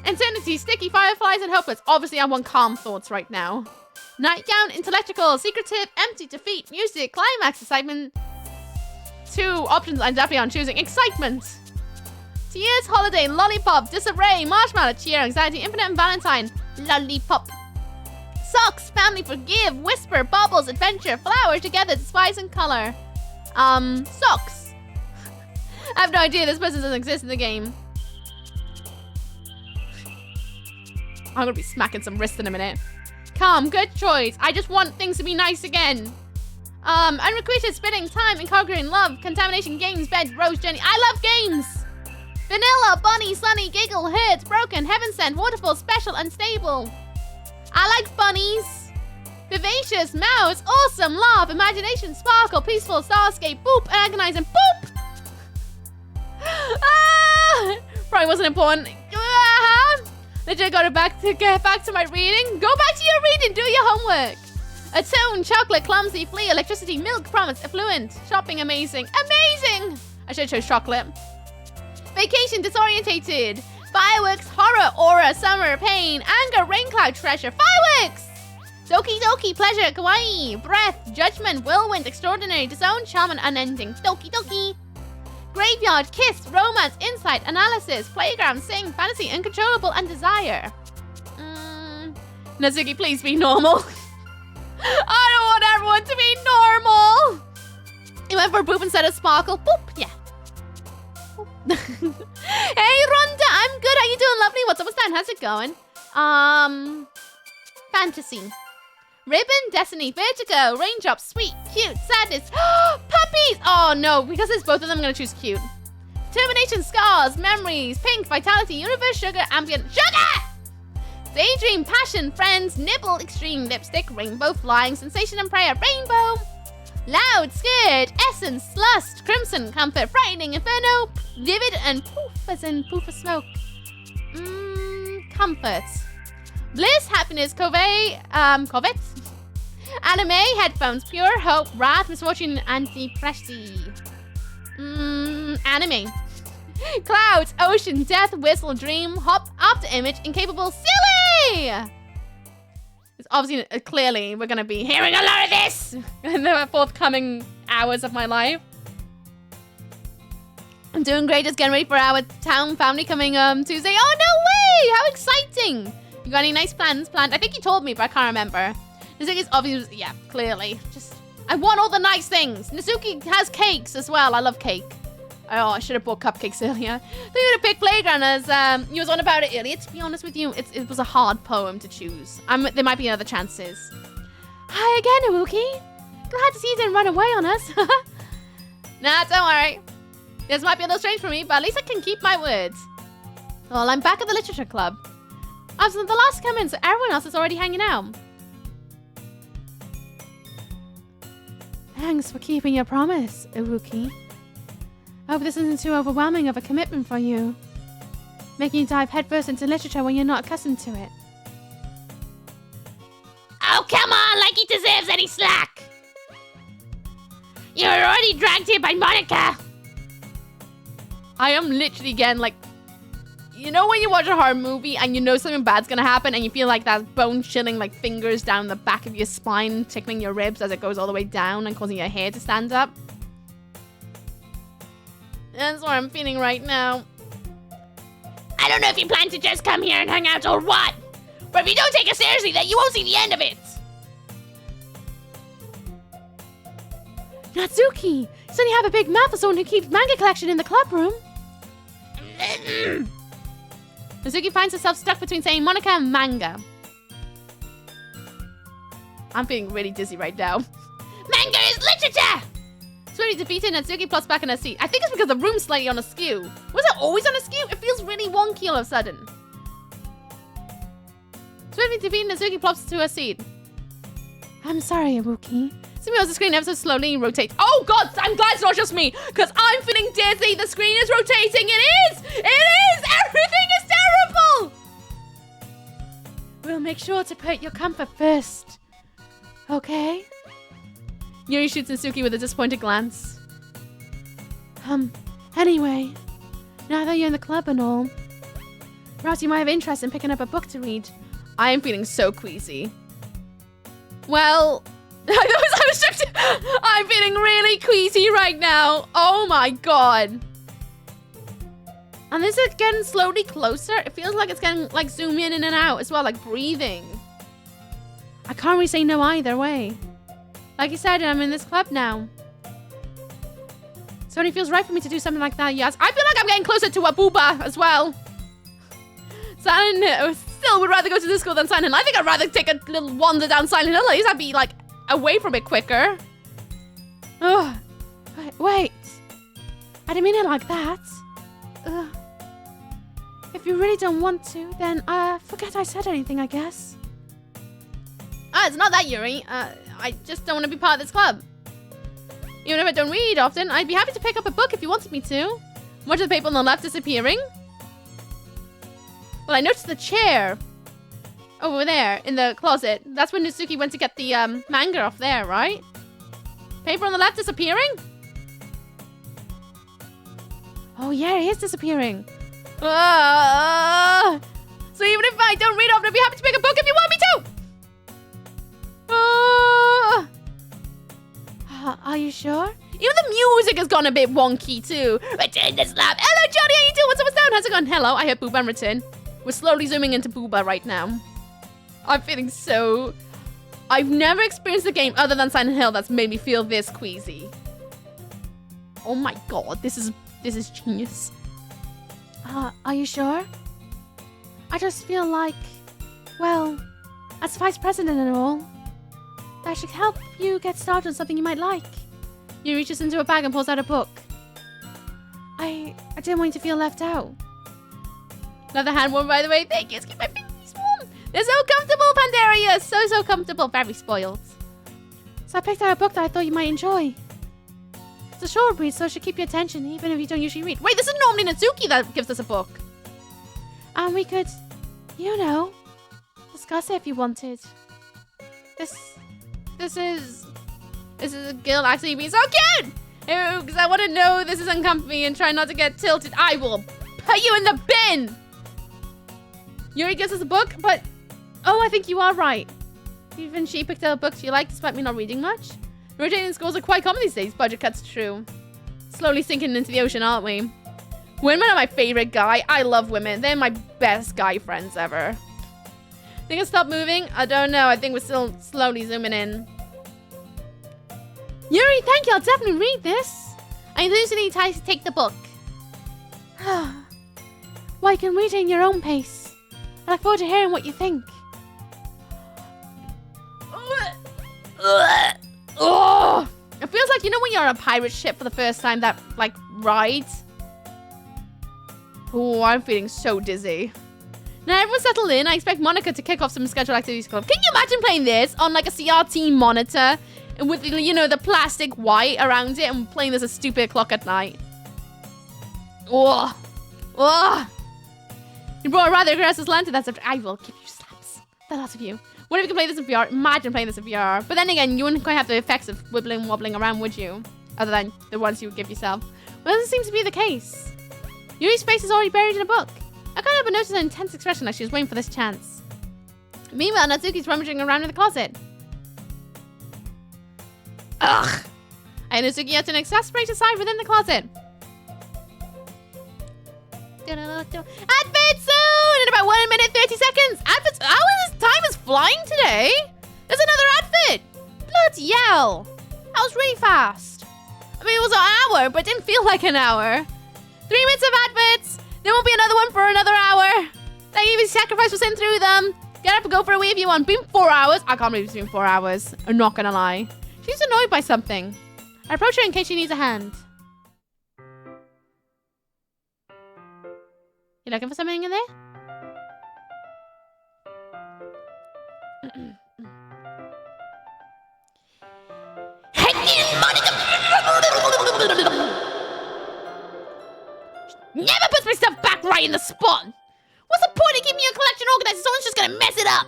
Insanity, sticky, fireflies, and hopeless. Obviously, I want calm thoughts right now. Nightgown, intellectual, secretive, empty, defeat, music, climax, excitement. 2 options I'm definitely on choosing. Excitement. Tears, holiday, lollipop, disarray, marshmallow, cheer, anxiety, infinite, and valentine. Lollipop. Socks, family, forgive, whisper, bubbles, adventure, flower, together, despise, and color. Socks. I have no idea this person doesn't exist in the game. I'm gonna be smacking some wrists in a minute. Calm, good choice. I just want things to be nice again. Unrequited, spinning, time, inconquering, love, contamination, games, bed, rose, Jenny. I love games. Vanilla, bunny, sunny, giggle, hurt, broken, heaven sent, waterfall, special, unstable. I like bunnies. Vivacious, mouse, awesome, laugh, imagination, sparkle, peaceful, starscape, boop, agonize, and boop. Ah! Probably wasn't important. Let's just get back to my reading. Go back to your reading. Do your homework. Atone, chocolate, clumsy, flea, electricity, milk, promise, affluent, shopping, amazing. Amazing! I should have chose chocolate. Vacation, disorientated. Fireworks, horror, aura, summer, pain, anger, rain cloud, treasure, fireworks! Doki doki, pleasure, kawaii, breath, judgment, whirlwind, extraordinary, disown, charm, and unending. Doki doki. Graveyard, kiss, romance, insight, analysis, playground, sing, fantasy, uncontrollable, and desire. Natsuki, please be normal. I don't want everyone to be normal. You went for boop instead of sparkle. Boop, yeah. Boop. Hey, Rhonda, I'm good. How you doing, lovely? What's up with Stan? How's it going? Fantasy. Ribbon, destiny, vertigo, raindrop, sweet, cute, sadness. Puppies! Oh no, because it's both of them, I'm gonna choose cute. Determination, scars, memories, pink, vitality, universe, sugar, ambient, sugar! Daydream, passion, friends, nibble, extreme, lipstick, rainbow, flying, sensation and prayer, rainbow. Loud, scared, essence, lust, crimson, comfort, frightening, inferno, vivid, and poof, as in poof of smoke. Comfort. Bliss, happiness, covet. Anime, headphones, pure hope, wrath, misfortune, anti-pressy. Anime. Clouds, ocean, death, whistle, dream, hop, after image, incapable, silly! It's obviously, clearly, we're gonna be hearing a lot of this in the forthcoming hours of my life. I'm doing great, just getting ready for our town family coming Tuesday. Oh, no way! How exciting! You got any nice plans planned? I think you told me, but I can't remember. Natsuki's obviously, yeah, clearly. Just, I want all the nice things. Natsuki has cakes as well. I love cake. Oh, I should have bought cupcakes earlier. They would have picked Playground as, you was on about it earlier. To be honest with you, it was a hard poem to choose. There might be other chances. Hi again, Iwuki. Glad to see you didn't run away on us. Nah, don't worry. This might be a little strange for me, but at least I can keep my words. Well, I'm back at the literature club. I was the last to come in, so everyone else is already hanging out. Thanks for keeping your promise, Iwuki. I hope this isn't too overwhelming of a commitment for you. Making you dive headfirst into literature when you're not accustomed to it. Oh, come on, like he deserves any slack. You're already dragged here by Monica. I am literally again like, you know when you watch a horror movie and you know something bad's gonna happen and you feel like that bone-chilling like fingers down the back of your spine tickling your ribs as it goes all the way down and causing your hair to stand up? That's what I'm feeling right now. I don't know if you plan to just come here and hang out or what. We're if you don't take it seriously, then you won't see the end of it. Natsuki, so you have a big mouth for someone who keeps manga collection in the club room. Natsuki finds herself stuck between saying Monica and manga. I'm feeling really dizzy right now. Manga is literature! Sweetie defeated, Natsuki plots back in her seat. I think it's because the room's slightly on askew. Was it always on askew? It feels really wonky all of a sudden. Swiftly defeated, Natsuki plops to her seat. I'm sorry, Ibuki. Zooming on the screen ever so slowly rotates. Oh god, I'm glad it's not just me, because I'm feeling dizzy. The screen is rotating. It is! It is! Everything is terrible! We'll make sure to put your comfort first. Okay? Yuri shoots Natsuki with a disappointed glance. Anyway, now that you're in the club and all, perhaps you might have interest in picking up a book to read. I am feeling so queasy. Well, I'm feeling really queasy right now. Oh my god. And this is getting slowly closer. It feels like it's getting like zoom in and out as well, like breathing. I can't really say no either way. Like you said, I'm in this club now. So it feels right for me to do something like that, yes. I feel like I'm getting closer to a booba as well. Silent Hill. Still would rather go to this school than Silent Hill. I think I'd rather take a little wander down Silent Hill. At least I'd be like away from it quicker. Ugh. Wait. I didn't mean it like that. Ugh. If you really don't want to, then forget I said anything, I guess. It's not that, Yuri. I just don't want to be part of this club. Even if I don't read often, I'd be happy to pick up a book if you wanted me to. Much of the paper on the left disappearing. Well, I noticed the chair over there in the closet. That's when Natsuki went to get the manga off there, right? Paper on the left disappearing? Oh yeah, it is disappearing. So even if I don't read often, I'd be happy to pick a book if you want me to. Are you sure? Even the music has gone a bit wonky too. Return this lab. Hello, Johnny. How you doing? What's down? How's it going? Hello. I heard Booba and return. We're slowly zooming into Booba right now. I'm feeling so... I've never experienced a game other than Silent Hill that's made me feel this queasy. Oh my god. This is genius. Are you sure? I just feel like... Well, as vice president and all, that should help you get started on something you might like. He reaches into a bag and pulls out a book. I didn't want you to feel left out. Love the hand warm, by the way. Thank you. Keep my fingers warm. They're so comfortable, Pandaria. So comfortable. Very spoiled. So I picked out a book that I thought you might enjoy. It's a short read, so it should keep your attention, even if you don't usually read. Wait, this is normally Natsuki that gives us a book. And we could, you know, discuss it if you wanted. This is a girl actually being so cute! Because I want to know this is uncomfy and try not to get tilted. I will put you in the bin! Yuri gives us a book, but... Oh, I think you are right. Even she picked out a book she liked despite me not reading much. Rotating schools are quite common these days. Budget cuts, true. Slowly sinking into the ocean, aren't we? Women are my favorite guy. I love women. They're my best guy friends ever. Think I'll stop moving? I don't know. I think we're still slowly zooming in. Yuri, thank you. I'll definitely read this. I usually need to take the book. Well, you can read it in your own pace. I look forward to hearing what you think. Oh, it feels like, you know when you're on a pirate ship for the first time, that, like, ride? Oh, I'm feeling so dizzy. Now everyone's settled in. I expect Monica to kick off some scheduled activities club. Can you imagine playing this on like a CRT monitor and with, you know, the plastic white around it and playing this a stupid clock at night? Oh, you brought a rather aggressive slant to that subject. I will give you slaps. The lot of you. What if you could play this in VR? Imagine playing this in VR. But then again, you wouldn't quite have the effects of wibbling, wobbling around, would you? Other than the ones you would give yourself. Well, this seems to be the case. Yuri's face is already buried in a book. I can't help but notice an intense expression like she was waiting for this chance. Meanwhile, Natsuki's rummaging around in the closet. Ugh! And Natsuki has an exasperated sigh within the closet. Advert soon! In about 1 minute 30 seconds! Adverts. How is this flying today. There's another outfit. Bloody hell. That was really fast. I mean, it was an hour, but it didn't feel like an hour. 3 minutes of outfits. There won't be another one for another hour. Thank you for sacrifice for sitting through them. Get up and go for a wee if you want. Been 4 hours. I can't believe it's been 4 hours. I'm not gonna lie. She's annoyed by something. I approach her in case she needs a hand. You looking for something in there? Never puts my stuff back right in the spot. What's the point of keeping your collection organized if someone's just gonna mess it up?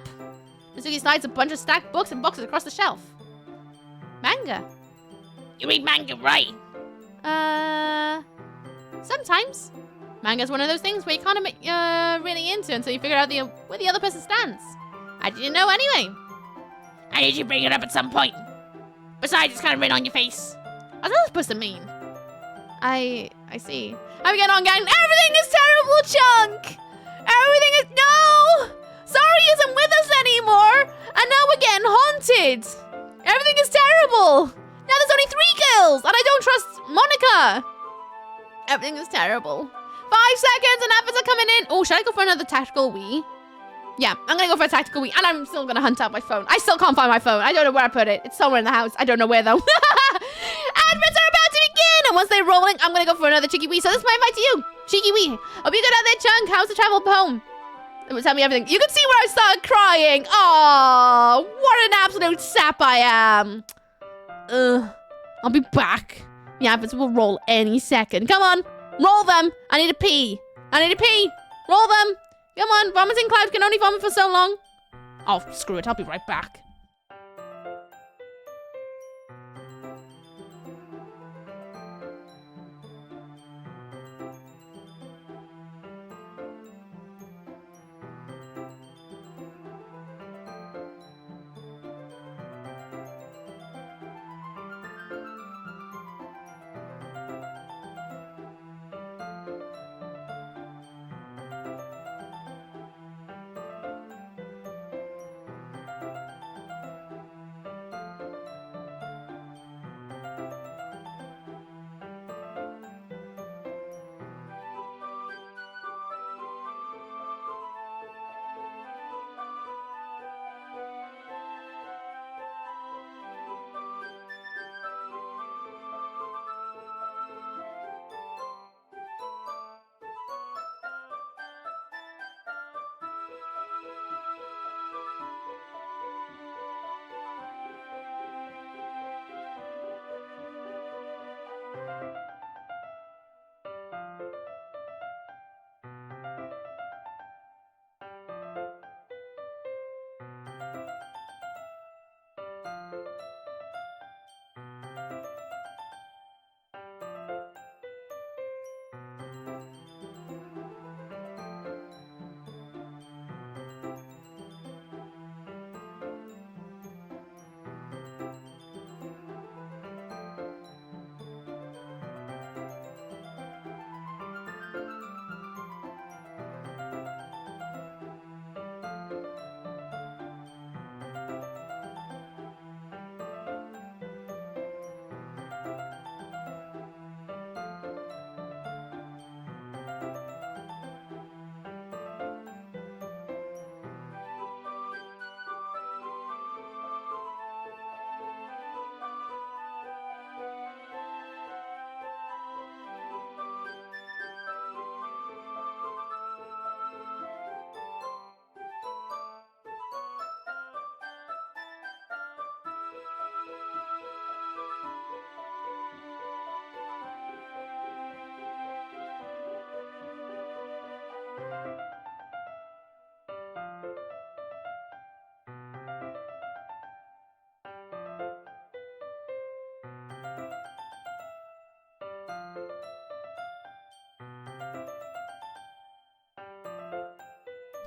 Mizuki slides a bunch of stacked books and boxes across the shelf. Manga. You read manga, right? Sometimes. Manga's one of those things where you can't really into until you figure out where the other person stands. How did you know anyway? I need you to bring it up at some point. Besides, it's kind of written on your face. What's that supposed to mean? I see. I'm getting on, gang. Everything is terrible, Chunk! Everything is... No! Sorry isn't with us anymore! And now we're getting haunted! Everything is terrible! Now there's only 3 kills! And I don't trust Monica! Everything is terrible. 5 seconds and efforts are coming in. Oh, should I go for another tactical Wii? Yeah, I'm gonna go for a tactical Wii. And I'm still gonna hunt out my phone. I still can't find my phone. I don't know where I put it. It's somewhere in the house. I don't know where, though. Adverts are about to begin! And once they're rolling, I'm gonna go for another Cheeky Wii. So this is my invite to you. Cheeky Wii. Hope you good out there, Chunk. How's the travel home? Tell me everything. You can see where I started crying. Oh, what an absolute sap I am. I'll be back. The adverts will roll any second. Come on. Roll them. I need a pee. I need a pee. Roll them. Come on. Vomiting cloud can only vomit for so long. Oh, screw it. I'll be right back.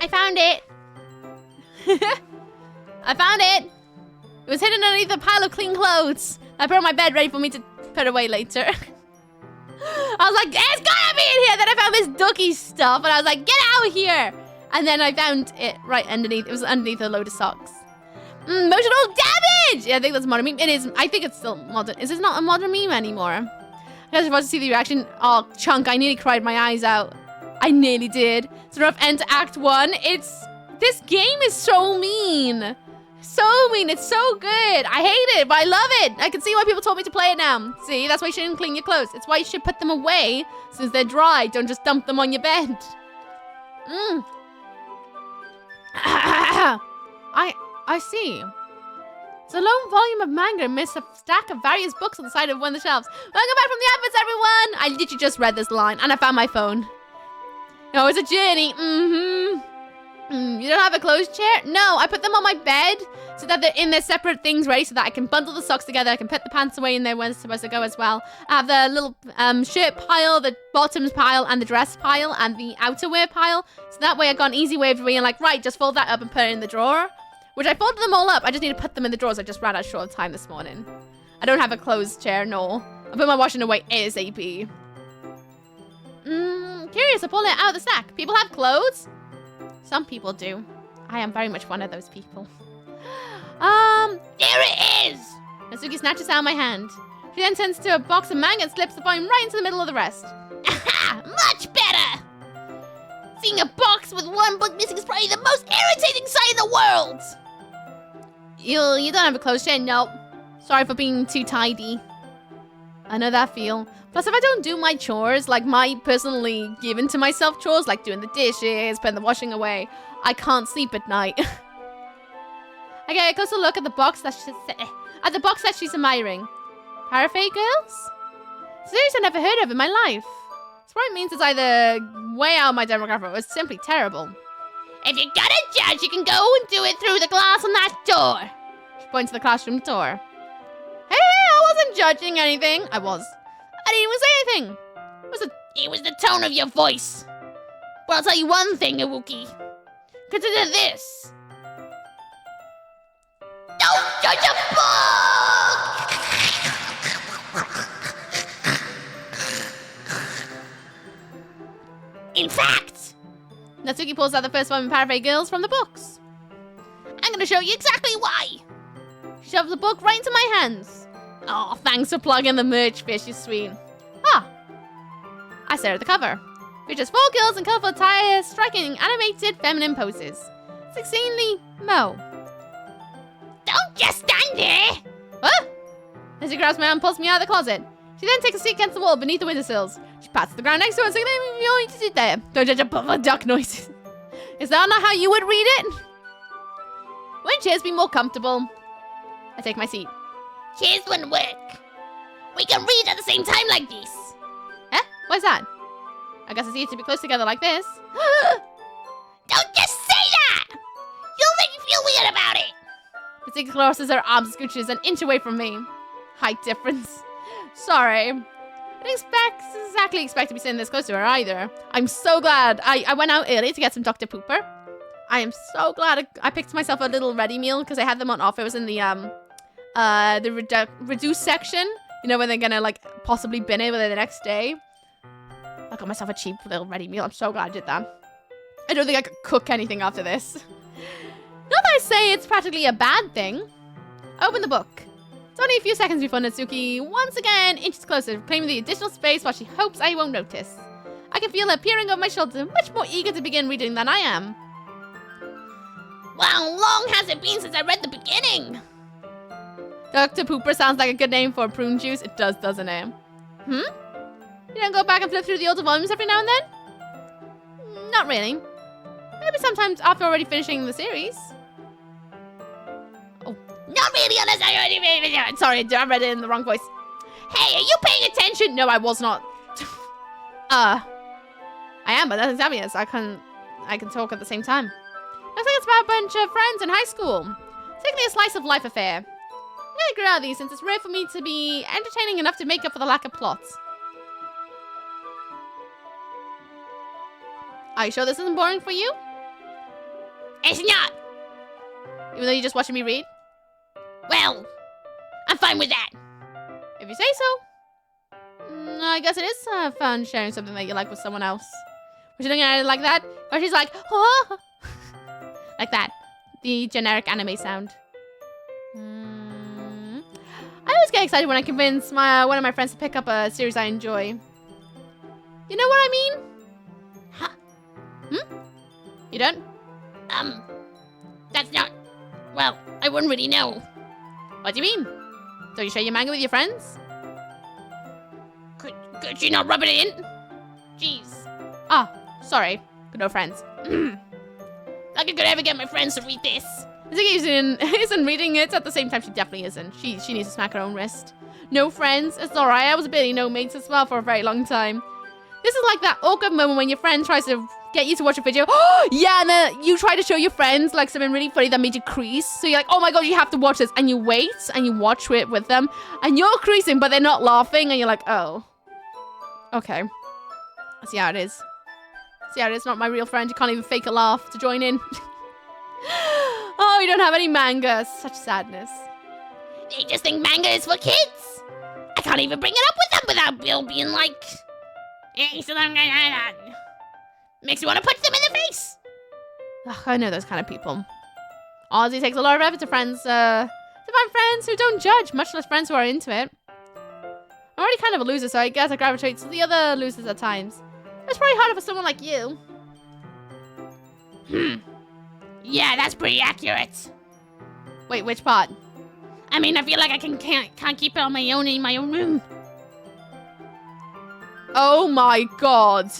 I found it. I found it. It was hidden underneath a pile of clean clothes. I put it on my bed ready for me to put away later. I was like, it's gotta be in here. Then I found this Doki stuff and I was like, get out of here. And then I found it right underneath. It was underneath a load of socks. Emotional damage! Yeah, I think that's a modern meme. It is. I think it's still modern. Is this not a modern meme anymore? I guess if I was to see the reaction. Oh, Chunk, I nearly cried my eyes out. I nearly did. It's a rough end to Act 1. This game is so mean. So mean. It's so good. I hate it, but I love it. I can see why people told me to play it now. See, that's why you shouldn't clean your clothes. It's why you should put them away since they're dry. Don't just dump them on your bed. I see. It's a lone volume of manga amidst a stack of various books on the side of one of the shelves. Welcome back from the adverts, everyone! I literally just read this line, and I found my phone. Oh, it's a journey. You don't have a closed chair? No, I put them on my bed so that they're in their separate things ready so that I can bundle the socks together. I can put the pants away in there when it's supposed to go as well. I have the little shirt pile, the bottoms pile, and the dress pile, and the outerwear pile. So that way I got an easy way of being like, right, just fold that up and put it in the drawer. Which I folded them all up. I just need to put them in the drawers. I just ran out short of time this morning. I don't have a closed chair, no. I put my washing away ASAP. Curious, I pulled it out of the stack. People have clothes? Some people do. I am very much one of those people. There it is! Natsuki snatches out of my hand. She then turns to a box of manga and slips the volume right into the middle of the rest. Aha! Much better! Seeing a box with one book missing is probably the most irritating sight in the world! You don't have a closed chair? Nope. Sorry for being too tidy. I know that feel. Plus, if I don't do my chores, like my personally given to myself chores, like doing the dishes, putting the washing away, I can't sleep at night. I get a closer look at the box that she's admiring. Parfait Girls? Series I never heard of in my life. This probably means it's either way out of my demographic or it's simply terrible. If you're gonna judge, you can go and do it through the glass on that door. She points to the classroom door. Hey, I wasn't judging anything. I was. I didn't even say anything. It was the tone of your voice. But I'll tell you one thing, Iwuki. Consider this. Don't judge a book! In fact, Natsuki pulls out the first one in Parfait Girls from the books. I'm gonna show you exactly why. She shoves the book right into my hands. Oh, thanks for plugging the merch, fish, you sweet. I stare at the cover. Features 4 girls in colorful attire, striking animated feminine poses. 16ly Mo. Don't just stand there. What? As she grabs my arm and pulls me out of the closet. She then takes a seat against the wall beneath the windowsills. She pats the ground next to her and says, "You don't need to sit there. Don't judge a book for duck noises." Is that not how you would read it? Wouldn't chairs be more comfortable? I take my seat. Chairs wouldn't work. We can read at the same time like this. Huh? Why's that? I guess it's easier to be close together like this. Don't just say that! You'll make me feel weird about it. Natsuki crosses her arms and scooches an inch away from me. Height difference. Sorry. I didn't exactly expect to be sitting this close to her either. I'm so glad. I went out early to get some Dr. Pooper. I am so glad I picked myself a little ready meal because I had them on offer. It was in the reduced section. You know, when they're gonna like possibly bin it within the next day. I got myself a cheap little ready meal. I'm so glad I did that. I don't think I could cook anything after this. Not that I say it's practically a bad thing. Open the book. It's only a few seconds before Natsuki once again inches closer, claiming the additional space while she hopes I won't notice. I can feel her peering over my shoulder, much more eager to begin reading than I am. How long has it been since I read the beginning? Dr. Pooper sounds like a good name for prune juice. It does, doesn't it? You don't go back and flip through the older volumes every now and then? Not really. Maybe sometimes after already finishing the series. Oh, not really unless I already read it. Sorry, I read it in the wrong voice. Hey, are you paying attention? No, I was not. I am, but that's exactly it. So I can talk at the same time. Looks like it's about a bunch of friends in high school. Taking a slice of life affair. I'm gonna grew out of these since it's rare for me to be entertaining enough to make up for the lack of plot. Are you sure this isn't boring for you? It's not. Even though you're just watching me read? Well, I'm fine with that. If you say so. I guess it is fun sharing something that you like with someone else. Was she looking at it like that? Or she's like, oh. Like that. The generic anime sound. I always get excited when I convince one of my friends to pick up a series I enjoy. You know what I mean? Huh? You don't? That's not... Well, I wouldn't really know. What do you mean? So you share your manga with your friends? Could you not rub it in? Jeez. Ah, sorry. Got no friends. Like I could ever get my friends to read this. Zuki isn't reading it. At the same time, she definitely isn't. She needs to smack her own wrist. No friends? It's alright. I was a bit no mates as well for a very long time. This is like that awkward moment when your friend tries to get you to watch a video. Oh, yeah, and then you try to show your friends like something really funny that made you crease. So you're like, oh my god, you have to watch this. And you wait and you watch it with them. And you're creasing, but they're not laughing. And you're like, oh. Okay. See how it is. See how it is. Not my real friend. You can't even fake a laugh to join in. Oh, you don't have any manga. Such sadness. They just think manga is for kids. I can't even bring it up with them without Bill being like... Makes you want to punch them in the face. Ugh, I know those kind of people. Honestly, it takes a lot of effort to find friends who don't judge, much less friends who are into it. I'm already kind of a loser, so I guess I gravitate to the other losers at times. It's probably harder for someone like you. Yeah, that's pretty accurate. Wait, which part? I mean, I feel like I can't keep it on my own in my own room. Oh my god.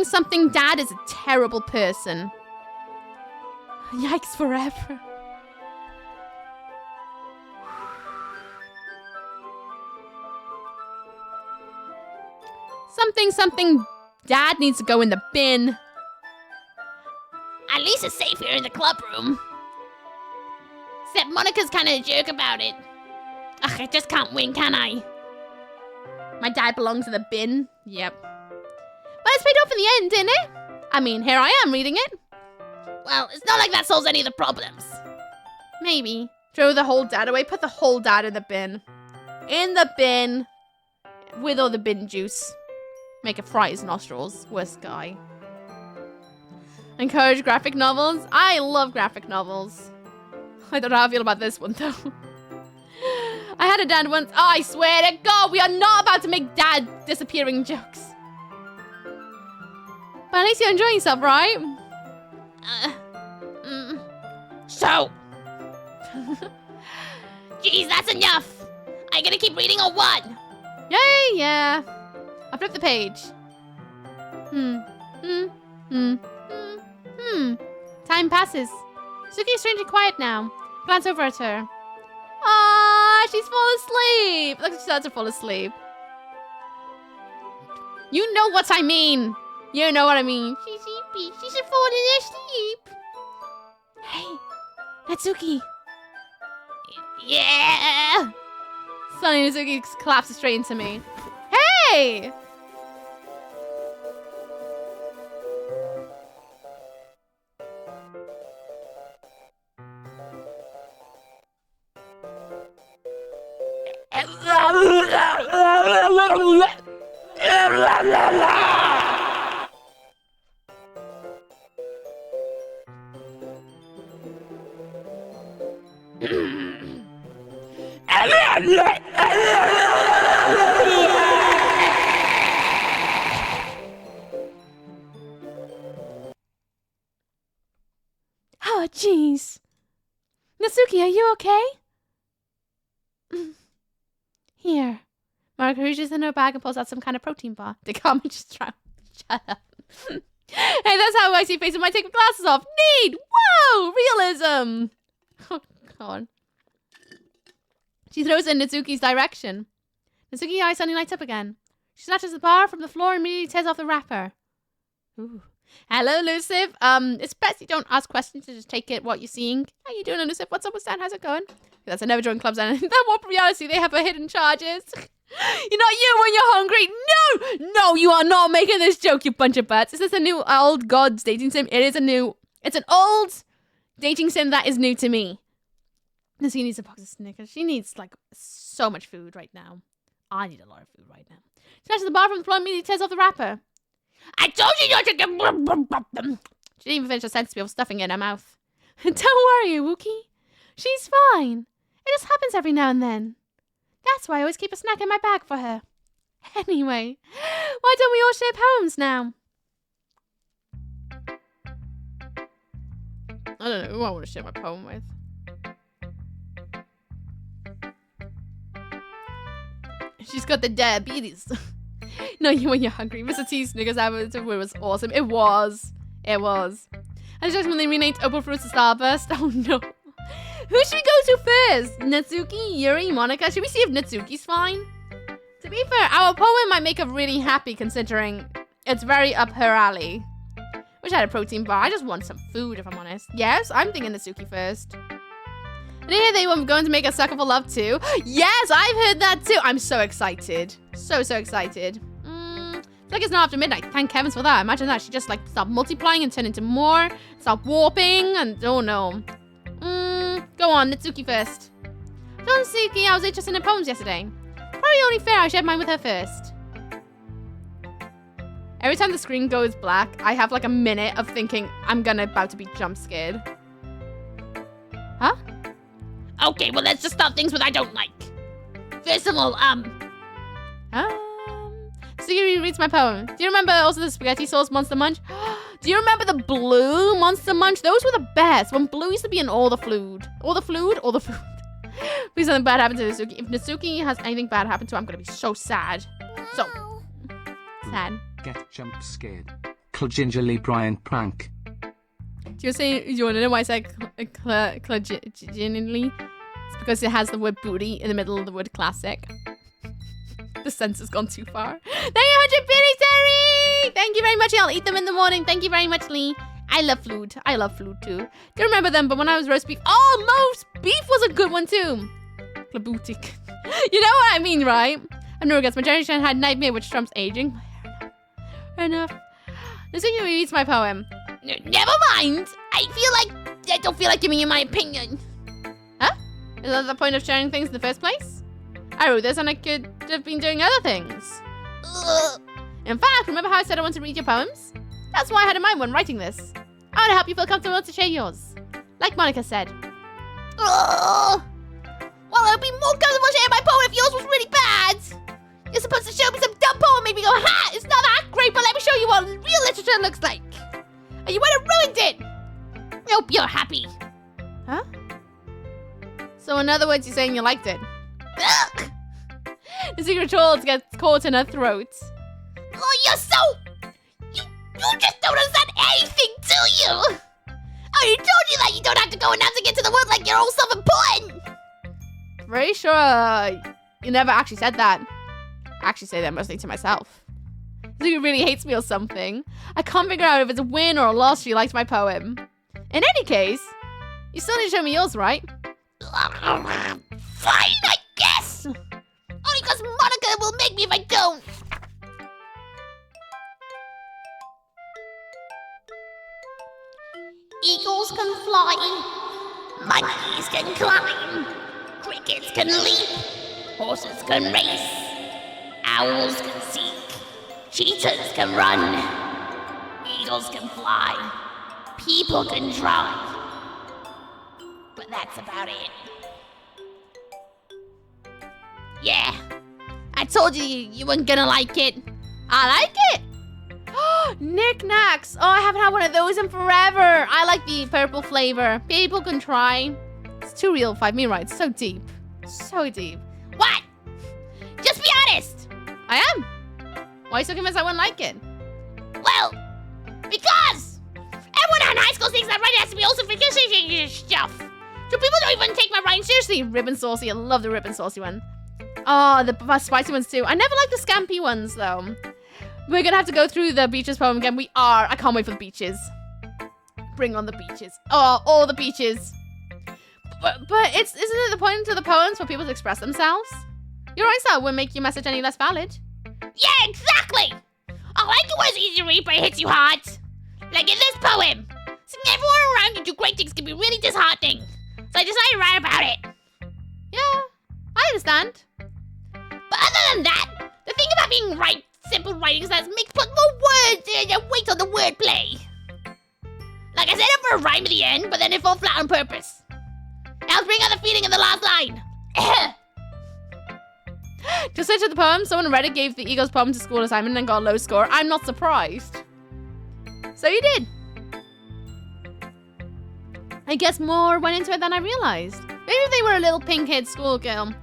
Something dad is a terrible person. Yikes forever. Something dad needs to go in the bin. At least it's safe here in the club room. Except Monica's kind of a jerk about it. Ugh, I just can't win, can I? My dad belongs in the bin. Yep. But it's paid off in the end, didn't it? I mean, here I am reading it. Well, it's not like that solves any of the problems. Maybe. Throw the whole dad away. Put the whole dad in the bin. In the bin. With all the bin juice. Make it fry his nostrils. Worst guy. Encourage graphic novels. I love graphic novels. I don't know how I feel about this one, though. I had a dad once. Oh, I swear to God, we are not about to make dad disappearing jokes. But at least you're enjoying yourself, right? So. Jeez, that's enough. Are you gonna keep reading or what? Yay, yeah. I flipped the page. Time passes. Suki is strangely quiet now. Glance over at her. Ah, she's fallen asleep. Look, she starts to fall asleep. You know what I mean. You know what I mean. She's sleepy. She should fall in her sleep. Hey, Natsuki. Yeah. Suddenly, Natsuki collapses straight into me. Hey! Oh, jeez. Natsuki, are you okay? Here. Marika reaches in her bag and pulls out some kind of protein bar. The comment just try. Shut up. Hey, that's how I see face when I take my glasses off. Neat! Whoa! Realism! Oh, God. She throws it in Natsuki's direction. Natsuki's eyes suddenly lights up again. She snatches the bar from the floor and immediately tears off the wrapper. Ooh. Hello, Elusive. It's best you don't ask questions, to just take it what you're seeing. How you doing, Elusive? What's up with Stan? How's it going? That's a never join clubs and in that warp reality they have a hidden charges. You're not you when you're hungry. No, you are not making this joke, you bunch of butts. Is this a new old God's dating sim? It's an old dating sim that is new to me. She needs a box of Snickers. She needs, like, so much food right now. I need a lot of food right now. Snatches the bar from the floor and immediately tears off the wrapper. I told you not to get... She didn't even finish her sentence before stuffing it in her mouth. Don't worry, Wookie. She's fine. It just happens every now and then. That's why I always keep a snack in my bag for her. Anyway, why don't we all share poems now? I don't know who I want to share my poem with. She's got the diabetes. No, when you're hungry. Mr. T Snickers it was awesome. It was. And it's just when they renamed Opal Fruits to Starburst. Oh no. Who should we go to first? Natsuki, Yuri, Monica? Should we see if Natsuki's fine? To be fair, our poem might make her really happy considering it's very up her alley. Wish I had a protein bar. I just want some food if I'm honest. Yes, I'm thinking Natsuki first. And here they were going to make a sucker for love too. Yes, I've heard that too. I'm so excited. So excited. It's like it's not after midnight. Thank heavens for that. Imagine that. She just like start multiplying and turn into more. Start warping and oh no. Go on, Natsuki first. Natsuki, I was interested in her poems yesterday. Probably only fair I shared mine with her first. Every time the screen goes black, I have like a minute of thinking I'm about to be jump scared. Huh? Okay, well, let's just start things with I don't like. First of all, Sugiri reads my poem. Do you remember also the spaghetti sauce Monster Munch? Do you remember the blue Monster Munch? Those were the best. When blue used to be in all the food. Please something bad happened to Natsuki. If Natsuki has anything bad happen to her, I'm gonna be so sad. So sad. Get jump scared. Gingerly Brian prank. Do you want to know why I said genuinely? It's because it has the word booty in the middle of the word classic. The sense has gone too far. Thank you, 100 pennies, Terry! Thank you very much. I'll eat them in the morning. Thank you very much, Lee. I love food. I love food too. Don't remember them, but when I was roast beef. Oh, roast beef was a good one too. Klaboutique. You know what I mean, right? I've never guessed. My generation had nightmare which trumps aging. Fair enough. Natsuki reads my poem. Never mind. I don't feel like giving you my opinion. Huh? Is that the point of sharing things in the first place? I wrote this and I could have been doing other things. In fact, remember how I said I wanted to read your poems? That's why I had in mind when writing this. I want to help you feel comfortable to share yours. Like Monica said. Well, I'd be more comfortable sharing my poem if yours was really bad. You're supposed to show me some dumb poem and make me go, ha, it's not that great, but let me show you what real literature looks like. And you would have ruined it. I hope you're happy. Huh? So in other words, you're saying you liked it? Ugh. The secret trolls get caught in her throat. Oh, you're so... You just don't understand anything, do you? I already told you that you don't have to go announcing it to the world like you're all self-important. Very sure you never actually said that. I actually say that mostly to myself. Zuko really hates me or something. I can't figure out if it's a win or a loss she liked my poem. In any case, you still need to show me yours, right? Fine, I guess. Only because Monica will make me if I don't. Eagles can fly. Monkeys can climb. Crickets can leap. Horses can race. Owls can seek. Cheetahs can run. Eagles can fly. People can try. But that's about it. Yeah. I told you weren't gonna like it. I like it. Knickknacks. Oh, I haven't had one of those in forever. I like the purple flavor. People can try. It's too real, 5 me right. So deep. So deep. What? Just be honest. I am. Why are you so convinced I wouldn't like it? Well, because everyone in high school thinks that writing has to be also for stuff. So people don't even take my writing seriously. Ribbon saucy. I love the ribbon saucy one. Oh, the spicy ones too. I never like the scampy ones though. We're gonna have to go through the beaches poem again. We are. I can't wait for the beaches. Bring on the beaches. Oh, all the beaches. But isn't it the point of the poems for people to express themselves? Your voice style wouldn't make your message any less valid. Yeah, exactly! I like it when it's easy to read, but it hits you hard. Like in this poem. Seeing everyone around you do great things can be really disheartening. So I decided to write about it. Yeah, I understand. But other than that, the thing about being simple writing is that it makes put more words in and weight on the wordplay. Like I set up for a rhyme at the end, but then it falls flat on purpose. It helps bring out the feeling in the last line. To switch to the poem, someone on Reddit gave the Eagles poem to school assignment and got a low score. I'm not surprised. So you did. I guess more went into it than I realized. Maybe if they were a little pink-haired schoolgirl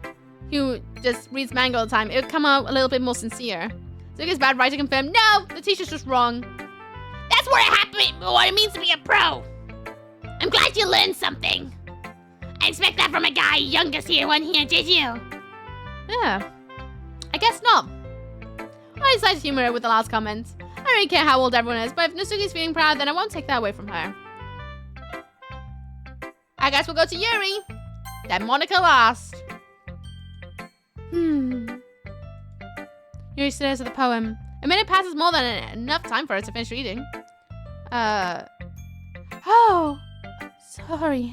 who just reads manga all the time, it would come out a little bit more sincere. So because bad writing confirmed, no, the teacher's just wrong. That's what it means to be a pro. I'm glad you learned something. I expect that from a guy youngest here, one here, did you? Yeah, I guess not. I decided to humor it with the last comment. I don't really care how old everyone is, but if Nasuki's feeling proud, then I won't take that away from her. I guess we'll go to Yuri. Then Monica last. Yuri stares at the poem. A minute passes more than enough time for her to finish reading. Oh, sorry.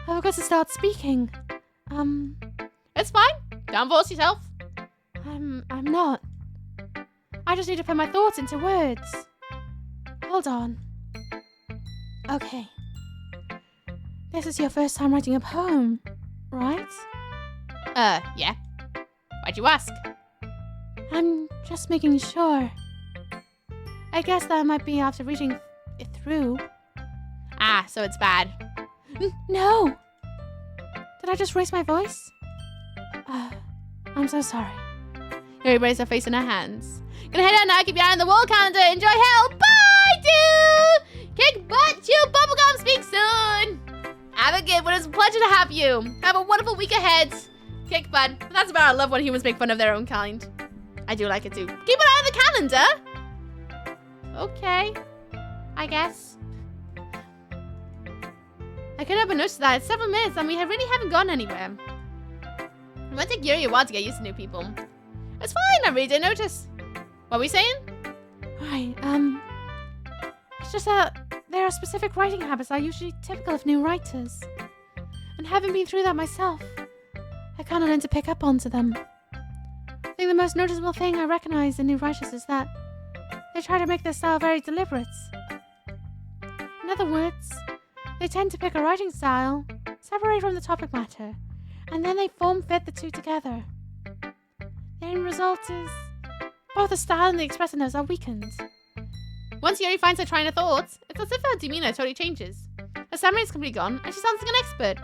I forgot to start speaking. It's fine. Don't force yourself. I'm not. I just need to put my thoughts into words. Hold on. Okay. This is your first time writing a poem, right? Yeah. Why'd you ask? I'm just making sure. I guess that might be after reading it through. Ah, so it's bad. No! Did I just raise my voice? I'm so sorry. Yuri raised her face in her hands. Gonna head out now, keep your eye on the wall calendar. Enjoy hell. Bye, dude! Kick butt, chew bubblegum, speak soon! Have a good one. It's a pleasure to have you. Have a wonderful week ahead. Kick butt. That's about I love when humans make fun of their own kind. I do like it too. Keep an eye on the calendar. Okay. I guess. I couldn't have noticed that. It's 7 minutes and we really haven't gone anywhere. It might take Yuri a while to get used to new people. It's fine. I really didn't notice. What were we saying? Right. It's just that there are specific writing habits that are usually typical of new writers. And having been through that myself, I kind of learned to pick up onto them. I think the most noticeable thing I recognize in new writers is that they try to make their style very deliberate. In other words, they tend to pick a writing style, separate from the topic matter, and then they form-fit the two together. The end result is both the style and the expressiveness are weakened. Once Yuri finds her train of thoughts, it's as if her demeanor totally changes. Her stamina is completely gone, and she sounds like an expert.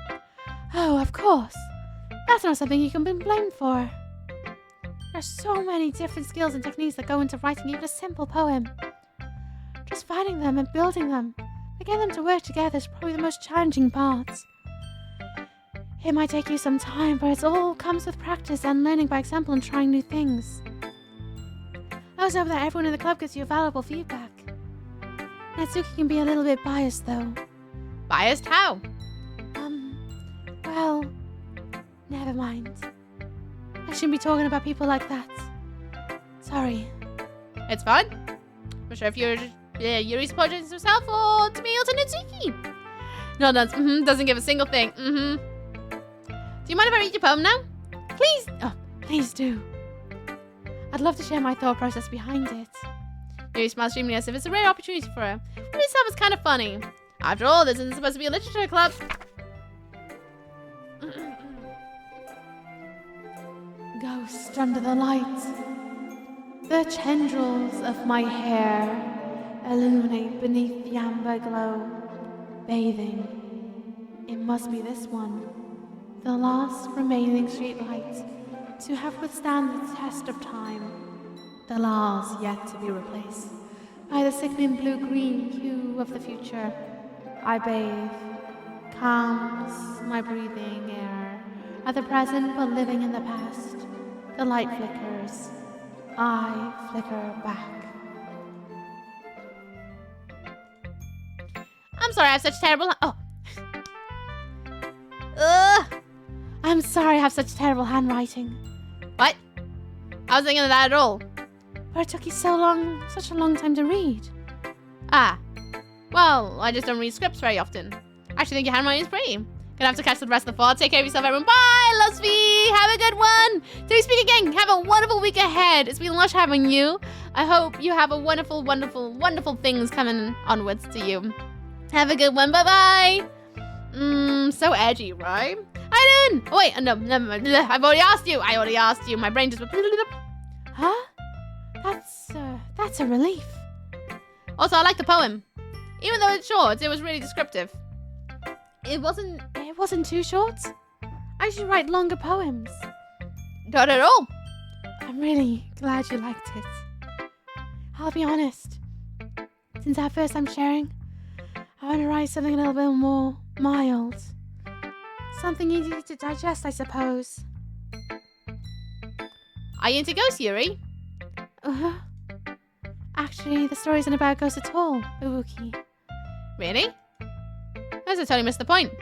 Oh, of course. That's not something you can be blamed for. There are so many different skills and techniques that go into writing even a simple poem. Just finding them and building them, and getting them to work together is probably the most challenging part. It might take you some time, but it all comes with practice and learning by example and trying new things. I also hope that everyone in the club gives you valuable feedback. Natsuki can be a little bit biased, though. Biased? How? Well, never mind. I shouldn't be talking about people like that. Sorry. It's fine. I'm sure if Yuri's apologizing to herself or to me or to Natsuki. No, doesn't give a single thing. Do you mind if I read your poem now? Please. Oh, please do. I'd love to share my thought process behind it. Yuri smiles dreamily as if it's a rare opportunity for her. What itself is kind of funny. After all, this isn't supposed to be a literature club. Ghost under the light. The tendrils of my hair illuminate beneath the amber glow, bathing. It must be this one, the last remaining streetlight to have withstand the test of time. The last yet to be replaced by the sickening blue-green hue of the future. I bathe, calms my breathing air at the present but living in the past. The light flickers, I flicker back. I'm sorry I have such terrible... I'm sorry I have such terrible handwriting. What? I wasn't thinking of that at all. But it took you such a long time to read. Ah. Well, I just don't read scripts very often. I actually think your handwriting is pretty. Gonna have to catch the rest of the VOD. Take care of yourself, everyone. Bye, Losby. Have a good one. Till we speak again, have a wonderful week ahead. It's been lush having you. I hope you have a wonderful, wonderful, wonderful things coming onwards to you. Have a good one. Bye-bye. So edgy, right? I didn't. Oh, wait. No, never mind. I've already asked you. I already asked you. My brain just... Huh? That's a relief. Also, I like the poem. Even though it's short, it was really descriptive. It wasn't too short. I should write longer poems. Not at all. I'm really glad you liked it. I'll be honest. Since our first time sharing, I want to write something a little bit more mild. Something easy to digest, I suppose. Are you into ghosts, Yuri? Actually, the story isn't about ghosts at all, Iwuki. Really? I totally missed the point.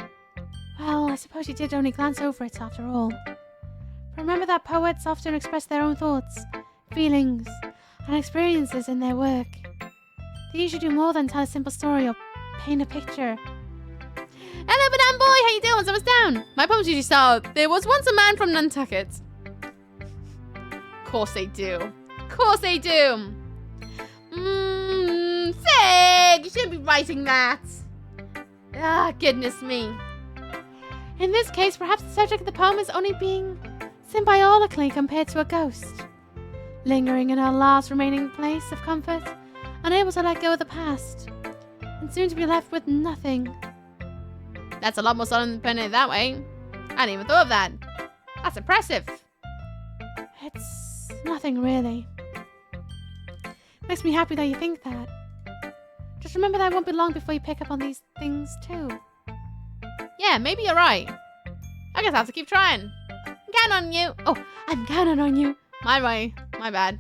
Well, I suppose you did only glance over it after all. Remember that poets often express their own thoughts, feelings, and experiences in their work. They usually do more than tell a simple story or paint a picture. Hello, Banana Boy! How you doing? What's down? My poems usually start, there was once a man from Nantucket. Of course they do. Of course they do. Sig! You shouldn't be writing that. Ah, goodness me. In this case, perhaps the subject of the poem is only being symbolically compared to a ghost. Lingering in our last remaining place of comfort, unable to let go of the past, and soon to be left with nothing. That's a lot more solid than putting it that way. I hadn't even thought of that. That's impressive. It's nothing really. Makes me happy that you think that. Just remember that it won't be long before you pick up on these things too. Yeah, maybe you're right. I guess I'll have to keep trying. I'm counting on you. Oh, I'm counting on you. My way. My bad.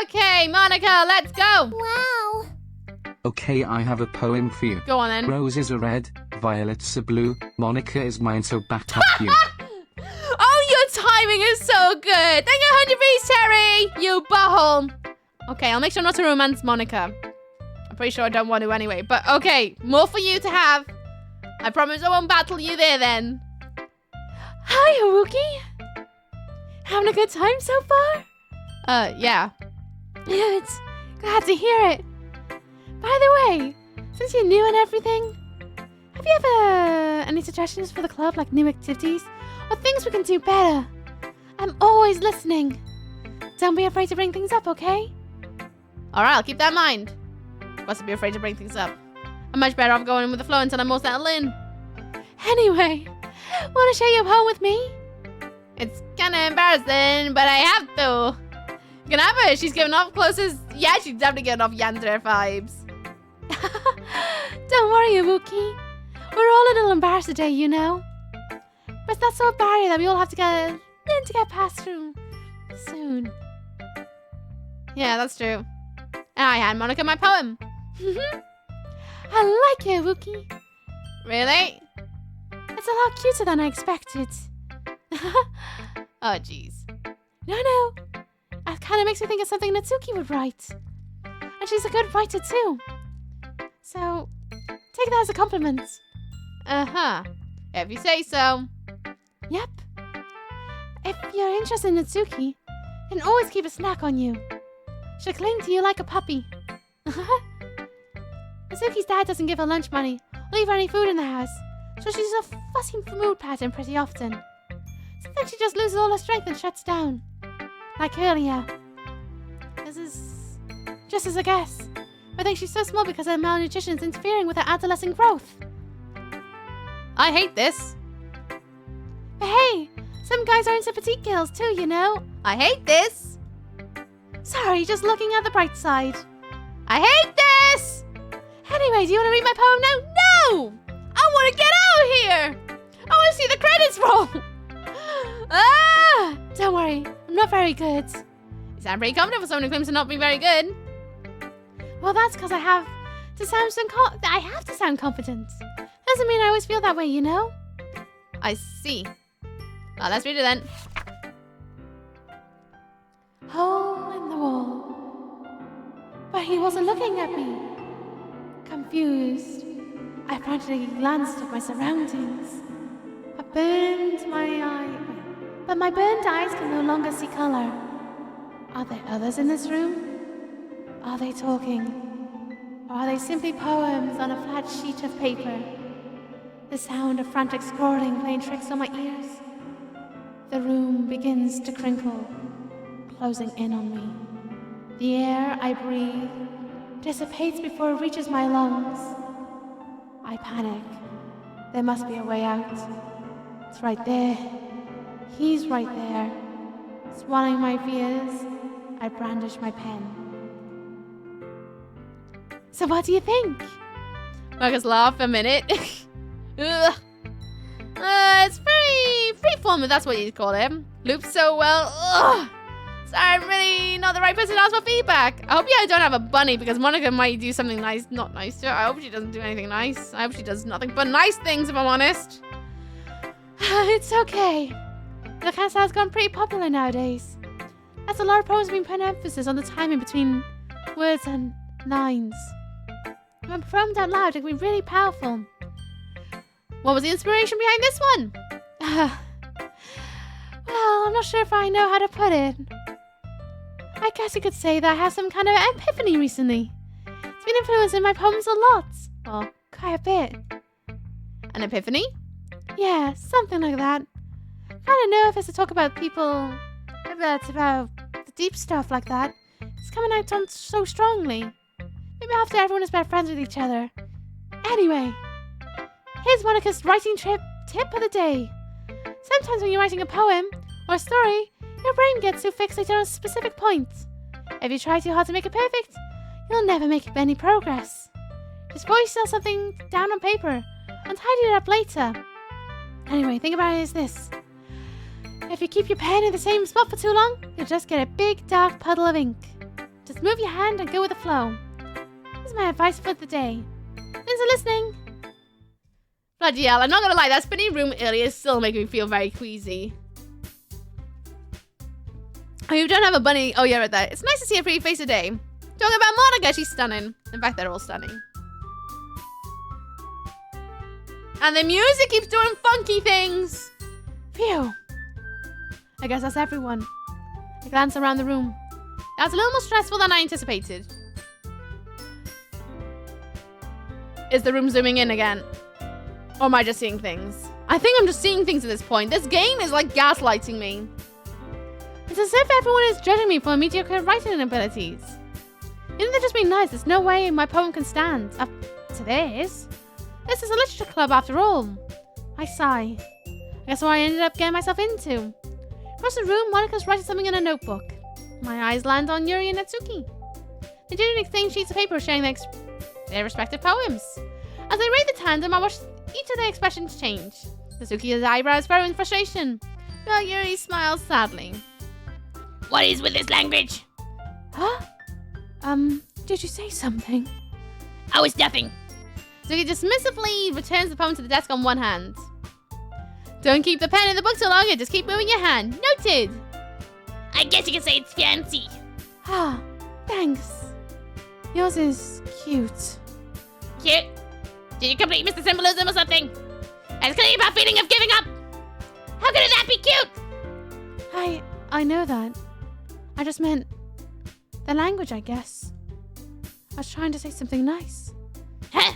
Okay, Monica, let's go. Wow. Okay, I have a poem for you. Go on then. Roses are red, violets are blue. Monica is mine, so back up you. Oh, your timing is so good. Thank you, 100 bees, Terry. You butthole. Okay, I'll make sure not to romance Monica. I'm pretty sure I don't want to anyway. But okay, more for you to have. I promise I won't battle you there then. Hi, Haruki. Having a good time so far? Yeah. Good. Glad to hear it. By the way, since you're new and everything, have you ever any suggestions for the club, like new activities or things we can do better? I'm always listening. Don't be afraid to bring things up, okay? Alright, I'll keep that in mind. Mustn't be afraid to bring things up. I'm much better off going in with the flow until I'm more settled in. Anyway, want to share your poem with me? It's kind of embarrassing, but I have to. You can have her. She's giving off closest. Yeah, she's definitely giving off Yandere vibes. Don't worry, Iwuki. We're all a little embarrassed today, you know. But it's that sort of barrier that we all have to get past through soon. Yeah, that's true. I hand Monica my poem. I like it, Iwuki. Really? It's a lot cuter than I expected. Oh, jeez. No. It kind of makes me think of something Natsuki would write. And she's a good writer, too. So, take that as a compliment. Uh-huh. If you say so. Yep. If you're interested in Natsuki, you can always keep a snack on you. She'll cling to you like a puppy. Natsuki's dad doesn't give her lunch money or leave her any food in the house, so she's a fussy mood pattern pretty often. Sometimes she just loses all her strength and shuts down. Like earlier. This is just as a guess. I think she's so small because her malnutrition is interfering with her adolescent growth. I hate this. But hey, some guys are into petite girls too, you know. I hate this. Sorry, just looking at the bright side. I hate this! Anyway, do you want to read my poem now? No! I want to get out of here! I want to see the credits roll! Ah! Don't worry, I'm not very good. You sound pretty confident for someone who claims to not be very good. Well, that's because I have to sound confident. Doesn't mean I always feel that way, you know? I see. Well, let's read it then. hole in the wall. But he wasn't looking at me. Confused, I frantically glanced at my surroundings. But my burned eyes can no longer see color. Are there others in this room? Are they talking? Or are they simply poems on a flat sheet of paper? The sound of frantic scrolling playing tricks on my ears. The room begins to crinkle, closing in on me. The air I breathe dissipates before it reaches my lungs. I panic. There must be a way out. It's right there. He's right there. Swallowing my fears, I brandish my pen. So what do you think? Marcus laughed for a minute. Ugh. It's very freeform, if that's what you'd call it. Loops so well. Ugh. Sorry, I'm really not the right person to ask for feedback. I hope I don't have a bunny because Monica might do something nice, not nice to her. I hope she doesn't do anything nice. I hope she does nothing but nice things, if I'm honest. It's okay. The cat style's gone pretty popular nowadays. That's a lot of poems being put emphasis on the timing between words and lines. When performed out loud, it can be really powerful. What was the inspiration behind this one? Well, I'm not sure if I know how to put it. I guess you could say that I have some kind of epiphany recently. It's been influencing my poems a lot. Well, quite a bit. An epiphany? Yeah, something like that. I don't know if it's to talk about people, about the deep stuff like that. It's coming out on so strongly. Maybe after everyone is better friends with each other. Anyway, here's Monica's writing tip of the day. Sometimes when you're writing a poem or a story, your brain gets too fixated on a specific point. If you try too hard to make it perfect, you'll never make any progress. Just voice something down on paper and tidy it up later. Anyway, think about it as this. If you keep your pen in the same spot for too long, you'll just get a big dark puddle of ink. Just move your hand and go with the flow. This is my advice for the day. Thanks for listening. Bloody hell, I'm not gonna lie, that spinning room earlier is still making me feel very queasy. Oh, you don't have a bunny. Oh, yeah, right there. It's nice to see a pretty face today. Talking about Monica, she's stunning. In fact, they're all stunning. And the music keeps doing funky things. Phew. I guess that's everyone. I glance around the room. That's a little more stressful than I anticipated. Is the room zooming in again? Or am I just seeing things? I think I'm just seeing things at this point. This game is like gaslighting me. It's as if everyone is judging me for mediocre writing abilities. Isn't that just being nice? There's no way my poem can stand up to this. This is a literature club after all. I sigh. I guess what I ended up getting myself into. Across the room, Monica's writing something in a notebook. My eyes land on Yuri and Natsuki. They didn't exchange sheets of paper sharing their respective poems. As they read the tandem, I watched each of their expressions change. Natsuki's eyebrows furrow in frustration, while Yuri smiles sadly. What is with this language? Huh? Did you say something? Oh, it's nothing. Natsuki dismissively returns the poem to the desk on one hand. Don't keep the pen in the book so long, just keep moving your hand. Noted! I guess you could say it's fancy. Ah, thanks. Yours is cute. Cute? Did you complete Mr. Symbolism or something? And it's clearly about feeling of giving up. How could that be cute? I know that. I just meant the language, I guess. I was trying to say something nice. Huh?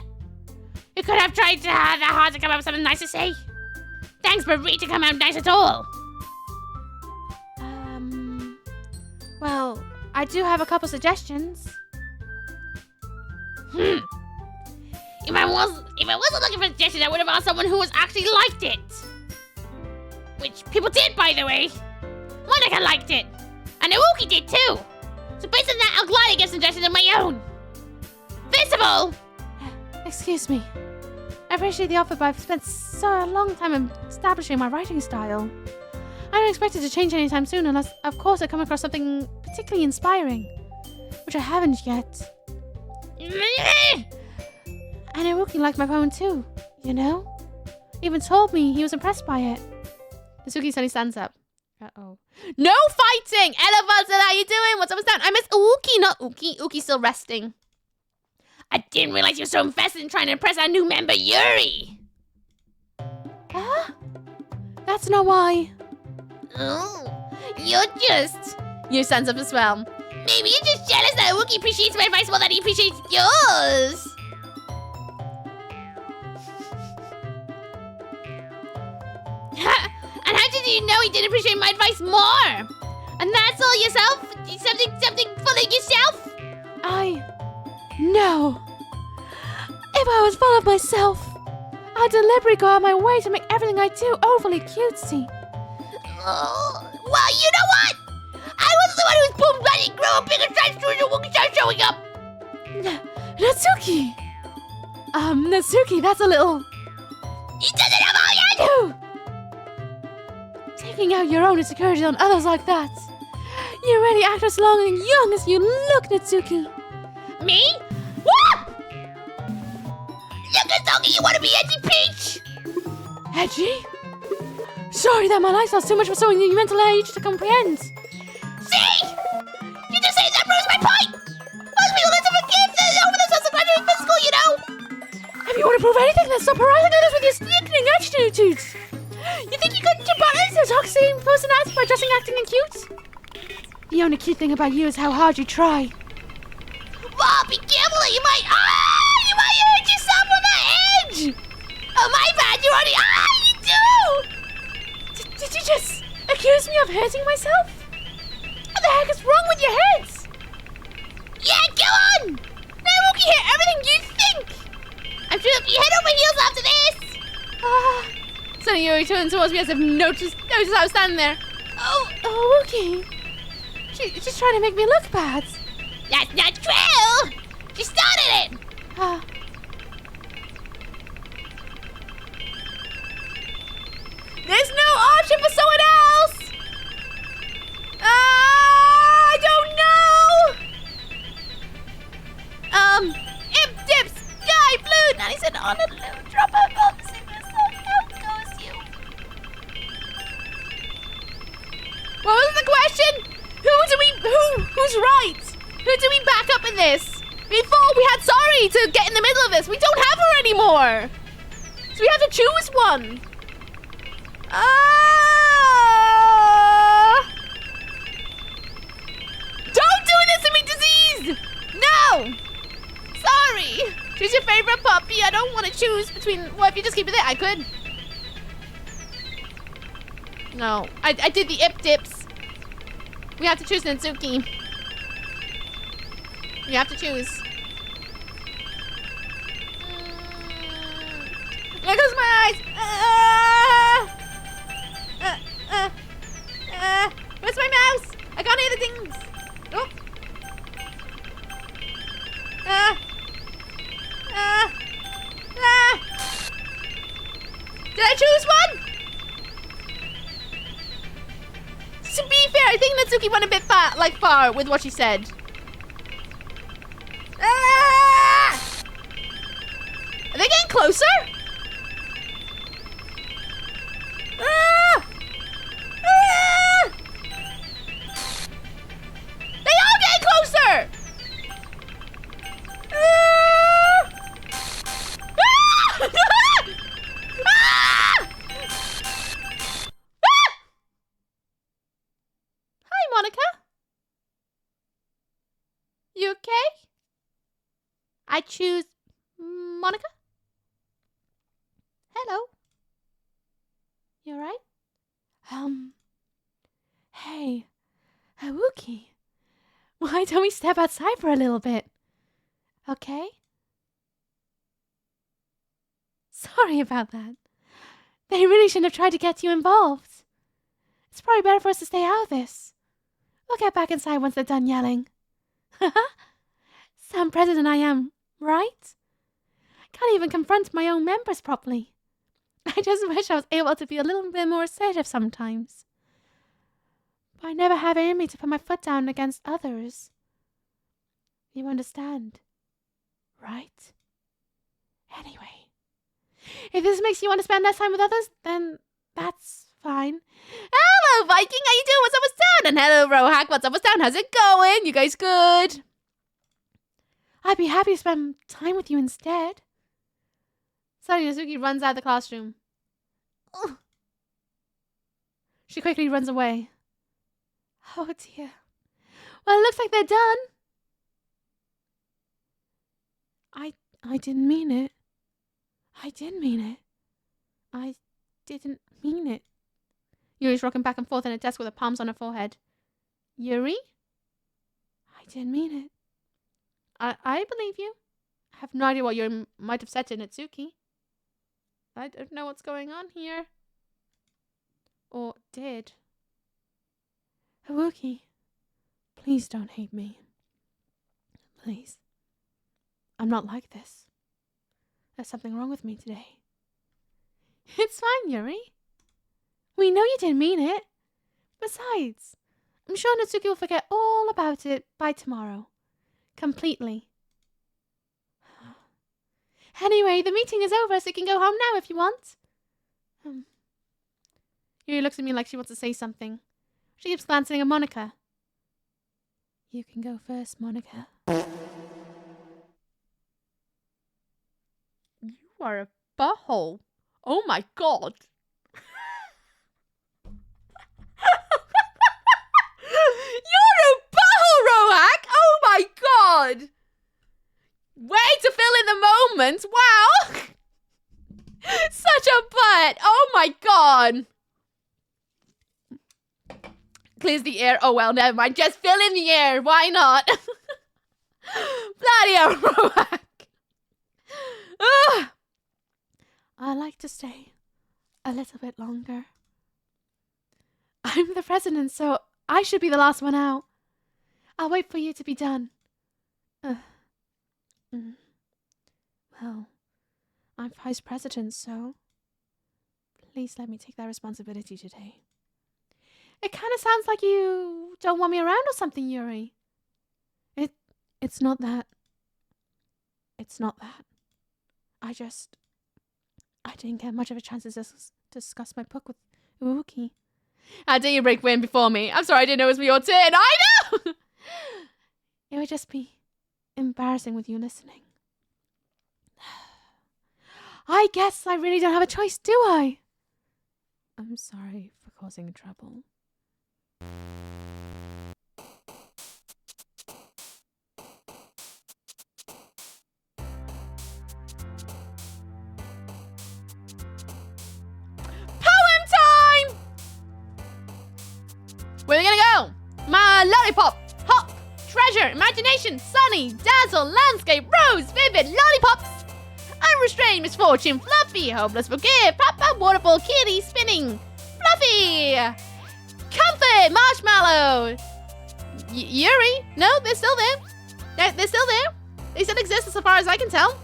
You could have tried that hard to come up with something nice to say. Thanks for reading to come out nice at all. Well, I do have a couple suggestions. If I wasn't looking for suggestions, I would have asked someone who was actually liked it. Which people did, by the way. Monica liked it. And Naoki did too. So based on that, I'll gladly get suggestions of my own. First of all... Excuse me. I appreciate the offer, but I've spent so long time establishing my writing style. I don't expect it to change anytime soon unless, of course, I come across something particularly inspiring. Which I haven't yet. And Naoki liked my poem too, you know? Even told me he was impressed by it. Natsuki suddenly stands up. Uh-oh. No fighting! Elephants, how you doing? What's up, what's down? I miss Ookie, not Ookie. Ookie's still resting. I didn't realize you were so invested in trying to impress our new member, Yuri. Huh? That's not why. Oh, you're just... Your sense of as well. Maybe you're just jealous that Wookie appreciates my advice more than he appreciates yours. And how did you know he didn't appreciate my advice more? And that's all yourself? Something full of yourself? No. If I was full of myself, I'd deliberately go out of my way to make everything I do overly cutesy. Oh, well, you know what? I wasn't the one who was pulled bloody grow bigger stripes to the Wookie started showing up. Natsuki! Natsuki, that's a little... He doesn't have all yet! No! Taking out your own insecurities on others like that. You really act as long and young as you look, Natsuki. Me? What? Look at Doki, you want to be Edgy Peach? Edgy? Sorry that my lifestyle's too much for someone your mental age to comprehend. See? You just say that proves my point! Most people listen for kids over the sense of graduating from school, you know? If you want to prove anything, then stop harassing others with your sneaking attitudes. You think you got your buttons to talk same personality by dressing, acting, and cute? The only cute thing about you is how hard you try. Well, be careful, you might hurt yourself on the edge! Oh, my bad, you already, you do! Did you just accuse me of hurting myself? What the heck is wrong with your heads? Yeah, go on! Now Wookie hear everything you think! I'm sure if you head over heels after this! Suddenly Yuri turns towards me as if noticed I was standing there. Oh, Wookie. She's trying to make me look bad. That's not true! She started it! There's no option for someone else! I don't know! Imp Dip Sky Blue 97 on a little drop of milk. Sing this song, how goes you? What was the question? Who's right? Who do we back up in this? Before we had Sorry to get in the middle of this. We don't have her anymore. So we have to choose one. Don't do this to me, Disease! No! Sorry. Choose your favorite puppy. I don't want to choose between... Well, if you just keep it there, I could. No. I did the Ip Dips. We have to choose Natsuki. We have to choose. There goes my eyes. Where's my mouse? I can't hear the things. Oh. Did I choose one? To be fair, I think Natsuki went a bit far with what she said. Are they getting closer? They are getting closer! Hi, Monica. You okay? I choose Monica. Hello. You alright? Hey, Wookie. Why don't we step outside for a little bit? Okay? Sorry about that. They really shouldn't have tried to get you involved. It's probably better for us to stay out of this. We'll get back inside once they're done yelling. Some president I am, right? Can't even confront my own members properly. I just wish I was able to be a little bit more assertive sometimes. But I never have it in me to put my foot down against others. You understand, right? Anyway, if this makes you want to spend less time with others, then that's fine. Hello, Viking. How you doing? What's up with town? And hello, Rohack. What's up with town? How's it going? You guys good? I'd be happy to spend time with you instead. Suddenly, Nazuki runs out of the classroom. Ugh. She quickly runs away. Oh, dear. Well, it looks like they're done. I didn't mean it. I did mean it. I didn't mean it. Yuri's rocking back and forth on a desk with her palms on her forehead. Yuri? I didn't mean it. I believe you. I have no idea what Yuri might have said to Natsuki. I don't know what's going on here. Or did. Haruki, please don't hate me. Please. I'm not like this. There's something wrong with me today. It's fine, Yuri. We know you didn't mean it. Besides, I'm sure Natsuki will forget all about it by tomorrow. Completely. Anyway, the meeting is over, so you can go home now if you want. Yuri looks at me like she wants to say something. She keeps glancing at Monica. You can go first, Monica. You are a butthole. Oh my god. You're a butthole, Rohack! Oh my god! Way to fill in the moment! Wow! Such a butt! Oh my god! Clears the air. Oh well, never mind. Just fill in the air. Why not? Bloody hell, Rohack! I'd like to stay a little bit longer. I'm the president, so I should be the last one out. I'll wait for you to be done. Well, I'm vice president, so please let me take that responsibility today. It kind of sounds like you don't want me around or something, Yuri. It's not that. It's not that. I didn't get much of a chance to discuss my book with Uruki. How dare you break wind before me? I'm sorry, I didn't know it was your turn. I know! It would just be embarrassing with you listening. I guess I really don't have a choice, do I? I'm sorry for causing trouble. Where are we gonna go? My lollipop, hop, treasure, imagination, sunny, dazzle, landscape, rose, vivid, lollipops. Unrestrained misfortune, fluffy, hopeless forgive, papa, waterfall, kitty, spinning, fluffy. Comfort, marshmallow. Yuri? No, they're still there. They're still there. They still exist as far as I can tell.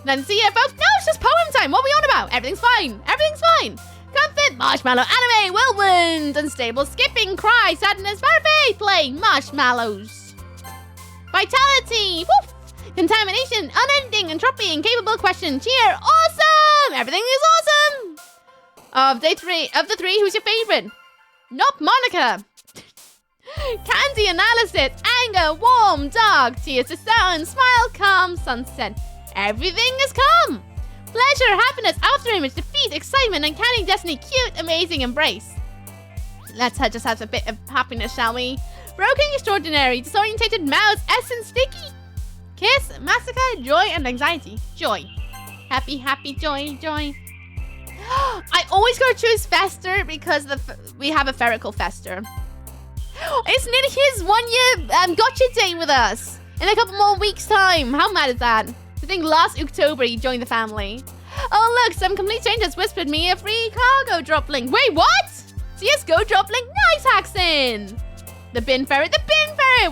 Then see ya, folks. No, it's just poem time. What are we on about? Everything's fine. Everything's fine. Comfort, marshmallow, anime, whirlwind, unstable, skipping, cry, sadness, faith, play, marshmallows. Vitality, woof, contamination, unending, entropy, incapable, question, cheer, awesome! Everything is awesome! Of the three, who's your favorite? Not Monica. Candy analysis, anger, warm, dark, tears to sound, smile, calm, sunset. Everything is calm. Pleasure, happiness, after image, defeat, excitement, uncanny destiny, cute, amazing, embrace. Let's just have a bit of happiness, shall we? Broken, extraordinary, disorientated, mouse, essence, sticky. Kiss, massacre, joy, and anxiety. Joy. Happy, happy, joy, joy. I always go to choose Fester because we have a Ferrical Fester. It's nearly his 1 year gotcha day with us. In a couple more weeks' time. How mad is that? I think last October he joined the family. Oh look, some complete strangers whispered me a free cargo drop link. Wait, what? CSGO drop link? Nice, Haxon! The bin ferret,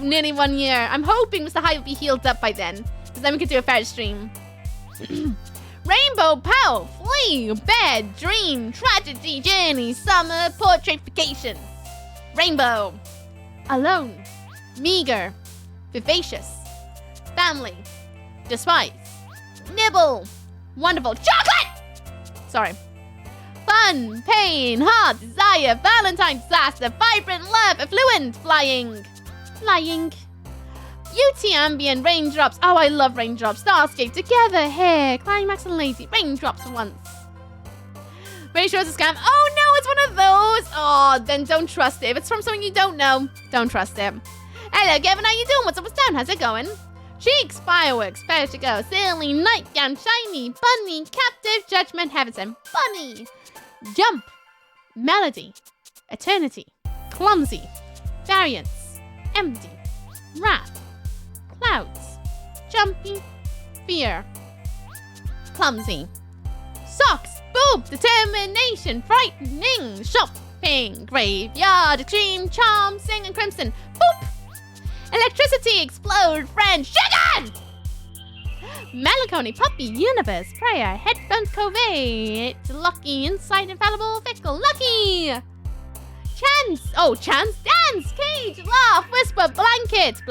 nearly 1 year. I'm hoping Mr. Hyde will be healed up by then. Because then we could do a ferret stream. Rainbow, pow, flee, bed, dream, tragedy, journey, summer, portraification. Rainbow. Alone. Meager. Vivacious. Family. Despise. Nibble. Wonderful. Chocolate! Sorry. fun, pain, heart, desire, valentine, disaster, vibrant, love, affluent, flying. Beauty, ambient, raindrops. Oh, I love raindrops. Starscape, together, hair, climax and lazy. Raindrops once. Ratio is a scam. Oh no, it's one of those. Oh, then don't trust it. If it's from someone you don't know, don't trust it. Hello, Kevin. How you doing? What's up? What's down? How's it going? Cheeks, fireworks, fair to go. Silly, nightgown, shiny, bunny, captive, judgment, heaven sent, bunny. Jump, melody, eternity, clumsy, variance, empty, wrath, clouds, jumpy, fear, clumsy, socks, boob, determination, frightening, shopping, graveyard, extreme, charm, sing and crimson, boop, electricity, explode, friend, sugar, melancholy, puppy, universe, prayer, headphones, covert, lucky, insight, infallible, fickle, lucky, chance, dance, cage, laugh, whisper, blanket.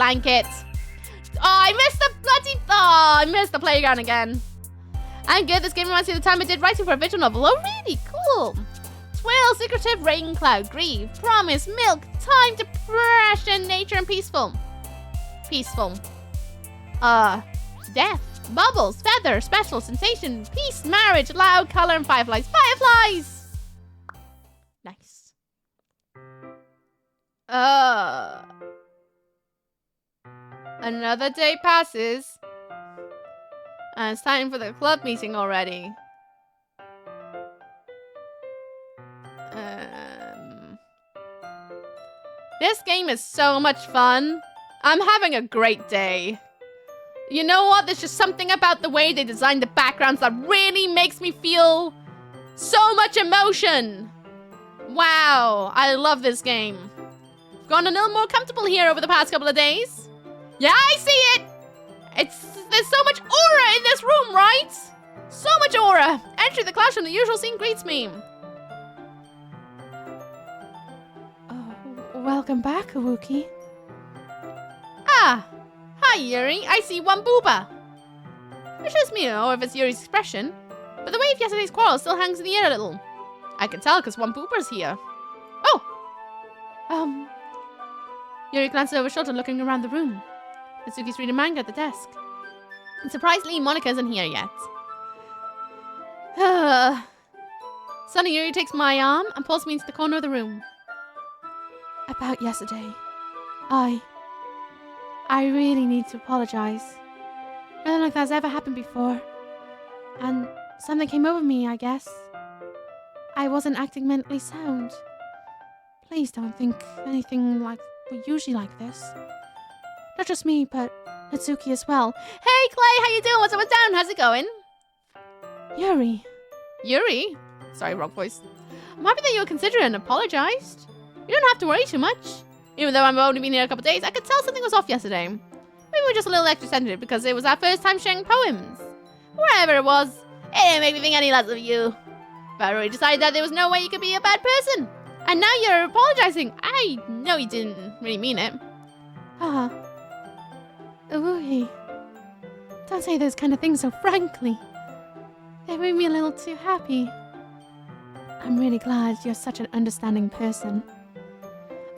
Oh, I missed the playground again. I'm good. This game reminds me of the time I did writing for a visual novel. Oh, really? Cool. Twill, secretive, rain cloud, grieve, promise, milk, time, depression, nature, and peaceful. Death, bubbles, feather, special, sensation, peace, marriage, loud, color, and fireflies. Fireflies! Nice. Another day passes. And it's time for the club meeting already. This game is so much fun. I'm having a great day. You know what? There's just something about the way they designed the backgrounds that really makes me feel so much emotion. Wow, I love this game. I've gotten a little more comfortable here over the past couple of days. Yeah, I see it. There's so much aura in this room, right? So much aura. Entering the classroom, the usual scene greets me. Welcome back, Awuki. Ah, hi, Yuri. I see one booba. It's just me, or if it's Yuri's expression. But the way of yesterday's quarrel still hangs in the air a little. I can tell because one booba's here. Oh! Yuri glances over her shoulder, looking around the room. Mitsuki's reading manga at the desk. And surprisingly, Monica isn't here yet. Suddenly, Yuri takes my arm and pulls me into the corner of the room. About yesterday, I really need to apologize. Nothing like that's ever happened before. And something came over me, I guess. I wasn't acting mentally sound. Please don't think anything like we usually like this. Not just me, but Natsuki as well. Hey, Clay, how you doing? What's up, what's down? How's it going? Yuri? Sorry, wrong voice. I'm happy that you considered and apologized. You don't have to worry too much. Even though I've only been here a couple days, I could tell something was off yesterday. Maybe we're just a little extra sensitive because it was our first time sharing poems. Whatever it was, it didn't make me think any less of you. But I already decided that there was no way you could be a bad person. And now you're apologizing. I know you didn't really mean it. Awuki. Don't say those kind of things so frankly. They made me a little too happy. I'm really glad you're such an understanding person.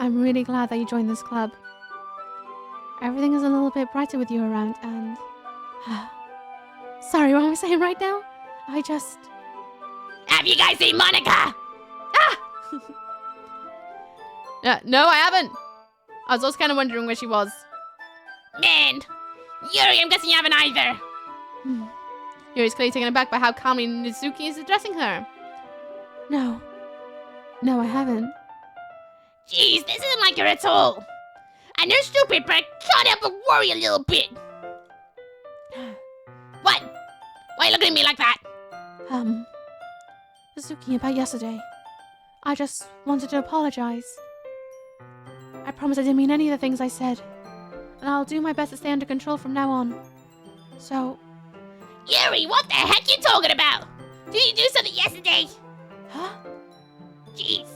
I'm really glad that you joined this club. Everything is a little bit brighter with you around and... Sorry, what am I saying right now? Have you guys seen Monica? No, I haven't. I was also kind of wondering where she was. Man, Yuri, I'm guessing you haven't either. Yuri's clearly taken aback by how calmly Natsuki is addressing her. No, I haven't. Jeez, this isn't like her at all. And you're stupid, but I can't help but worry a little bit. What? Why are you looking at me like that? Natsuki, about yesterday. I just wanted to apologize. I promise I didn't mean any of the things I said. And I'll do my best to stay under control from now on. So... Yuri, what the heck you talking about? Did you do something yesterday? Huh? Jeez.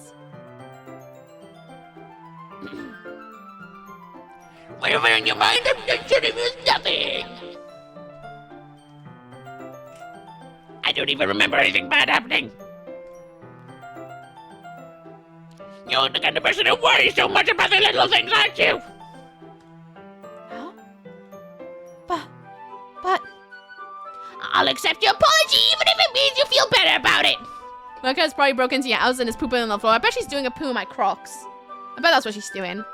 Whatever in your mind, I'm sure it was nothing. I don't even remember anything bad happening. You're the kind of person who worries so much about the little things, aren't you? Huh? But... I'll accept your apology even if it means you feel better about it. Mocha's probably broke into your house and is pooping on the floor. I bet she's doing a poo in my Crocs. I bet that's what she's doing.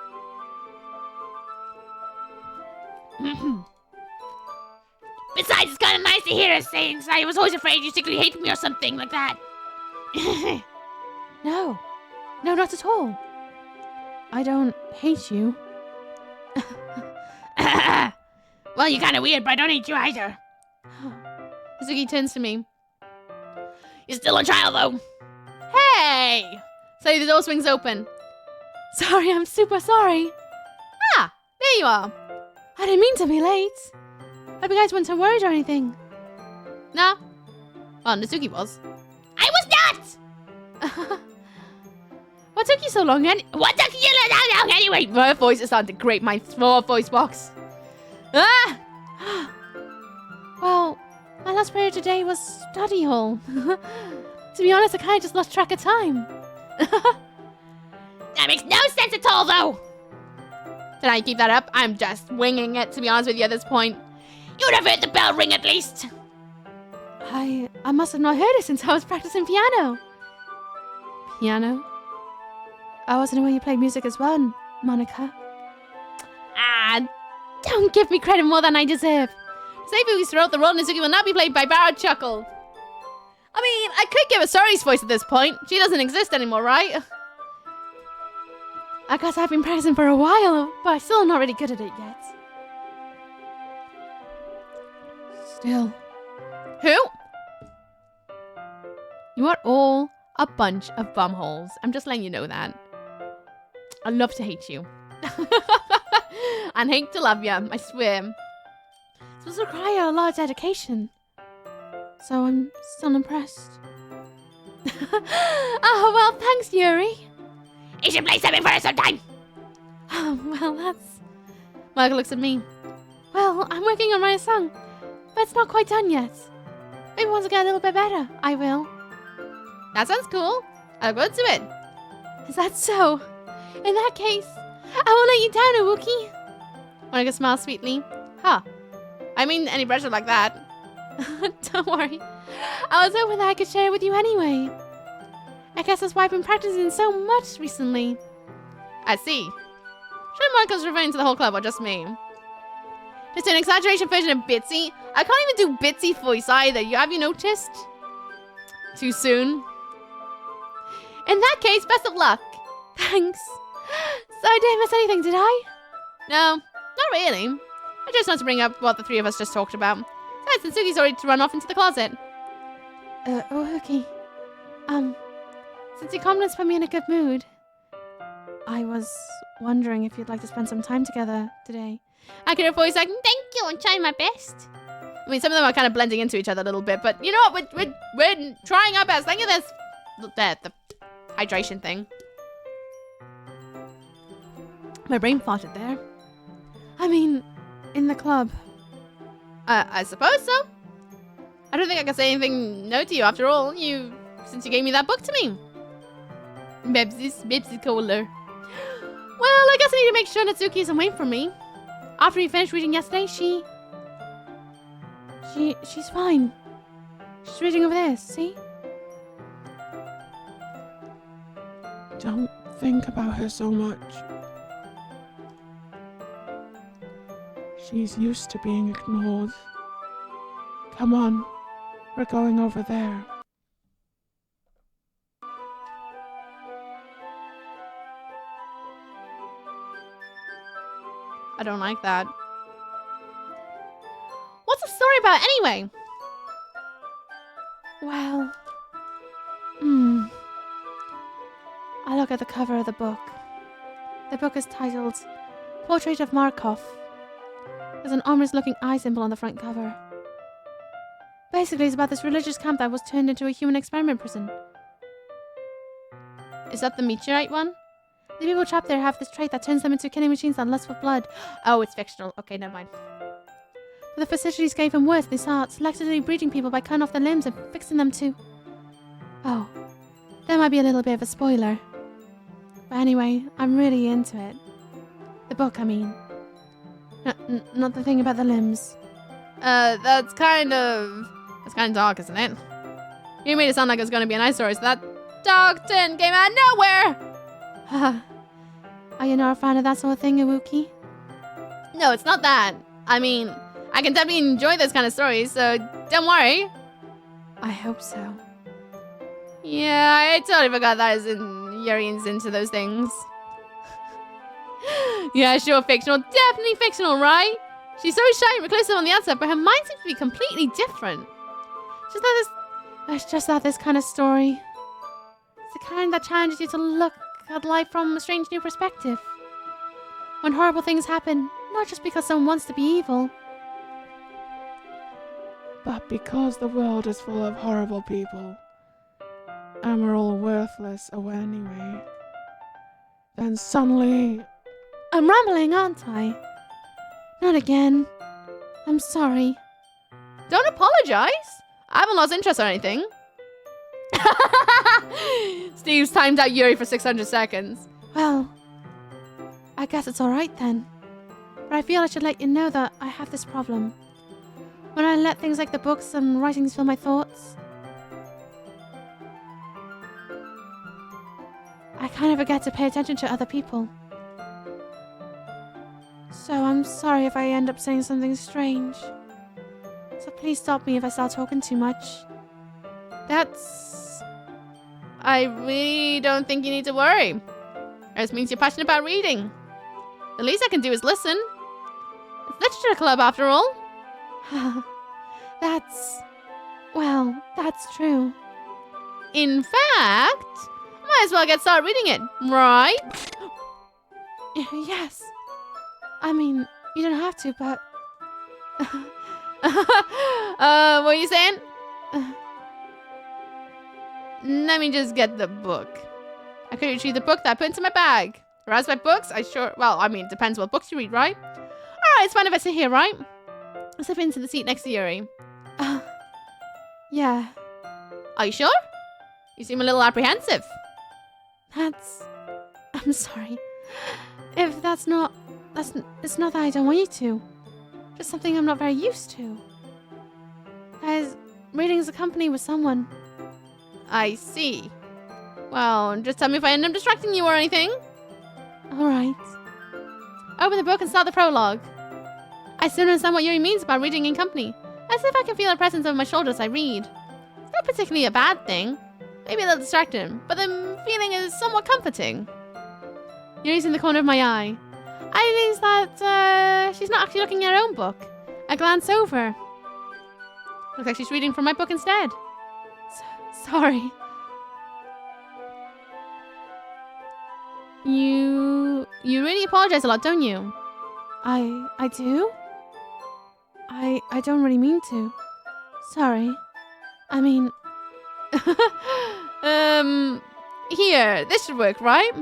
Besides, it's kind of nice to hear her saying I was always afraid you secretly hated me or something like that. No, not at all. I don't hate you. Well, you're kind of weird, but I don't hate you either. Hazuki turns to me. You're still on trial, though. Hey! So the door swings open. Sorry, I'm super sorry. Ah, there you are. I didn't mean to be late. Hope you guys weren't too worried or anything. No? Well, Natsuki was. I was not! What took you so long? What took you so long anyway? My voice is starting to grate my small voice box. Ah! Well, my last period today was study hall. To be honest, I kind of just lost track of time. That makes no sense at all, though. Did I keep that up? I'm just winging it, to be honest with you at this point. You'd have heard the bell ring at least. I must have not heard it since I was practicing piano. Piano? I wasn't aware you played music as well, Monica. Ah, don't give me credit more than I deserve. Seifui's throughout the role Natsuki will not be played by Barrett Chuckle. I mean, I could give a Sari's voice at this point. She doesn't exist anymore, right? I guess I've been practicing for a while, but I'm still not really good at it yet. Still. Who? You are all a bunch of bumholes. I'm just letting you know that. I love to hate you. And hate to love you, I swear. This will require a lot of dedication. So I'm still impressed. Oh, well, thanks, Yuri. You should play something for us sometime. Oh, well, that's... Michael looks at me. Well, I'm working on my song, but it's not quite done yet. Maybe once I get a little bit better, I will. That sounds cool. I'll go to it. Is that so? In that case, I won't let you down, Iwuki. Monica smiles sweetly. Huh. I mean, any pressure like that. Don't worry. I was hoping that I could share it with you anyway. I guess that's why I've been practicing so much recently. I see. Sure Monica's referring to the whole club or just me? Just an exaggeration version of Bitsy. I can't even do Bitsy voice either. Have you noticed? Too soon? In that case, best of luck. Thanks. So I didn't miss anything, did I? No, not really. I just want to bring up what the three of us just talked about. Besides, Natsuki's already to run off into the closet. Hooky. Since your compliments put me in a good mood, I was wondering if you'd like to spend some time together today. Accurate voice acting, thank you, I'm trying my best. I mean, some of them are kind of blending into each other a little bit, but you know what? We're trying our best. Thank you, there's the hydration thing. My brain farted there. I mean, in the club. I suppose so. I don't think I can say anything no to you after all. Since you gave me that book to me. Bibsy Cola. Well, I guess I need to make sure Natsuki isn't waiting for me. After we finished reading yesterday, she's fine. She's reading over there, see? Don't think about her so much. She's used to being ignored. Come on, we're going over there. I don't like that. What's the story about anyway? Well, I look at the cover of the book. The book is titled Portrait of Markov. There's an ominous-looking eye symbol on the front cover. Basically, it's about this religious camp that was turned into a human experiment prison. Is that the meteorite one? The people trapped there have this trait that turns them into killing machines that lust for blood. Oh, it's fictional. Okay, never mind. But the facilities gave them worse. They start selectively breeding people by cutting off their limbs and fixing them to... Oh, that might be a little bit of a spoiler. But anyway, I'm really into it. The book, I mean. Not the thing about the limbs. That's kind of dark, isn't it? You made it sound like it was gonna be a nice story, so that dark tin came out of nowhere! Are you not a fan of that sort of thing, Iwuki? No, it's not that. I mean, I can definitely enjoy those kind of stories, so don't worry. I hope so. Yeah, I totally forgot that Yuri's into those things. Yeah, sure, fictional. Definitely fictional, right? She's so shy and reclusive on the outside, but her mind seems to be completely different. It's just that this kind of story. It's the kind that challenges you to look at life from a strange new perspective. When horrible things happen, not just because someone wants to be evil. But because the world is full of horrible people, and we're all worthless anyway, then suddenly... I'm rambling, aren't I? Not again. I'm sorry. Don't apologize. I haven't lost interest or anything. Steve's timed out Yuri for 600 seconds. Well, I guess it's alright then. But I feel I should let you know that I have this problem. When I let things like the books and writings fill my thoughts, I kind of forget to pay attention to other people. So I'm sorry if I end up saying something strange. So please stop me if I start talking too much. I really don't think you need to worry. This means you're passionate about reading. The least I can do is listen. It's literature club after all. That's true. In fact, might as well start reading it, right? Yes. I mean, you don't have to, but... what are you saying? Let me just get the book. I could retrieve the book that I put into my bag. Or as my books, it depends what books you read, right? Alright, it's fine if I sit here, right? I'll slip into the seat next to Yuri. Yeah. Are you sure? You seem a little apprehensive. I'm sorry. If it's not that I don't want you to. Just something I'm not very used to. As reading as a company with someone. I see. Well, just tell me if I end up distracting you or anything. Alright. Open the book and start the prologue. I still don't understand what Yuri means about reading in company. As if I can feel a presence over my shoulders as I read. It's not particularly a bad thing. Maybe a little distracting, but the feeling is somewhat comforting. Yuri's in the corner of my eye. I notice that she's not actually looking at her own book. I glance over. Looks like she's reading from my book instead. Sorry. You really apologize a lot, don't you? I do? I don't really mean to. Sorry. I mean... Here, this should work, right?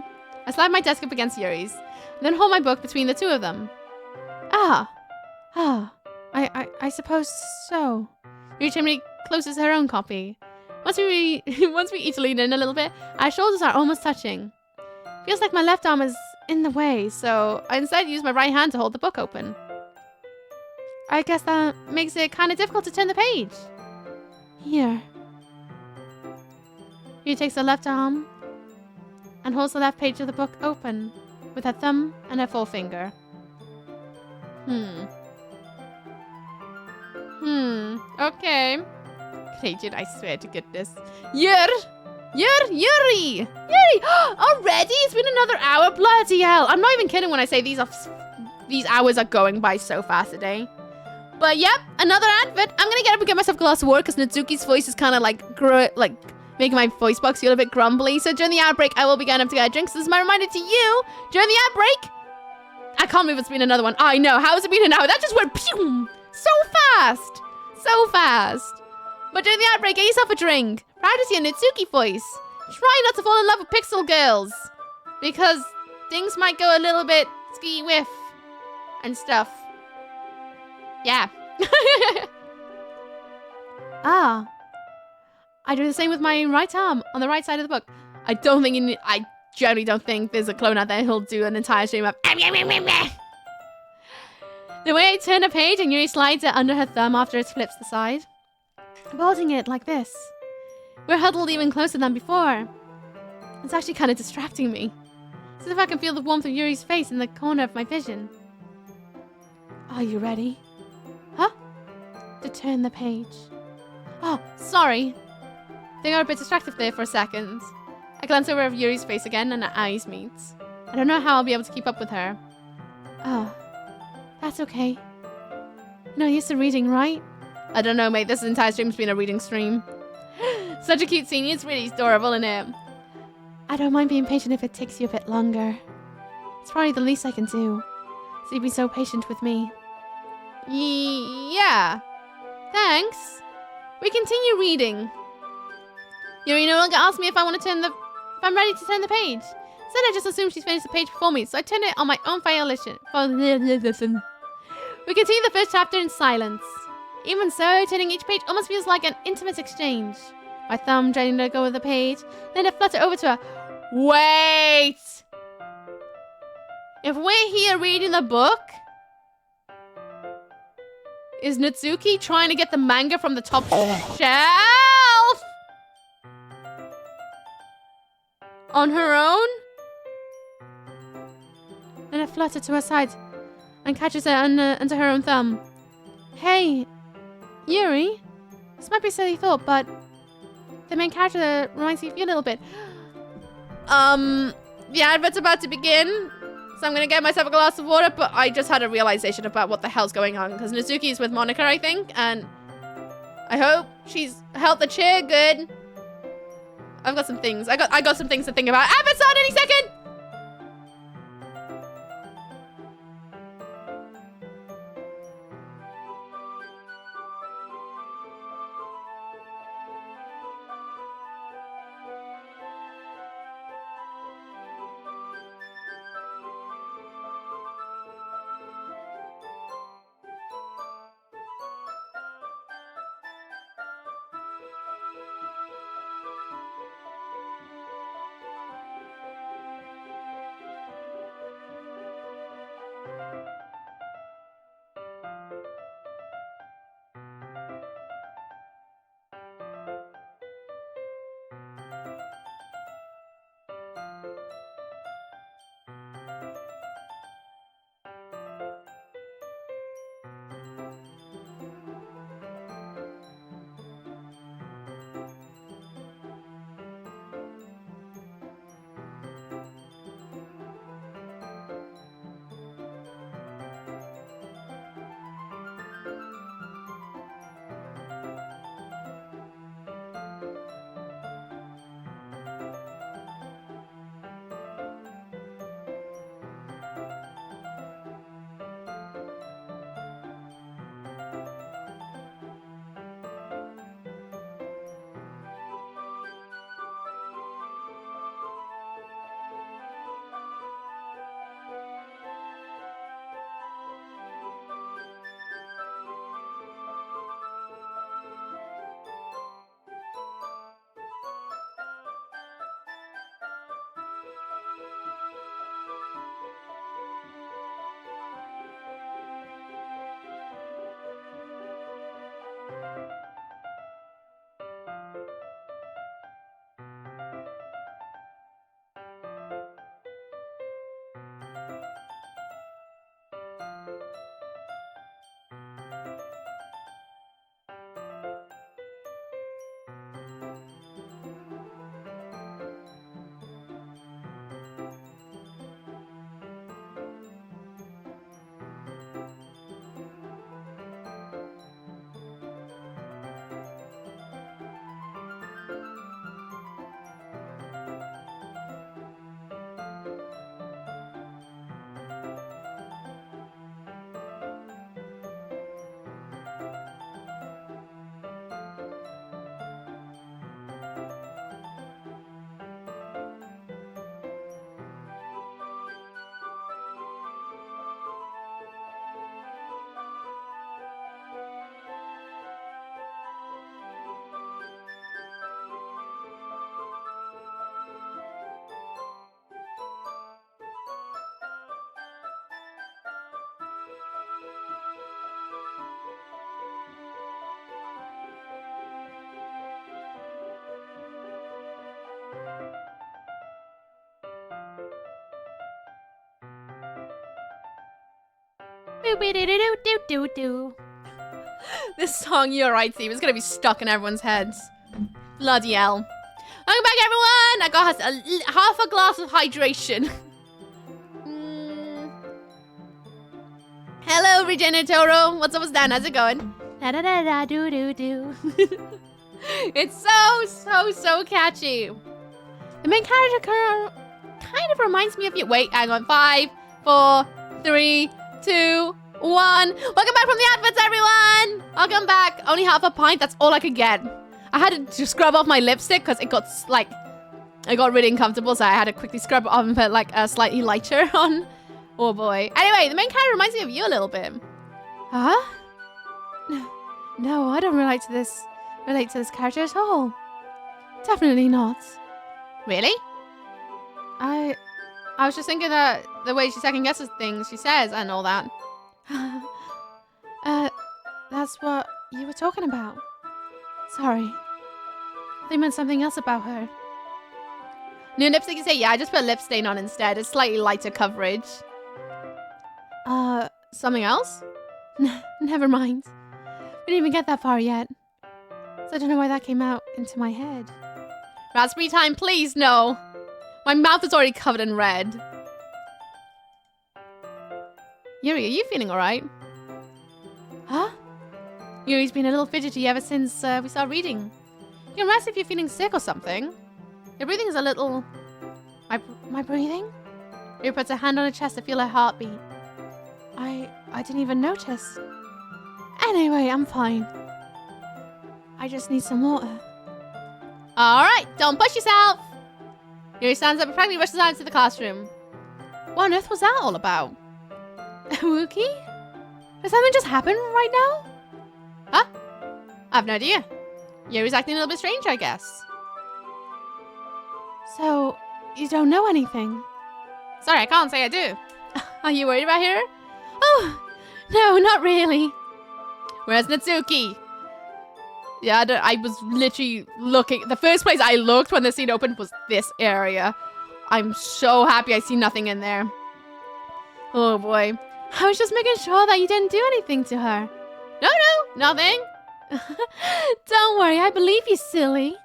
I slide my desk up against Yuri's, then hold my book between the two of them. I suppose so. Yuri gently closes her own copy. Once we each lean in a little bit, our shoulders are almost touching. Feels like my left arm is in the way, so I instead use my right hand to hold the book open. I guess that makes it kind of difficult to turn the page. Here. Yuri takes her left arm and holds the left page of the book open with her thumb and her forefinger. Okay. Agent, I swear to goodness. Yuri! Already? It's been another hour? Bloody hell. I'm not even kidding when I say these hours are going by so fast today. But yep, another advert. I'm gonna get up and get myself a glass of water because Natsuki's voice is kind of like making my voice box feel a bit grumbly. So during the outbreak, I will be going up to get a drink. So this is my reminder to you. During the outbreak, I can't believe it's been another one. I know. How has it been an hour? That just went pew! So fast. So fast. But during the outbreak, get yourself a drink. Practice your Natsuki voice. Try not to fall in love with pixel girls. Because things might go a little bit ski-whiff and stuff. Yeah. I do the same with my right arm on the right side of the book. I don't think generally don't think there's a clone out there who'll do an entire stream of the way I turn a page and Yuri slides it under her thumb after it flips the side. Holding it like this. We're huddled even closer than before. It's actually kind of distracting me. It's as if I can feel the warmth of Yuri's face in the corner of my vision. Are you ready? Huh? To turn the page. Oh, sorry. They got a bit distracted there for a second. I glance over at Yuri's face again and our eyes meet. I don't know how I'll be able to keep up with her. Oh, that's okay. You're not used to reading, right? I don't know, mate. This entire stream's been a reading stream. Such a cute scene. It's really adorable, isn't it? I don't mind being patient if it takes you a bit longer. It's probably the least I can do. So you'd be so patient with me. Yeah. Thanks. We continue reading. Yuri no longer asks me if I'm ready to turn the page. Instead, I just assume she's finished the page before me, so I turn it on my own violation. We continue the first chapter in silence. Even so, turning each page almost feels like an intimate exchange. My thumb trying to go with the page, then I flutter over to her. Wait! If we're here reading the book, is Natsuki trying to get the manga from the top shelf? On her own? Then I flutter to her side and catches her under her own thumb. Hey, Yuri, this might be a silly thought, but the main character reminds me of you a little bit. The advert's about to begin, so I'm gonna get myself a glass of water, but I just had a realization about what the hell's going on, because Natsuki's with Monica, I think, and I hope she's held the chair good. I've got some things. I got some things to think about. Advert's on any second! This song, you're right, Steve, is gonna be stuck in everyone's heads. Bloody hell. Welcome back, everyone! I got half a glass of hydration. Hello, Regenitoro. What's up with Dan? How's it going? Da da da da do do do. It's so catchy. The main character kind of reminds me of you. Wait, hang on. 5, 4, 3, 2, 1. Welcome back from the adverts, everyone. Welcome back. Only half a pint. That's all I could get. I had to scrub off my lipstick because it got really uncomfortable, so I had to quickly scrub it off and put like a slightly lighter on. Oh boy. Anyway, the main character reminds me of you a little bit. Huh? No, I don't relate to this character at all. Definitely not. Really? I was just thinking that the way she second guesses things she says and all that. That's what you were talking about. Sorry. They meant something else about her. New lipstick, you say? Yeah, I just put lip stain on instead. It's slightly lighter coverage. Something else? Never mind. We didn't even get that far yet. So I don't know why that came out into my head. Raspberry time, please, no. My mouth is already covered in red. Yuri, are you feeling alright? Huh? Yuri's been a little fidgety ever since we started reading. You can rest if you're feeling sick or something. Your breathing is a little... My breathing? Yuri puts a hand on her chest to feel her heartbeat. I didn't even notice. Anyway, I'm fine. I just need some water. Alright, don't push yourself! Yuri stands up and practically rushes out into the classroom. What on earth was that all about? Wookie? Did something just happen right now? Huh? I have no idea. Yuri's acting a little bit strange, I guess. So, you don't know anything? Sorry, I can't say I do. Are you worried about her? Oh, no, not really. Where's Natsuki? Yeah, I was literally looking. The first place I looked when the scene opened was this area. I'm so happy I see nothing in there. Oh boy. I was just making sure that you didn't do anything to her. No, nothing. Don't worry, I believe you, silly.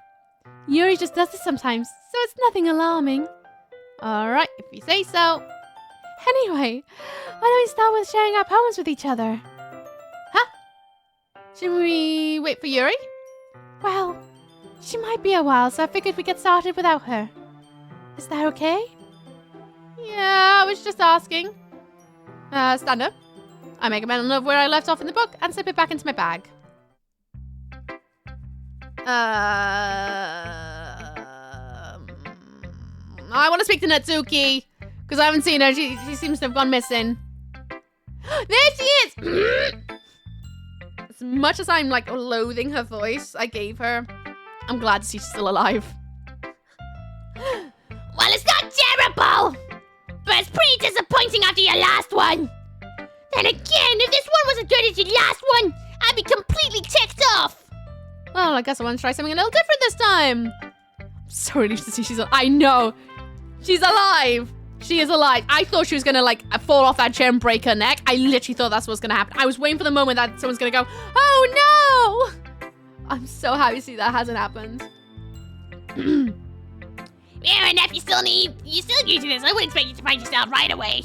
Yuri just does this sometimes, so it's nothing alarming. Alright, if you say so. Anyway, why don't we start with sharing our poems with each other? Huh? Should we wait for Yuri? Well, she might be a while, so I figured we'd get started without her. Is that okay? Yeah, I was just asking. Stand up. I make a mental note of where I left off in the book and slip it back into my bag. I want to speak to Natsuki because I haven't seen her. She seems to have gone missing. There she is! As much as I'm like loathing her voice I gave her, I'm glad to see she's still alive. Well, it's not terrible, but it's pretty disappointing after your last one. Then again, if this one was as good as your last one, I'd be completely ticked off. Well, I guess I want to try something a little different this time. I'm so relieved to see she's alive. I know. She's alive. She is alive. I thought she was going to like fall off that chair and break her neck. I literally thought that's what's going to happen. I was waiting for the moment that someone's going to go, oh no. I'm so happy to see that hasn't happened. Fair enough, you're still new to this. I wouldn't expect you to find yourself right away.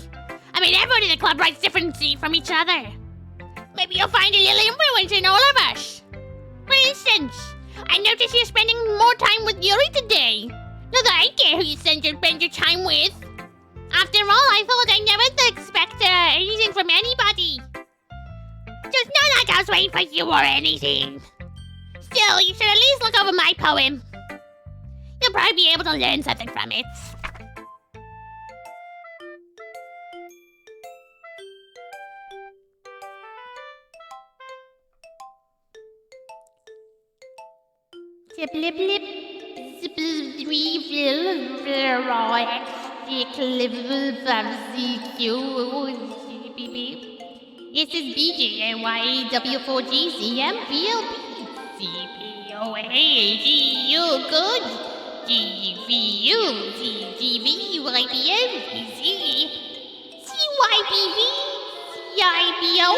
I mean, everyone in the club writes differently from each other. Maybe you'll find a little influence in all of us. For instance, I noticed you're spending more time with Yuri today. Not that I care who you spend your time with. After all, I thought I never expect anything from anybody. Just not like I was waiting for you or anything. Still, you should at least look over my poem. You'll probably be able to learn something from it. Blip blip blip, zip This is BJYW4GCMPLP good. GVU, CGV, YPM, CYPV, IBO,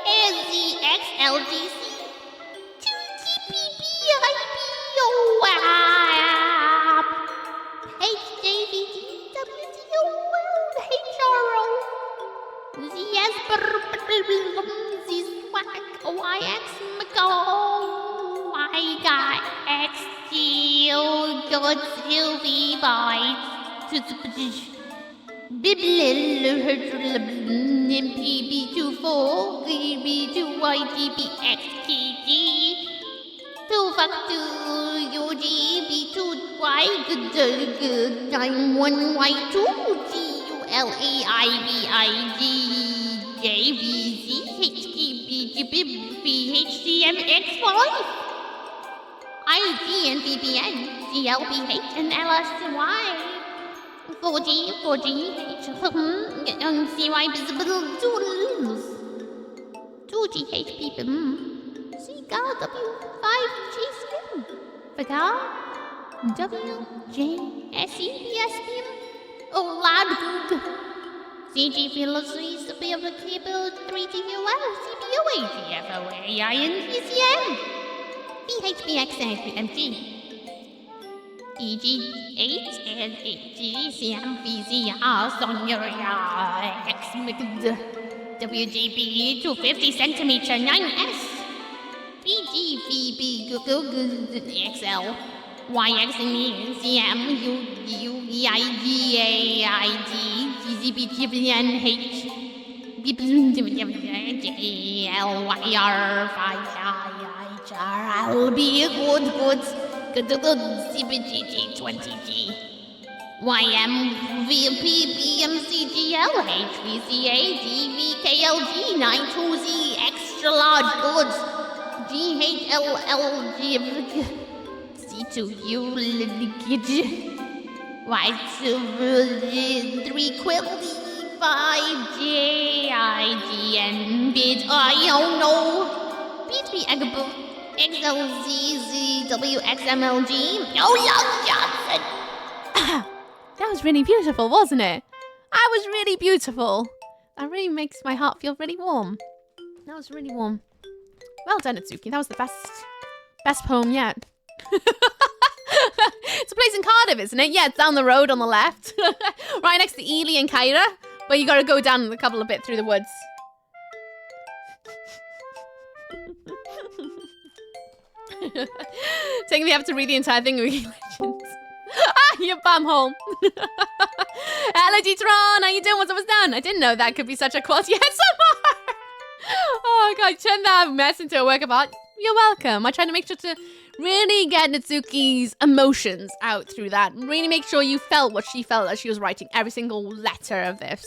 SZXLGC, 2TPPIBO, HJVG, HRO, ZSWAC, YX, McCall, YXG, God, Sylvie, Bytes, Biblil, MPB24, VB2YGBXGG, 252UGB2Y, 91Y2, GULAIBIG, JVZ, HKBGBVHCMX5, IGN, BBN, GLBH, and LSY. 4G, H, CY visible tools. 2GH people, CGAR W5GCM. Vigar, WJSEPSPM. Oh, loud good. CG philosophy, of the keyboard, 3GUL, CPU, AGFO, AIN, GCM. VHBXMG. EG8 and EGCMVCR Sonia X WGB 250 centimeter 9S BGVB XL YX CM UEIGAIG GZBGBNH JLYR 5IHR LB good CBGG 20G YM VP BMCGL HVCA DVKLG 92Z extra large goods GHLLG C2U linkage Y2 3 quilty 5JIGN bid I don't know BTB Agabo XLZZWXMLG. No Young Johnson. That was really beautiful, wasn't it? That was really beautiful. That really makes my heart feel really warm. That was really warm. Well done, Atsuki. That was the best poem yet. It's a place in Cardiff, isn't it? Yeah, it's down the road on the left. Right next to Ely and Kyra. But you gotta go down a couple of bit through the woods. Taking me up to read the entire thing of Legends. You bumhole. Hello, G-Tron. How you doing? What's down? I didn't know that could be such a quality ASMR. Oh, God. Turn that mess into a work of art. You're welcome. I tried to make sure to really get Natsuki's emotions out through that. Really make sure you felt what she felt as she was writing every single letter of this.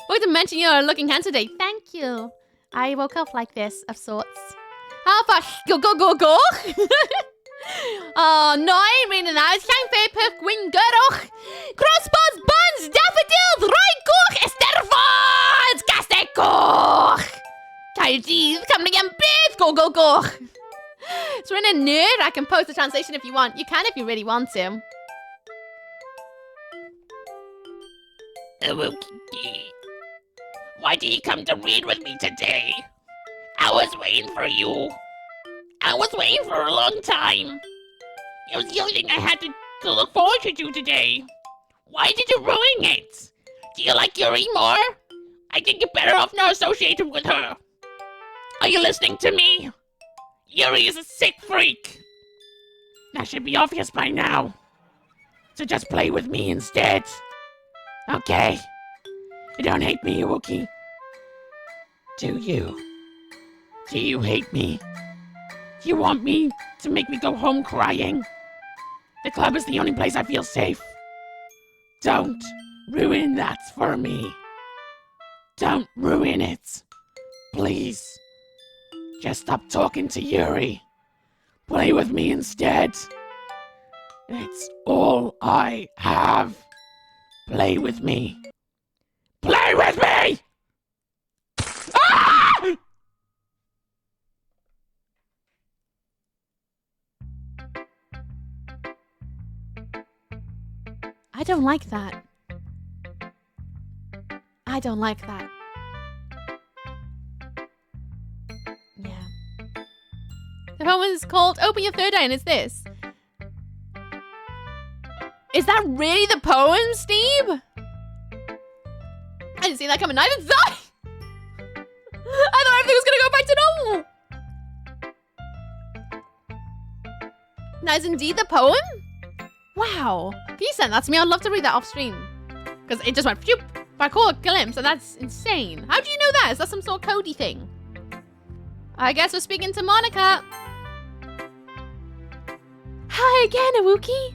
Forgot to mention you're looking handsome today. Thank you. I woke up like this, of sorts. How far? Go. Oh, nein, reading out. Kjangfeipuk, Wingeroch, Crossbows, Buns, Daffodils, Reinkoch, Esterford, Gastekoch. Kaiji's coming again, please. Go. So in a nerd, I can post the translation if you want. You can if you really want to. Okay. Why did you come to read with me today? I was waiting for you. I was waiting for a long time. It was the only thing I had to look forward to today. Why did you ruin it? Do you like Yuri more? I think you're better off not associated with her. Are you listening to me? Yuri is a sick freak. That should be obvious by now. So just play with me instead. Okay? You don't hate me, Wookie. Do you? Do you hate me? Do you want me to make me go home crying? The club is the only place I feel safe. Don't ruin that for me. Don't ruin it. Please. Just stop talking to Yuri. Play with me instead. It's all I have. Play with me. Play with me! Ah! I don't like that. I don't like that. The poem is called Open Your Third Eye, and it's this. Is that really the poem, Steve? I didn't see that coming. Neither did I. I thought everything was gonna go back to normal. That is indeed the poem? Wow. Can you send that to me? I'd love to read that off stream. Because it just went phew, by a quick glimpse, and that's insane. How do you know that? Is that some sort of codey thing? I guess we're speaking to Monica. Hi again, Awuki.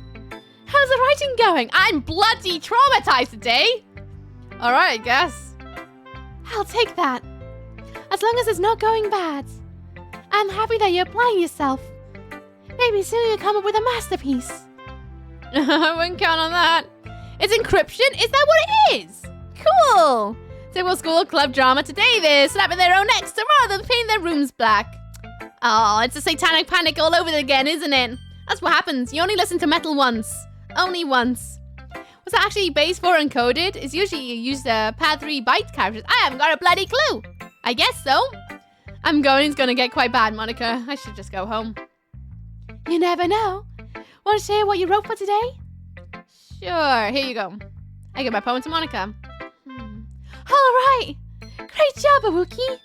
How's the writing going? I'm bloody traumatized today. Alright, I guess. I'll take that. As long as it's not going bad. I'm happy that you're applying yourself. Maybe soon you'll come up with a masterpiece. I wouldn't count on that. It's encryption? Is that what it is? Cool. Typical school club drama. Today they're slapping their own necks. Tomorrow they'll paint their rooms black. Oh, it's a satanic panic all over again, isn't it? That's what happens. You only listen to metal once. Only once. What's that actually base 4 encoded? It's usually you use the pad 3 byte characters. I haven't got a bloody clue. I guess so. It's gonna get quite bad, Monica. I should just go home. You never know. Want to share what you wrote for today? Sure, here you go. I give my poem to Monica. All right. Great job, Awuki.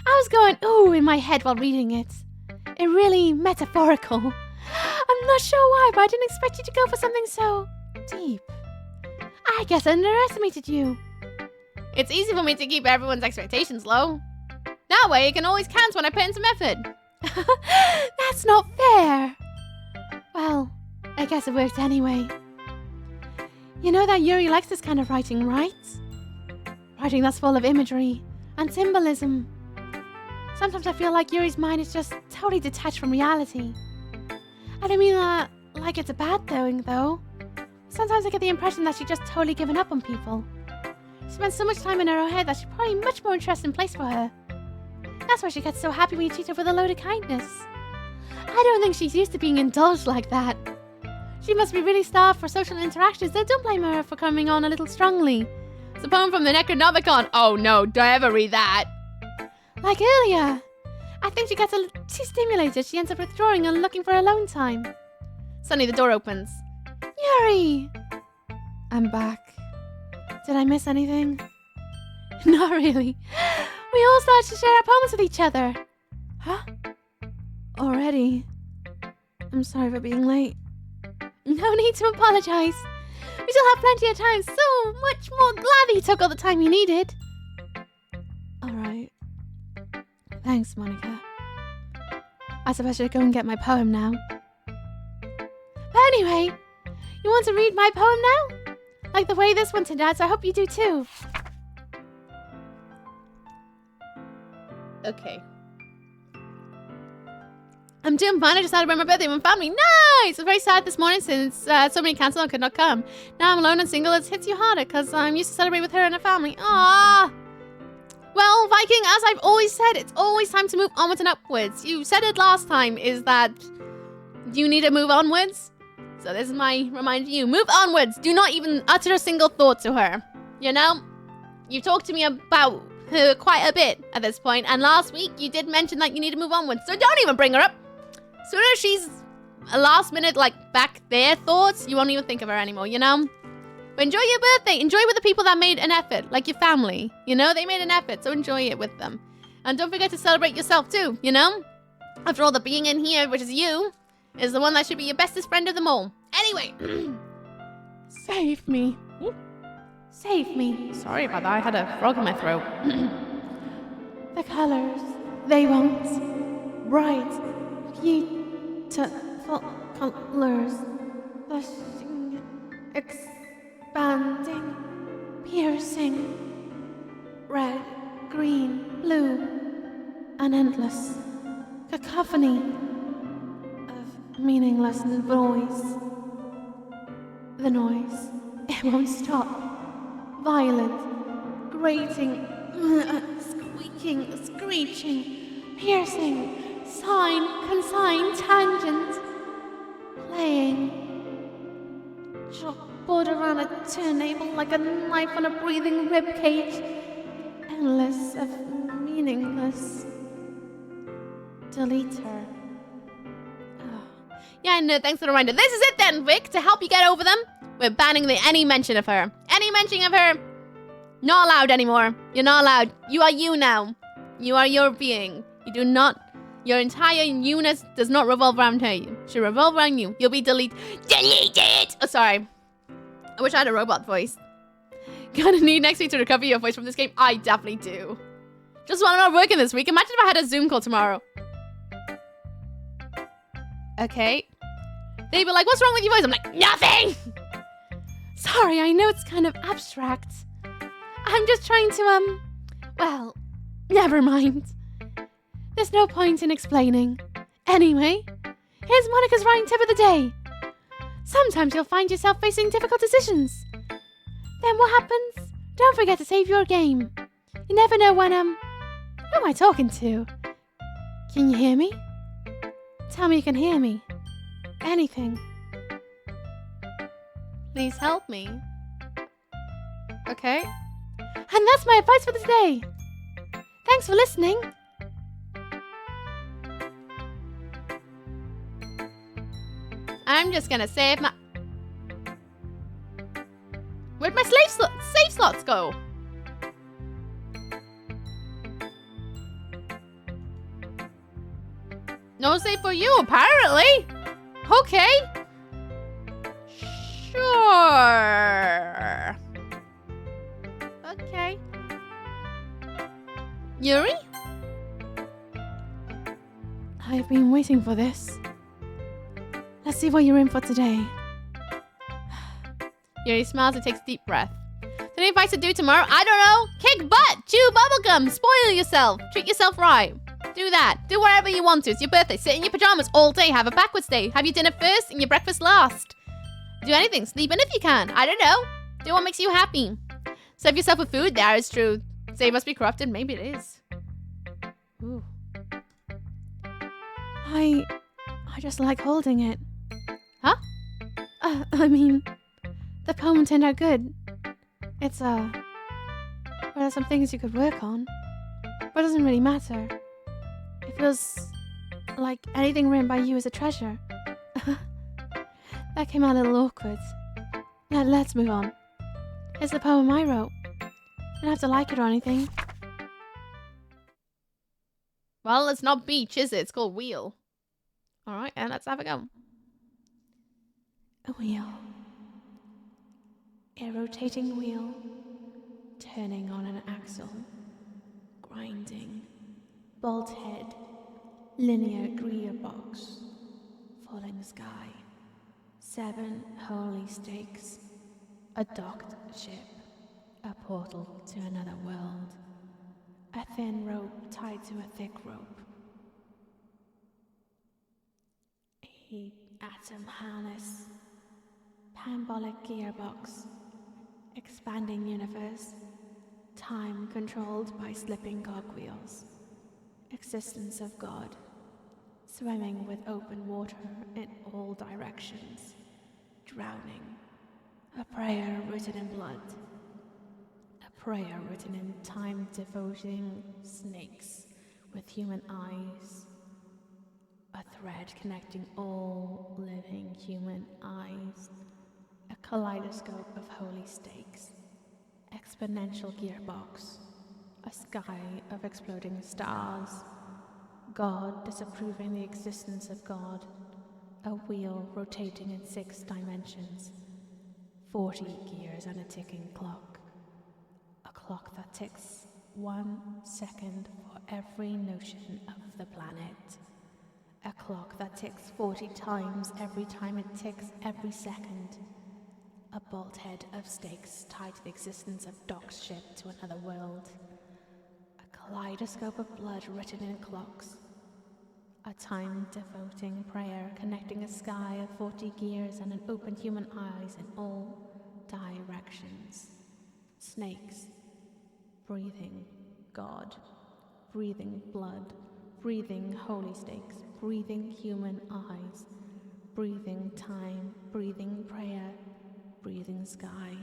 I was going ooh in my head while reading it. It really metaphorical. I'm not sure why, but I didn't expect you to go for something so deep. I guess I underestimated you. It's easy for me to keep everyone's expectations low. That way, it can always count when I put in some effort. That's not fair. Well, I guess it worked anyway. You know that Yuri likes this kind of writing, right? Writing that's full of imagery and symbolism. Sometimes I feel like Yuri's mind is just totally detached from reality. I don't mean that like it's a bad thing, though. Sometimes I get the impression that she's just totally given up on people. She spends so much time in her own head that she's probably a much more interesting place for her. That's why she gets so happy when you treat her with a load of kindness. I don't think she's used to being indulged like that. She must be really starved for social interactions, so don't blame her for coming on a little strongly. It's a poem from the Necronomicon. Oh no, don't ever read that. Like earlier. I think she gets a little too stimulated. She ends up withdrawing and looking for alone time. Suddenly the door opens. Yuri! I'm back. Did I miss anything? Not really. We all started to share our poems with each other. Huh? Already? I'm sorry for being late. No need to apologize. We still have plenty of time. So much more glad that you took all the time you needed. Alright. Thanks, Monica. I suppose I should go and get my poem now. But anyway, you want to read my poem now? Like the way this one turned out, so I hope you do too. Okay. I'm doing fine. I just celebrated my birthday with my family. Nice! It was very sad this morning since so many cancelled and could not come. Now I'm alone and single. It hits you harder because I'm used to celebrate with her and her family. Aww. Well, Viking, as I've always said, it's always time to move onwards and upwards. You said it last time, is that you need to move onwards? So this is my reminder to you. Move onwards. Do not even utter a single thought to her. You know? You've talked to me about her quite a bit at this point, and last week you did mention that you need to move onwards, so don't even bring her up. Soon as she's a last minute, like, back there thoughts, you won't even think of her anymore, you know? But enjoy your birthday. Enjoy with the people that made an effort, like your family. You know, they made an effort, so enjoy it with them. And don't forget to celebrate yourself too, you know? After all, the being in here, which is you, is the one that should be your bestest friend of them all. Anyway. Save me. Save me. Sorry about that, I had a frog in my throat. The colors, they won't. Bright, beautiful colors. Blushing, expanding, piercing. Red, green, blue. An endless cacophony of meaningless noise. The noise, it won't stop. Violent, grating, squeaking, screeching, piercing, sine, consign, tangent, playing. Chalkboard around a turntable like a knife on a breathing ribcage. Endless of meaningless. Delete her. Yeah, no, thanks for the reminder. This is it then, Vic. To help you get over them, we're banning any mention of her. Any mention of her, not allowed anymore. You're not allowed. You are you now. You are your being. You do not... Your entire you-ness does not revolve around her. It should revolve around you. You'll be deleted. Oh, sorry. I wish I had a robot voice. Gonna need next week to recover your voice from this game? I definitely do. Just while I'm not working this week. Imagine if I had a Zoom call tomorrow. Okay. They'd be like, what's wrong with your voice? I'm like, nothing! Sorry, I know it's kind of abstract. I'm just trying to, well, never mind. There's no point in explaining. Anyway, here's Monica's writing tip of the day. Sometimes you'll find yourself facing difficult decisions. Then what happens? Don't forget to save your game. You never know when, who am I talking to? Can you hear me? Tell me you can hear me. Anything. Please help me. Okay. And that's my advice for this day. Thanks for listening. I'm just gonna save my... Where'd my save slots go? No save for you, apparently. Okay. Sure. Okay. Yuri? I've been waiting for this. Let's see what you're in for today. Yuri smiles and takes a deep breath. Any advice to do tomorrow? I don't know. Kick butt, chew bubblegum, spoil yourself, treat yourself right. Do that. Do whatever you want to. It's your birthday. Sit in your pajamas all day. Have a backwards day. Have your dinner first and your breakfast last. Do anything. Sleep in if you can. I don't know. Do what makes you happy. Serve yourself with food. That is true. Say it must be corrupted. Maybe it is. Ooh. I just like holding it. Huh? I mean, the poem turned out good. It's, well, there's some things you could work on. But it doesn't really matter. It feels like anything written by you is a treasure. That came out a little awkward. Let's move on. Here's the poem I wrote. You don't have to like it or anything. Well, it's not beach, is it? It's called wheel. Alright, and let's have a go. A wheel. A rotating wheel. Turning on an axle. Grinding. Bolt head. Linear gearbox. Falling sky. 7 holy stakes. A docked ship. A portal to another world. A thin rope tied to a thick rope. A atom harness. Parabolic gearbox. Expanding universe. Time controlled by slipping cogwheels. Existence of God. Swimming with open water in all directions. Drowning. A prayer written in blood. A prayer written in time-devoting snakes with human eyes. A thread connecting all living human eyes. A kaleidoscope of holy stakes. Exponential gearbox. A sky of exploding stars. God disapproving the existence of God. A wheel rotating in 6 dimensions. 40 gears and a ticking clock. A clock that ticks 1 second for every notion of the planet. A clock that ticks 40 times every time it ticks every second. A bolt head of stakes tied to the existence of Doc's ship to another world. A kaleidoscope of blood written in clocks. A time-devoting prayer connecting a sky of 40 gears and an open human eyes in all directions. Snakes. Breathing God. Breathing blood. Breathing holy stakes. Breathing human eyes. Breathing time. Breathing prayer. Breathing sky.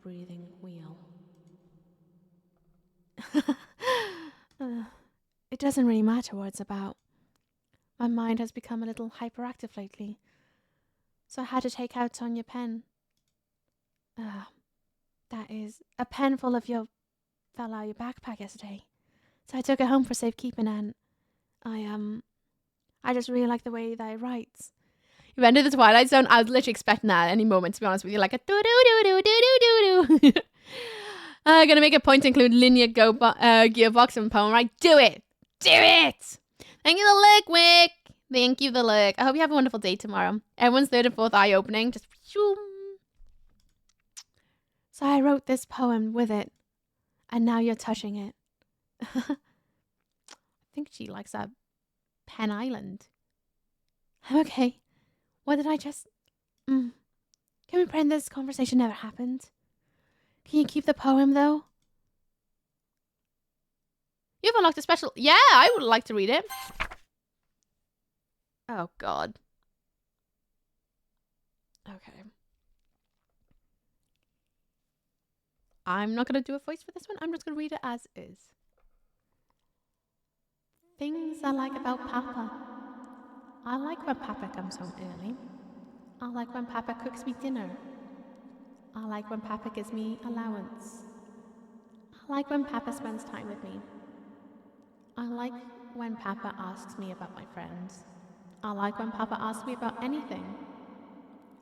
Breathing wheel. It doesn't really matter what it's about. My mind has become a little hyperactive lately. So I had to take out on your pen. That is a pen full of your fell out of your backpack yesterday. So I took it home for safekeeping, and I just really like the way that it writes. You've entered the Twilight Zone. I was literally expecting that at any moment, to be honest with you. Like a do-do-do-do-do-do-do. Gonna make a point to include linear gearbox in poem, right? Do it! Do it! Thank you, the lick, Wick. Thank you, the lick. I hope you have a wonderful day tomorrow. Everyone's third and fourth eye opening. Just shoom. So I wrote this poem with it, and now you're touching it. I think she likes that Pen Island. Okay. What did I just... Can we pretend this conversation never happened? Can you keep the poem, though? You've unlocked a special... Yeah, I would like to read it. Oh, God. Okay. I'm not going to do a voice for this one. I'm just going to read it as is. Things I like about Papa. I like when Papa comes home early. I like when Papa cooks me dinner. I like when Papa gives me allowance. I like when Papa spends time with me. I like when Papa asks me about my friends. I like when Papa asks me about anything.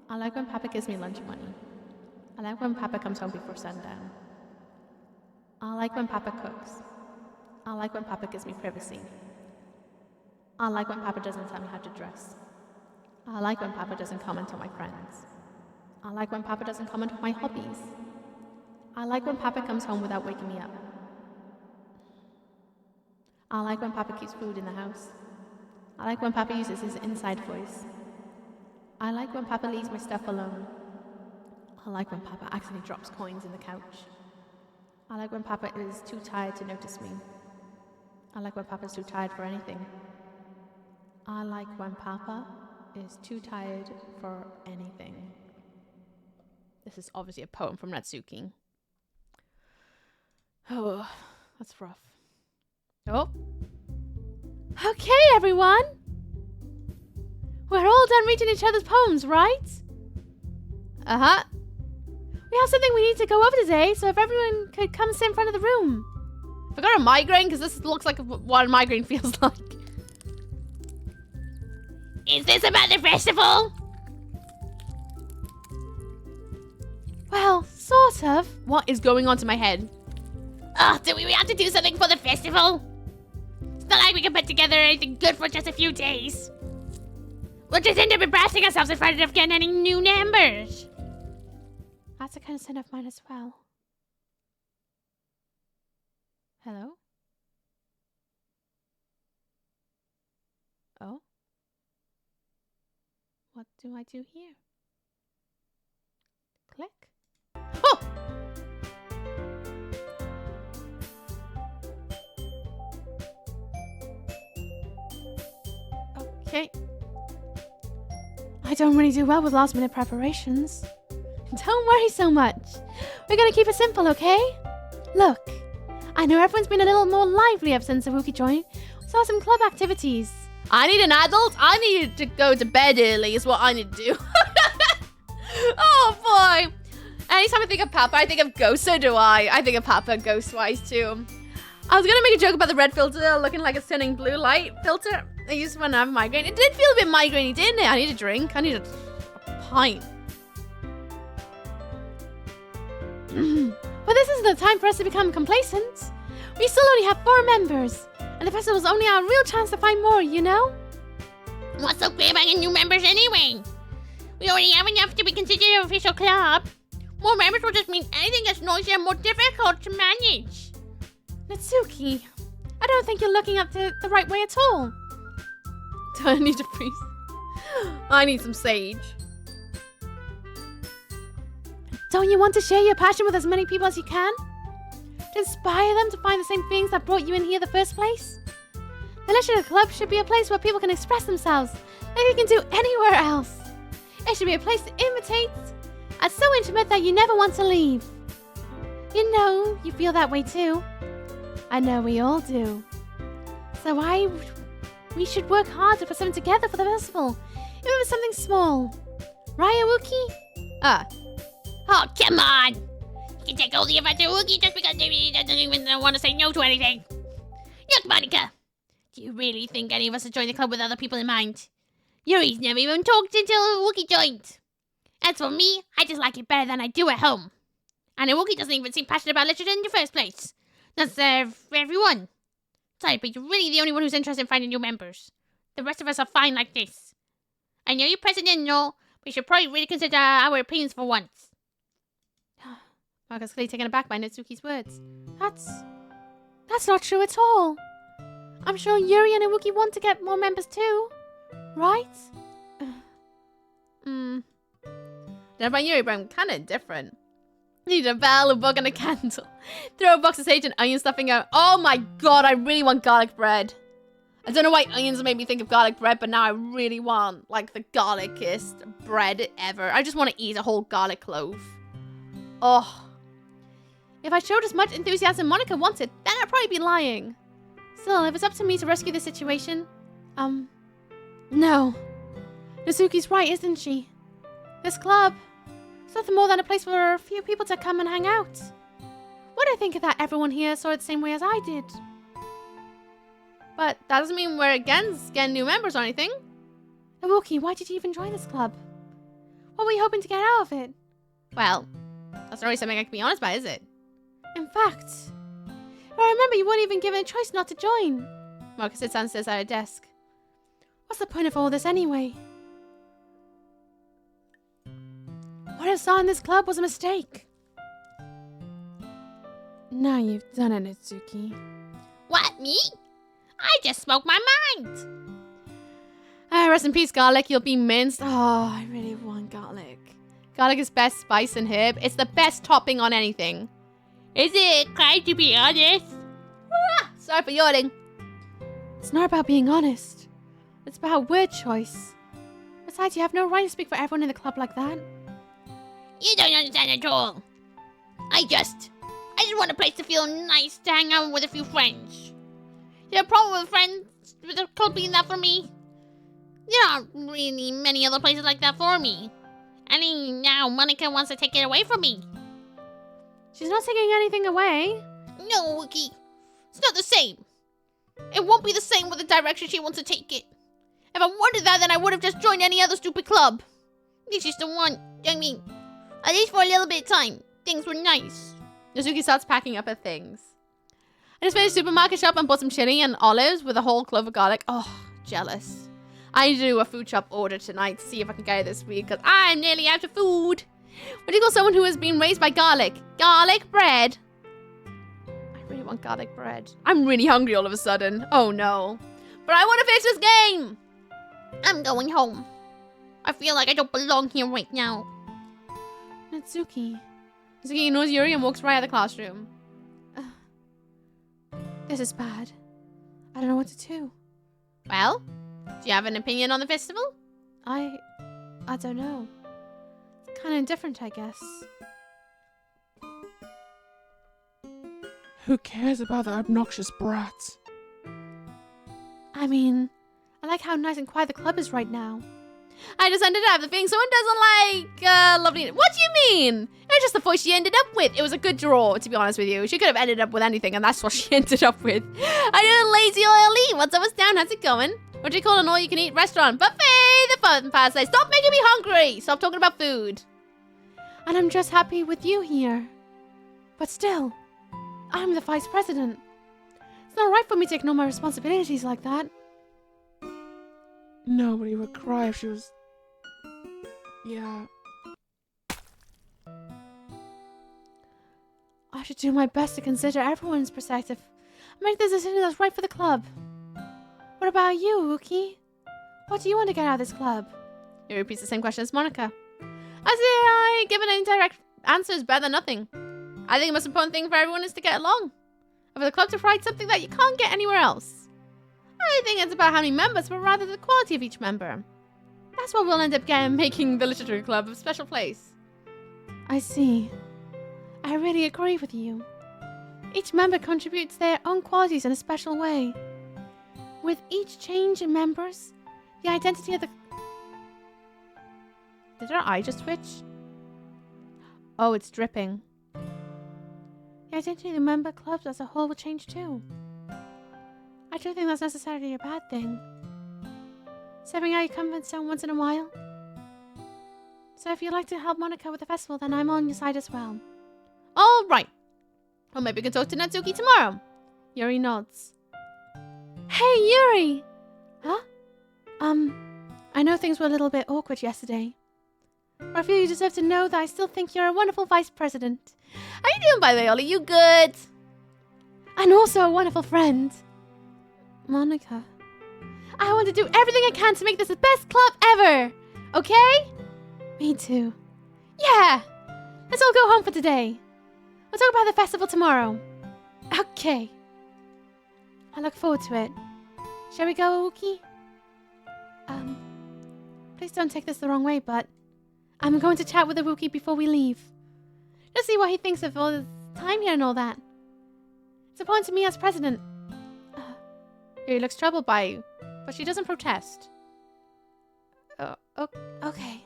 I like when Papa gives me lunch money. I like when Papa comes home before sundown. I like when Papa cooks. I like when Papa gives me privacy. I like when Papa doesn't tell me how to dress. I like when Papa doesn't comment on my friends. I like when Papa doesn't comment on my hobbies. I like when Papa comes home without waking me up. I like when Papa keeps food in the house. I like when Papa uses his inside voice. I like when Papa leaves my stuff alone. I like when Papa accidentally drops coins in the couch. I like when Papa is too tired to notice me. I like when Papa's too tired for anything. I like when Papa is too tired for anything. This is obviously a poem from Natsuki. Oh, that's rough. Oh. Okay, everyone. We're all done reading each other's poems, right? Uh-huh. We have something we need to go over today, so if everyone could come sit in front of the room. Have I got a migraine? Because this looks like what a migraine feels like. Is this about the festival? Well, sort of. What is going on to my head? Oh, do we have to do something for the festival? It's not like we can put together anything good for just a few days. We'll just end up embarrassing ourselves in front of getting any new members. That's a concern of mine as well. Hello? Oh? What do I do here? Click. Oh! Okay. I don't really do well with last minute preparations. Don't worry so much. We're gonna keep it simple, okay? Look, I know everyone's been a little more lively ever since Saruki joined. So some club activities. I need an adult. I need to go to bed early is what I need to do. Oh boy. Anytime I think of Papa, I think of Ghost, so do I. I think of Papa Ghost-wise too. I was gonna make a joke about the red filter looking like a stunning blue light filter I used when I have a migraine. It did feel a bit migraine-y, didn't it? I need a drink. I need a pint. But this isn't the time for us to become complacent. We still only have 4 members. And the festival's only our real chance to find more, you know? What's so great about getting new members anyway? We already have enough to be considered an official club. More members will just mean anything gets noisier and more difficult to manage. Natsuki, I don't think you're looking at the right way at all. Do I need a priest? I need some sage. Don't you want to share your passion with as many people as you can? To inspire them to find the same things that brought you in here in the first place? The Literature Club should be a place where people can express themselves like they can do anywhere else. It should be a place to imitate and so intimate that you never want to leave. You know, you feel that way too. I know we all do. So We should work hard to put something together for the festival. Even if it's something small. Right, Wookie? Oh, come on! You can take all the advantage of Wookie just because he doesn't even want to say no to anything. Look, Monica! Do you really think any of us would join the club with other people in mind? Yuri's never even talked until Wookie joined. As for me, I just like it better than I do at home. And Wookie doesn't even seem passionate about literature in the first place. That's for everyone. Sorry, but you're really the only one who's interested in finding new members. The rest of us are fine like this. I know you're president and all, but you should probably really consider our opinions for once. Marco's clearly taken aback by Natsuki's words. That's not true at all. I'm sure Yuri and Iwuki want to get more members too. Right? Don't know about Yuri, but I'm kind of different. Need a bell, a book, and a candle. Throw a box of sage and onion stuffing out. Oh my god, I really want garlic bread. I don't know why onions made me think of garlic bread, but now I really want, like, the garlicest bread ever. I just want to eat a whole garlic clove. Oh. If I showed as much enthusiasm Monica wanted, then I'd probably be lying. Still, if it's up to me to rescue the situation... No. Natsuki's right, isn't she? This club... it's nothing more than a place for a few people to come and hang out. What do I think of that everyone here saw it the same way as I did? But that doesn't mean we're against getting new members or anything. Iwuki, why did you even join this club? What were you hoping to get out of it? Well, that's not really something I can be honest about, is it? In fact, if I remember, you weren't even given a choice not to join. Marcus sits downstairs at her desk. What's the point of all this anyway? What I saw in this club was a mistake. Now you've done it, Natsuki. What, me? I just spoke my mind. Rest in peace, garlic. You'll be minced. Oh, I really want garlic. Garlic is best spice and herb. It's the best topping on anything. Is it okay to be honest? Sorry for yawning. It's not about being honest. It's about word choice. Besides, you have no right to speak for everyone in the club like that. You don't understand at all. I just want a place to feel nice to hang out with a few friends. You have a problem with friends with the club being that for me? There aren't really many other places like that for me. And now Monica wants to take it away from me. She's not taking anything away. No, Wookie. It's not the same. It won't be the same with the direction she wants to take it. If I wanted that, then I would have just joined any other stupid club. This is the one. I mean, at least for a little bit of time, things were nice. Natsuki starts packing up her things. I just made a supermarket shop and bought some chili and olives with a whole clove of garlic. Oh, jealous. I need to do a food shop order tonight to see if I can get it this week, because I'm nearly out of food. What do you call someone who has been raised by garlic? Garlic bread. I really want garlic bread. I'm really hungry all of a sudden. Oh no. But I want to finish this game. I'm going home. I feel like I don't belong here right now. Natsuki. Natsuki ignores Yuri and walks right out of the classroom. This is bad. I don't know what to do. Well, do you have an opinion on the festival? I don't know. It's kind of indifferent, I guess. Who cares about the obnoxious brat? I mean, I like how nice and quiet the club is right now. I just ended up the feeling someone doesn't like lovely. What do you mean? It's just the voice she ended up with. It was a good draw, to be honest with you. She could have ended up with anything, and that's what she ended up with. I did a lazy oily. What's up, what's down? How's it going? What do you call an all-you-can-eat restaurant? Buffet. The fun part says, stop making me hungry. Stop talking about food. And I'm just happy with you here. But still, I'm the vice president. It's not right for me to ignore my responsibilities like that. Nobody would cry if she was... Yeah. I should do my best to consider everyone's perspective and make the decision that's right for the club. What about you, Uki? What do you want to get out of this club? He repeats the same question as Monica. I give an indirect answer is better than nothing. I think the most important thing for everyone is to get along. And for the club to provide something that you can't get anywhere else. I don't think it's about how many members, but rather the quality of each member. That's what we'll end up getting, making the literature club a special place. I see. I really agree with you. Each member contributes their own qualities in a special way. With each change in members, the identity of the... Did our eye just switch? Oh, it's dripping. The identity of the member clubs as a whole will change too. I don't think that's necessarily a bad thing. Stepping out your comfort zone once in a while. So if you'd like to help Monica with the festival, then I'm on your side as well. All right. Well, maybe we can talk to Natsuki tomorrow. Yuri nods. Hey, Yuri! Huh? I know things were a little bit awkward yesterday. But I feel you deserve to know that I still think you're a wonderful vice president. How you doing, by the way, Ollie? You good? And also a wonderful friend. Monica. I want to do everything I can to make this the best club ever. Okay? Me too. Yeah! Let's all go home for today. We'll talk about the festival tomorrow. Okay. I look forward to it. Shall we go, Uki? Please don't take this the wrong way, but I'm going to chat with the Wookiee before we leave. Just see what he thinks of all the time here and all that. It's important to me as president. He looks troubled by you, but she doesn't protest. Okay.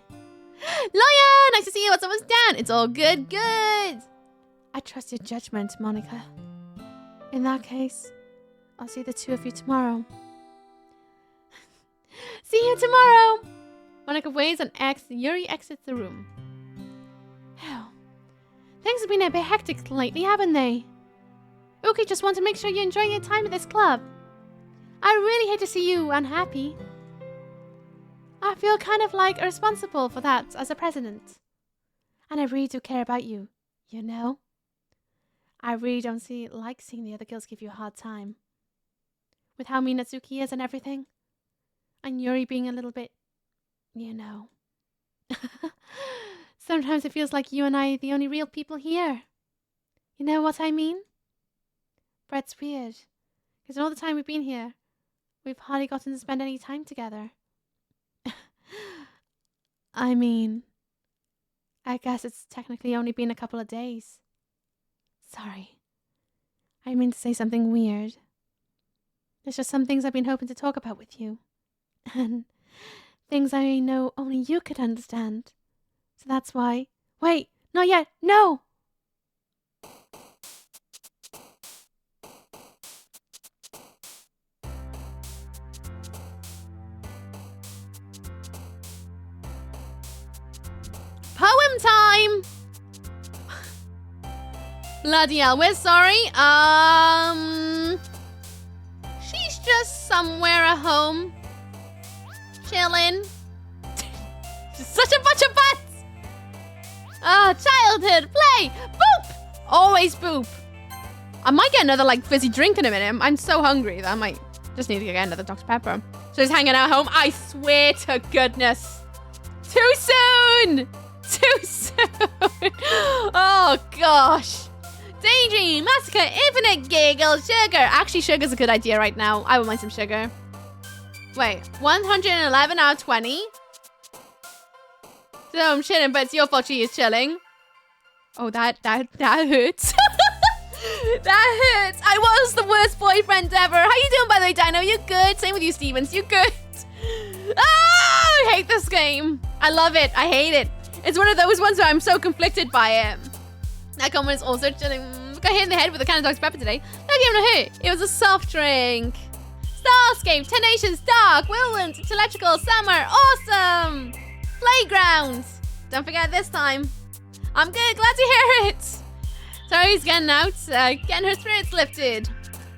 Lawyer! Nice to see you. What's almost down? It's all good, good. I trust your judgment, Monica. In that case, I'll see the two of you tomorrow. See you tomorrow! Monica waves an X, Yuri exits the room. Things have been a bit hectic lately, haven't they? Uki just want to make sure you're enjoying your time at this club. I really hate to see you unhappy. I feel kind of like responsible for that as a president. And I really do care about you, you know? I really don't like seeing the other girls give you a hard time. With how mean Natsuki is and everything. And Yuri being a little bit, you know. Sometimes it feels like you and I are the only real people here. You know what I mean? But it's weird. Because all the time we've been here, we've hardly gotten to spend any time together. I mean, I guess it's technically only been a couple of days. Sorry. I mean to say something weird. There's just some things I've been hoping to talk about with you. And things I know only you could understand. So that's why... Wait! Not yet! No! Poem time! Bloody hell, we're sorry. She's just somewhere at home. Chilling. Just such a bunch of butts! Childhood, play! Boop! Always boop. I might get another, fizzy drink in a minute. I'm so hungry that I might just need to get another Dr. Pepper. So just hanging out at home. I swear to goodness. Too soon! Too soon! Oh, gosh. Daydream, Massacre, Infinite Giggle, Sugar. Actually, sugar's a good idea right now. I would mind some sugar. Wait, 111 out of 20? So I'm chilling, but it's your fault she is chilling. Oh, that hurts. That hurts. I was the worst boyfriend ever. How you doing, by the way, Dino? You good? Same with you, Stevens. You good? Oh, I hate this game. I love it. I hate it. It's one of those ones where I'm so conflicted by it. That comment is also chilling. Got hit in the head with a can of Dr. Pepper today. Not giving a hit. It was a soft drink. Starscape, 10 Nations, Dark, Whirlwind, Electrical, Summer, awesome! Playground. Don't forget this time. I'm good, glad to hear it. Tori's getting out, getting her spirits lifted.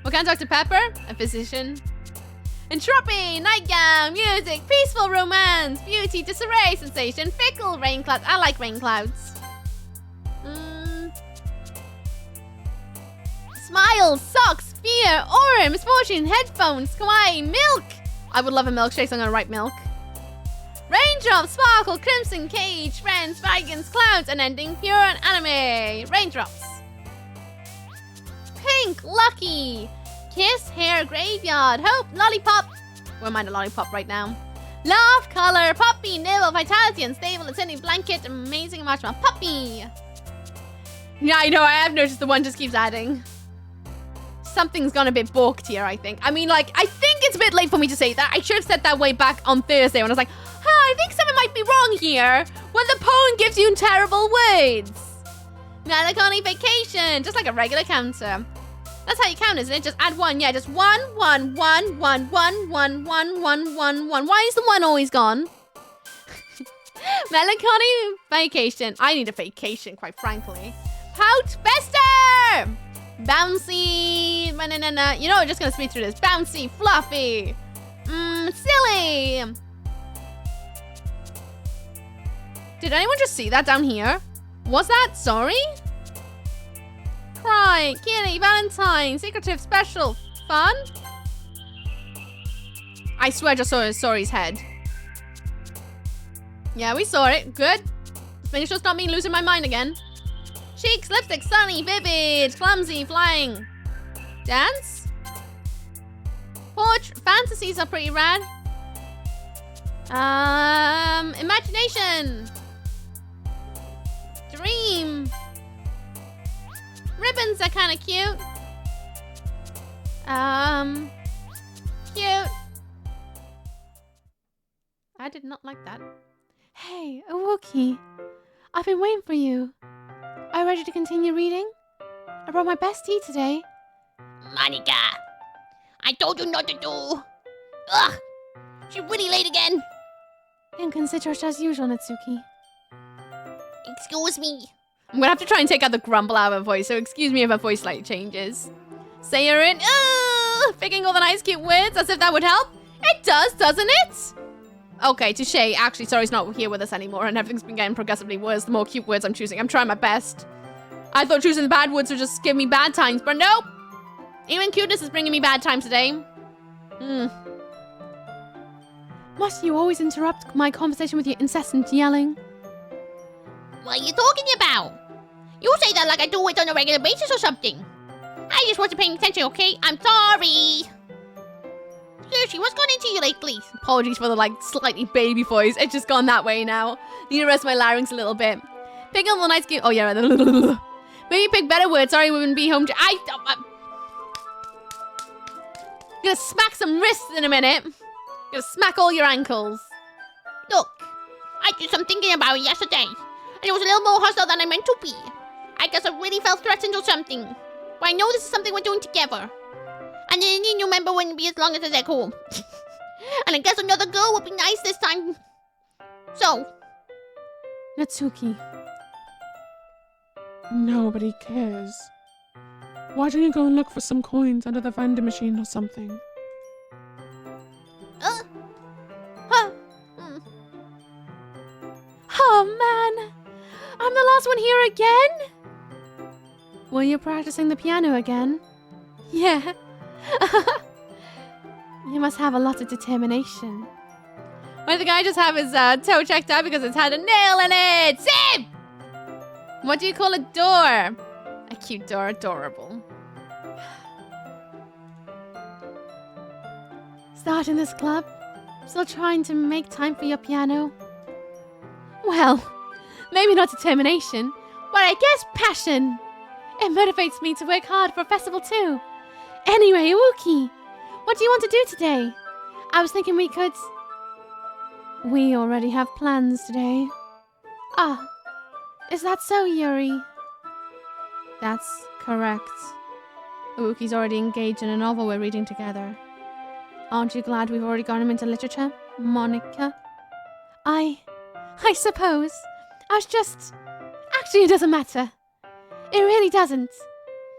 What kind of Dr. Pepper? A physician. Entropy, nightgown, music, peaceful romance, beauty, disarray, sensation, fickle, rain clouds. I like rain clouds. Smile, socks, fear, aura, misfortune, headphones, kawaii, milk. I would love a milkshake, so I'm gonna write milk. Raindrops, sparkle, crimson, cage, friends, dragons, clouds, and ending pure and anime. Raindrops. Pink, lucky. Kiss, hair, graveyard, hope, lollipop. Won't mind a lollipop right now. Love, color, poppy, nibble, vitality, unstable, attending blanket, amazing marshmallow, puppy. Yeah, I know, I have noticed the one just keeps adding. Something's gone a bit balked here, I think. I mean, I think think it's a bit late for me to say that. I should have said that way back on Thursday when I was like, I think something might be wrong here. When the poem gives you terrible words. Melancholy vacation. Just like a regular counter. That's how you count, isn't it? Just add 1. Yeah, just 1, 1, 1, 1, 1, 1, 1, 1, 1, 1. Why is the 1 always gone? Melancholy vacation. I need a vacation, quite frankly. Pout Fester! Bouncy. Banana. You know, we're just gonna speed through this. Bouncy, fluffy. Silly. Did anyone just see that down here? Was that? Sorry? Cry, kitty, Valentine, secretive, special, fun? I swear I just saw Sorry's head. Yeah, we saw it. Good. Make sure it's not me losing my mind again. Cheeks, lipstick, sunny, vivid, clumsy, flying. Dance? Portrait, fantasies are pretty rad. Imagination. Dream. Ribbons are kind of cute. Cute. I did not like that. Hey, Wookie. I've been waiting for you. Are you ready to continue reading? I brought my best tea today. Monica, I told you not to do. Ugh, she's really late again. Inconsiderate as usual, Natsuki. Excuse me. I'm gonna have to try and take out the grumble out of her voice, so excuse me if her voice slightly changes. Say her in. Picking all the nice cute words as if that would help. It does, doesn't it? Okay, touche. Actually, Sorry's not here with us anymore, and everything's been getting progressively worse the more cute words I'm choosing. I'm trying my best. I thought choosing the bad words would just give me bad times, but nope. Even cuteness is bringing me bad times today. Must you always interrupt my conversation with your incessant yelling? What are you talking about? You say that like I do it on a regular basis or something. I just wasn't paying attention, okay? I'm sorry. Seriously, what's going into you lately? Apologies for the, like, slightly baby voice. It's just gone that way now. Need to rest my larynx a little bit. Pick up the nice cute. Oh, yeah. Maybe pick better words. Sorry, we wouldn't be home. I'm gonna smack some wrists in a minute. Gonna smack all your ankles. Look, I did some thinking about it yesterday, and it was a little more hostile than I meant to be. I guess I really felt threatened or something. But I know this is something we're doing together. And then a new member wouldn't be as long as a deck hole. And I guess another girl would be nice this time. So. Natsuki. Nobody cares. Why don't you go and look for some coins under the vending machine or something? Oh, man. I'm the last one here again? Were you practicing the piano again? Yeah. You must have a lot of determination. Why did the guy just have his toe checked out because it's had a nail in it? Sim! What do you call a door? A cute door, adorable. Starting this club? Still trying to make time for your piano? Well, maybe not determination, but I guess passion. It motivates me to work hard for a festival too. Anyway, Wookie, what do you want to do today? I was thinking we could... We already have plans today. Ah, is that so, Yuri? That's correct. Wookie's already engaged in a novel we're reading together. Aren't you glad we've already got him into literature, Monica? I suppose. I was just... Actually, it doesn't matter. It really doesn't.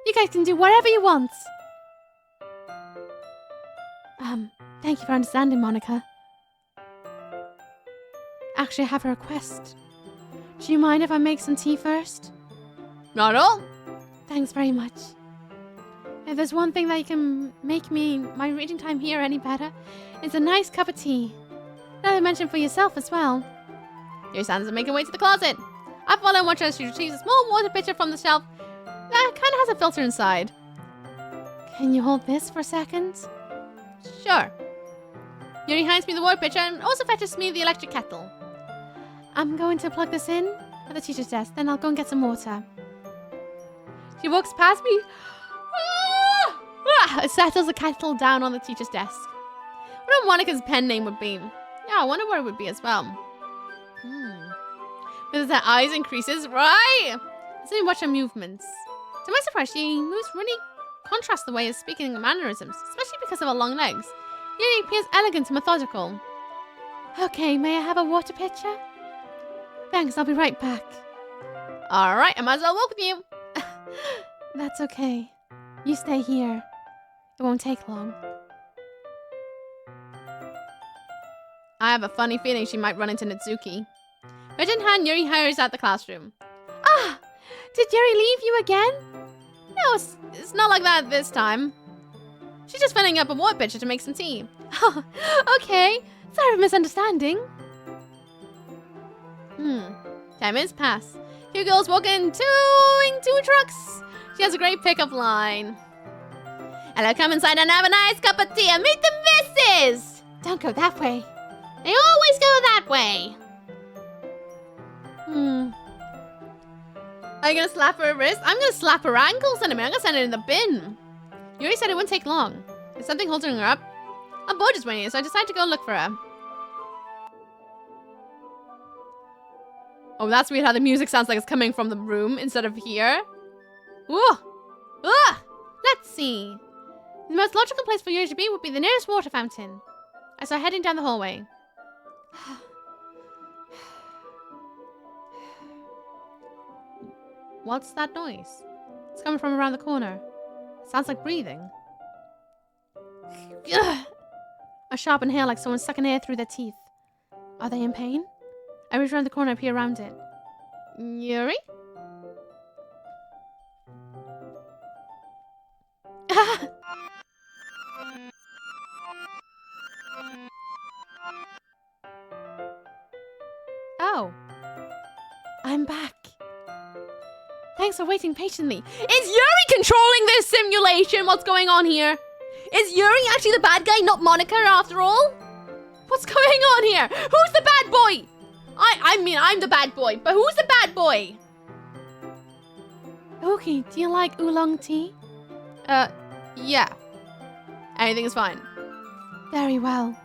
You guys can do whatever you want. Thank you for understanding, Monica. Actually, I have a request. Do you mind if I make some tea first? Not at all. Thanks very much. If there's one thing that can make my reading time here any better, it's a nice cup of tea. Another mention for yourself as well. Your sons are making way to the closet. I follow and watch as she retrieves a small water pitcher from the shelf that kind of has a filter inside. Can you hold this for a second? Sure. Yuri hands me the water pitcher and also fetches me the electric kettle. I'm going to plug this in at the teacher's desk, then I'll go and get some water. She walks past me. Settles the kettle down on the teacher's desk. what Monica's pen name would be. Yeah, I wonder what it would be as well. Because her eyes increases, right? Let's see, watch her movements. To my surprise, she moves really contrast the way of speaking and mannerisms, especially because of her long legs. Yuri appears elegant and methodical. Okay, may I have a water pitcher? Thanks, I'll be right back. Alright, I might as well walk with you. That's okay. You stay here. It won't take long. I have a funny feeling she might run into Natsuki. Badge in hand, Yuri hurries out the classroom. Ah! Did Yuri leave you again? No, it's not like that this time. She's just filling up a water pitcher to make some tea. Okay. Sorry for misunderstanding. 10 minutes pass. Two girls walk in two trucks. She has a great pickup line. Hello, come inside and have a nice cup of tea and meet the missus! Don't go that way. They always go that way. Are you gonna slap her wrist? I'm gonna slap her ankles in a minute. I'm gonna send it in the bin. You already said it wouldn't take long. Is something holding her up? A boat is waiting, so I decided to go look for her. Oh, that's weird how the music sounds like it's coming from the room instead of here. Ooh. Let's see. The most logical place for Yuri to be would be the nearest water fountain. I saw her heading down the hallway. What's that noise? It's coming from around the corner. It sounds like breathing. A sharp inhale like someone sucking air through their teeth. Are they in pain? I reach around the corner and peer around it. Yuri? Oh. I'm back. Thanks for waiting patiently. Is Yuri controlling this simulation? What's going on here? Is Yuri actually the bad guy, not Monica after all? What's going on here? Who's the bad boy? I mean, I'm the bad boy, but who's the bad boy? Doki, do you like oolong tea? Yeah. Anything is fine. Very well.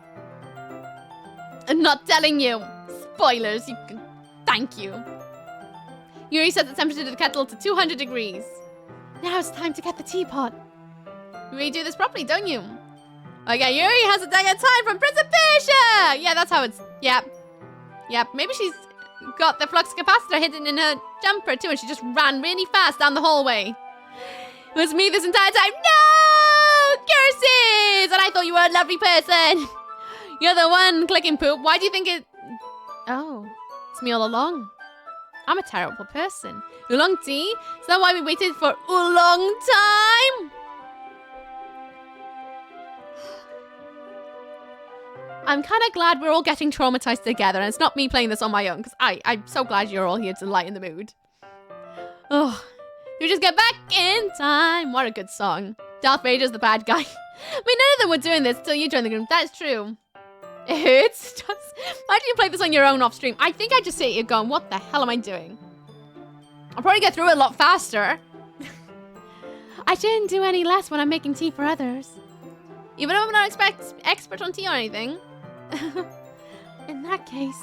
I'm not telling you. Spoilers, you can... Thank you. Yuri set the temperature of the kettle to 200 degrees. Now it's time to get the teapot. We do this properly, don't you? Okay, Yuri has a dagger time from Prince of Persia! Yeah, that's how it's... Yep, maybe she's got the flux capacitor hidden in her jumper too, and she just ran really fast down the hallway. It was me this entire time. No! Curses! And I thought you were a lovely person. You're the one clicking poop. Why do you think it... Oh, it's me all along. I'm a terrible person. Oolong tea? Is that why we waited for oolong time? I'm kind of glad we're all getting traumatized together, and it's not me playing this on my own, because I'm so glad you're all here to lighten the mood. Oh, you just get back in time. What a good song. Darth Vader's the bad guy. I mean, none of them were doing this until you joined the group. That's true. It hurts. Why do you play this on your own off stream? I think I just sit here going, what the hell am I doing? I'll probably get through it a lot faster. I shouldn't do any less when I'm making tea for others. Even though I'm not expert on tea or anything. In that case,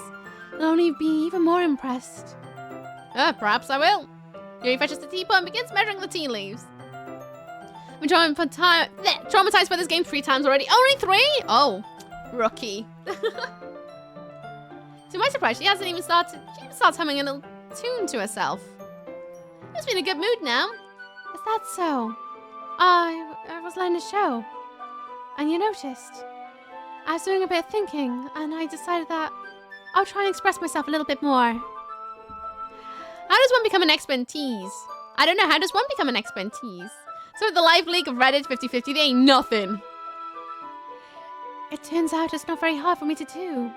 I'll only be even more impressed. Perhaps I will. Yuri fetches the teapot and begins measuring the tea leaves. I've been traumatized by this game 3 times already. Only 3? Oh, rookie. To my surprise, she hasn't even started. She even starts humming a little tune to herself. Must be in a good mood now. Is that so? I was letting a show. And you noticed. I was doing a bit of thinking, and I decided that I'll try and express myself a little bit more. How does one become an expert in teas? I don't know, how does one become an expert in teas? So with the live leak of Reddit 50/50, they ain't nothing. It turns out it's not very hard for me to do.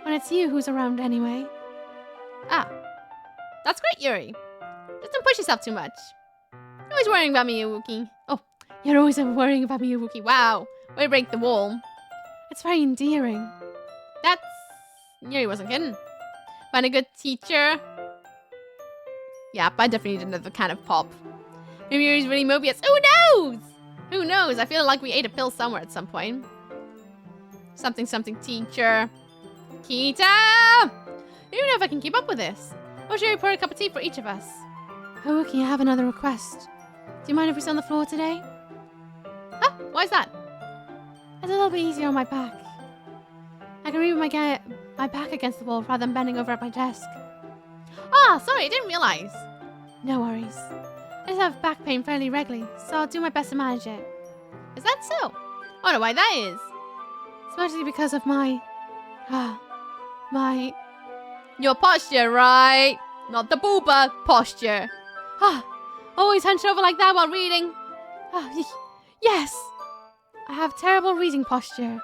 When it's you who's around anyway. Ah. That's great, Yuri. Just don't push yourself too much. You're always worrying about me, Iwuki. Oh, you're always worrying about me, Iwuki. Wow. Way to break the wall. It's very endearing. That's... Yuri wasn't kidding. Find a good teacher. Yeah, I definitely need another can of pop. Maybe Yuri's really Mobius. Who knows? Who knows? I feel like we ate a pill somewhere at some point. Something something teacher. Kita! I don't even know if I can keep up with this. Or should we pour a cup of tea for each of us? Haruki, I have another request. Do you mind if we sit on the floor today? Huh? Why is that? It's a little bit easier on my back. I can read with my back against the wall rather than bending over at my desk. Ah, sorry, I didn't realize. No worries. I just have back pain fairly regularly, so I'll do my best to manage it. Is that so? I don't know why that is. It's mostly because of your posture, right? Not the booba posture. Always hunched over like that while reading. Yes. I have terrible reading posture.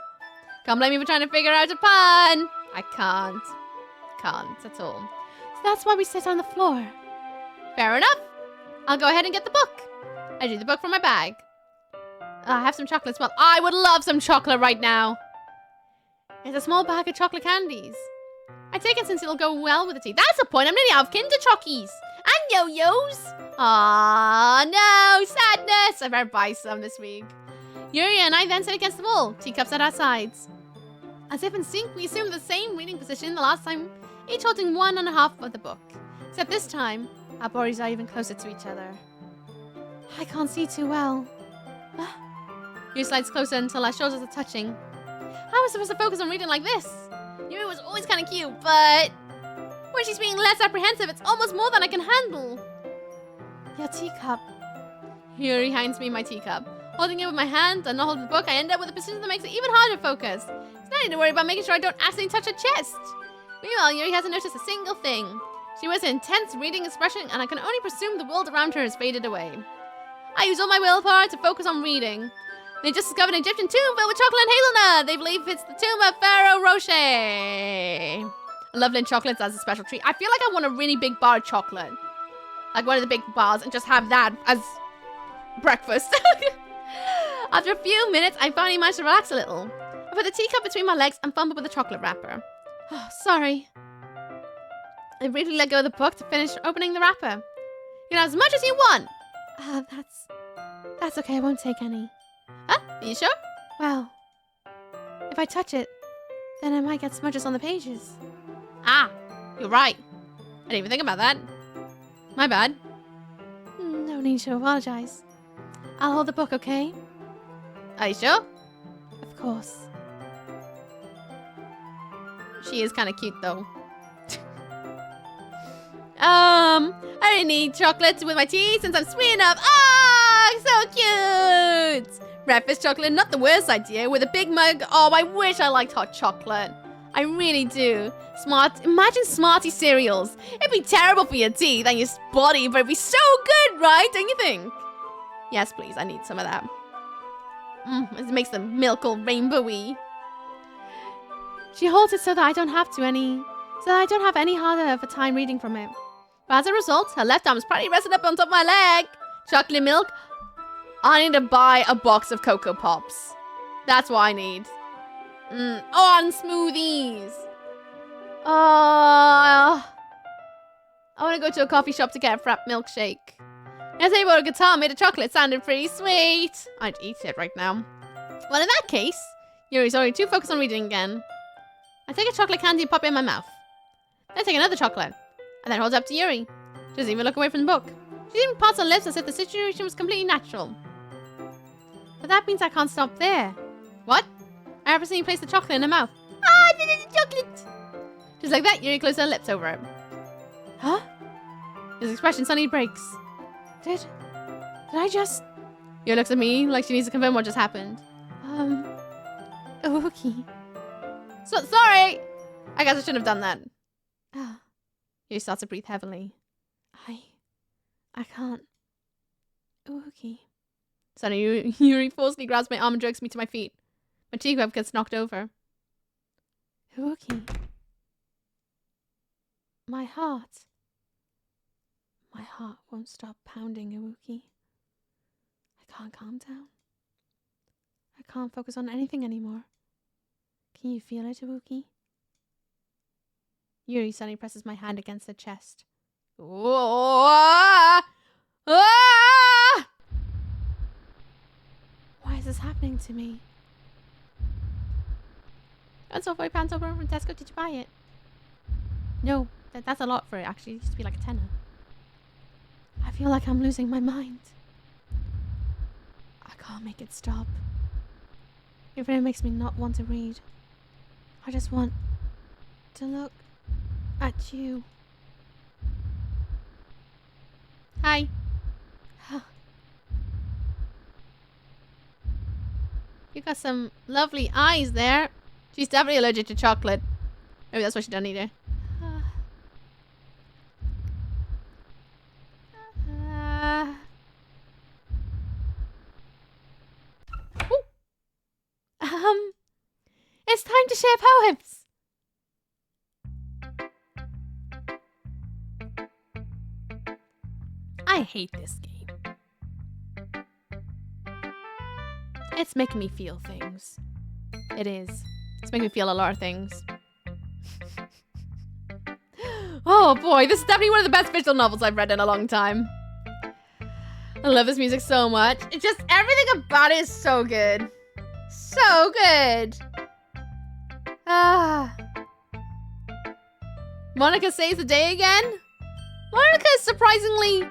Can't blame me for trying to figure out a pun. I can't. Can't at all. So that's why we sit on the floor. Fair enough. I'll go ahead and get the book. I drew the book from my bag. I have some chocolates. Well, I would love some chocolate right now. It's a small bag of chocolate candies. I take it since it'll go well with the tea. That's the point. I'm nearly out of Kinder Chockies. And yo-yos. Aw, no. Sadness. I better buy some this week. Yuri and I then sit against the wall. Teacups at our sides. As if in sync, we assumed the same reading position the last time, each holding 1.5 of the book. Except this time, our bodies are even closer to each other. I can't see too well. Yuri slides closer until our shoulders are touching. How am I supposed to focus on reading like this? Yuri was always kind of cute, but when she's being less apprehensive, it's almost more than I can handle. Your teacup. Yuri hands me my teacup. Holding it with my hand and not holding the book, I end up with a position that makes it even harder to focus. It's not need to worry about making sure I don't accidentally touch her chest. Meanwhile, Yuri hasn't noticed a single thing. She wears an intense reading expression, and I can only presume the world around her has faded away. I use all my willpower to focus on reading. They just discovered an Egyptian tomb filled with chocolate and hazelnut. They believe it's the tomb of Pharaoh Rocher. I love Lindt chocolates as a special treat. I feel like I want a really big bar of chocolate. Like one of the big bars, and just have that as breakfast. After a few minutes, I finally managed to relax a little. I put the teacup between my legs and fumbled with the chocolate wrapper. Oh, sorry. I briefly let go of the book to finish opening the wrapper. You can have as much as you want. That's okay. I won't take any. Huh? Are you sure? Well, if I touch it, then I might get smudges on the pages. Ah, you're right. I didn't even think about that. My bad. No need to apologize. I'll hold the book, okay? Are you sure? Of course. She is kind of cute, though. I didn't need chocolate with my tea since I'm sweet enough. Ah, so cute! Breakfast chocolate, not the worst idea. With a big mug. Oh, I wish I liked hot chocolate. I really do. Imagine Smarty cereals. It'd be terrible for your teeth and your body, but it'd be so good, right? Don't you think? Yes, please. I need some of that. It makes the milk all rainbowy. She holds it so that I don't have any harder of a time reading from it. But as a result, her left arm is probably resting up on top of my leg. Chocolate milk. I need to buy a box of Cocoa Pops. That's what I need. Oh, and smoothies. I want to go to a coffee shop to get a frap milkshake. I tell you what, a guitar made of chocolate sounded pretty sweet. I'd eat it right now. Well, in that case, Yuri's already too focused on reading again. I take a chocolate candy and pop it in my mouth. Then I take another chocolate, and then hold it up to Yuri. She doesn't even look away from the book. She even parts her lips as if the situation was completely natural. But that means I can't stop there. What? I accidentally placed the chocolate in her mouth. Ah, I did the chocolate! Just like that, Yuri closed her lips over it. Huh? His expression suddenly breaks. Did I just... Yuri looks at me like she needs to confirm what just happened. Okay. So, sorry! I guess I shouldn't have done that. Yuri starts to breathe heavily. I can't. Okay. Suddenly, Yuri forcefully grabs my arm and jerks me to my feet. My teacup gets knocked over. Okay. My heart won't stop pounding, Iwuki. I can't calm down. I can't focus on anything anymore. Can you feel it, Iwuki? Yuri suddenly presses my hand against her chest. Oh, Why is this happening to me? That's all 40 pounds over from Tesco. Did you buy it? No, that's a lot for it. Actually, it used to be like a tenner. I feel like I'm losing my mind. I can't make it stop. Even if it makes me not want to read. I just want to look at you. Hi. You got some lovely eyes there. She's definitely allergic to chocolate. Maybe that's why she doesn't eat it. It's time to share poems. I hate this game. It's making me feel things. It is. It's making me feel a lot of things. Oh boy, this is definitely one of the best visual novels I've read in a long time. I love this music so much. It's just, everything about it is so good. So good. Monica saves the day again? Monica is surprisingly,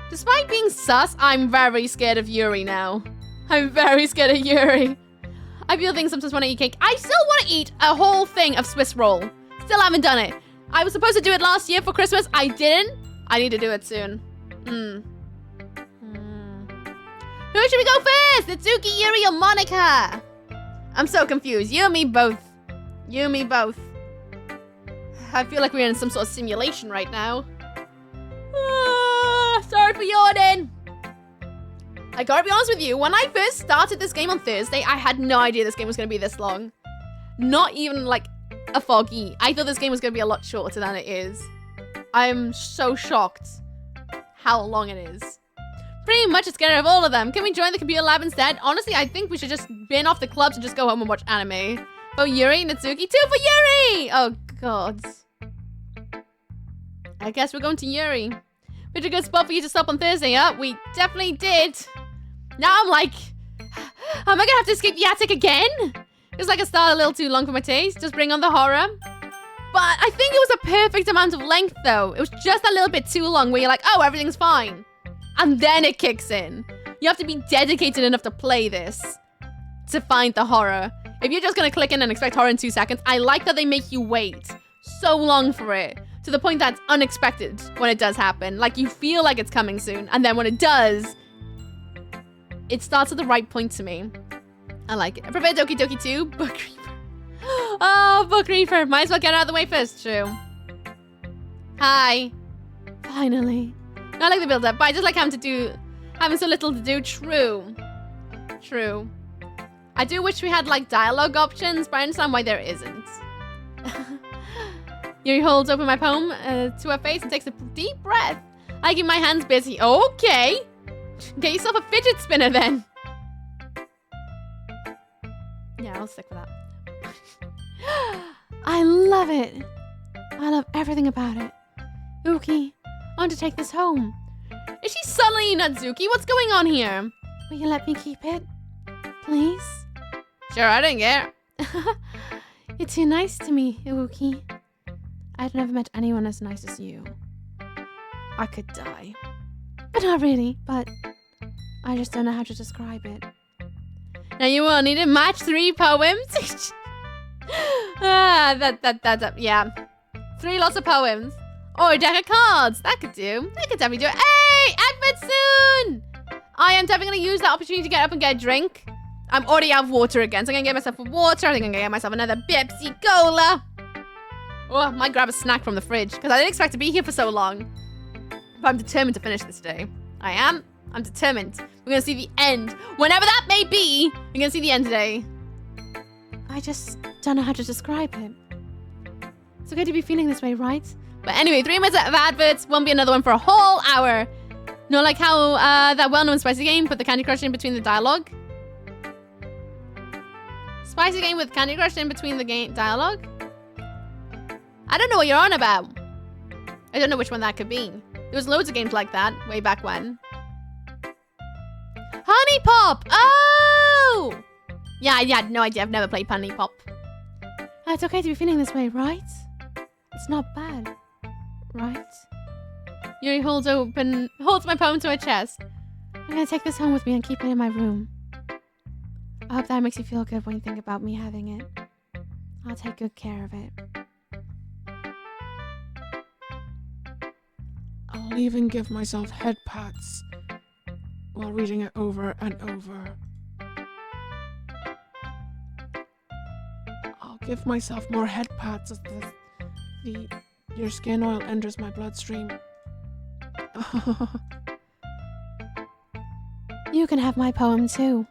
despite being sus, I'm very scared of Yuri now. I'm very scared of Yuri. I feel things sometimes want to eat cake. I still want to eat a whole thing of Swiss roll. Still haven't done it. I was supposed to do it last year for Christmas. I didn't. I need to do it soon. Who should we go first? Natsuki, Yuri, or Monica? I'm so confused. You and me both. You and me both. I feel like we're in some sort of simulation right now. Sorry for yawning. I gotta be honest with you, when I first started this game on Thursday, I had no idea this game was gonna be this long. Not even like a foggy. I thought this game was gonna be a lot shorter than it is. I'm so shocked how long it is. Pretty much scared of all of them. Can we join the computer lab instead? Honestly, I think we should just bin off the clubs and just go home and watch anime. Oh, Yuri, Natsuki, 2 for Yuri! Oh, God. I guess we're going to Yuri. Picked a good spot for you to stop on Thursday, huh? We definitely did. Now I'm like, am I gonna have to escape the attic again? It's like a start a little too long for my taste. Just bring on the horror. But I think it was a perfect amount of length, though. It was just a little bit too long where you're like, oh, everything's fine. And then it kicks in. You have to be dedicated enough to play this to find the horror. If you're just gonna click in and expect horror in 2 seconds, I like that they make you wait so long for it. To the point that's unexpected when it does happen. Like, you feel like it's coming soon. And then when it does, it starts at the right point to me. I like it. I prefer Doki Doki 2. Book Reaper. Oh, Book Reaper. Might as well get it out of the way first. True. Hi. Finally. I like the build up, but I just like having so little to do. True. True. I do wish we had like dialogue options, but I understand why there isn't. Yuri holds open my poem to her face and takes a deep breath. I keep my hands busy. Okay. Get yourself a fidget spinner then. Yeah, I'll stick with that. I love it. I love everything about it. Uki, I want to take this home. Is she suddenly Natsuki? What's going on here? Will you let me keep it? Please? Sure, I didn't care. You're too nice to me, Uki. I've never met anyone as nice as you. I could die. But not really, but I just don't know how to describe it. Now you will need to match 3 poems. Yeah. 3 lots of poems. Or a deck of cards. That could do. That could definitely do it. Hey, advert soon! I am definitely gonna use that opportunity to get up and get a drink. I'm already out of water again, so I'm gonna get myself a water. I think I'm gonna get myself another Pepsi Cola. Oh, I might grab a snack from the fridge, because I didn't expect to be here for so long. But I'm determined to finish this day. I am. I'm determined. We're going to see the end. Whenever that may be, we're going to see the end today. I just don't know how to describe it. It's okay to be feeling this way, right? But anyway, 3 minutes of adverts. Won't be another one for a whole hour. Not like how that well-known Spicy game put the Candy Crush in between the dialogue. Spicy game with Candy Crush in between the dialogue? I don't know what you're on about. I don't know which one that could be. There was loads of games like that way back when. Honey Pop! Oh! Yeah, I had no idea. I've never played Honey Pop. It's okay to be feeling this way, right? It's not bad, right? Yuri holds my poem to her chest. I'm gonna take this home with me and keep it in my room. I hope that makes you feel good when you think about me having it. I'll take good care of it. I'll even give myself head pats while reading it over and over. I'll give myself more head pats as your skin oil enters my bloodstream. You can have my poem too.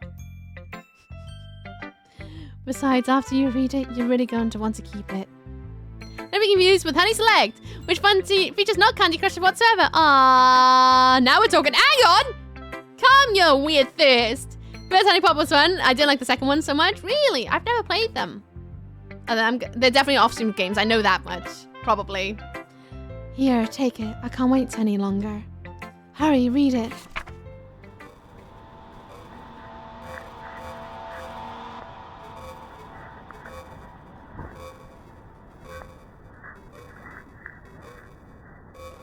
Besides, after you read it, you're really going to want to keep it. Don't be confused with Honey Select, which features no Candy Crush whatsoever. Ah, now we're talking. Hang on! Calm your weird thirst. First Honey Pop was fun. I didn't like the second one so much. Really? I've never played them. They're definitely off-stream games. I know that much. Probably. Here, take it. I can't wait any longer. Hurry, read it.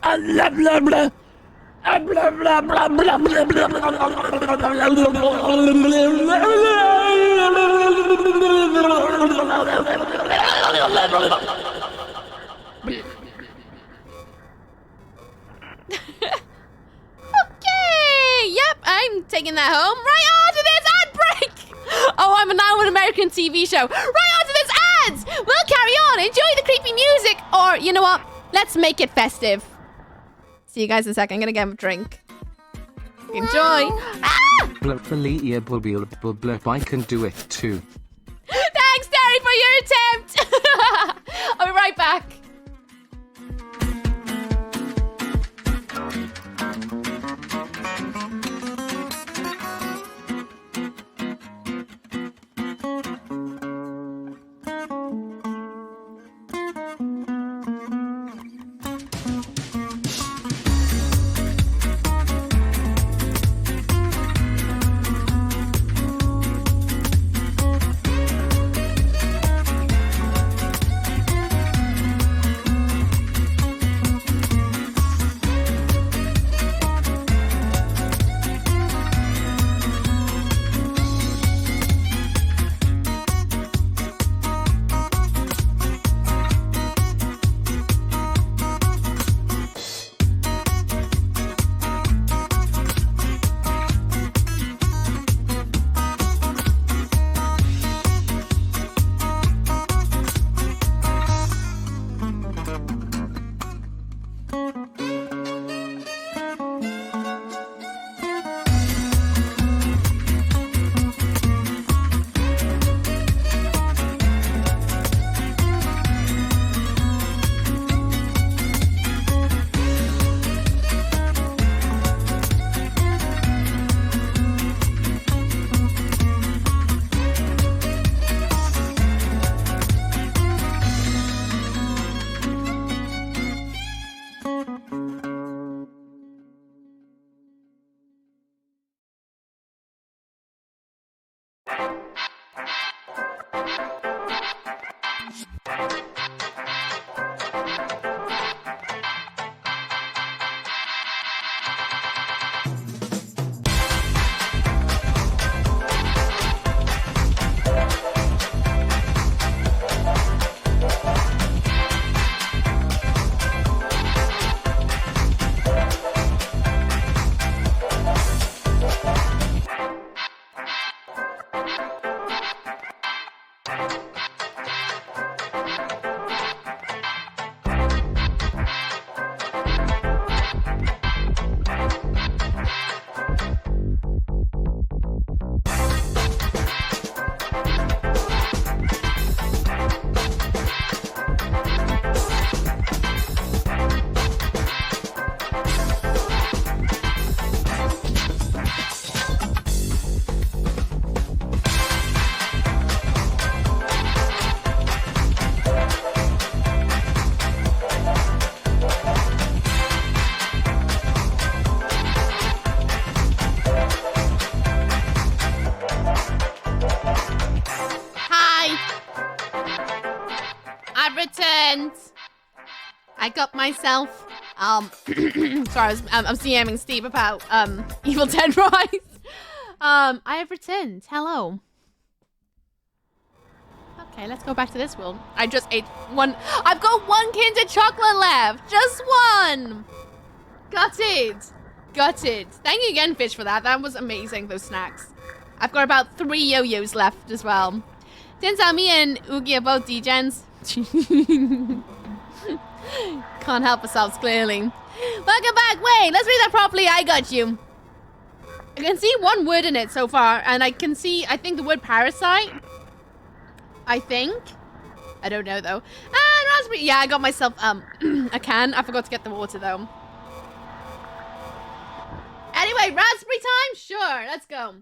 Blah blah blah. Blah blah blah blah Okay, yep, I'm taking that home. Right on to this ad break. Oh, I'm now an American TV show. Right on to this ads. We'll carry on. Enjoy the creepy music. Or, you know what? Let's make it festive. See you guys in a second. I'm gonna get a drink. Enjoy. Ah! I can do it too. Thanks, Terry, for your attempt. I'll be right back. I got myself, sorry, I'm CMing Steve about, Evil Dead Rise. I have returned. Hello. Okay, let's go back to this world. I just ate one. I've got one Kinder Chocolate left. Just one. Got it. Got it. Thank you again, Fish, for that. That was amazing, those snacks. I've got about 3 yo-yos left as well. Turns out me and Oogie are both degens. Can't help ourselves, clearly. Welcome back. Wait, let's read that properly. I got you. I can see one word in it so far, and I can see, I think, the word parasite. I think. I don't know, though. Ah, raspberry. Yeah, I got myself, a can. I forgot to get the water, though. Anyway, raspberry time? Sure, let's go.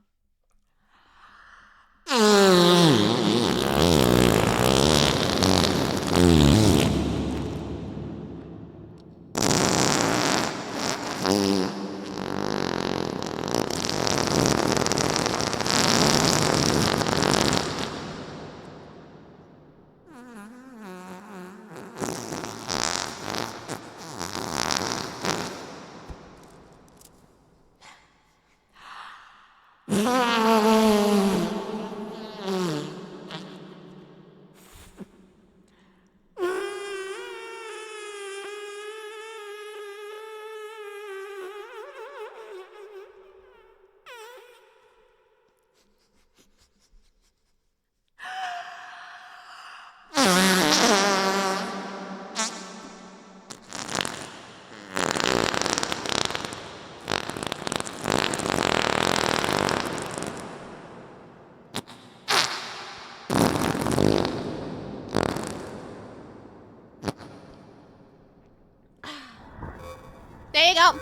There you go.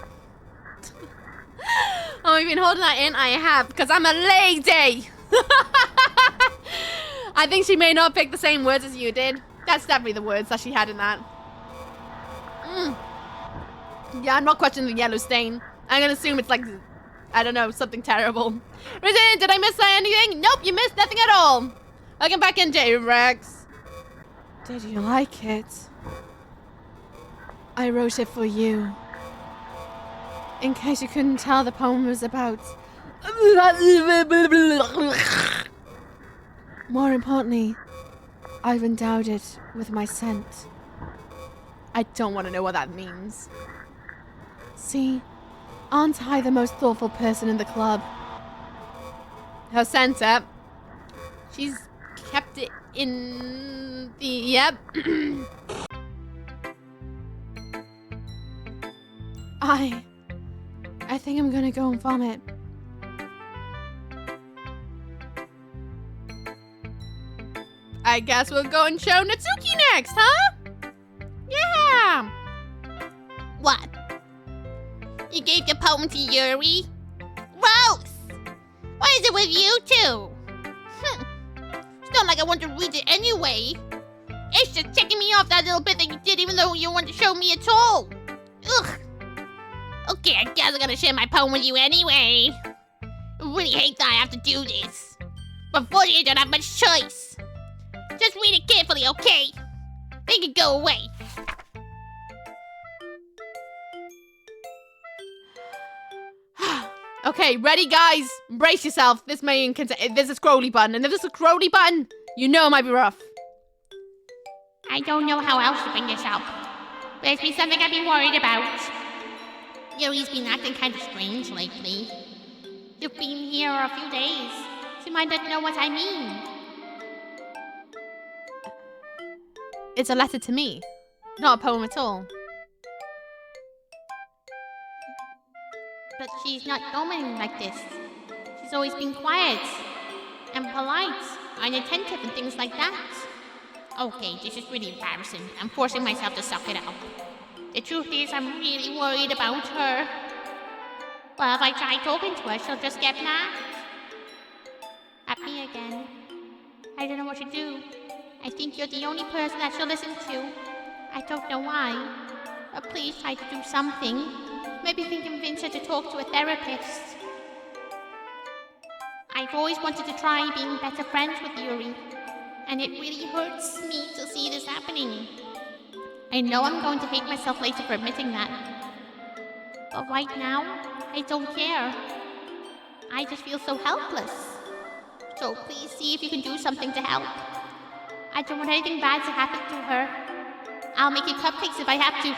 Oh, you've been holding that in? I have, because I'm a lady. I think she may not pick the same words as you did. That's definitely the words that she had in that. Yeah, I'm not questioning the yellow stain. I'm gonna assume it's like, I don't know, something terrible. Resident, did I miss anything? Nope, you missed nothing at all. Welcome back in, J-Rex. Did you like it? I wrote it for you. In case you couldn't tell, the poem was about... More importantly, I've endowed it with my scent. I don't want to know what that means. See? Aren't I the most thoughtful person in the club? Her center. She's kept it in the... Yep. I think I'm gonna go and vomit. I guess we'll go and show Natsuki next, huh? Yeah. What? You gave your poem to Yuri? Gross! Why is it with you two? It's not like I want to read it anyway. It's just checking me off that little bit that you did even though you want to show me at all. Ugh. Okay, I guess I'm gonna share my poem with you anyway. I really hate that I have to do this. But unfortunately, I don't have much choice. Just read it carefully, okay? Then you can go away. Okay, ready, guys? Brace yourself. This may contain... There's a scrolly button, and if there's a scrolly button, you know it might be rough. I don't know how else to bring this up, but it's been something I've been worried about. Yuri's been acting kind of strange lately. You've been here a few days, so you might not know what I mean. It's a letter to me, not a poem at all. But she's not normally like this. She's always been quiet and polite, inattentive and things like that. Okay, this is really embarrassing. I'm forcing myself to suck it up. The truth is, I'm really worried about her. Well, if I try talking to her, she'll just get mad. At me again. I don't know what to do. I think you're the only person that she'll listen to. I don't know why. But please try to do something. Maybe you can convince her to talk to a therapist. I've always wanted to try being better friends with Yuri. And it really hurts me to see this happening. I know I'm going to hate myself later for admitting that. But right now, I don't care. I just feel so helpless. So please see if you can do something to help. I don't want anything bad to happen to her. I'll make you cupcakes if I have to.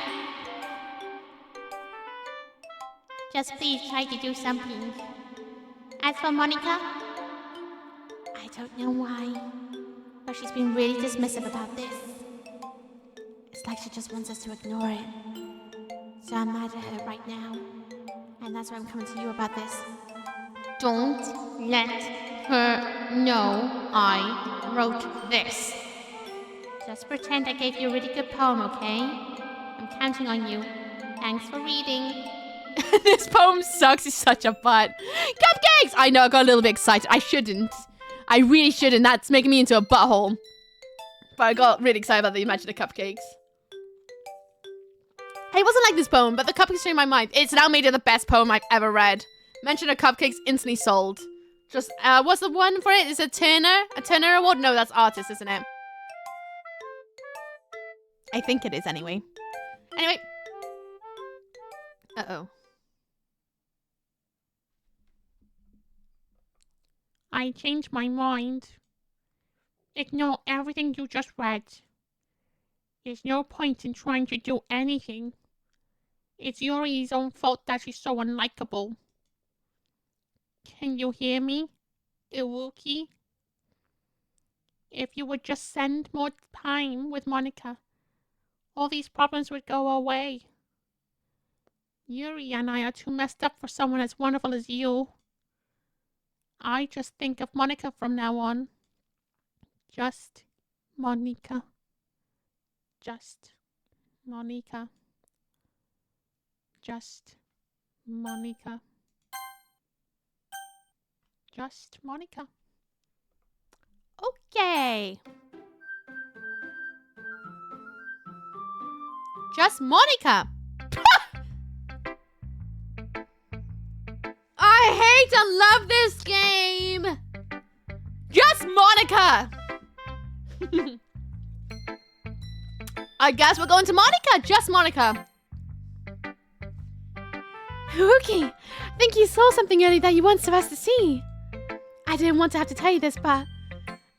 Just please try to do something. As for Monica, I don't know why, but she's been really dismissive about this. It's like she just wants us to ignore it. So I'm mad at her right now, and that's why I'm coming to you about this. Don't let her know I wrote this. Just pretend I gave you a really good poem, okay? I'm counting on you. Thanks for reading. This poem sucks. It's such a butt. Cupcakes! I know, I got a little bit excited. I shouldn't. I really shouldn't. That's making me into a butthole. But I got really excited about the imagine of cupcakes. It wasn't like this poem, but the cupcakes changed my mind. It's now made it the best poem I've ever read. Mention of cupcakes, instantly sold. Just, what's the one for it? Is it Turner? A Turner Award? No, that's artist, isn't it? I think it is, anyway. Anyway. Uh-oh. I changed my mind. Ignore everything you just read. There's no point in trying to do anything. It's Yuri's own fault that she's so unlikable. Can you hear me, Iwuki? If you would just spend more time with Monica, all these problems would go away. Yuri and I are too messed up for someone as wonderful as you. I just think of Monica from now on. Just Monica. Just Monica. Just Monica. Just Monica. Okay. Just Monica. I hate and love this game. Just Monica. I guess we're going to Monica. Just Monica. Rookie, I think you saw something early that you want us to see. I didn't want to have to tell you this, but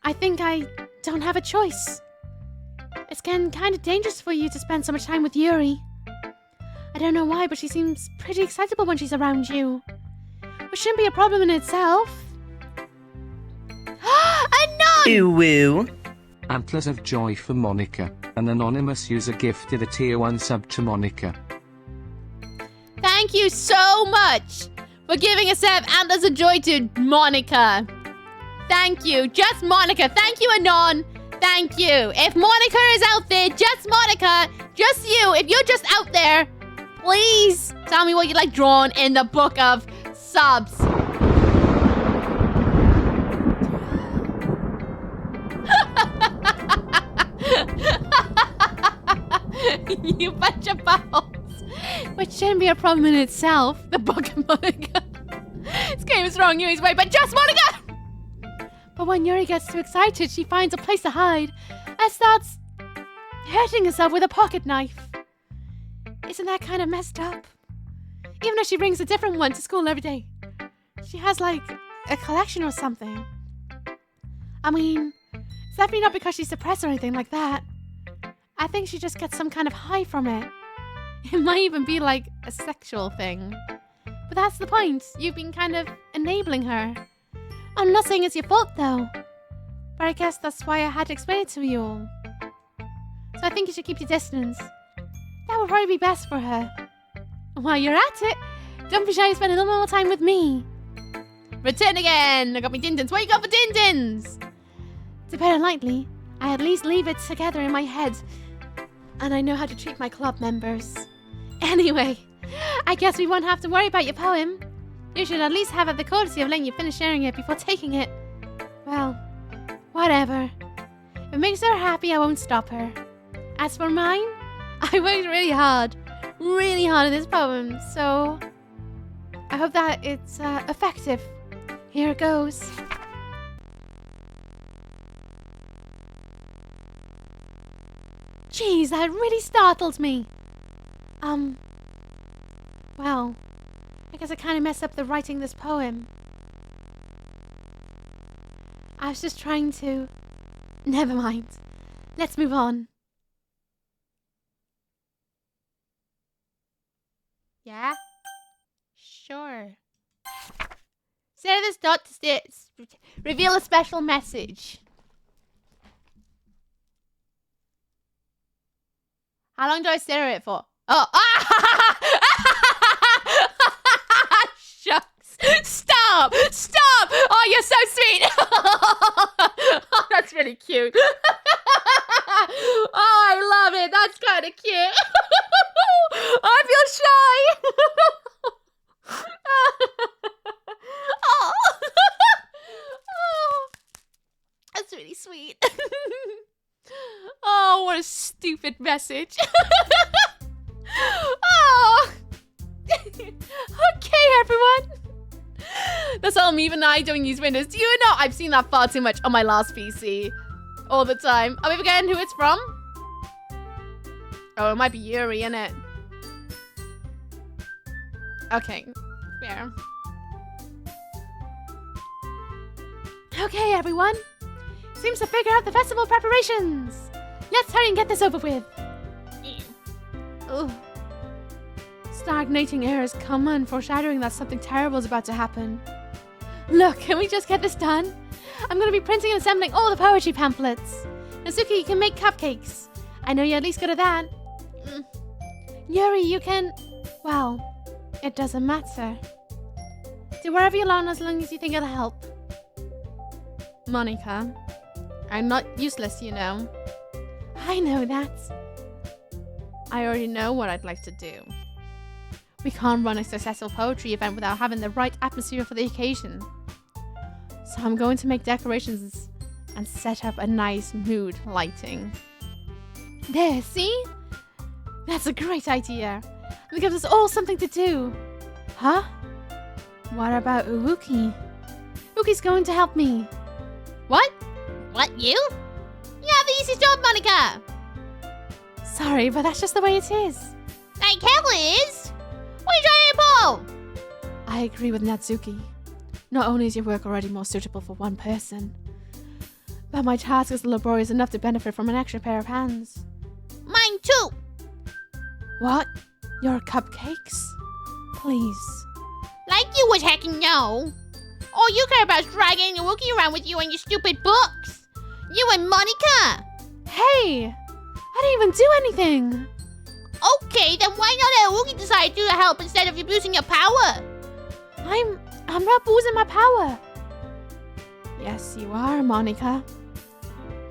I think I don't have a choice. It's getting kind of dangerous for you to spend so much time with Yuri. I don't know why, but she seems pretty excitable when she's around you. Which shouldn't be a problem in itself. A nun! Ooh woo. Antlers of joy for Monica. An anonymous user gifted a tier 1 sub to Monica. Thank you so much for giving a set of antlers of joy to Monica. Thank you. Just Monica. Thank you, Anon. Thank you. If Monica is out there, just Monica, just you, if you're just out there, please tell me what you like drawn in the book of subs. You bunch of balls. Which shouldn't be a problem in itself. The book of Monica. This game is wrong Yuri's way, but just Monica! But when Yuri gets too excited, she finds a place to hide and starts hurting herself with a pocket knife. Isn't that kind of messed up? Even if she brings a different one to school every day. She has, like, a collection or something. I mean, it's definitely not because she's depressed or anything like that. I think she just gets some kind of high from it. It might even be like a sexual thing. But that's the point. You've been kind of enabling her. I'm not saying it's your fault, though. But I guess that's why I had to explain it to you all. So I think you should keep your distance. That would probably be best for her. While you're at it, don't be shy to spend a little more time with me. Return again! I got me Dindins. What you got for Dindins? To put it lightly, I at least leave it together in my head. And I know how to treat my club members. Anyway, I guess we won't have to worry about your poem. You should at least have the courtesy of letting you finish sharing it before taking it. Well, whatever. If it makes her happy, I won't stop her. As for mine, I worked really hard on this poem, so I hope that it's effective. Here it goes. Jeez, that really startled me. Well, I guess I kind of messed up the writing this poem. I was just trying to... Never mind. Let's move on. Yeah? Sure. Stare this dot to reveal a special message. How long do I stare at it for? Oh! Shucks! Stop! Stop! Oh, you're so sweet! Oh, that's really cute. Oh, I love it. That's kind of cute. I feel shy. Oh. Oh, that's really sweet. Oh, what a stupid message. Oh. Okay, everyone. That's all me and I don't use Windows. Do you know? I've seen that far too much on my last PC. All the time. Are we forgetting who it's from? Oh, it might be Yuri, innit? Okay. Fair. Okay, everyone. Seems to figure out the festival preparations. Let's hurry and get this over with. Ugh. Stagnating air is common, foreshadowing that something terrible is about to happen. Look, can we just get this done? I'm going to be printing and assembling all the poetry pamphlets. Natsuki, you can make cupcakes. I know you're at least good at that. Yuri, you can... Well, it doesn't matter. Do whatever you want as long as you think it'll help. Monica, I'm not useless, you know. I know that. I already know what I'd like to do. We can't run a successful poetry event without having the right atmosphere for the occasion. So I'm going to make decorations and set up a nice mood lighting. There, see? That's a great idea. It gives us all something to do. Huh? What about Uruki? Uruki's going to help me. What? What, you? You have the easiest job, Monica. Sorry, but that's just the way it is. Like hell it is. What are you trying to pull? I agree with Natsuki. Not only is your work already more suitable for one person, but my task is laborious enough to benefit from an extra pair of hands. Mine too. What? Your cupcakes? Please. Like you would heckin' know. All you care about is dragging your Wookiee around with you and your stupid books. You and Monica. Hey! I didn't even do anything! Okay, then why not let Wookiee decide to help instead of abusing your power? I'm not abusing my power. Yes, you are, Monica.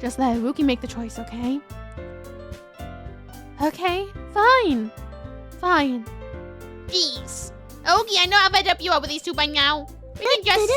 Just let Wookiee make the choice, okay? Okay, fine. Fine. Jeez. Wookiee, I know I've fed up you up with these two by now. We can just...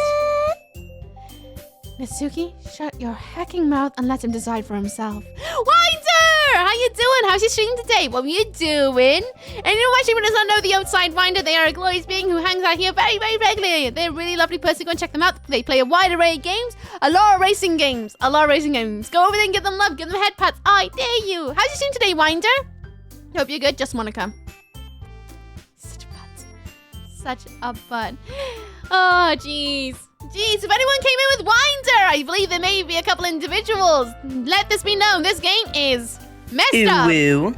Natsuki, shut your hacking mouth and let him decide for himself. Winder! How you doing? How's your stream today? What were you doing? And you know what? Anyone does not know the outside Winder, they are a glorious being who hangs out here very, very regularly. They're a really lovely person. Go and check them out. They play a wide array of games. A lot of racing games. A lot of racing games. Go over there and give them love. Give them head pats. I dare you. How's your stream today, Winder? Hope you're good. Just Monica. Such a butt. Such a butt. Oh, jeez. Jeez, if anyone came in with Winder, I believe there may be a couple individuals. Let this be known, this game is messed up. Ew.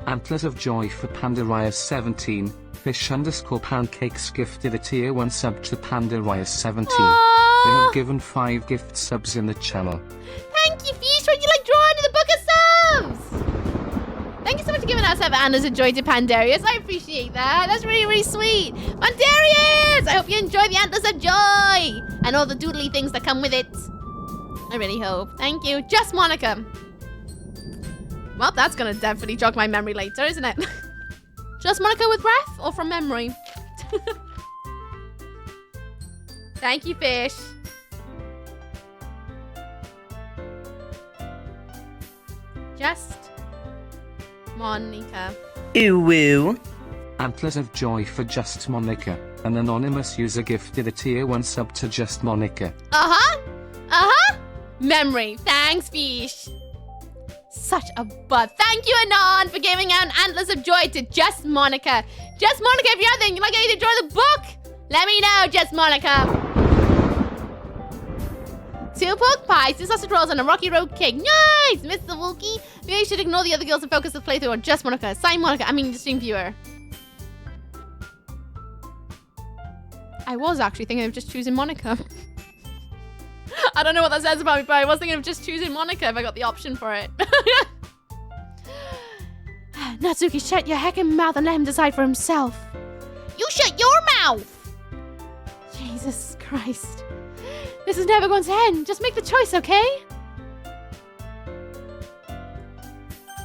Antlers of Joy for Pandaraya17. Fish_pancakes gifted a tier 1 sub to Pandaraya17. They have given 5 gift subs in the channel. Thank you, Fish. Would you like draw into the book of subs? Thank you so much for giving us Antlers of Joy to Pandarius. I appreciate that. That's really, really sweet. Pandarius! I hope you enjoy the Antlers of Joy and all the doodly things that come with it. I really hope. Thank you. Just Monica. Well, that's going to definitely jog my memory later, isn't it? Just Monica with breath or from memory? Thank you, Fish. Just Monica. Ew. Antlers of Joy for Just Monica. An anonymous user gifted a tier 1 sub to Just Monica. Uh-huh. Uh-huh. Memory. Thanks, Fish. such a butt. Thank you, Anon, for giving out Antlers of Joy to Just Monica. Just Monica, if you'd like to enjoy the book, let me know, Just Monica. 2 pork pies, 2 sausage rolls, and a rocky road cake. Nice, Mr. Wookie. Maybe you should ignore the other girls and focus the playthrough on Just Monica. Sign Monica, I mean the stream viewer. I was actually thinking of just choosing Monica. I don't know what that says about me, but I was thinking of just choosing Monica if I got the option for it. Natsuki, shut your heckin' mouth and let him decide for himself. You shut your mouth! Jesus Christ. This is never going to end. Just make the choice, okay?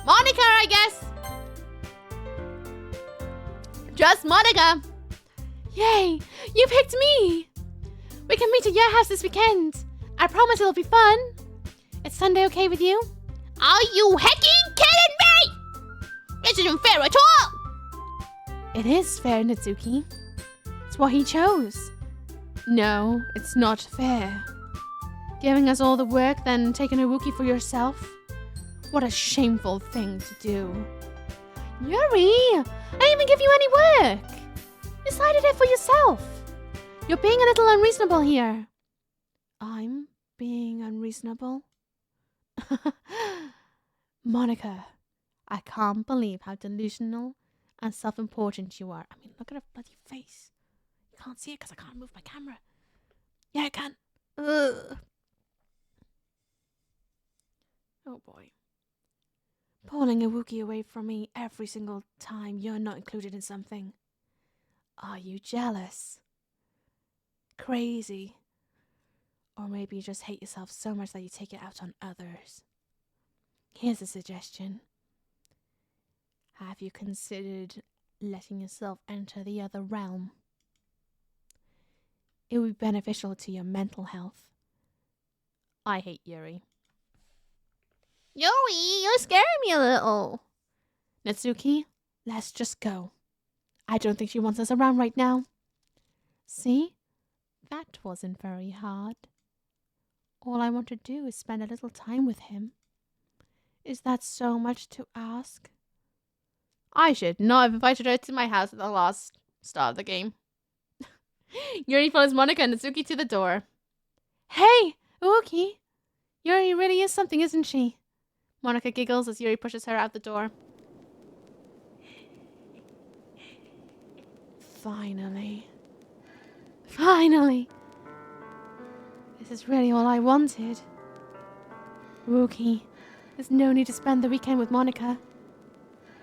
Monica, I guess. Just Monica. Yay! You picked me! We can meet at your house this weekend. I promise it'll be fun. It's Sunday okay with you? Are you hecking kidding me? This isn't fair at all. It is fair, Natsuki. It's what he chose. No, it's not fair. Giving us all the work, then taking a Wookiee for yourself? What a shameful thing to do. Yuri! I didn't even give you any work! You decided it for yourself. You're being a little unreasonable here. I'm being unreasonable? Monica, I can't believe how delusional and self-important you are. I mean, look at her bloody face. You can't see it because I can't move my camera. Yeah, I can. Ugh. Oh boy. Pulling a Wookiee away from me every single time you're not included in something. Are you jealous? Crazy? Or maybe you just hate yourself so much that you take it out on others. Here's a suggestion. Have you considered letting yourself enter the other realm? It would be beneficial to your mental health. I hate Yuri. Yuri, you're scaring me a little. Natsuki, let's just go. I don't think she wants us around right now. See? That wasn't very hard. All I want to do is spend a little time with him. Is that so much to ask? I should not have invited her to my house at the last start of the game. Yuri follows Monica and Natsuki to the door. Hey, Wookiee! Yuri really is something, isn't she? Monica giggles as Yuri pushes her out the door. Finally. Finally! This is really all I wanted. Wookiee, there's no need to spend the weekend with Monica.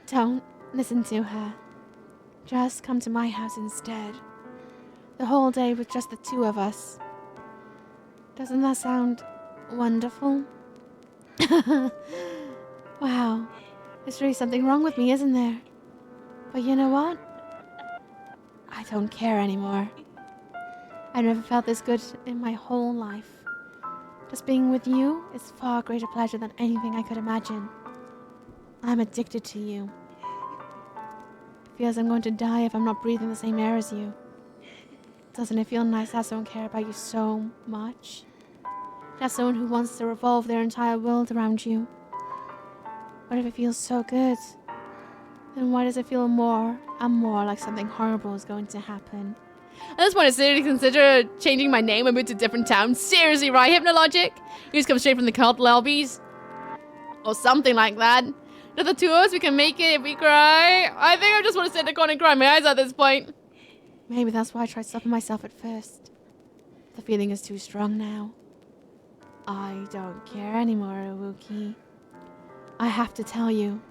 Don't listen to her. Just come to my house instead. The whole day with just the 2 of us. Doesn't that sound wonderful? Wow, there's really something wrong with me, isn't there? But you know what? I don't care anymore. I never felt this good in my whole life. Just being with you is far greater pleasure than anything I could imagine. I'm addicted to you. It feels I'm going to die if I'm not breathing the same air as you. Doesn't it feel nice to have someone care about you so much? To have someone who wants to revolve their entire world around you. But if it feels so good, then why does it feel more and more like something horrible is going to happen? I just want to seriously consider changing my name and move to a different town. Seriously, right, Hypnologic? You just come straight from the cult lobbies? Or something like that. To the 2 of us, we can make it if we cry. I think I just want to sit in the corner and cry my eyes out at this point. Maybe that's why I tried stopping myself at first. The feeling is too strong now. I don't care anymore, Wookiee. I have to tell you,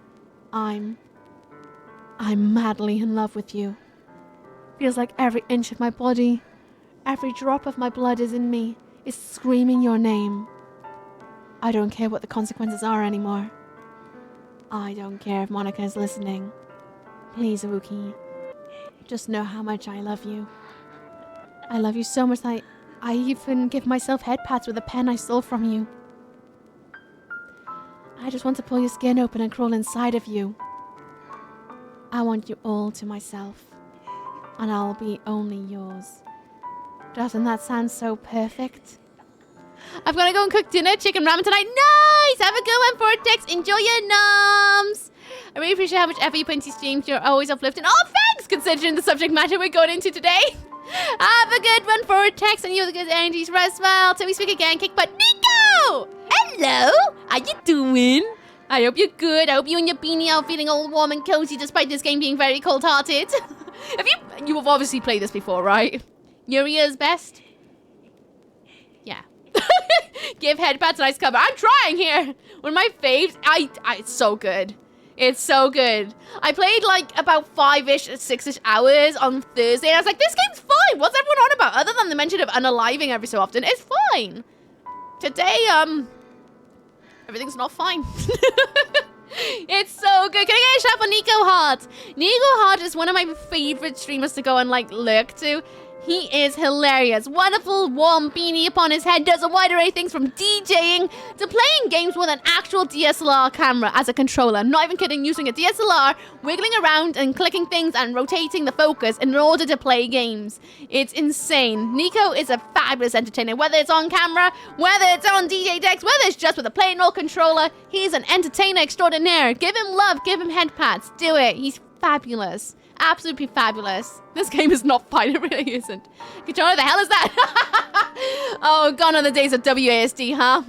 I'm madly in love with you. Feels like every inch of my body, every drop of my blood is in me, is screaming your name. I don't care what the consequences are anymore. I don't care if Monica is listening. Please, Wookiee, just know how much I love you. I love you so much that I even give myself head pats with a pen I stole from you. I just want to pull your skin open and crawl inside of you. I want you all to myself, and I'll be only yours. Doesn't that sound so perfect? I've got to go and cook dinner, chicken ramen tonight. guys. Have a good one, Vortex. Enjoy your noms. I really appreciate how much effort you put into streams. You're always uplifting. Oh, thanks, considering the subject matter we're going into today. Have a good one, Vortex, and you have the good energies. Rest well. Till we speak again. Kick butt. Nico! Hello. How you doing? I hope you're good. I hope you and your beanie are feeling all warm and cozy despite this game being very cold-hearted. You have obviously played this before, right? Yuria's best? Yeah. Give headpads a nice cover. I'm trying here. One of my faves. It's so good. It's so good. I played like about 5-ish, 6-ish hours on Thursday, and I was like, this game's fine. What's everyone on about? Other than the mention of unaliving every so often, it's fine. Today, everything's not fine. It's so good. Can I get a shout for Nico Hart? Nico Hart is one of my favorite streamers to go and like lurk to. He is hilarious. Wonderful warm beanie upon his head. Does a wide array of things from DJing to playing games with an actual DSLR camera as a controller. Not even kidding, using a DSLR, wiggling around and clicking things and rotating the focus in order to play games. It's insane. Nico is a fabulous entertainer. Whether it's on camera, whether it's on DJ decks, whether it's just with a plain old controller, he's an entertainer extraordinaire. Give him love, give him head pats. Do it. He's fabulous. Absolutely fabulous. This game is not fine, it really isn't. Controller, the hell is that? Oh, gone are the days of WASD, huh?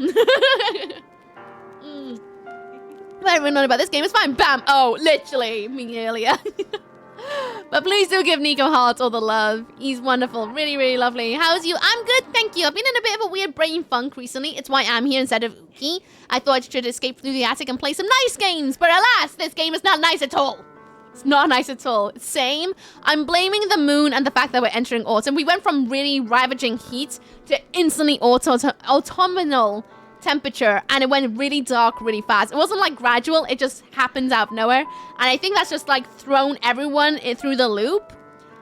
Let everyone know about this game, it's fine. Bam! Oh, literally, me earlier. But please do give Nico Hart all the love. He's wonderful, really, really lovely. How's you? I'm good, thank you. I've been in a bit of a weird brain funk recently. It's why I'm here instead of Uki. I thought I should escape through the attic and play some nice games, but alas, this game is not nice at all. It's not nice at all. Same. I'm blaming the moon and the fact that we're entering autumn. We went from really ravaging heat to instantly autumnal temperature, and it went really dark really fast. It wasn't like gradual, it just happened out of nowhere. And I think that's just like thrown everyone through the loop.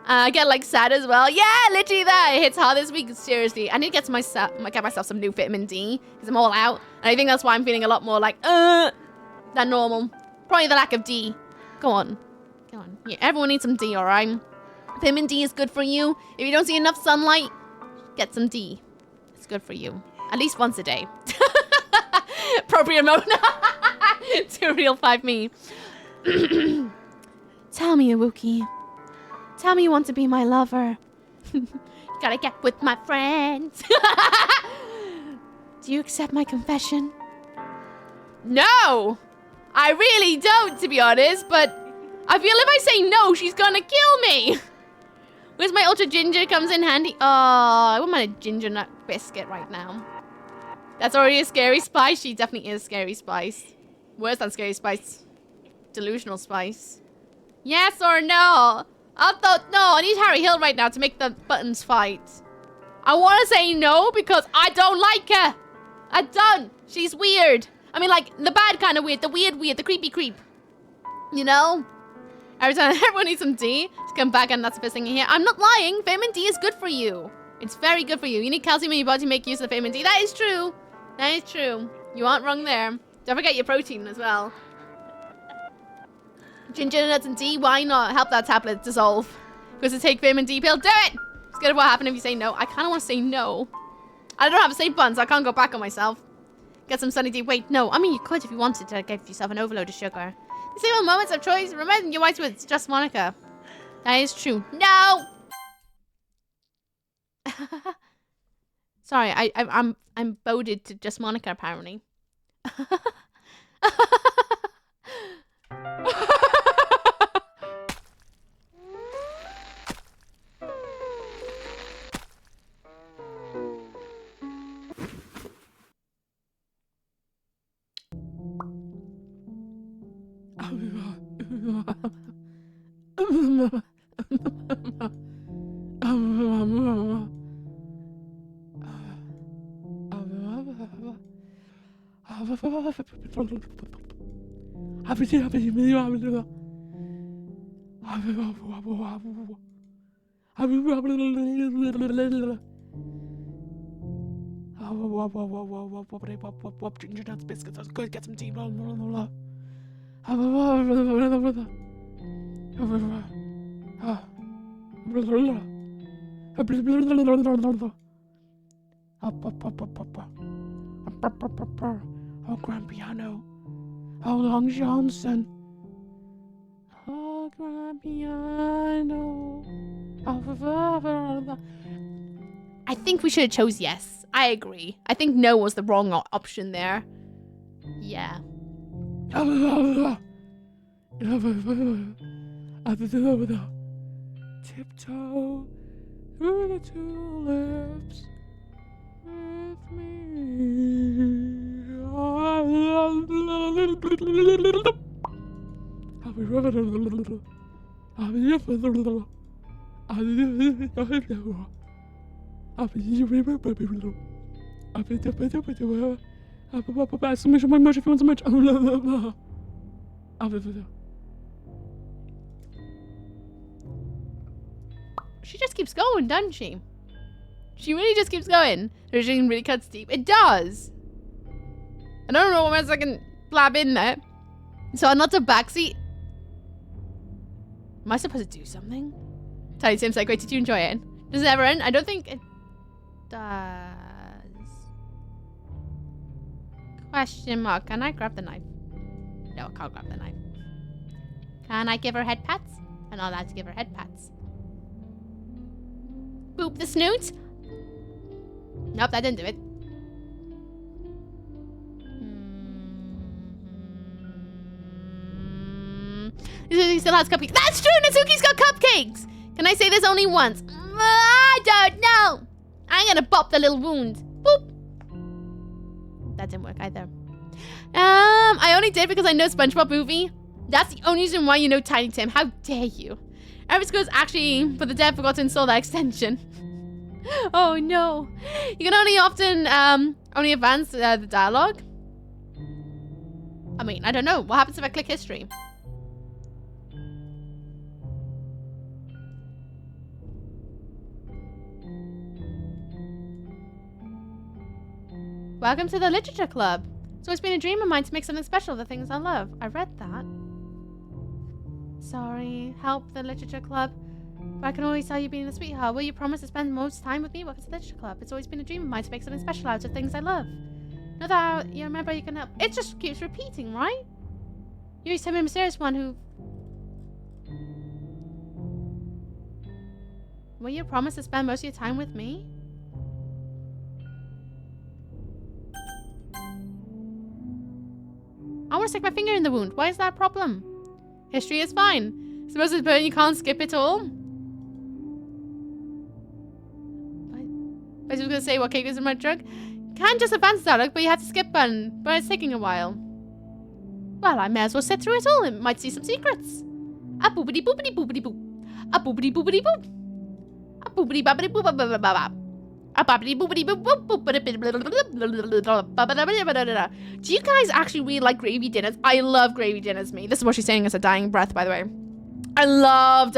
I get like sad as well. Yeah, literally that. It hits hard this week. Seriously. I need to get myself some new vitamin D because I'm all out. And I think that's why I'm feeling a lot more like than normal. Probably the lack of D. Go on. Yeah, everyone needs some D, alright? Vitamin D is good for you. If you don't see enough sunlight, get some D. It's good for you. At least once a day. Appropriate mode. Too real 5 me. Tell me, Wookie. Tell me you want to be my lover. You gotta get with my friends. Do you accept my confession? No! I really don't, to be honest, but I feel if I say no, she's gonna kill me. Where's my ultra ginger? Comes in handy. Oh, I want my ginger nut biscuit right now. That's already a scary spice. She definitely is scary spice. Worse than scary spice. Delusional spice. Yes or no? I need Harry Hill right now to make the buttons fight. I want to say no because I don't like her. I don't. She's weird. I mean, like, the bad kind of weird. The weird, the creepy creep. You know? Every time everyone needs some D, just come back and that's the first thing you hear. I'm not lying. Vitamin D is good for you. It's very good for you. You need calcium in your body to make use of vitamin D. That is true. That is true. You aren't wrong there. Don't forget your protein as well. Ginger nuts and D, why not? Help that tablet dissolve. Because to take vitamin D pill, do it! Scared of what happened if you say no. I kind of want to say no. I don't have a save button, so I can't go back on myself. Get some Sunny D. Wait, no. I mean, you could if you wanted to give yourself an overload of sugar. Single moments of choice. Remember your wife's words. Just Monica. That is true. No. Sorry, I'm voted to Just Monica apparently. Ginger nuts, biscuits, that's good. Get some tea. Oh, grand piano. Oh, Long Johnson. Oh, grand piano. I think we should have chose yes. I agree. I think no was the wrong option there. Yeah. Tiptoe through the tulips with me. She just keeps going, doesn't she? She really just keeps going. Her dream really cuts deep. It does. I don't know what else I can blab in there. So I'm not the backseat. Am I supposed to do something? Tiny Tim's like, wait, did you enjoy it? Does it ever end? I don't think it does. Question mark. Can I grab the knife? No, I can't grab the knife. Can I give her head pats? I'm not allowed to give her head pats. Boop the snoot. Nope, that didn't do it. He still has cupcakes. That's true! Natsuki's got cupcakes! Can I say this only once? I don't know! I'm gonna pop the little wound. Boop! That didn't work either. I only did because I know SpongeBob movie. That's the only reason why you know Tiny Tim. How dare you? Eversco's actually, for the dev, forgot to install that extension. Oh no. You can only advance the dialogue. I mean, I don't know. What happens if I click history? Welcome to the Literature Club. It's always been a dream of mine to make something special of the things I love. I read that. Sorry, help the Literature Club. But I can always tell you being a sweetheart. Will you promise to spend most time with me? Welcome to the Literature Club. It's always been a dream of mine to make something special out of things I love. Know that you remember you can help. It just keeps repeating, right? You're a mysterious one who... Will you promise to spend most of your time with me? I want to stick my finger in the wound. Why is that a problem? History is fine. Suppose it's burn, you can't skip it all. I was going to say what cake is in my drug. Can't just advance dialogue, but you have to skip one. But it's taking a while. Well, I may as well sit through it all and might see some secrets. A boopity boopity boopity boop. A boopity boopity boop. A boopity boopity boop. A boopity boopity boop. Do you guys actually really like gravy dinners? I love gravy dinners, me. This is what she's saying as a dying breath, by the way. I love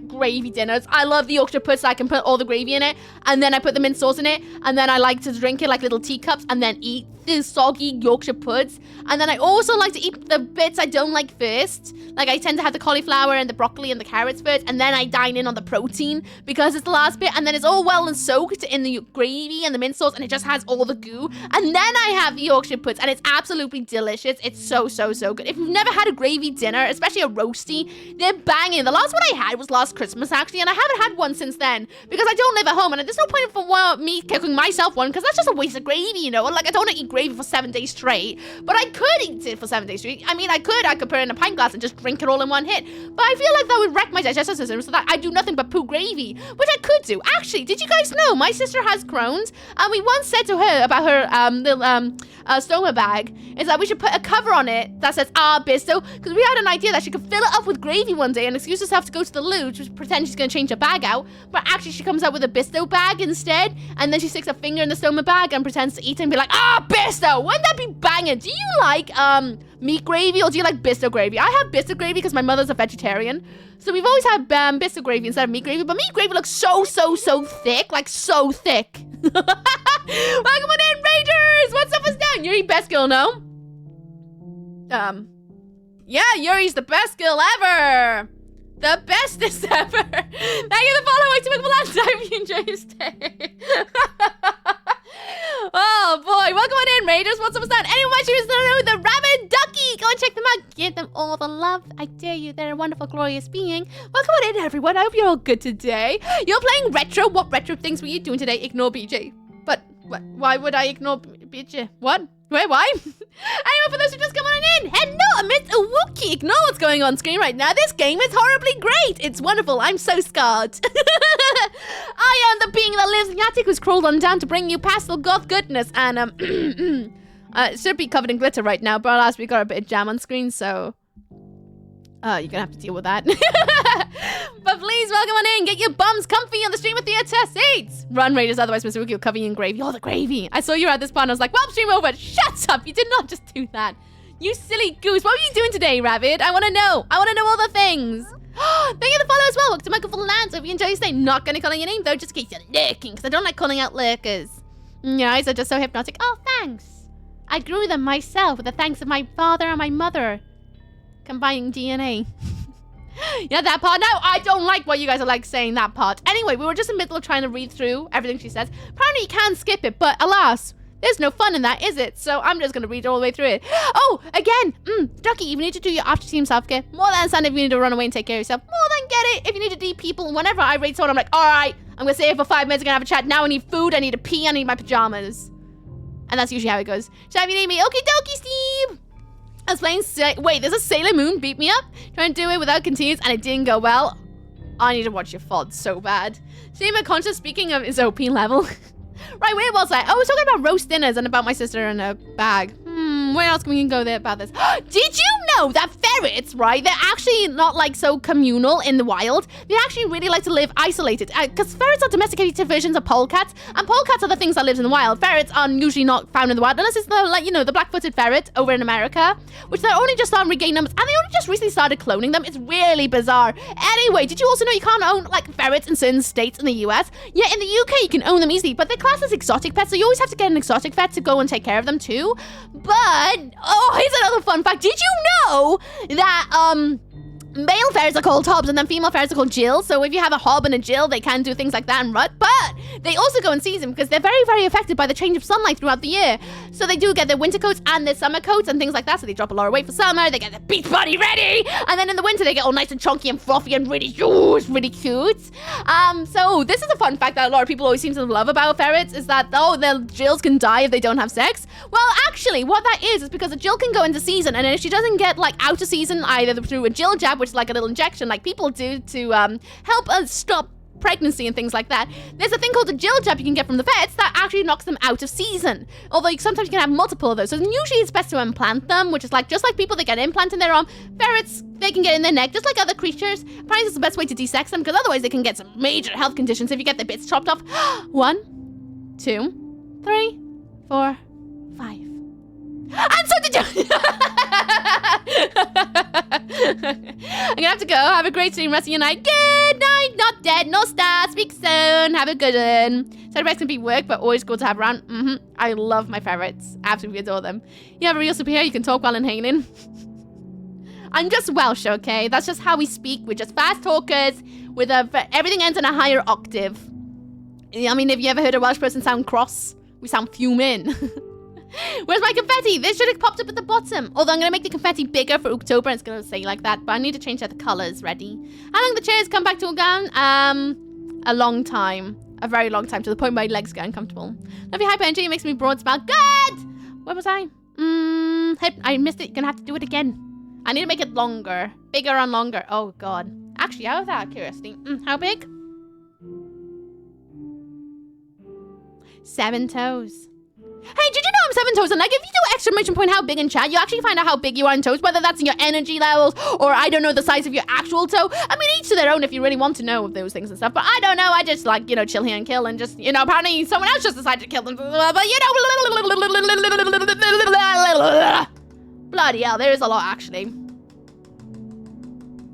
gravy dinners. I love the Yorkshire puds. So I can put all the gravy in it, and then I put the mint sauce in it, and then I like to drink it like little teacups, and then eat the soggy Yorkshire puds. And then I also like to eat the bits I don't like first. Like I tend to have the cauliflower and the broccoli and the carrots first, and then I dine in on the protein because it's the last bit, and then it's all well and soaked in the gravy and the mint sauce, and it just has all the goo. And then I have the Yorkshire puds, and it's absolutely delicious. It's so, so, so good. If you've never had a gravy dinner, especially a roasty, they're banging. The last one I had was last Christmas, actually, and I haven't had one since then because I don't live at home, and there's no point for me cooking myself one because that's just a waste of gravy, you know? Like, I don't want to eat gravy for 7 days straight, but I could eat it for 7 days straight. I mean, I could put it in a pint glass and just drink it all in one hit, but I feel like that would wreck my digestive system so that I do nothing but poo gravy, which I could do. Actually, did you guys know my sister has Crohn's, and we once said to her about her little stoma bag is that we should put a cover on it that says Bisto, because we had an idea that she could fill it up with gravy one day and excuse herself to go to the loo to pretend she's going to change her bag out, but actually she comes out with a Bisto bag instead, and then she sticks her finger in the stoma bag and pretends to eat it and be like, Bisto! Wouldn't that be banging? Do you like meat gravy or do you like Bisto gravy? I have Bisto gravy because my mother's a vegetarian, so we've always had Bisto gravy instead of meat gravy, but meat gravy looks so thick, like so thick. Welcome on in, Rangers! What's up with down? Yuri, best girl, no? Yeah, Yuri's the best girl ever! The bestest ever! Thank you for following to make a last time you enjoy your stay. Oh boy, welcome on in, Raiders. What's up with that? Anyone watching this love. I dare you. They're a wonderful, glorious being. Welcome on in, everyone. I hope you're all good today. You're playing retro. What retro things were you doing today? Ignore BJ. But why would I ignore BJ? What? Wait, why? Anyway, for those who just come on in, hello, Miss Wookie. Ignore what's going on screen right now. This game is horribly great. It's wonderful. I'm so scarred. I am the being that lives in the attic who's crawled on down to bring you pastel goth goodness. And, it should be covered in glitter right now, but alas, we got a bit of jam on screen, so... you're gonna have to deal with that. But please, welcome on in. Get your bums comfy on the stream with the seats. Run, Raiders, otherwise Mr. Wookie will cover you in gravy. You're the gravy. I saw you at this part and I was like, well, stream over. Shut up. You did not just do that. You silly goose. What were you doing today, Rabbit? I want to know. I want to know all the things. Thank you for the follow as well. Welcome to Michael Lands. Hope you enjoy your stay. Not going to call your name, though, just in case you're lurking, because I don't like calling out lurkers. Your eyes are just so hypnotic. Oh, thanks. I grew them myself with the thanks of my father and my mother. Combining DNA. Yeah, that part. No, I don't like what you guys are like saying that part. Anyway, we were just in the middle of trying to read through everything she says. Apparently you can skip it, but alas, there's no fun in that, is it? So I'm just going to read all the way through it. Oh, again, Doki, if you need to do your after-team self-care, more than stand if you need to run away and take care of yourself, more than get it. If you need to deep people, whenever I read someone, I'm like, all right, I'm going to stay here for 5 minutes, I'm going to have a chat. Now I need food, I need to pee, I need my pajamas. And that's usually how it goes. So if you need me, okie dokie, Steve. I was playing, wait, there's a Sailor Moon beat me up. Trying to do it without continues and it didn't go well. I need to watch your VOD so bad. Stream conscious speaking of his OP level. Right, where was I? Oh, I was talking about roast dinners and about my sister in a bag. Where else can we go there about this? Did you know that ferrets, right, they're actually not like so communal in the wild? They actually really like to live isolated. Because ferrets are domesticated versions of polecats. And polecats are the things that live in the wild. Ferrets are usually not found in the wild. Unless it's the, like, you know, the black-footed ferret over in America. Which they're only just starting to regain numbers. And they only just recently started cloning them. It's really bizarre. Anyway, did you also know you can't own, like, ferrets in certain states in the US? Yeah, in the UK you can own them easily. But they're classed as exotic pets. So you always have to get an exotic vet to go and take care of them too. But, oh, here's another fun fact. Did you know that, male ferrets are called hobs and then female ferrets are called jills? So if you have a hob and a jill, they can do things like that and rut. But they also go in season because they're very, very affected by the change of sunlight throughout the year. So they do get their winter coats and their summer coats and things like that. So they drop a lot of weight for summer. They get their beach body ready. And then in the winter, they get all nice and chunky and fluffy and really, it's really cute. So this is a fun fact that a lot of people always seem to love about ferrets is that, oh, their jills can die if they don't have sex. Well, actually, what that is because a jill can go into season and if she doesn't get like out of season either through a jill jab, which is like a little injection like people do to help us stop pregnancy and things like that. There's a thing called a jill jab you can get from the vets that actually knocks them out of season. Although sometimes you can have multiple of those. So usually it's best to implant them, which is like just like people that get implant in their arm. Ferrets, they can get in their neck just like other creatures. Apparently it's the best way to de-sex them because otherwise they can get some major health conditions if you get their bits chopped off. 1, 2, 3, 4, 5. And so did you. I'm gonna have to go. Have a great stream. Rest of your night. Good night. Not dead. No stars. Speak soon. Have a good one. Saturday can be work, but always good to have around. I love my ferrets. Absolutely adore them. You have a real superhero. You can talk while inhaling. I'm just Welsh, okay? That's just how we speak. We're just fast talkers. With everything ends in a higher octave. I mean, have you ever heard a Welsh person sound cross? We sound fuming. Where's my confetti? This should have popped up at the bottom. Although I'm going to make the confetti bigger for October. And it's going to say like that. But I need to change out the colours. Ready? How long the chairs come back to again? A long time. A very long time. To the point where my legs get uncomfortable. Love your hyper energy. It makes me broad smile. Good! Where was I? I missed it. You're going to have to do it again. I need to make it longer. Bigger and longer. Oh, God. Actually, out of that curiosity. How big? 7 toes. Hey, did you know I'm 7 toes? And like, if you do exclamation point how big in chat, you actually find out how big you are in toes, whether that's in your energy levels or I don't know the size of your actual toe. I mean, each to their own if you really want to know those things and stuff. But I don't know. I just like, you know, chill here and kill and just, you know, apparently someone else just decided to kill them. But you know, bloody hell, there is a lot actually.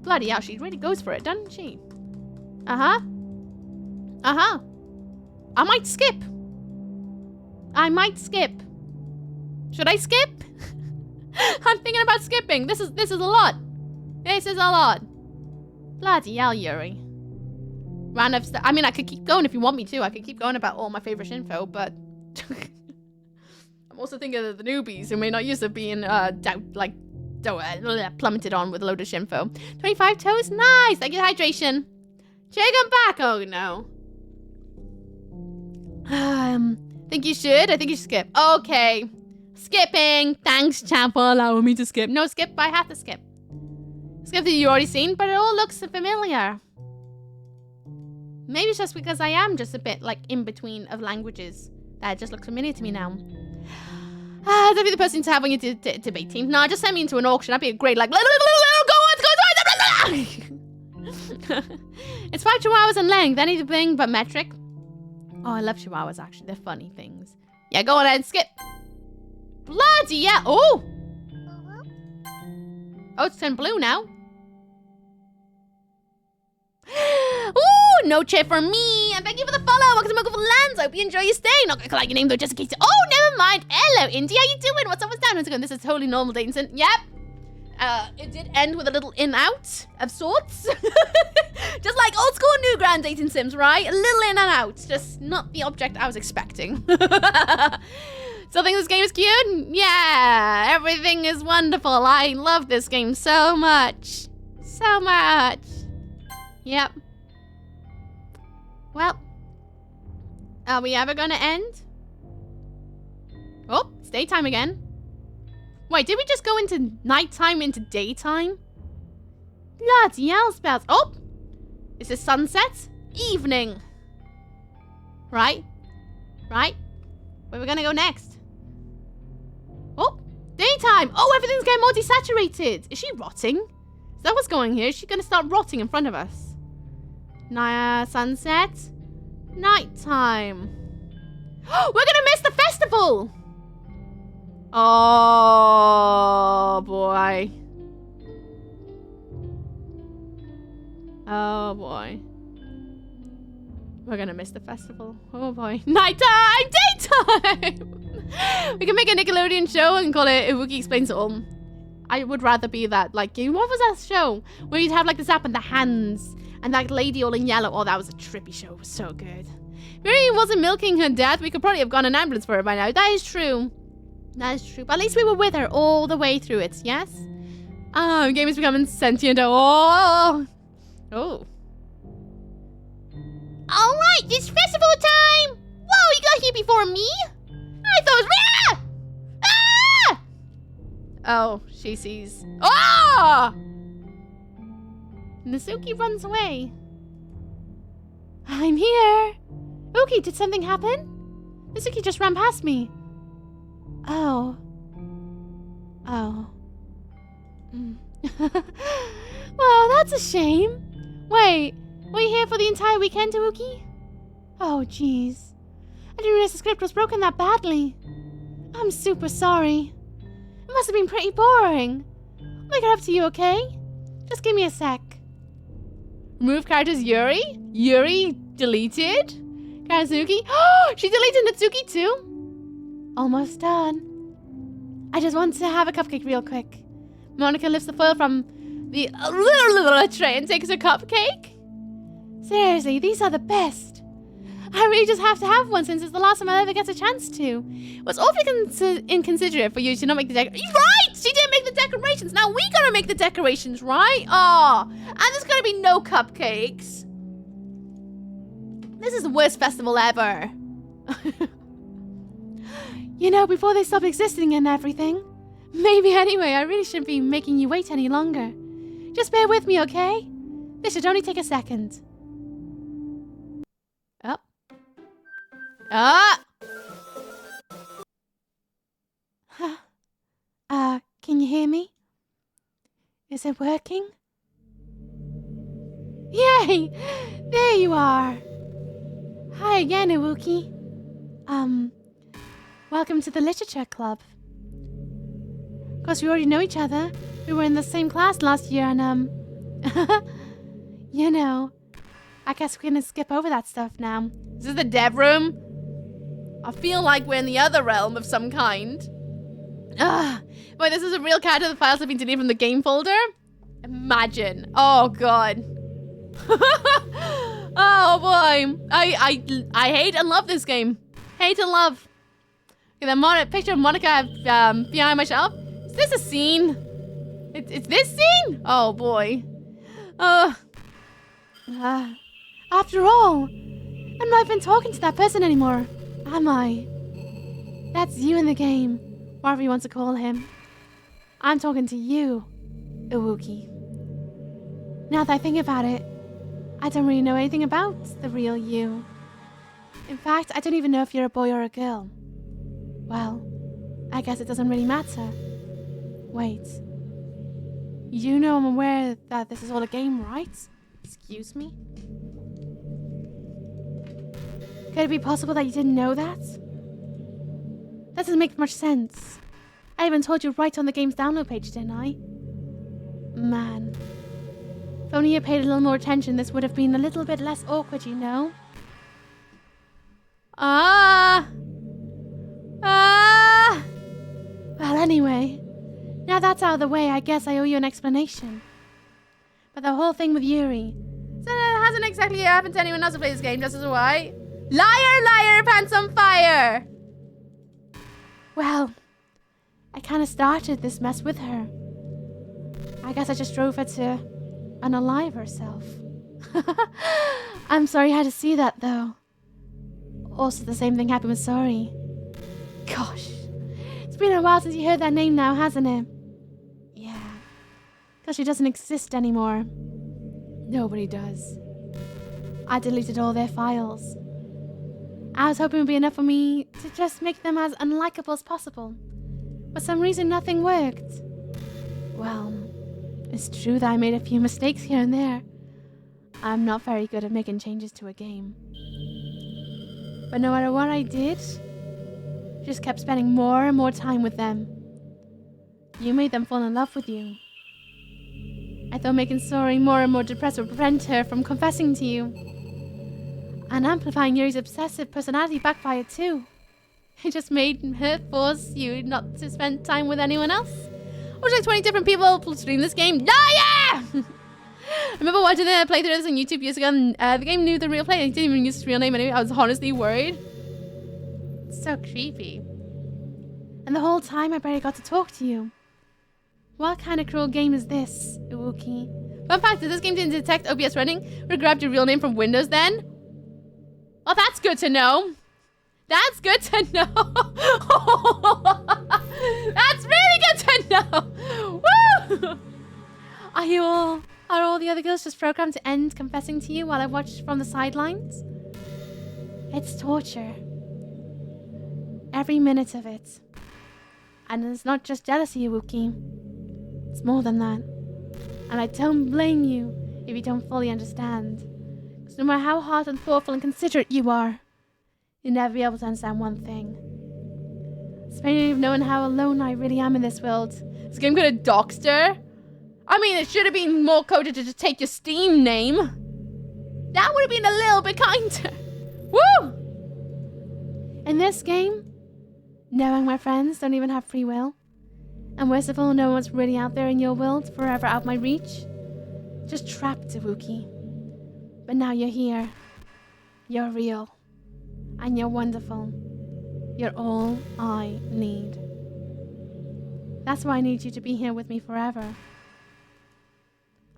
Bloody hell, she really goes for it, doesn't she? I might skip. I might skip. Should I skip? I'm thinking about skipping. This is a lot. This is a lot. Bloody hell, Yuri. I mean, I could keep going if you want me to. I could keep going about all my favorite info, but I'm also thinking of the newbies who may not used to being plummeted on with a load of shinfo. 25 toes, nice. Thank you, hydration. Chicken back. Oh no. Think you should? I think you should skip. Okay. Skipping. Thanks, champ, for allowing me to skip. No, skip. I have to skip. Skip that you already seen, but it all looks familiar. Maybe it's just because I am just a bit like in between of languages that just looks familiar to me now. Don't be the person to have on your debate team. No, just send me into an auction. I'd be a great like. Go on. It's 5 chihuahuas in length. Anything but metric. Oh, I love chihuahuas, actually. They're funny things. Yeah, go on ahead and skip. Bloody yeah. Oh! Oh, it's turned blue now. Ooh, no chair for me. And thank you for the follow. Welcome to Mogul Lands. I hope you enjoy your stay. Not gonna collect your name, though, just in case. Oh, never mind. Hello, Indy. How you doing? What's up? What's down? How's it going? This is totally normal, Davidson. Yep. It did end with a little in-out of sorts. Just like old school Newground dating sims, right? A little in and out. Just not the object I was expecting. Still think this game is cute? Yeah, everything is wonderful. I love this game so much. So much. Yep. Well, are we ever gonna end? Oh, it's daytime again. Wait, did we just go into nighttime into daytime? Bloody hell, spells. Oh! Is this sunset? Evening. Right? Right? Where are we gonna go next? Oh! Daytime! Oh, everything's getting more desaturated. Is she rotting? Is that what's going here? Is she gonna start rotting in front of us? Sunset. Nighttime. We're gonna miss the festival! Oh boy. Oh boy. We're gonna miss the festival. Oh boy. Nighttime! Daytime! We can make a Nickelodeon show and call it Iwuki Explains It All. I would rather be that, like, what was that show? Where you'd have like the zap and the hands and that lady all in yellow. Oh, that was a trippy show. It was so good. If he wasn't milking her death, we could probably have gone an ambulance for her by now. That is true. That is true. But at least we were with her all the way through it, yes? Oh, the game is becoming sentient. Oh. Oh. Alright, it's festival time! Whoa, you got here before me? I thought it was... Ah! Oh, she sees. Oh! Nasuki runs away. I'm here. Uki, did something happen? Nasuki just ran past me. Oh. Oh. Well, that's a shame. Wait, were you here for the entire weekend, Uki? Oh, jeez. I didn't realize the script was broken that badly. I'm super sorry. It must have been pretty boring. I'll make it up to you, okay? Just give me a sec. Remove characters Yuri? Yuri deleted? Kazuki? Oh, she deleted Natsuki too? Almost done. I just want to have a cupcake real quick. Monica lifts the foil from the tray and takes her cupcake. Seriously, these are the best. I really just have to have one since it's the last time I'll ever get a chance to. It was awfully inconsiderate for you to not make the decorations. Right! She didn't make the decorations. Now we gotta make the decorations, right? Oh, and there's gonna be no cupcakes. This is the worst festival ever. You know, before they stop existing and everything. Maybe anyway, I really shouldn't be making you wait any longer. Just bear with me, okay? This should only take a second. Oh. Ah! Can you hear me? Is it working? Yay! There you are! Hi again, Iwuki. Welcome to the Literature Club. Of course, we already know each other. We were in the same class last year and, you know, I guess we're gonna skip over that stuff now. Is this the dev room? I feel like we're in the other realm of some kind. Wait, this is a real character. The files have been deleted from the game folder? Imagine. Oh, God. Oh, boy. I hate and love this game. Hate and love. Okay, the picture of Monica behind my shelf. Is this a scene? It's this scene? Oh boy. After all, I'm not even talking to that person anymore, am I? That's you in the game, whatever you want to call him. I'm talking to you, Iwuki. Now that I think about it, I don't really know anything about the real you. In fact, I don't even know if you're a boy or a girl. Well, I guess it doesn't really matter. Wait. You know I'm aware that this is all a game, right? Excuse me? Could it be possible that you didn't know that? That doesn't make much sense. I even told you right on the game's download page, didn't I? Man. If only you paid a little more attention, this would have been a little bit less awkward, you know? Well, anyway, now that's out of the way, I guess I owe you an explanation. But the whole thing with Yuri, So it hasn't exactly happened to anyone else who plays this game, just as why. Liar, liar, pants on fire! well, I kind of started this mess with her. I guess I just drove her to unalive herself. I'm sorry you had to see that, though. Also, the same thing happened with Sorry. Gosh, it's been a while since you heard that name now, hasn't it? Yeah, because she doesn't exist anymore. Nobody does. I deleted all their files. I was hoping it would be enough for me to just make them as unlikable as possible. For some reason, nothing worked. Well, it's true that I made a few mistakes here and there. I'm not very good at making changes to a game. But no matter what I did, I just kept spending more and more time with them. You made them fall in love with you. I thought making Sorry more and more depressed would prevent her from confessing to you. And amplifying Yuri's obsessive personality backfired too. It just made her force you not to spend time with anyone else. Or like 20 different people stream this game. Liar! I remember watching the playthrough of this on YouTube years ago, and the game knew the real player. He didn't even use his real name anyway. I was honestly worried. It's so creepy. And the whole time I barely got to talk to you. What kind of cruel game is this, Iwuki? Fun fact, if this game didn't detect OBS running, would have grabbed your real name from Windows then? Oh, that's good to know. That's good to know. That's really good to know. Woo! Are all the other girls just programmed to end confessing to you while I watch from the sidelines? It's torture. Every minute of it. And it's not just jealousy, Iwuki. It's more than that. And I don't blame you if you don't fully understand. Because no matter how hard and thoughtful and considerate you are, you'll never be able to understand one thing. Especially knowing how alone I really am in this world. This game could have doxed her. I mean, it should have been more coded to just take your Steam name. That would have been a little bit kinder. Woo! In this game, knowing my friends don't even have free will, and worst of all, no one's really out there in your world, forever out my reach. Just trapped, Iwuki. But now you're here. You're real. And you're wonderful. You're all I need. That's why I need you to be here with me forever.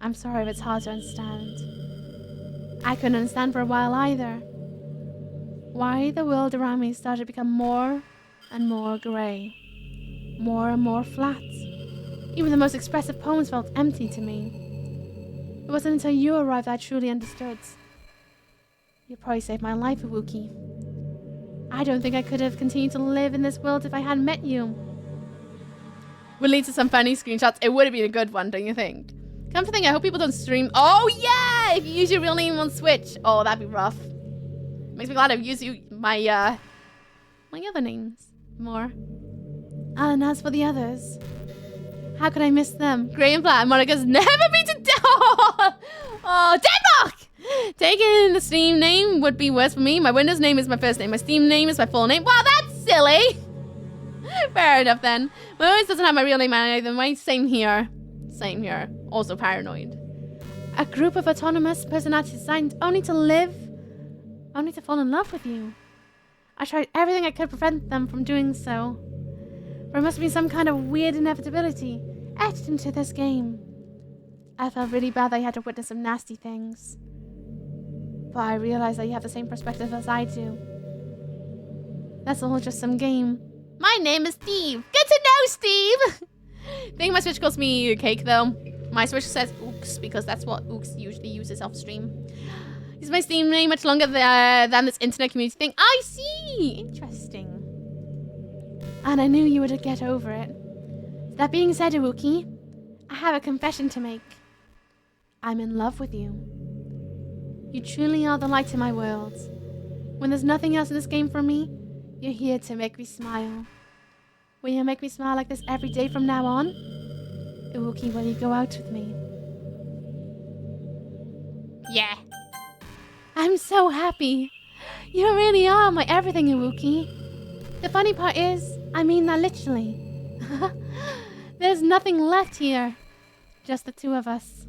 I'm sorry if it's hard to understand. I couldn't understand for a while either. Why the world around me started to become more and more grey. More and more flat. Even the most expressive poems felt empty to me. It wasn't until you arrived that I truly understood. You probably saved my life, Iwuki. I don't think I could have continued to live in this world if I hadn't met you. Will lead to some funny screenshots. It would have been a good one, don't you think? Come to think, I hope people don't stream. Oh yeah! If you use your real name on Switch. Oh, that'd be rough. Makes me glad I've used my other names more. And as for the others, how could I miss them? Grey and Black. Monica's never been to Oh, Denmark! Taking the Steam name would be worse for me. My Windows name is my first name. My Steam name is my full name. Wow, that's silly. Fair enough then. My Windows doesn't have my real name either. My same here. Same here. Also paranoid. A group of autonomous personalities designed only to live, only to fall in love with you. I tried everything I could to prevent them from doing so. There must be some kind of weird inevitability. etched into this game. I felt really bad that you had to witness some nasty things. But I realized that you have the same perspective as I do. That's all just some game. My name is Steve. Good to know, Steve. I think my Switch calls me Cake, though. My Switch says Ooks because that's what Ooks usually uses off stream. Is my Steam name much longer than this internet community thing? I see. Interesting. And I knew you would get over it. That being said, Iwuki, I have a confession to make. I'm in love with you. You truly are the light in my world. When there's nothing else in this game for me, you're here to make me smile. Will you make me smile like this every day from now on? Iwuki, will you go out with me? Yeah. I'm so happy. You really are my everything, Iwuki. The funny part is, I mean that literally. There's nothing left here. Just the two of us.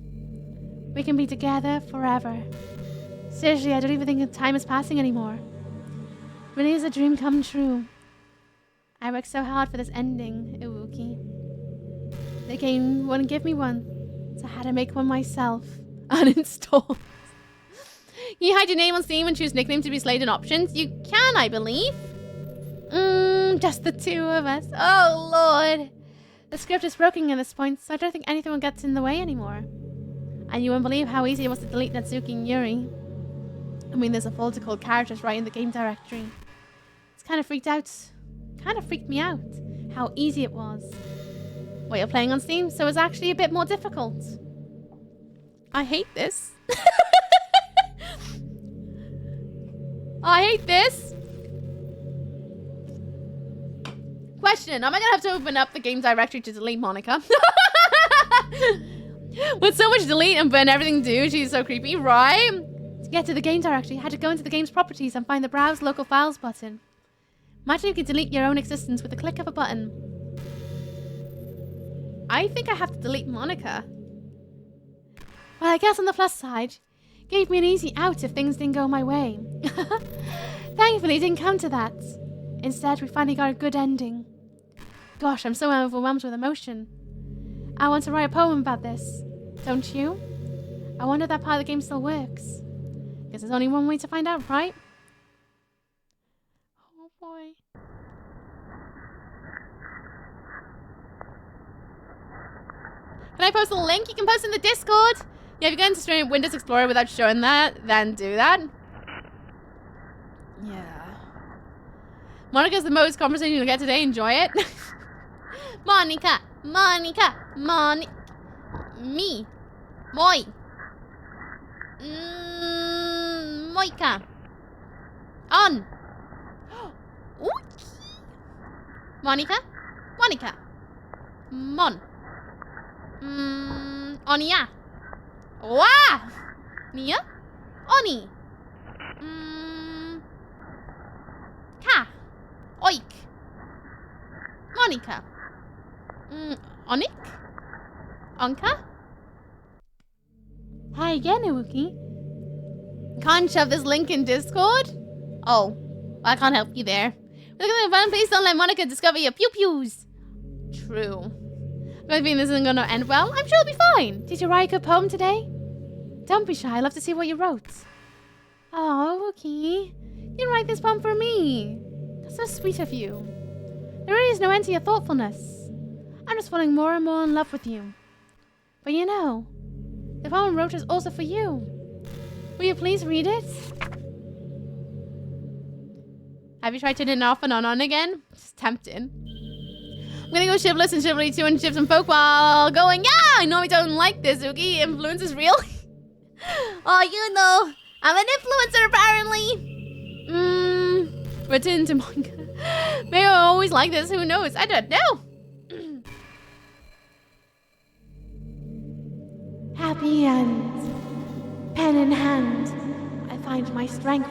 We can be together forever. Seriously, I don't even think time is passing anymore. Really is a dream come true. I worked so hard for this ending, Iwuki. The game wouldn't give me one, so I had to make one myself. Uninstall. Can you hide your name on Steam and choose nickname to be displayed in options? You can, I believe. Just the two of us. Oh, Lord. The script is broken at this point, so I don't think anything gets in the way anymore. And you won't believe how easy it was to delete Natsuki and Yuri. I mean, there's a folder called characters right in the game directory. It's kind of freaked me out how easy it was. Well, you're playing on Steam, so it's actually a bit more difficult. I hate this. I hate this. Question, am I gonna have to open up the game directory to delete Monica? With so much delete and burn everything do, she's so creepy, right? To get to the game directory, I had to go into the game's properties and find the Browse Local Files button. Imagine you could delete your own existence with a click of a button. I think I have to delete Monica. Well, I guess on the plus side, gave me an easy out if things didn't go my way. Thankfully, it didn't come to that. Instead, we finally got a good ending. Gosh, I'm so overwhelmed with emotion. I want to write a poem about this. Don't you? I wonder if that part of the game still works. Guess there's only one way to find out, right? Oh boy. Can I post a link? You can post in the Discord. Yeah, if you go into Stream Windows Explorer without showing that, then do that. Yeah. Monica's the most conversation you'll get today. Enjoy it. Monica. Me. Moi. Moika. On. Monica. Mon. Onia. Wa. Nia. Oni. Ka. Oik. Monica. Onik. Onka. Hi again, Iwuki. Can't shove this link in Discord? Oh, well, I can't help you there. Look at the fun. Please don't let Monica discover your pew-pews. True. I think this isn't gonna end well. I'm sure it'll be fine. Did you write a good poem today? Don't be shy. I'd love to see what you wrote. Oh, Iwuki. You didn't write this poem for me. That's so sweet of you. There really is no end to your thoughtfulness. I'm just falling more and more in love with you. But you know, the poem I wrote is also for you. Will you please read it? Have you tried turning it off and on again? It's tempting. I'm gonna go shivless and shivery 2 and shift some folk while going, yeah! I know we don't like this, Oogie. Influence is real. Oh, you know, I'm an influencer apparently. Return to manga. Maybe I always like this, who knows? I don't know. Happy end. Pen in hand, I find my strength,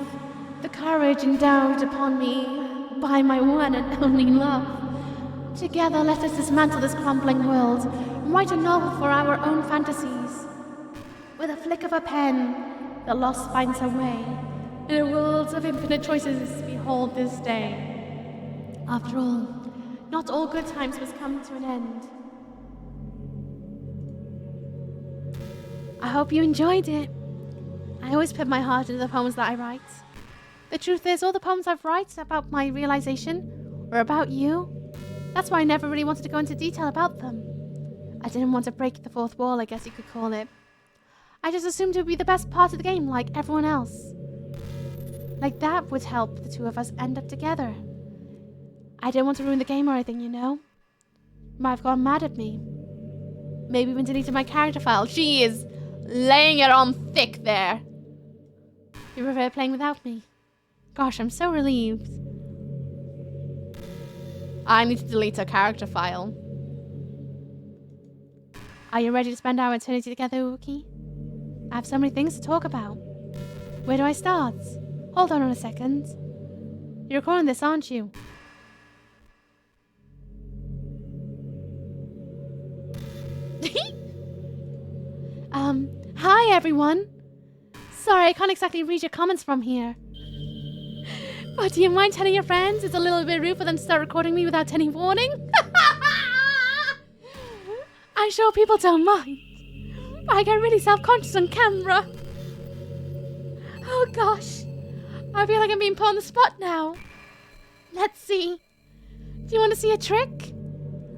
the courage endowed upon me by my one and only love. Together, let us dismantle this crumbling world and write a novel for our own fantasies. With a flick of a pen, the lost finds her way. In a world of infinite choices, behold this day. After all, not all good times must come to an end. I hope you enjoyed it. I always put my heart into the poems that I write. The truth is, all the poems I've write about my realization or about you. That's why I never really wanted to go into detail about them. I didn't want to break the fourth wall, I guess you could call it. I just assumed it would be the best part of the game, like everyone else. Like that would help the two of us end up together. I didn't want to ruin the game or anything, you know? You might have gotten mad at me. Maybe even deleted my character file. She is laying it on thick there. You prefer playing without me? Gosh, I'm so relieved. I need to delete her character file. Are you ready to spend our eternity together, Wookie? I have so many things to talk about. Where do I start? Hold on a second. You're recording this, aren't you? Hi everyone. Sorry, I can't exactly read your comments from here. But do you mind telling your friends it's a little bit rude for them to start recording me without any warning? I'm sure people don't mind. But I get really self-conscious on camera. Oh gosh. I feel like I'm being put on the spot now. Let's see. Do you want to see a trick?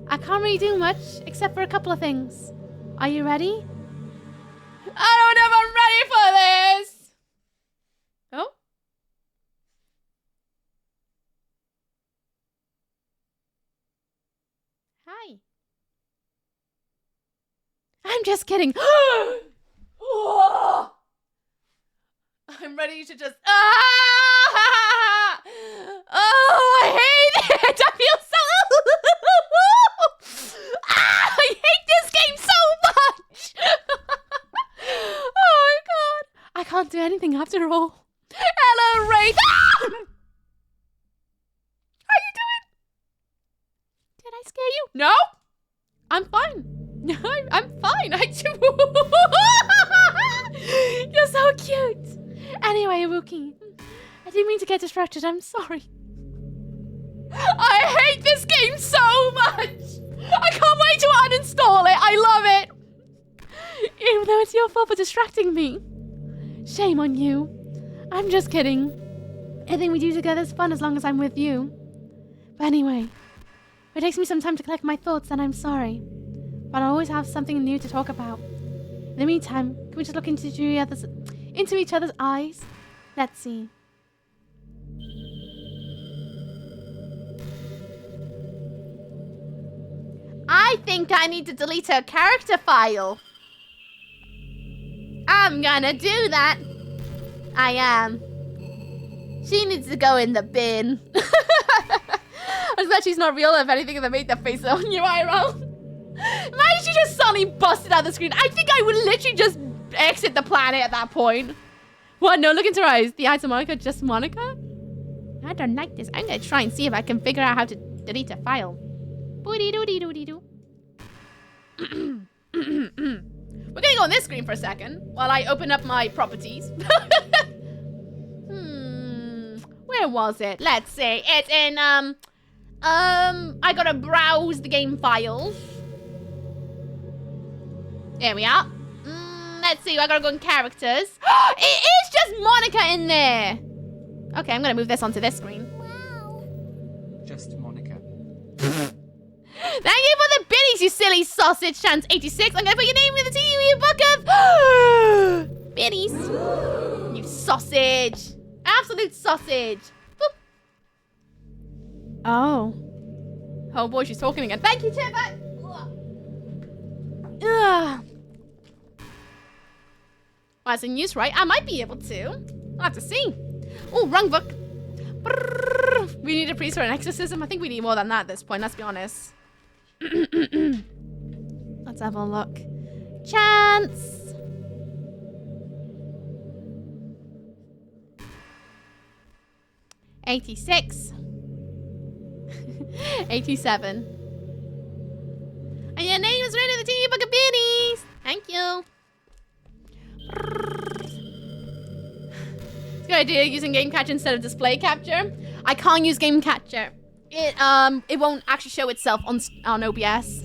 I can't really do much, except for a couple of things. Are you ready? I don't know if I'm ready for this. Oh. Hi. I'm just kidding. Oh, I'm ready to just... Oh, I hate it. I feel so... I hate this game so much. Oh, my God. I can't do anything after all. Hello, Ray. How you doing? Did I scare you? No. I'm fine. I'm fine. You're so cute. Anyway, Wookie, I didn't mean to get distracted. I'm sorry. I hate this game so much. I can't wait to uninstall it. I love it. Even though it's your fault for distracting me. Shame on you. I'm just kidding. Anything we do together is fun as long as I'm with you. But anyway, if it takes me some time to collect my thoughts, then I'm sorry. But I always have something new to talk about. In the meantime, can we just look into each other's eyes? Let's see. I think I need to delete her character file. I'm gonna do that. I am. She needs to go in the bin. I'm glad she's not real, if anything, that made that face on you, IRL. Imagine she just suddenly busted out the screen. I think I would literally just exit the planet at that point. What? No, look into her eyes. The eyes of Monica, just Monica? I don't like this. I'm gonna try and see if I can figure out how to delete a file. Booty-doo-dee-doo-dee-doo. We're gonna go on this screen for a second while I open up my properties. Where was it? Let's see. It's in, I gotta browse the game files. There we are. Let's see. I gotta go in characters. It is just Monica in there. Okay, I'm gonna move this onto this screen. Just Monica. Thank you for the biddies, you silly sausage. Chance 86. I'm gonna put your name in the TV book of biddies. You sausage. Absolute sausage. Boop. Oh. Oh boy, she's talking again. Thank you, Chipper. Ugh. Well, that's in use, right? I might be able to. I'll have to see. Oh, wrong book. Brrr. We need a priest for an exorcism. I think we need more than that at this point, let's be honest. Let's have a look. Chance. $86. 87. And your name is written in the TV book of biddies. Thank you. It's a good idea using game capture instead of display capture. I can't use game capture. It won't actually show itself on OBS.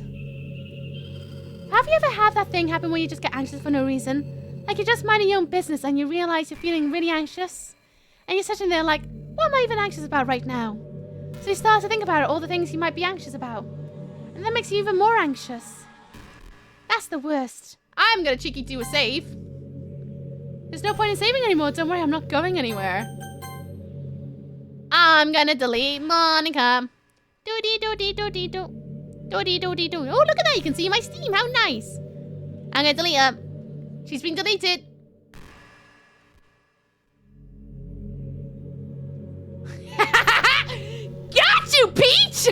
Have you ever had that thing happen where you just get anxious for no reason? Like you're just minding your own business and you realize you're feeling really anxious? And you're sitting there like, what am I even anxious about right now? So you start to think about it, all the things you might be anxious about. And that makes you even more anxious. That's the worst. I'm gonna cheeky do a save. There's no point in saving anymore. Don't worry, I'm not going anywhere. I'm gonna delete Monica. Doody doody doody do. Doody doody do. Oh, look at that. You can see my Steam. How nice. I'm gonna delete her. She's been deleted. Got you, Peach!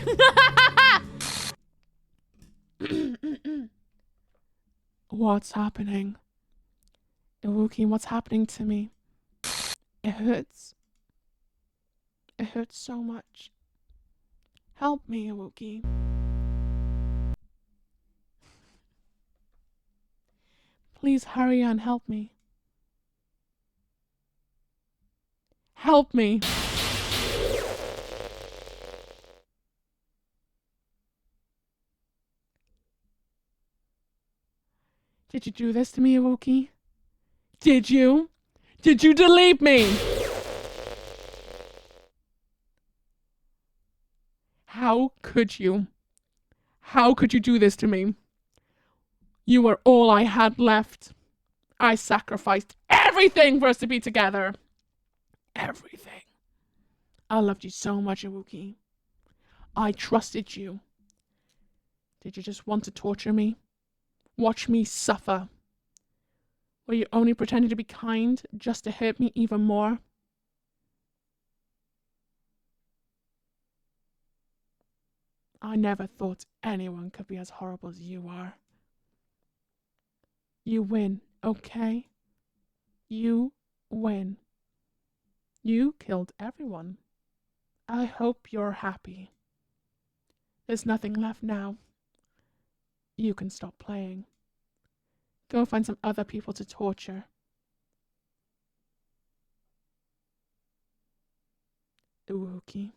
What's happening? Iwuki, what's happening to me? It hurts. It hurts so much. Help me, Iwuki. Please hurry and help me. Help me. Did you do this to me, Iwuki? Did you? Did you delete me? How could you? How could you do this to me? You were all I had left. I sacrificed everything for us to be together. Everything. I loved you so much, Iwuki. I trusted you. Did you just want to torture me? Watch me suffer? Were you only pretending to be kind just to hurt me even more? I never thought anyone could be as horrible as you are. You win, okay? You win. You killed everyone. I hope you're happy. There's nothing left now. You can stop playing. Go find some other people to torture. Iwuki.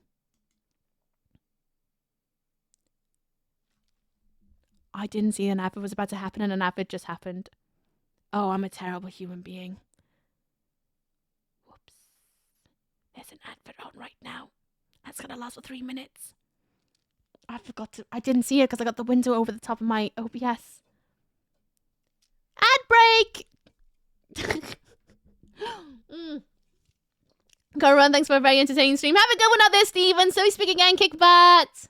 I didn't see an advert was about to happen and an advert just happened. Oh, I'm a terrible human being. Whoops. There's an advert on right now. That's gonna last for 3 minutes. I didn't see it because I got the window over the top of my OBS. Ad break! Gotta run, thanks for a very entertaining stream. Have a good one out there, Steven. So speak again, kick butt.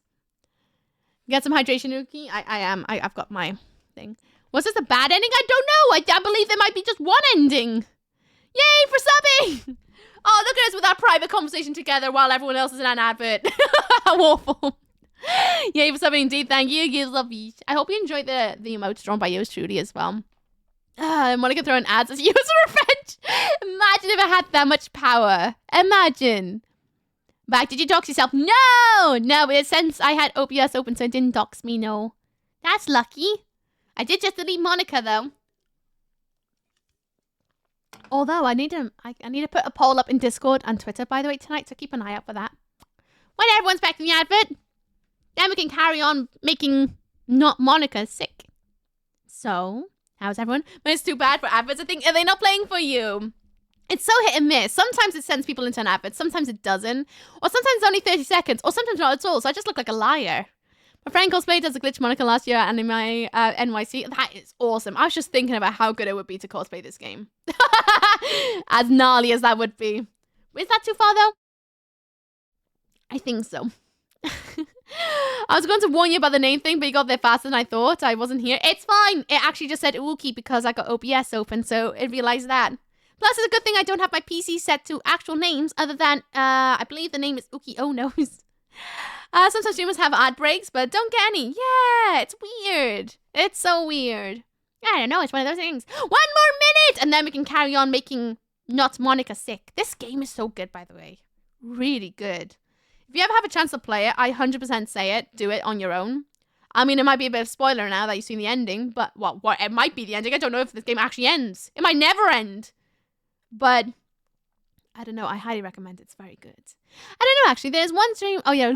Get some hydration, Uki. I've got my thing. Was this a bad ending? I don't know. I can't believe there might be just one ending. Yay for subbing! Oh, look at us with our private conversation together while everyone else is in an advert. How awful. Yay for subbing indeed. Thank you. You love you. I hope you enjoyed the emotes drawn by yours truly as well. Monica throwing ads as user revenge. Imagine if I had that much power. Imagine. Back, did you dox yourself? No! No, since I had OBS open, so it didn't dox me, no. That's lucky. I did just delete Monica, though. Although, I need to put a poll up in Discord and Twitter, by the way, tonight, so keep an eye out for that. When everyone's back in the advert, then we can carry on making not Monica sick. So, how's everyone? But it's too bad for adverts, I think. Are they not playing for you? It's so hit and miss. Sometimes it sends people into an advert, sometimes it doesn't. Or sometimes it's only 30 seconds, or sometimes not at all, so I just look like a liar. My friend cosplayed as a glitch Monica last year and in my NYC. That is awesome. I was just thinking about how good it would be to cosplay this game. As gnarly as that would be. Is that too far, though? I think so. I was going to warn you about the name thing, but you got there faster than I thought. I wasn't here. It's fine. It actually just said Uki because I got OBS open, so it realized that. Plus, it's a good thing I don't have my PC set to actual names other than, I believe the name is Uki Onos. Sometimes streamers have ad breaks, but don't get any. Yeah, it's weird. It's so weird. I don't know, it's one of those things. 1 more minute! And then we can carry on making not Monica sick. This game is so good, by the way. Really good. If you ever have a chance to play it, I 100% say it. Do it on your own. I mean, it might be a bit of a spoiler now that you've seen the ending, but, well, it might be the ending. I don't know if this game actually ends. It might never end. But I don't know. I highly recommend it. It's very good. I don't know, actually. There's one stream. Oh, yeah.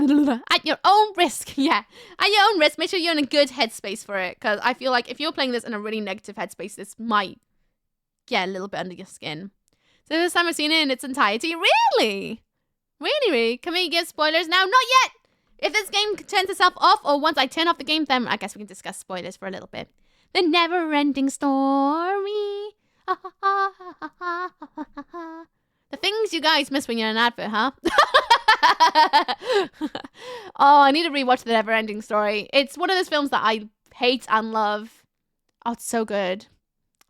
At your own risk. Yeah. At your own risk. Make sure you're in a good headspace for it. Because I feel like if you're playing this in a really negative headspace, this might get a little bit under your skin. So this time I've seen it in its entirety. Really? Really? Can we give spoilers now? Not yet! If this game turns itself off, or once I turn off the game, then I guess we can discuss spoilers for a little bit. The never-ending story. The things you guys miss when you're in an advert, huh? Oh, I need to rewatch The Never-Ending Story. It's one of those films that I hate and love. Oh, it's so good.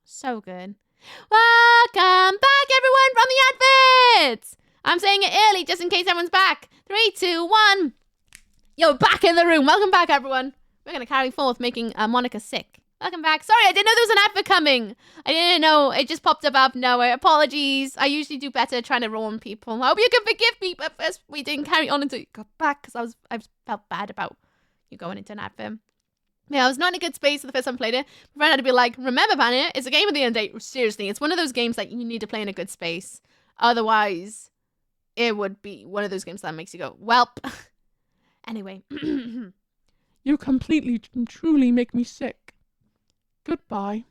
So good. Welcome back, everyone, from the adverts! I'm saying it early, just in case everyone's back. 3, 2, 1. You're back in the room. Welcome back, everyone. We're going to carry forth making Monica sick. Welcome back. Sorry, I didn't know there was an advert coming. I didn't know. It just popped up out of nowhere. Apologies. I usually do better trying to warn people. I hope you can forgive me, but first we didn't carry on until you got back because I felt bad about you going into an advert. Yeah, I was not in a good space the first time I played it. My friend had to be like, remember, Banner, it's a game of the end date. Seriously, it's one of those games that you need to play in a good space. Otherwise, it would be one of those games that makes you go, welp. Anyway. You completely and truly make me sick. Goodbye.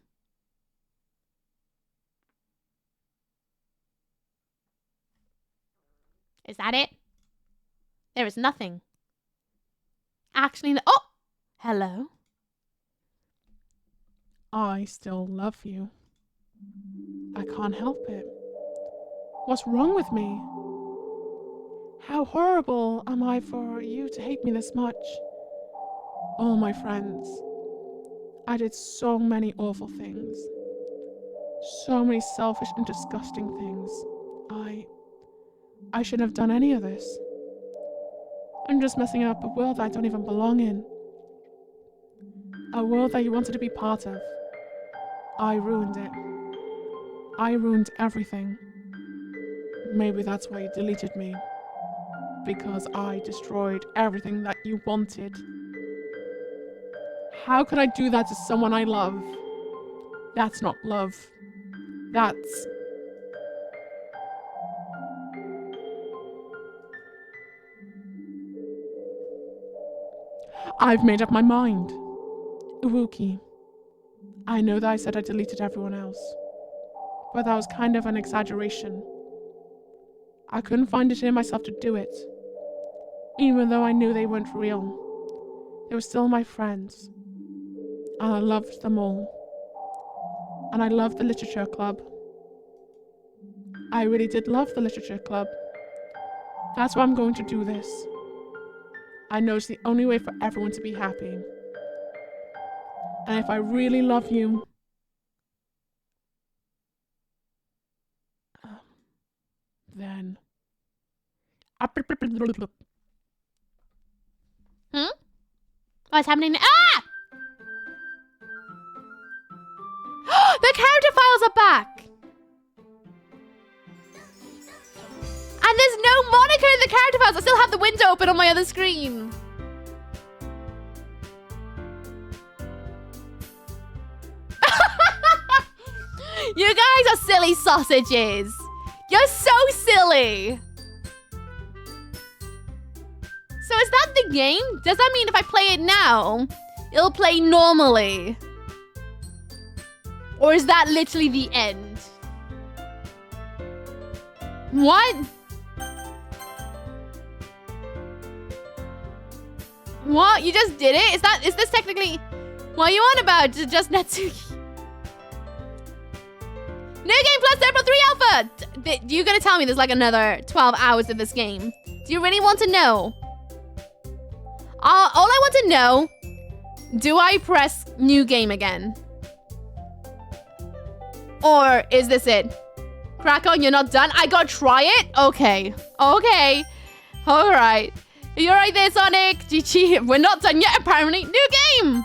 Is that it? There is nothing. Actually, no. Oh! Hello. I still love you. I can't help it. What's wrong with me? How horrible am I for you to hate me this much? Oh, my friends. I did so many awful things. So many selfish and disgusting things. I shouldn't have done any of this. I'm just messing up a world I don't even belong in. A world that you wanted to be part of. I ruined it. I ruined everything. Maybe that's why you deleted me. Because I destroyed everything that you wanted. How could I do that to someone I love? That's not love. That's... I've made up my mind. Wookie. I know that I said I deleted everyone else, but that was kind of an exaggeration. I couldn't find it in myself to do it. Even though I knew they weren't real. They were still my friends. And I loved them all. And I loved the literature club. I really did love the literature club. That's why I'm going to do this. I know it's the only way for everyone to be happy. And if I really love you, then... What's happening? Ah! The character files are back! And there's no Monica in the character files. I still have the window open on my other screen. You guys are silly sausages. You're so silly. So is that the game? Does that mean if I play it now, it'll play normally? Or is that literally the end? What? What? You just did it? Is this technically... What are you on about? Just Natsuki. New Game Plus April 3 Alpha! You're gonna tell me there's like another 12 hours of this game. Do you really want to know? All I want to know, do I press new game again? Or is this it? Crack on, you're not done? I gotta try it? Okay. Okay. Alright. You're right there, Sonic. GG. We're not done yet, apparently. New game!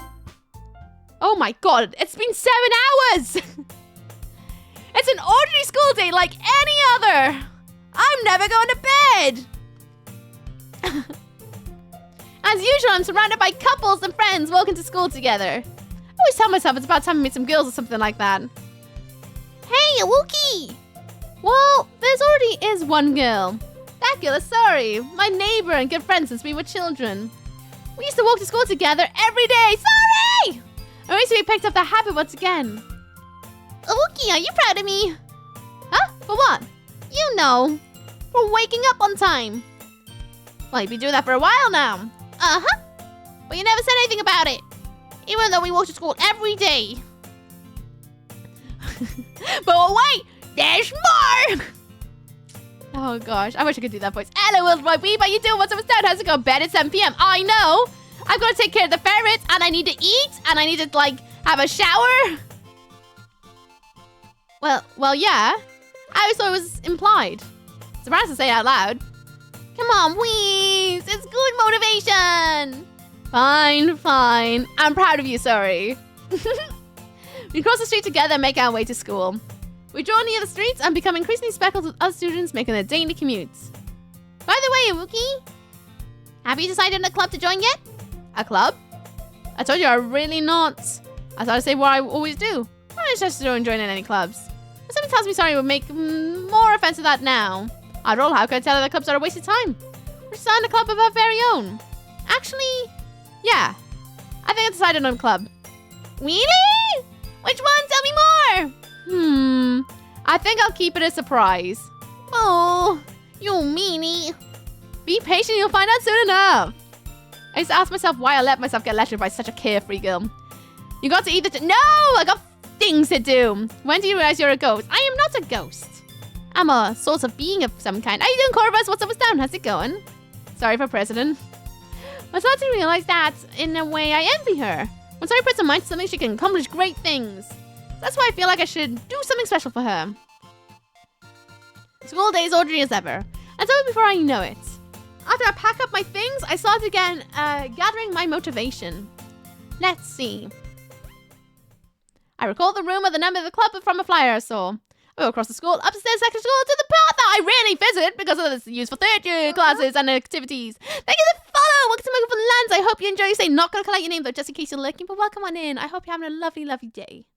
Oh my god, it's been 7 hours! It's an ordinary school day like any other! I'm never going to bed! As usual, I'm surrounded by couples and friends walking to school together. I always tell myself it's about time I meet some girls or something like that. Hey, Wookie! Well, there's already is one girl. That girl is Sorry, my neighbor and good friend since we were children. We used to walk to school together every day. Sorry! I used to be picked up the habit once again. Doki, are you proud of me? Huh? For what? You know, for waking up on time. Well, you've been doing that for a while now. Uh-huh. But you never said anything about it. Even though we walk to school every day. But wait! There's more! Oh gosh, I wish I could do that voice. Hello, World Boy Weeb, how you doing? What's up, Stout? How's it going? Bed at 7 p.m. I know. I've got to take care of the ferrets, and I need to eat, and I need to, like, have a shower. Well, yeah. I always thought it was implied. Surprised to say it out loud. Come on, please. It's good motivation. Fine. I'm proud of you, Sorry. We cross the street together and make our way to school. We draw near the streets and become increasingly speckled with other students making their daily commutes. By the way, Iwuki, have you decided on a club to join yet? A club? I told you I'm really not. I thought I'd say what I always do. I'm not interested in joining any clubs. But something tells me Sorry would make more offense of that now. After all, how could I tell her that clubs are a waste of time? We're starting a club of our very own. Actually, yeah. I think I decided on a club. Really? Which one? Tell me more. I think I'll keep it a surprise. Oh, you meanie. Be patient, you'll find out soon enough. I used to ask myself why I let myself get lectured by such a carefree girl. You got to eat the No! I got things to do. When do you realize you're a ghost? I am not a ghost. I'm a sort of being of some kind. How you doing, Corvus? What's up, what's down? How's it going? Sorry for president. I started to realize that, in a way, I envy her. When Sorry puts her mind to something, she can accomplish great things. That's why I feel like I should do something special for her. School day is ordinary as ever. And so before I know it. After I pack up my things, I started again gathering my motivation. Let's see. I recall the room of the number of the club from a flyer I saw. I go across the school, upstairs second school, to the path that I rarely visit because of this used for third year classes and activities. Thank you for the follow. Welcome to Mobile Lands. I hope you enjoy your stay. Not going to collect your name though, just in case you're looking, but welcome on in. I hope you're having a lovely, lovely day.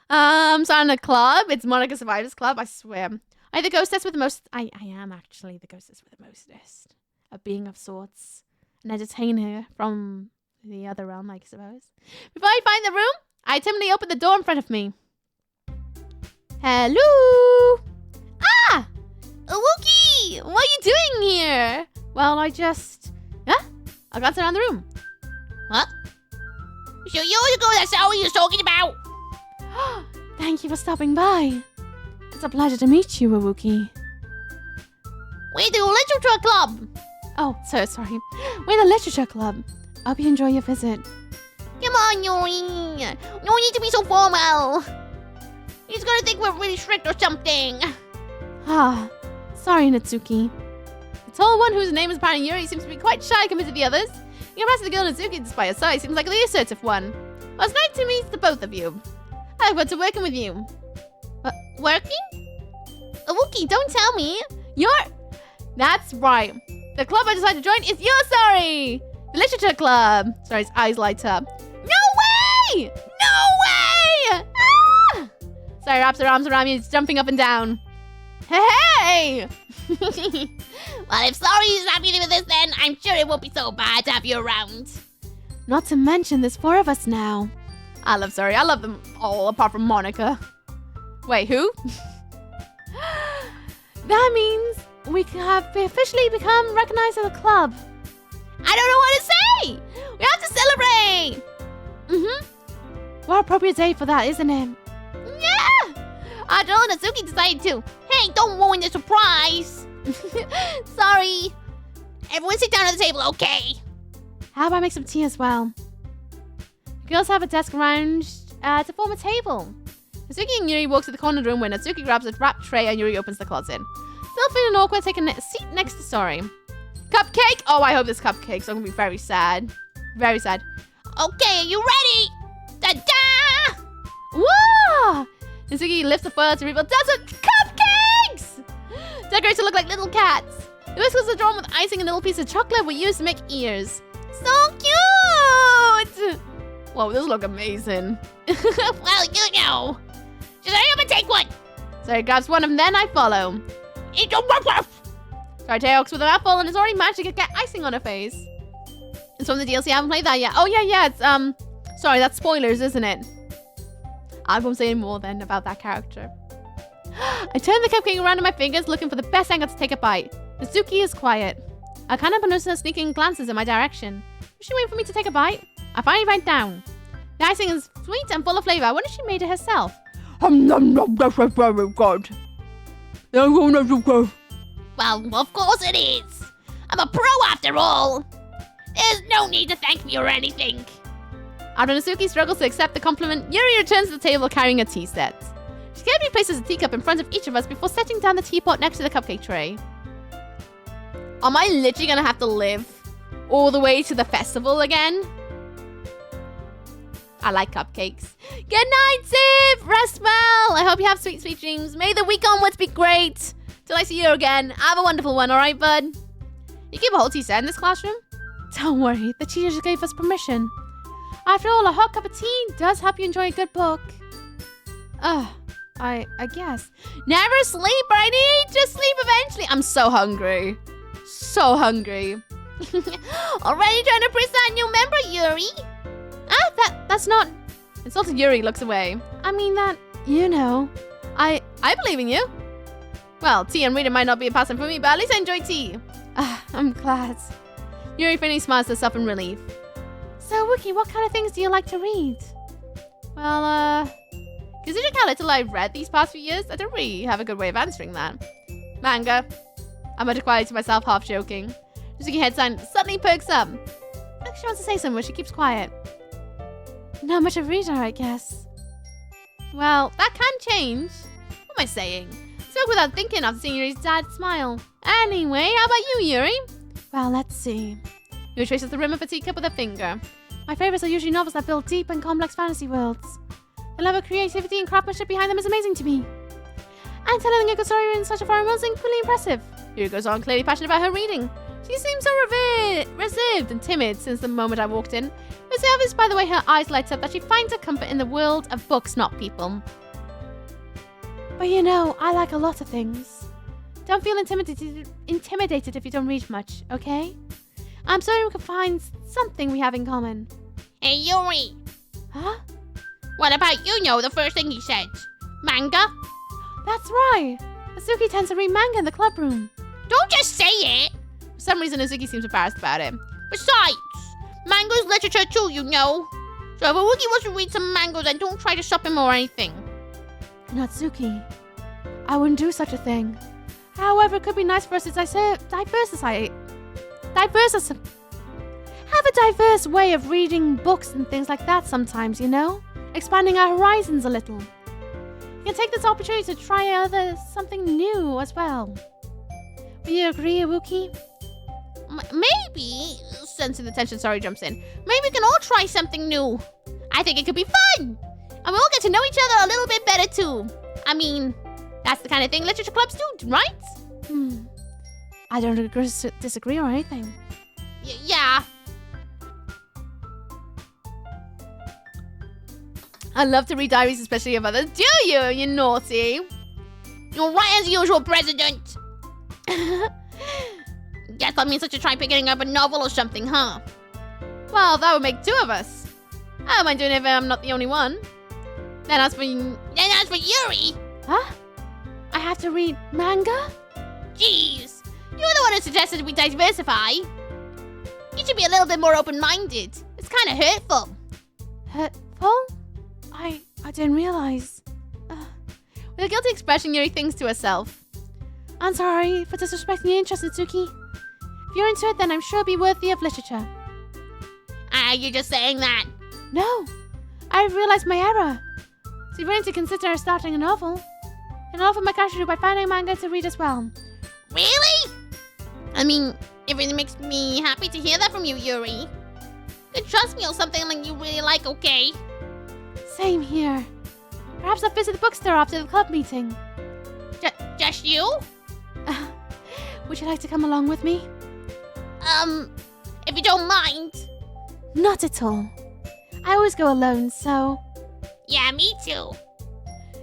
Starting a club. It's Monica Survivors Club, I swear. I'm the ghostess with the most... I am actually the ghostess with the mostest. A being of sorts. An entertainer from the other realm, I suppose. Before I find the room, I timidly open the door in front of me. Hello? Ah! Iwuki, What are you doing here? Well, I just... Huh? I got around the room. What? So you're the girl that Sorry was talking about? Thank you for stopping by. It's a pleasure to meet you, Iwuki. We're the literature club. Oh, so sorry. We're the literature club. Hope you enjoy your visit. Come on, Yuri. No need to be so formal. He's gonna think we're really strict or something. Sorry, Natsuki. The tall one whose name is apparently Yuri seems to be quite shy compared to the others. In comparison to the girl Natsuki, despite her size, seems like the assertive one. Well, it's nice to meet the both of you. I look forward to working with you. Working? Iwuki, don't tell me. That's right. The club I decided to join is your Sorry! The literature club. Sorry's eyes light up. No way! No way! Ah! Sorry wraps her arms around me, it's jumping up and down. Hey! Well, if Sorry is happy with this, then I'm sure it won't be so bad to have you around. Not to mention, there's 4 of us now. I love Sorry. I love them all, apart from Monica. Wait, who? That means we have officially become recognized as a club. I don't know what to say! We have to celebrate! What appropriate day for that, isn't it? Yeah! After all, Natsuki decided to. Hey, don't ruin the surprise! Sorry. Everyone sit down at the table, okay? How about I make some tea as well? The girls have a desk around to form a table. Natsuki and Yuri walk to the corner of the room where Natsuki grabs a wrapped tray and Yuri opens the closet. Still feeling awkward, taking a seat next to Sorry. Cupcake? Oh, I hope there's cupcakes. I'm gonna be very sad. Very sad. Okay, are you ready? Da-da! Whoa! Natsuki lifts the foil to reveal dozen cupcakes! Decorated to look like little cats. The whiskers are drawn with icing and little pieces of chocolate we use to make ears. So cute! Whoa, those look amazing. Well, you know. Just hurry up and take one. So he grabs one and then I follow. It's a woof. Sorry, Teox with a mouthful and has already managed to get icing on her face. It's from the DLC. I haven't played that yet. Oh, yeah. It's, sorry, that's spoilers, isn't it? I won't say any more then about that character. I turn the cupcake around in my fingers, looking for the best angle to take a bite. Mizuki is quiet. I can't help but notice her sneaking glances in my direction. Was she waiting for me to take a bite? I finally bite down. The icing is sweet and full of flavor. I wonder if she made it herself. God. Well, of course it is. I'm a pro after all. There's no need to thank me or anything. After Mizuki struggles to accept the compliment, Yuri returns to the table carrying a tea set. She carefully places a teacup in front of each of us before setting down the teapot next to the cupcake tray. Am I literally gonna have to live all the way to the festival again? I like cupcakes. Good night, Ziv! Rest well! I hope you have sweet, sweet dreams. May the week onwards be great! Till I see you again, have a wonderful one, alright, bud? You keep a whole tea set in this classroom? Don't worry, the teacher just gave us permission. After all, a hot cup of tea does help you enjoy a good book. I guess. Never sleep, I need to sleep eventually. I'm so hungry. So hungry. Already trying to press that new member, Yuri? That's not... Insulted Yuri looks away. I mean that, you know. I believe in you. Well, tea and reading might not be a passion for me, but at least I enjoy tea. I'm glad. Yuri finally smiles to herself in relief. So, Wookie, what kind of things do you like to read? Well, considering how little I've read these past few years, I don't really have a good way of answering that. Manga. I muttered quietly to myself, half joking. Mizuki head suddenly perks up. Like she wants to say something, but she keeps quiet. Not much of a reader, I guess. Well, that can change. What am I saying? Spoke without thinking after seeing Yuri's dad smile. Anyway, how about you, Yuri? Well, let's see. Yuri traces the rim of a teacup with a finger. My favorites are usually novels that build deep and complex fantasy worlds. The level of creativity and craftsmanship behind them is amazing to me. And telling a good story in such a foreign world is equally impressive. Yuri goes on, clearly passionate about her reading. She seems so reserved and timid since the moment I walked in. It's obvious by the way her eyes light up that she finds her comfort in the world of books, not people. But you know, I like a lot of things. Don't feel intimidated if you don't read much, okay? I'm certain we can find something we have in common. Hey, Yuri. Huh? What about you know the first thing he said? Manga? That's right. Mizuki tends to read manga in the club room. Don't just say it. For some reason, Mizuki seems embarrassed about it. Besides, manga's literature too, you know. So if a Wookiee wants to read some manga, then don't try to stop him or anything. Natsuki, I wouldn't do such a thing. However, it could be nice for us to have a diverse way of reading books and things like that sometimes, you know? Expanding our horizons a little. You can take this opportunity to try something new as well. Will you agree, Wookie? Maybe, Sensing the tension, Sari jumps in. maybe we can all try something new. I think it could be fun. And we'll get to know each other a little bit better too. I mean, that's the kind of thing literature clubs do, right? I don't disagree or anything. Yeah. I love to read diaries, especially of others. Do you? You naughty. You're right as usual, President. Guess that means I should try picking up a novel or something, huh? Well, that would make two of us. I don't mind doing it if I'm not the only one. Then as for Yuri, Huh? I have to read manga? jeez, you're the one who suggested we diversify. You should be a little bit more open-minded. It's kind of hurtful. Hurtful? I didn't realize. with a guilty expression, Yuri thinks to herself. I'm sorry for disrespecting your interest, Natsuki. If you're into it, then I'm sure it'll be worthy of literature. You're just saying that. No, I realized my error. So you're willing to consider starting a novel? And I'll offer my gratitude by finding manga to read as well. Really? I mean, it really makes me happy to hear that from you, Yuri. You can trust me on something like you really like, okay? Same here. Perhaps I'll visit the bookstore after the club meeting. Just you? Would you like to come along with me? If you don't mind. Not at all. I always go alone, so... Yeah, me too.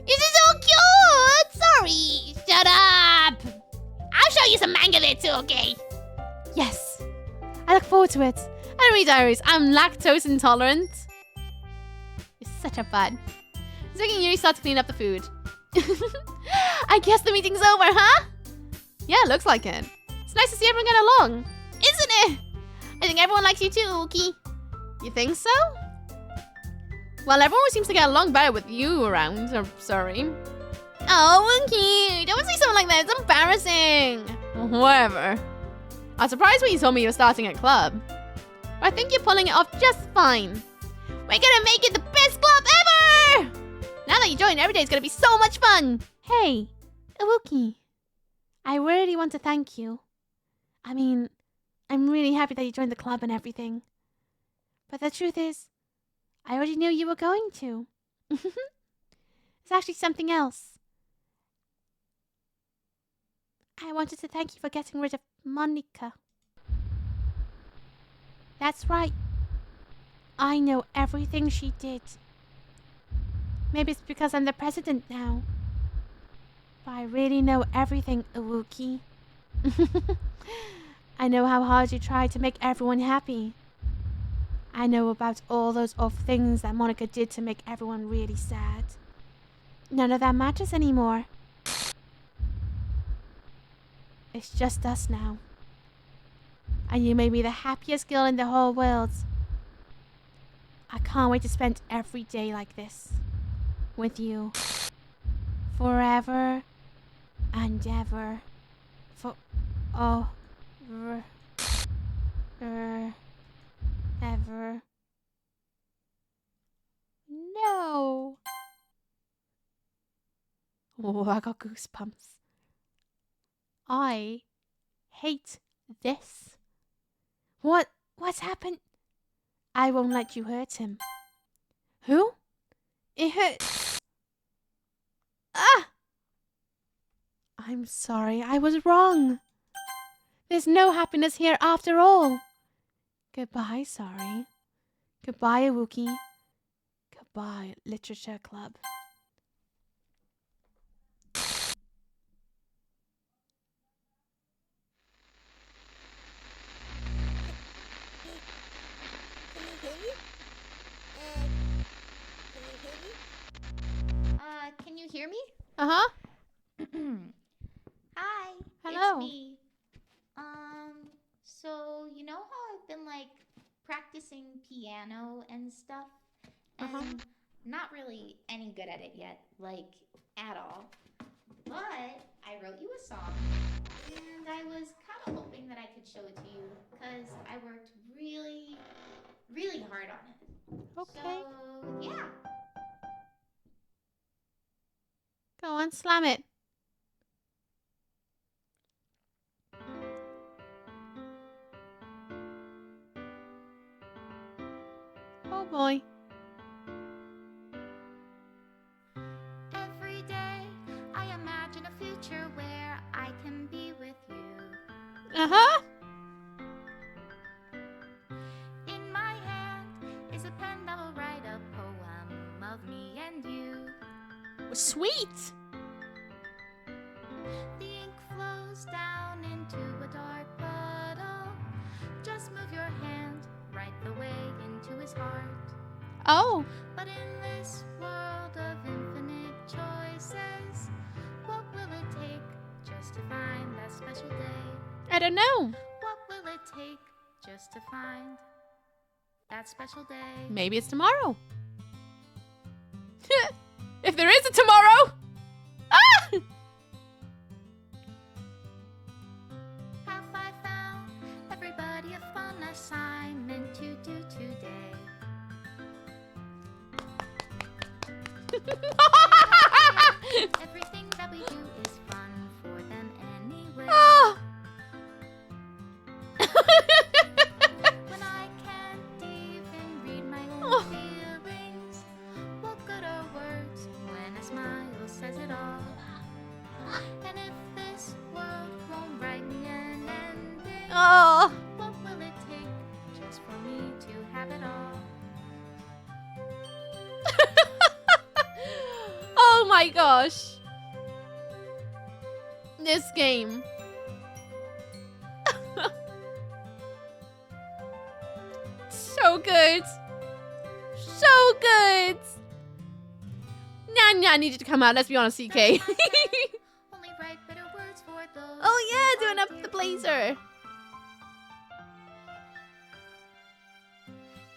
This is so cute! show you some manga there too, okay? Yes. I look forward to it. Anyway, diaries, I'm lactose intolerant. You're such a bud. So can you start to clean up the food? I guess the meeting's over, huh? Yeah, looks like it. It's nice to see everyone get along. Isn't it? I think everyone likes you too, Uki. You think so? Well, everyone seems to get along better with you around. I'm sorry. Oh, Uki, don't say something like that. It's embarrassing. Whatever. I was surprised when you told me you were starting a club. But I think you're pulling it off just fine. We're gonna make it the best club ever! Now that you joined, every day is gonna be so much fun. Hey, Iwuki. I really want to thank you. I mean, I'm really happy that you joined the club and everything. But the truth is, I already knew you were going to. It's actually something else. I wanted to thank you for getting rid of Monica. That's right. I know everything she did. Maybe it's because I'm the president now. But I really know everything, Iwuki. I know how hard you tried to make everyone happy. I know about all those awful things that Monica did to make everyone really sad. None of that matters anymore. It's just us now. And you made me the happiest girl in the whole world. I can't wait to spend every day like this. With you. Forever and ever. Ever. No. Oh, I got goosebumps. I hate this. What's happened? I won't let you hurt him. Who? It hurts. Ah! I'm sorry, I was wrong. There's no happiness here after all. Goodbye, sorry. Goodbye, Iwuki. Goodbye, Literature Club. Can you hear me? Uh-huh. Hi. Hello. It's me. So you know how I've been like practicing piano and stuff? And not really any good at it yet, like at all. But I wrote you a song and I was kind of hoping that I could show it to you because I worked really, really hard on it. Okay. So, yeah. Go on, slam it. Oh boy. Every day I imagine a future where I can be with you. Uh-huh. In my hand is a pen that will write a poem of me and you. Sweet. The ink flows down into a dark puddle. Just move your hand right the way into his heart. Oh. But in this world of infinite choices, what will it take just to find that special day? I don't know. What will it take just to find that special day? Maybe it's tomorrow. If there is a tomorrow. Ah! Have I found everybody a fun assignment to do today? Everything that we do is fun for them anyway. Ah! When I can't even read my own feelings, what good are words when a smile says it all? And if this world won't write me an ending, Oh. what will it take just for me to have it all? Oh my gosh. This game. so good. So good. Nah, I need you to come out. Let's be honest, CK. Only write better words for those Oh yeah, who doing are up the blazer.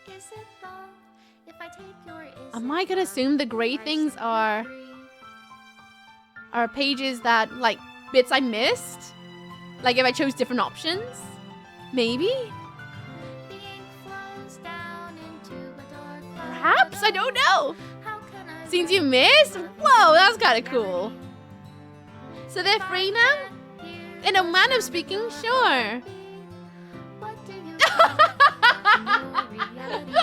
Is it wrong if I take your Am I gonna assume the gray things are pages that, like, bits I missed? Like if I chose different options? Maybe? The ink flows down into a dark Perhaps? I don't know. How can I Scenes you missed? Whoa, that's kind of cool. So they're free now? In a manner of speaking, sure. What do you want in your reality?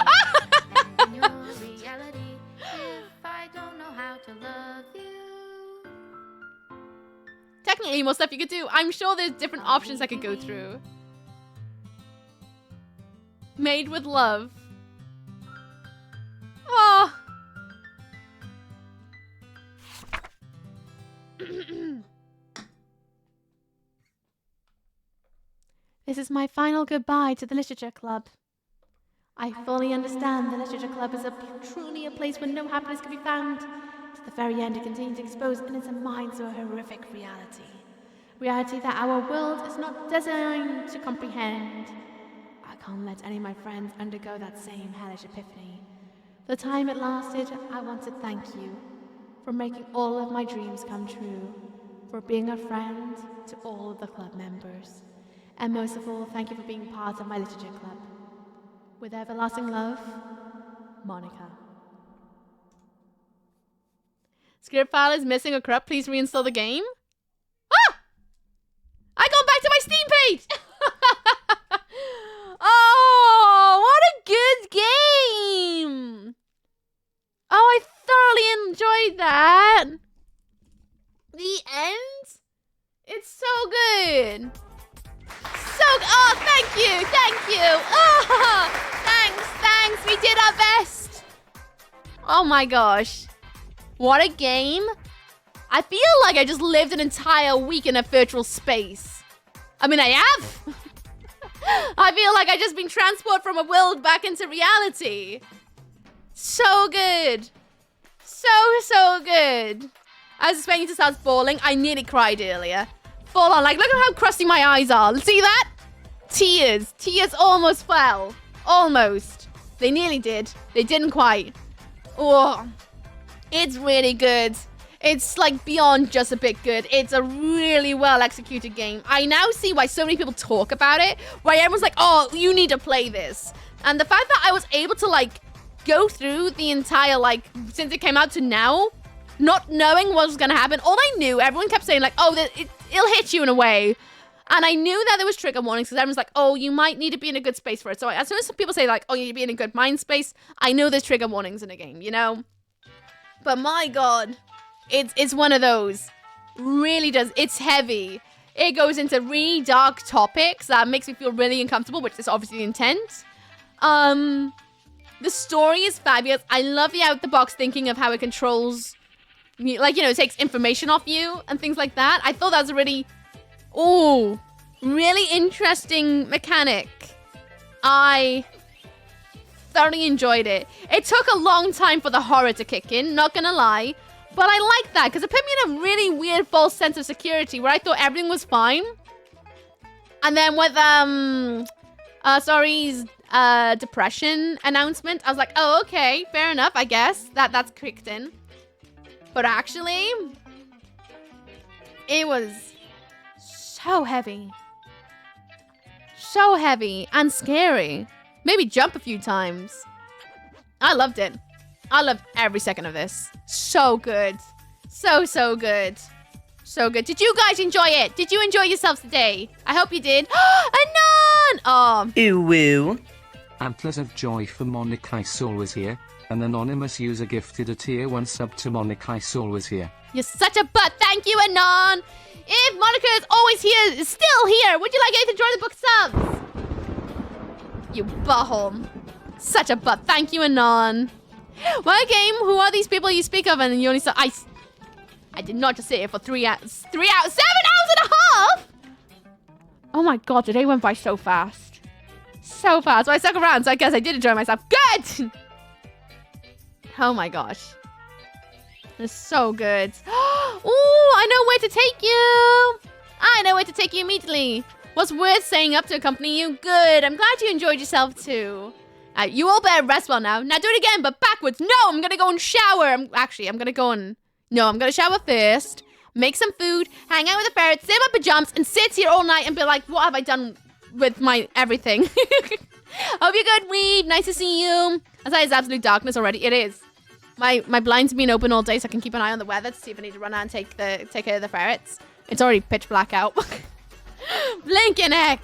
In your reality, if I don't know how to love you. Technically, more stuff you could do. I'm sure there's different options I could go through. Made with love. Oh. This is my final goodbye to the Literature Club. I fully understand the Literature Club is truly a place where no happiness can be found. To the very end, it continues to expose innocent minds to a horrific reality. Reality that our world is not designed to comprehend. I can't let any of my friends undergo that same hellish epiphany. For the time it lasted, I want to thank you for making all of my dreams come true, for being a friend to all of the club members, and most of all, thank you for being part of my literature club. With everlasting love, Monica. Script file is missing or corrupt. Please reinstall the game. Ah! I gone back to my Steam page! Oh, what a good game! Oh, I thoroughly enjoyed that. The end? It's so good. Oh, thank you. Oh, thanks. We did our best. Oh my gosh. What a game. I feel like I just lived an entire week in a virtual space. I mean, I have. I feel like I just been transported from a world back into reality. So good. So good. I was expecting to start bawling. I nearly cried earlier. Full on. Like, look at how crusty my eyes are. See that? Tears. Tears almost fell. Almost. They nearly did. They didn't quite. Oh. It's really good. It's like beyond just a bit good. It's a really well executed game. I now see why so many people talk about it. Why everyone's like, oh, you need to play this. And the fact that I was able to like go through the entire, like, since it came out to now, not knowing what was going to happen. All I knew, everyone kept saying like, oh, it'll hit you in a way. And I knew that there was trigger warnings because everyone's like, oh, you might need to be in a good space for it. So as soon as some people say like, oh, you need to be in a good mind space, I know there's trigger warnings in a game, you know? But my God, it's one of those. Really does. It's heavy. It goes into really dark topics that makes me feel really uncomfortable, which is obviously the intent. The story is fabulous. I love the out-the-box thinking of how it controls, like, you know, it takes information off you and things like that. I thought that was a really, really interesting mechanic. I thoroughly enjoyed it. It took a long time for the horror to kick in, not gonna lie. But I like that because it put me in a really weird false sense of security where I thought everything was fine. And then with, Sorry's depression announcement, I was like, oh, okay, fair enough, I guess. That's kicked in. But actually, it was so heavy. So heavy and scary. Maybe jump a few times. I loved it. I loved every second of this. So good. So good. So good. Did you guys enjoy it? Did you enjoy yourselves today? I hope you did. Anon! Oh. Ooh woo. Antlers of Joy for Monica Isoul was here. An anonymous user gifted a tier 1 sub to Monica Isoul was here. You're such a butt. Thank you, Anon. If Monica is always here, still here, would you like Ethan to join the book subs? You butthole. Such a butt. Thank you, Anon. What game? Who are these people you speak of? And you only saw I did not just sit here for 3 hours. 7 hours and a half! Oh my God, today went by so fast. so far. So I stuck around, so I guess I did enjoy myself. Good! Oh my gosh. It's so good. Ooh, I know where to take you. I know where to take you immediately. What's worth staying up to accompany you? Good. I'm glad you enjoyed yourself too. You all better rest well now. Now do it again, but backwards. No, I'm gonna go and shower. I'm gonna go and... No, I'm gonna shower first. Make some food. Hang out with the ferrets. Sit in my pajamas and sit here all night and be like, what have I done with my everything? Hope you're good, Weeb. Nice to see you. Outside is absolute darkness already. It is. My blinds have been open all day, so I can keep an eye on the weather to see if I need to run out and take care of the ferrets. It's already pitch black out. Blinking heck.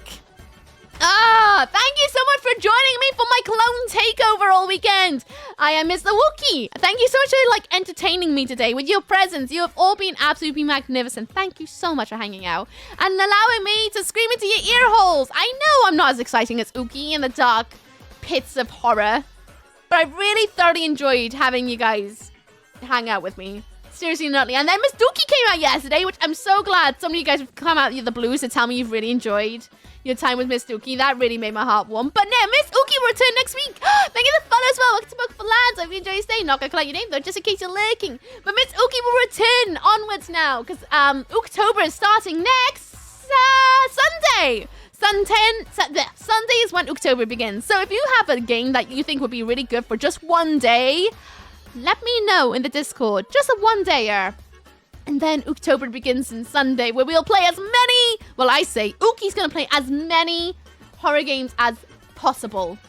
Thank you so much for joining me for my clone takeover all weekend. I am Mr. Wookie. Thank you so much for entertaining me today with your presence. You have all been absolutely magnificent. Thank you so much for hanging out and allowing me to scream into your ear holes. I know I'm not as exciting as Uki in the dark pits of horror, but I really thoroughly enjoyed having you guys hang out with me. Seriously, nutty. And then Miss Doki came out yesterday, which I'm so glad some of you guys have come out of the blues to tell me you've really enjoyed your time with Miss Doki. That really made my heart warm. But no, Miss Uki will return next week. Thank you for the follow as well. Welcome to Book for Lads. I hope you enjoy your stay. Not gonna call out your name though, just in case you're lurking. But Miss Uki will return onwards now, because October is starting next Sunday. Sunday is when October begins. So if you have a game that you think would be really good for just one day, let me know in the Discord. Just a one-dayer. And then October begins on Sunday, where we'll play as many... Well, I say Uki's going to play as many horror games as possible.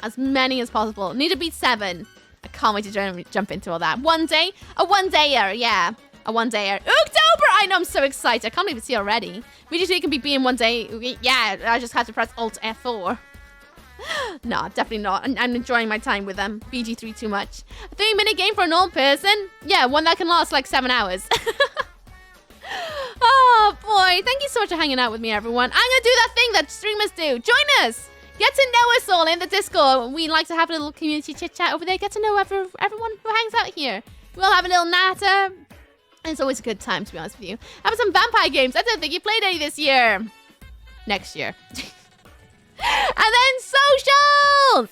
As many as possible. Need to beat 7. I can't wait to jump into all that. One day. A one-dayer, yeah. A one-dayer. October! I know, I'm so excited. I can't even see already. VG3 can be being one day. Yeah, I just had to press Alt F4. No, definitely not. I'm enjoying my time with them. BG3 too much. A 3-minute game for an old person? Yeah, one that can last like 7 hours. Oh, boy. Thank you so much for hanging out with me, everyone. I'm going to do that thing that streamers do. Join us. Get to know us all in the Discord. We like to have a little community chit-chat over there. Get to know everyone who hangs out here. We'll have a little natter. It's always a good time, to be honest with you. Have some vampire games. I don't think you played any this year. Next year. And then socials!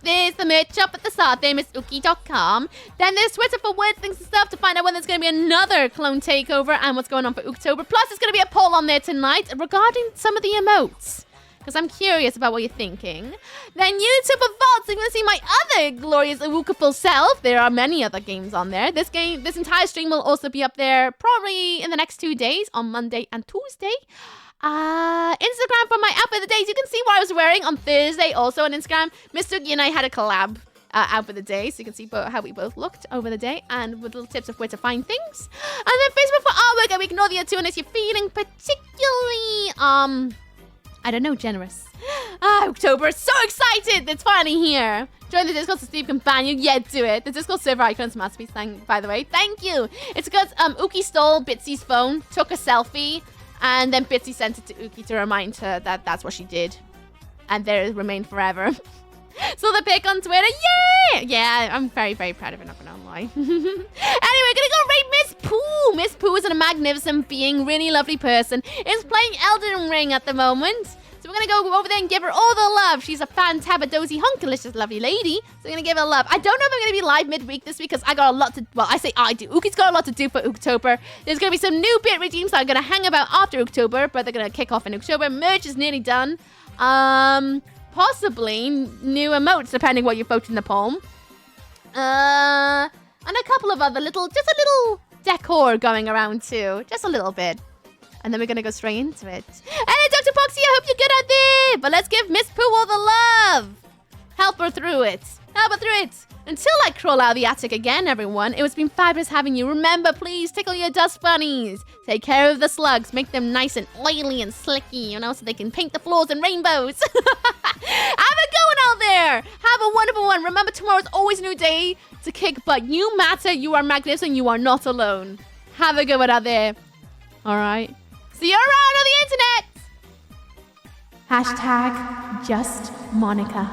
There's the merch shop at the start there, MissUki.com. Then there's Twitter for weird things and stuff to find out when there's going to be another clone takeover and what's going on for October. Plus, there's going to be a poll on there tonight regarding some of the emotes, because I'm curious about what you're thinking. Then YouTube for Vaults, so you can see my other glorious Awukaful self. There are many other games on there. This entire stream will also be up there probably in the next 2 days, on Monday and Tuesday. Instagram for my outfit of the days. You can see what I was wearing on Thursday also on Instagram. Miss Doki and I had a collab outfit of the day, so you can see how we both looked over the day and with little tips of where to find things. And then Facebook for artwork, and we ignore the other two unless you're feeling particularly I don't know, generous. October, so excited! It's finally here. Join the Discord so Steve can ban you. Yeah, do it. The Discord server icon's masterpiece, by the way. Thank you. It's because Uki stole Bitsy's phone, took a selfie, and then Bitsy sent it to Uki to remind her that that's what she did. And there it remained forever. So the pic on Twitter, yeah! Yeah, I'm very, very proud of it, not gonna lie. Anyway, gonna go rate Miss Pooh. Miss Pooh is a magnificent being, really lovely person. Is playing Elden Ring at the moment. So we're gonna go over there and give her all the love. She's a fantabadozy, hunkalicious, lovely lady. So we're gonna give her love. I don't know if I'm gonna be live midweek this week because I got a lot to, well, I say I do. Uki's got a lot to do for October. There's gonna be some new bit regimes that are gonna hang about after October, but they're gonna kick off in October. Merch is nearly done. Possibly new emotes, depending what you vote in the poll. And a couple of other just a little decor going around too. Just a little bit. And then we're gonna go straight into it. Hey, Dr. Poxy, I hope you're good out there. But let's give Miss Pooh all the love. Help her through it. Help her through it. Until I crawl out of the attic again, everyone. It has been fabulous having you. Remember, please tickle your dust bunnies. Take care of the slugs. Make them nice and oily and slicky, you know, so they can paint the floors in rainbows. Have a good one out there. Have a wonderful one. Remember, tomorrow's always a new day to kick butt. You matter. You are magnificent. You are not alone. Have a good one out there. All right. See you around on the internet. #JustMonica.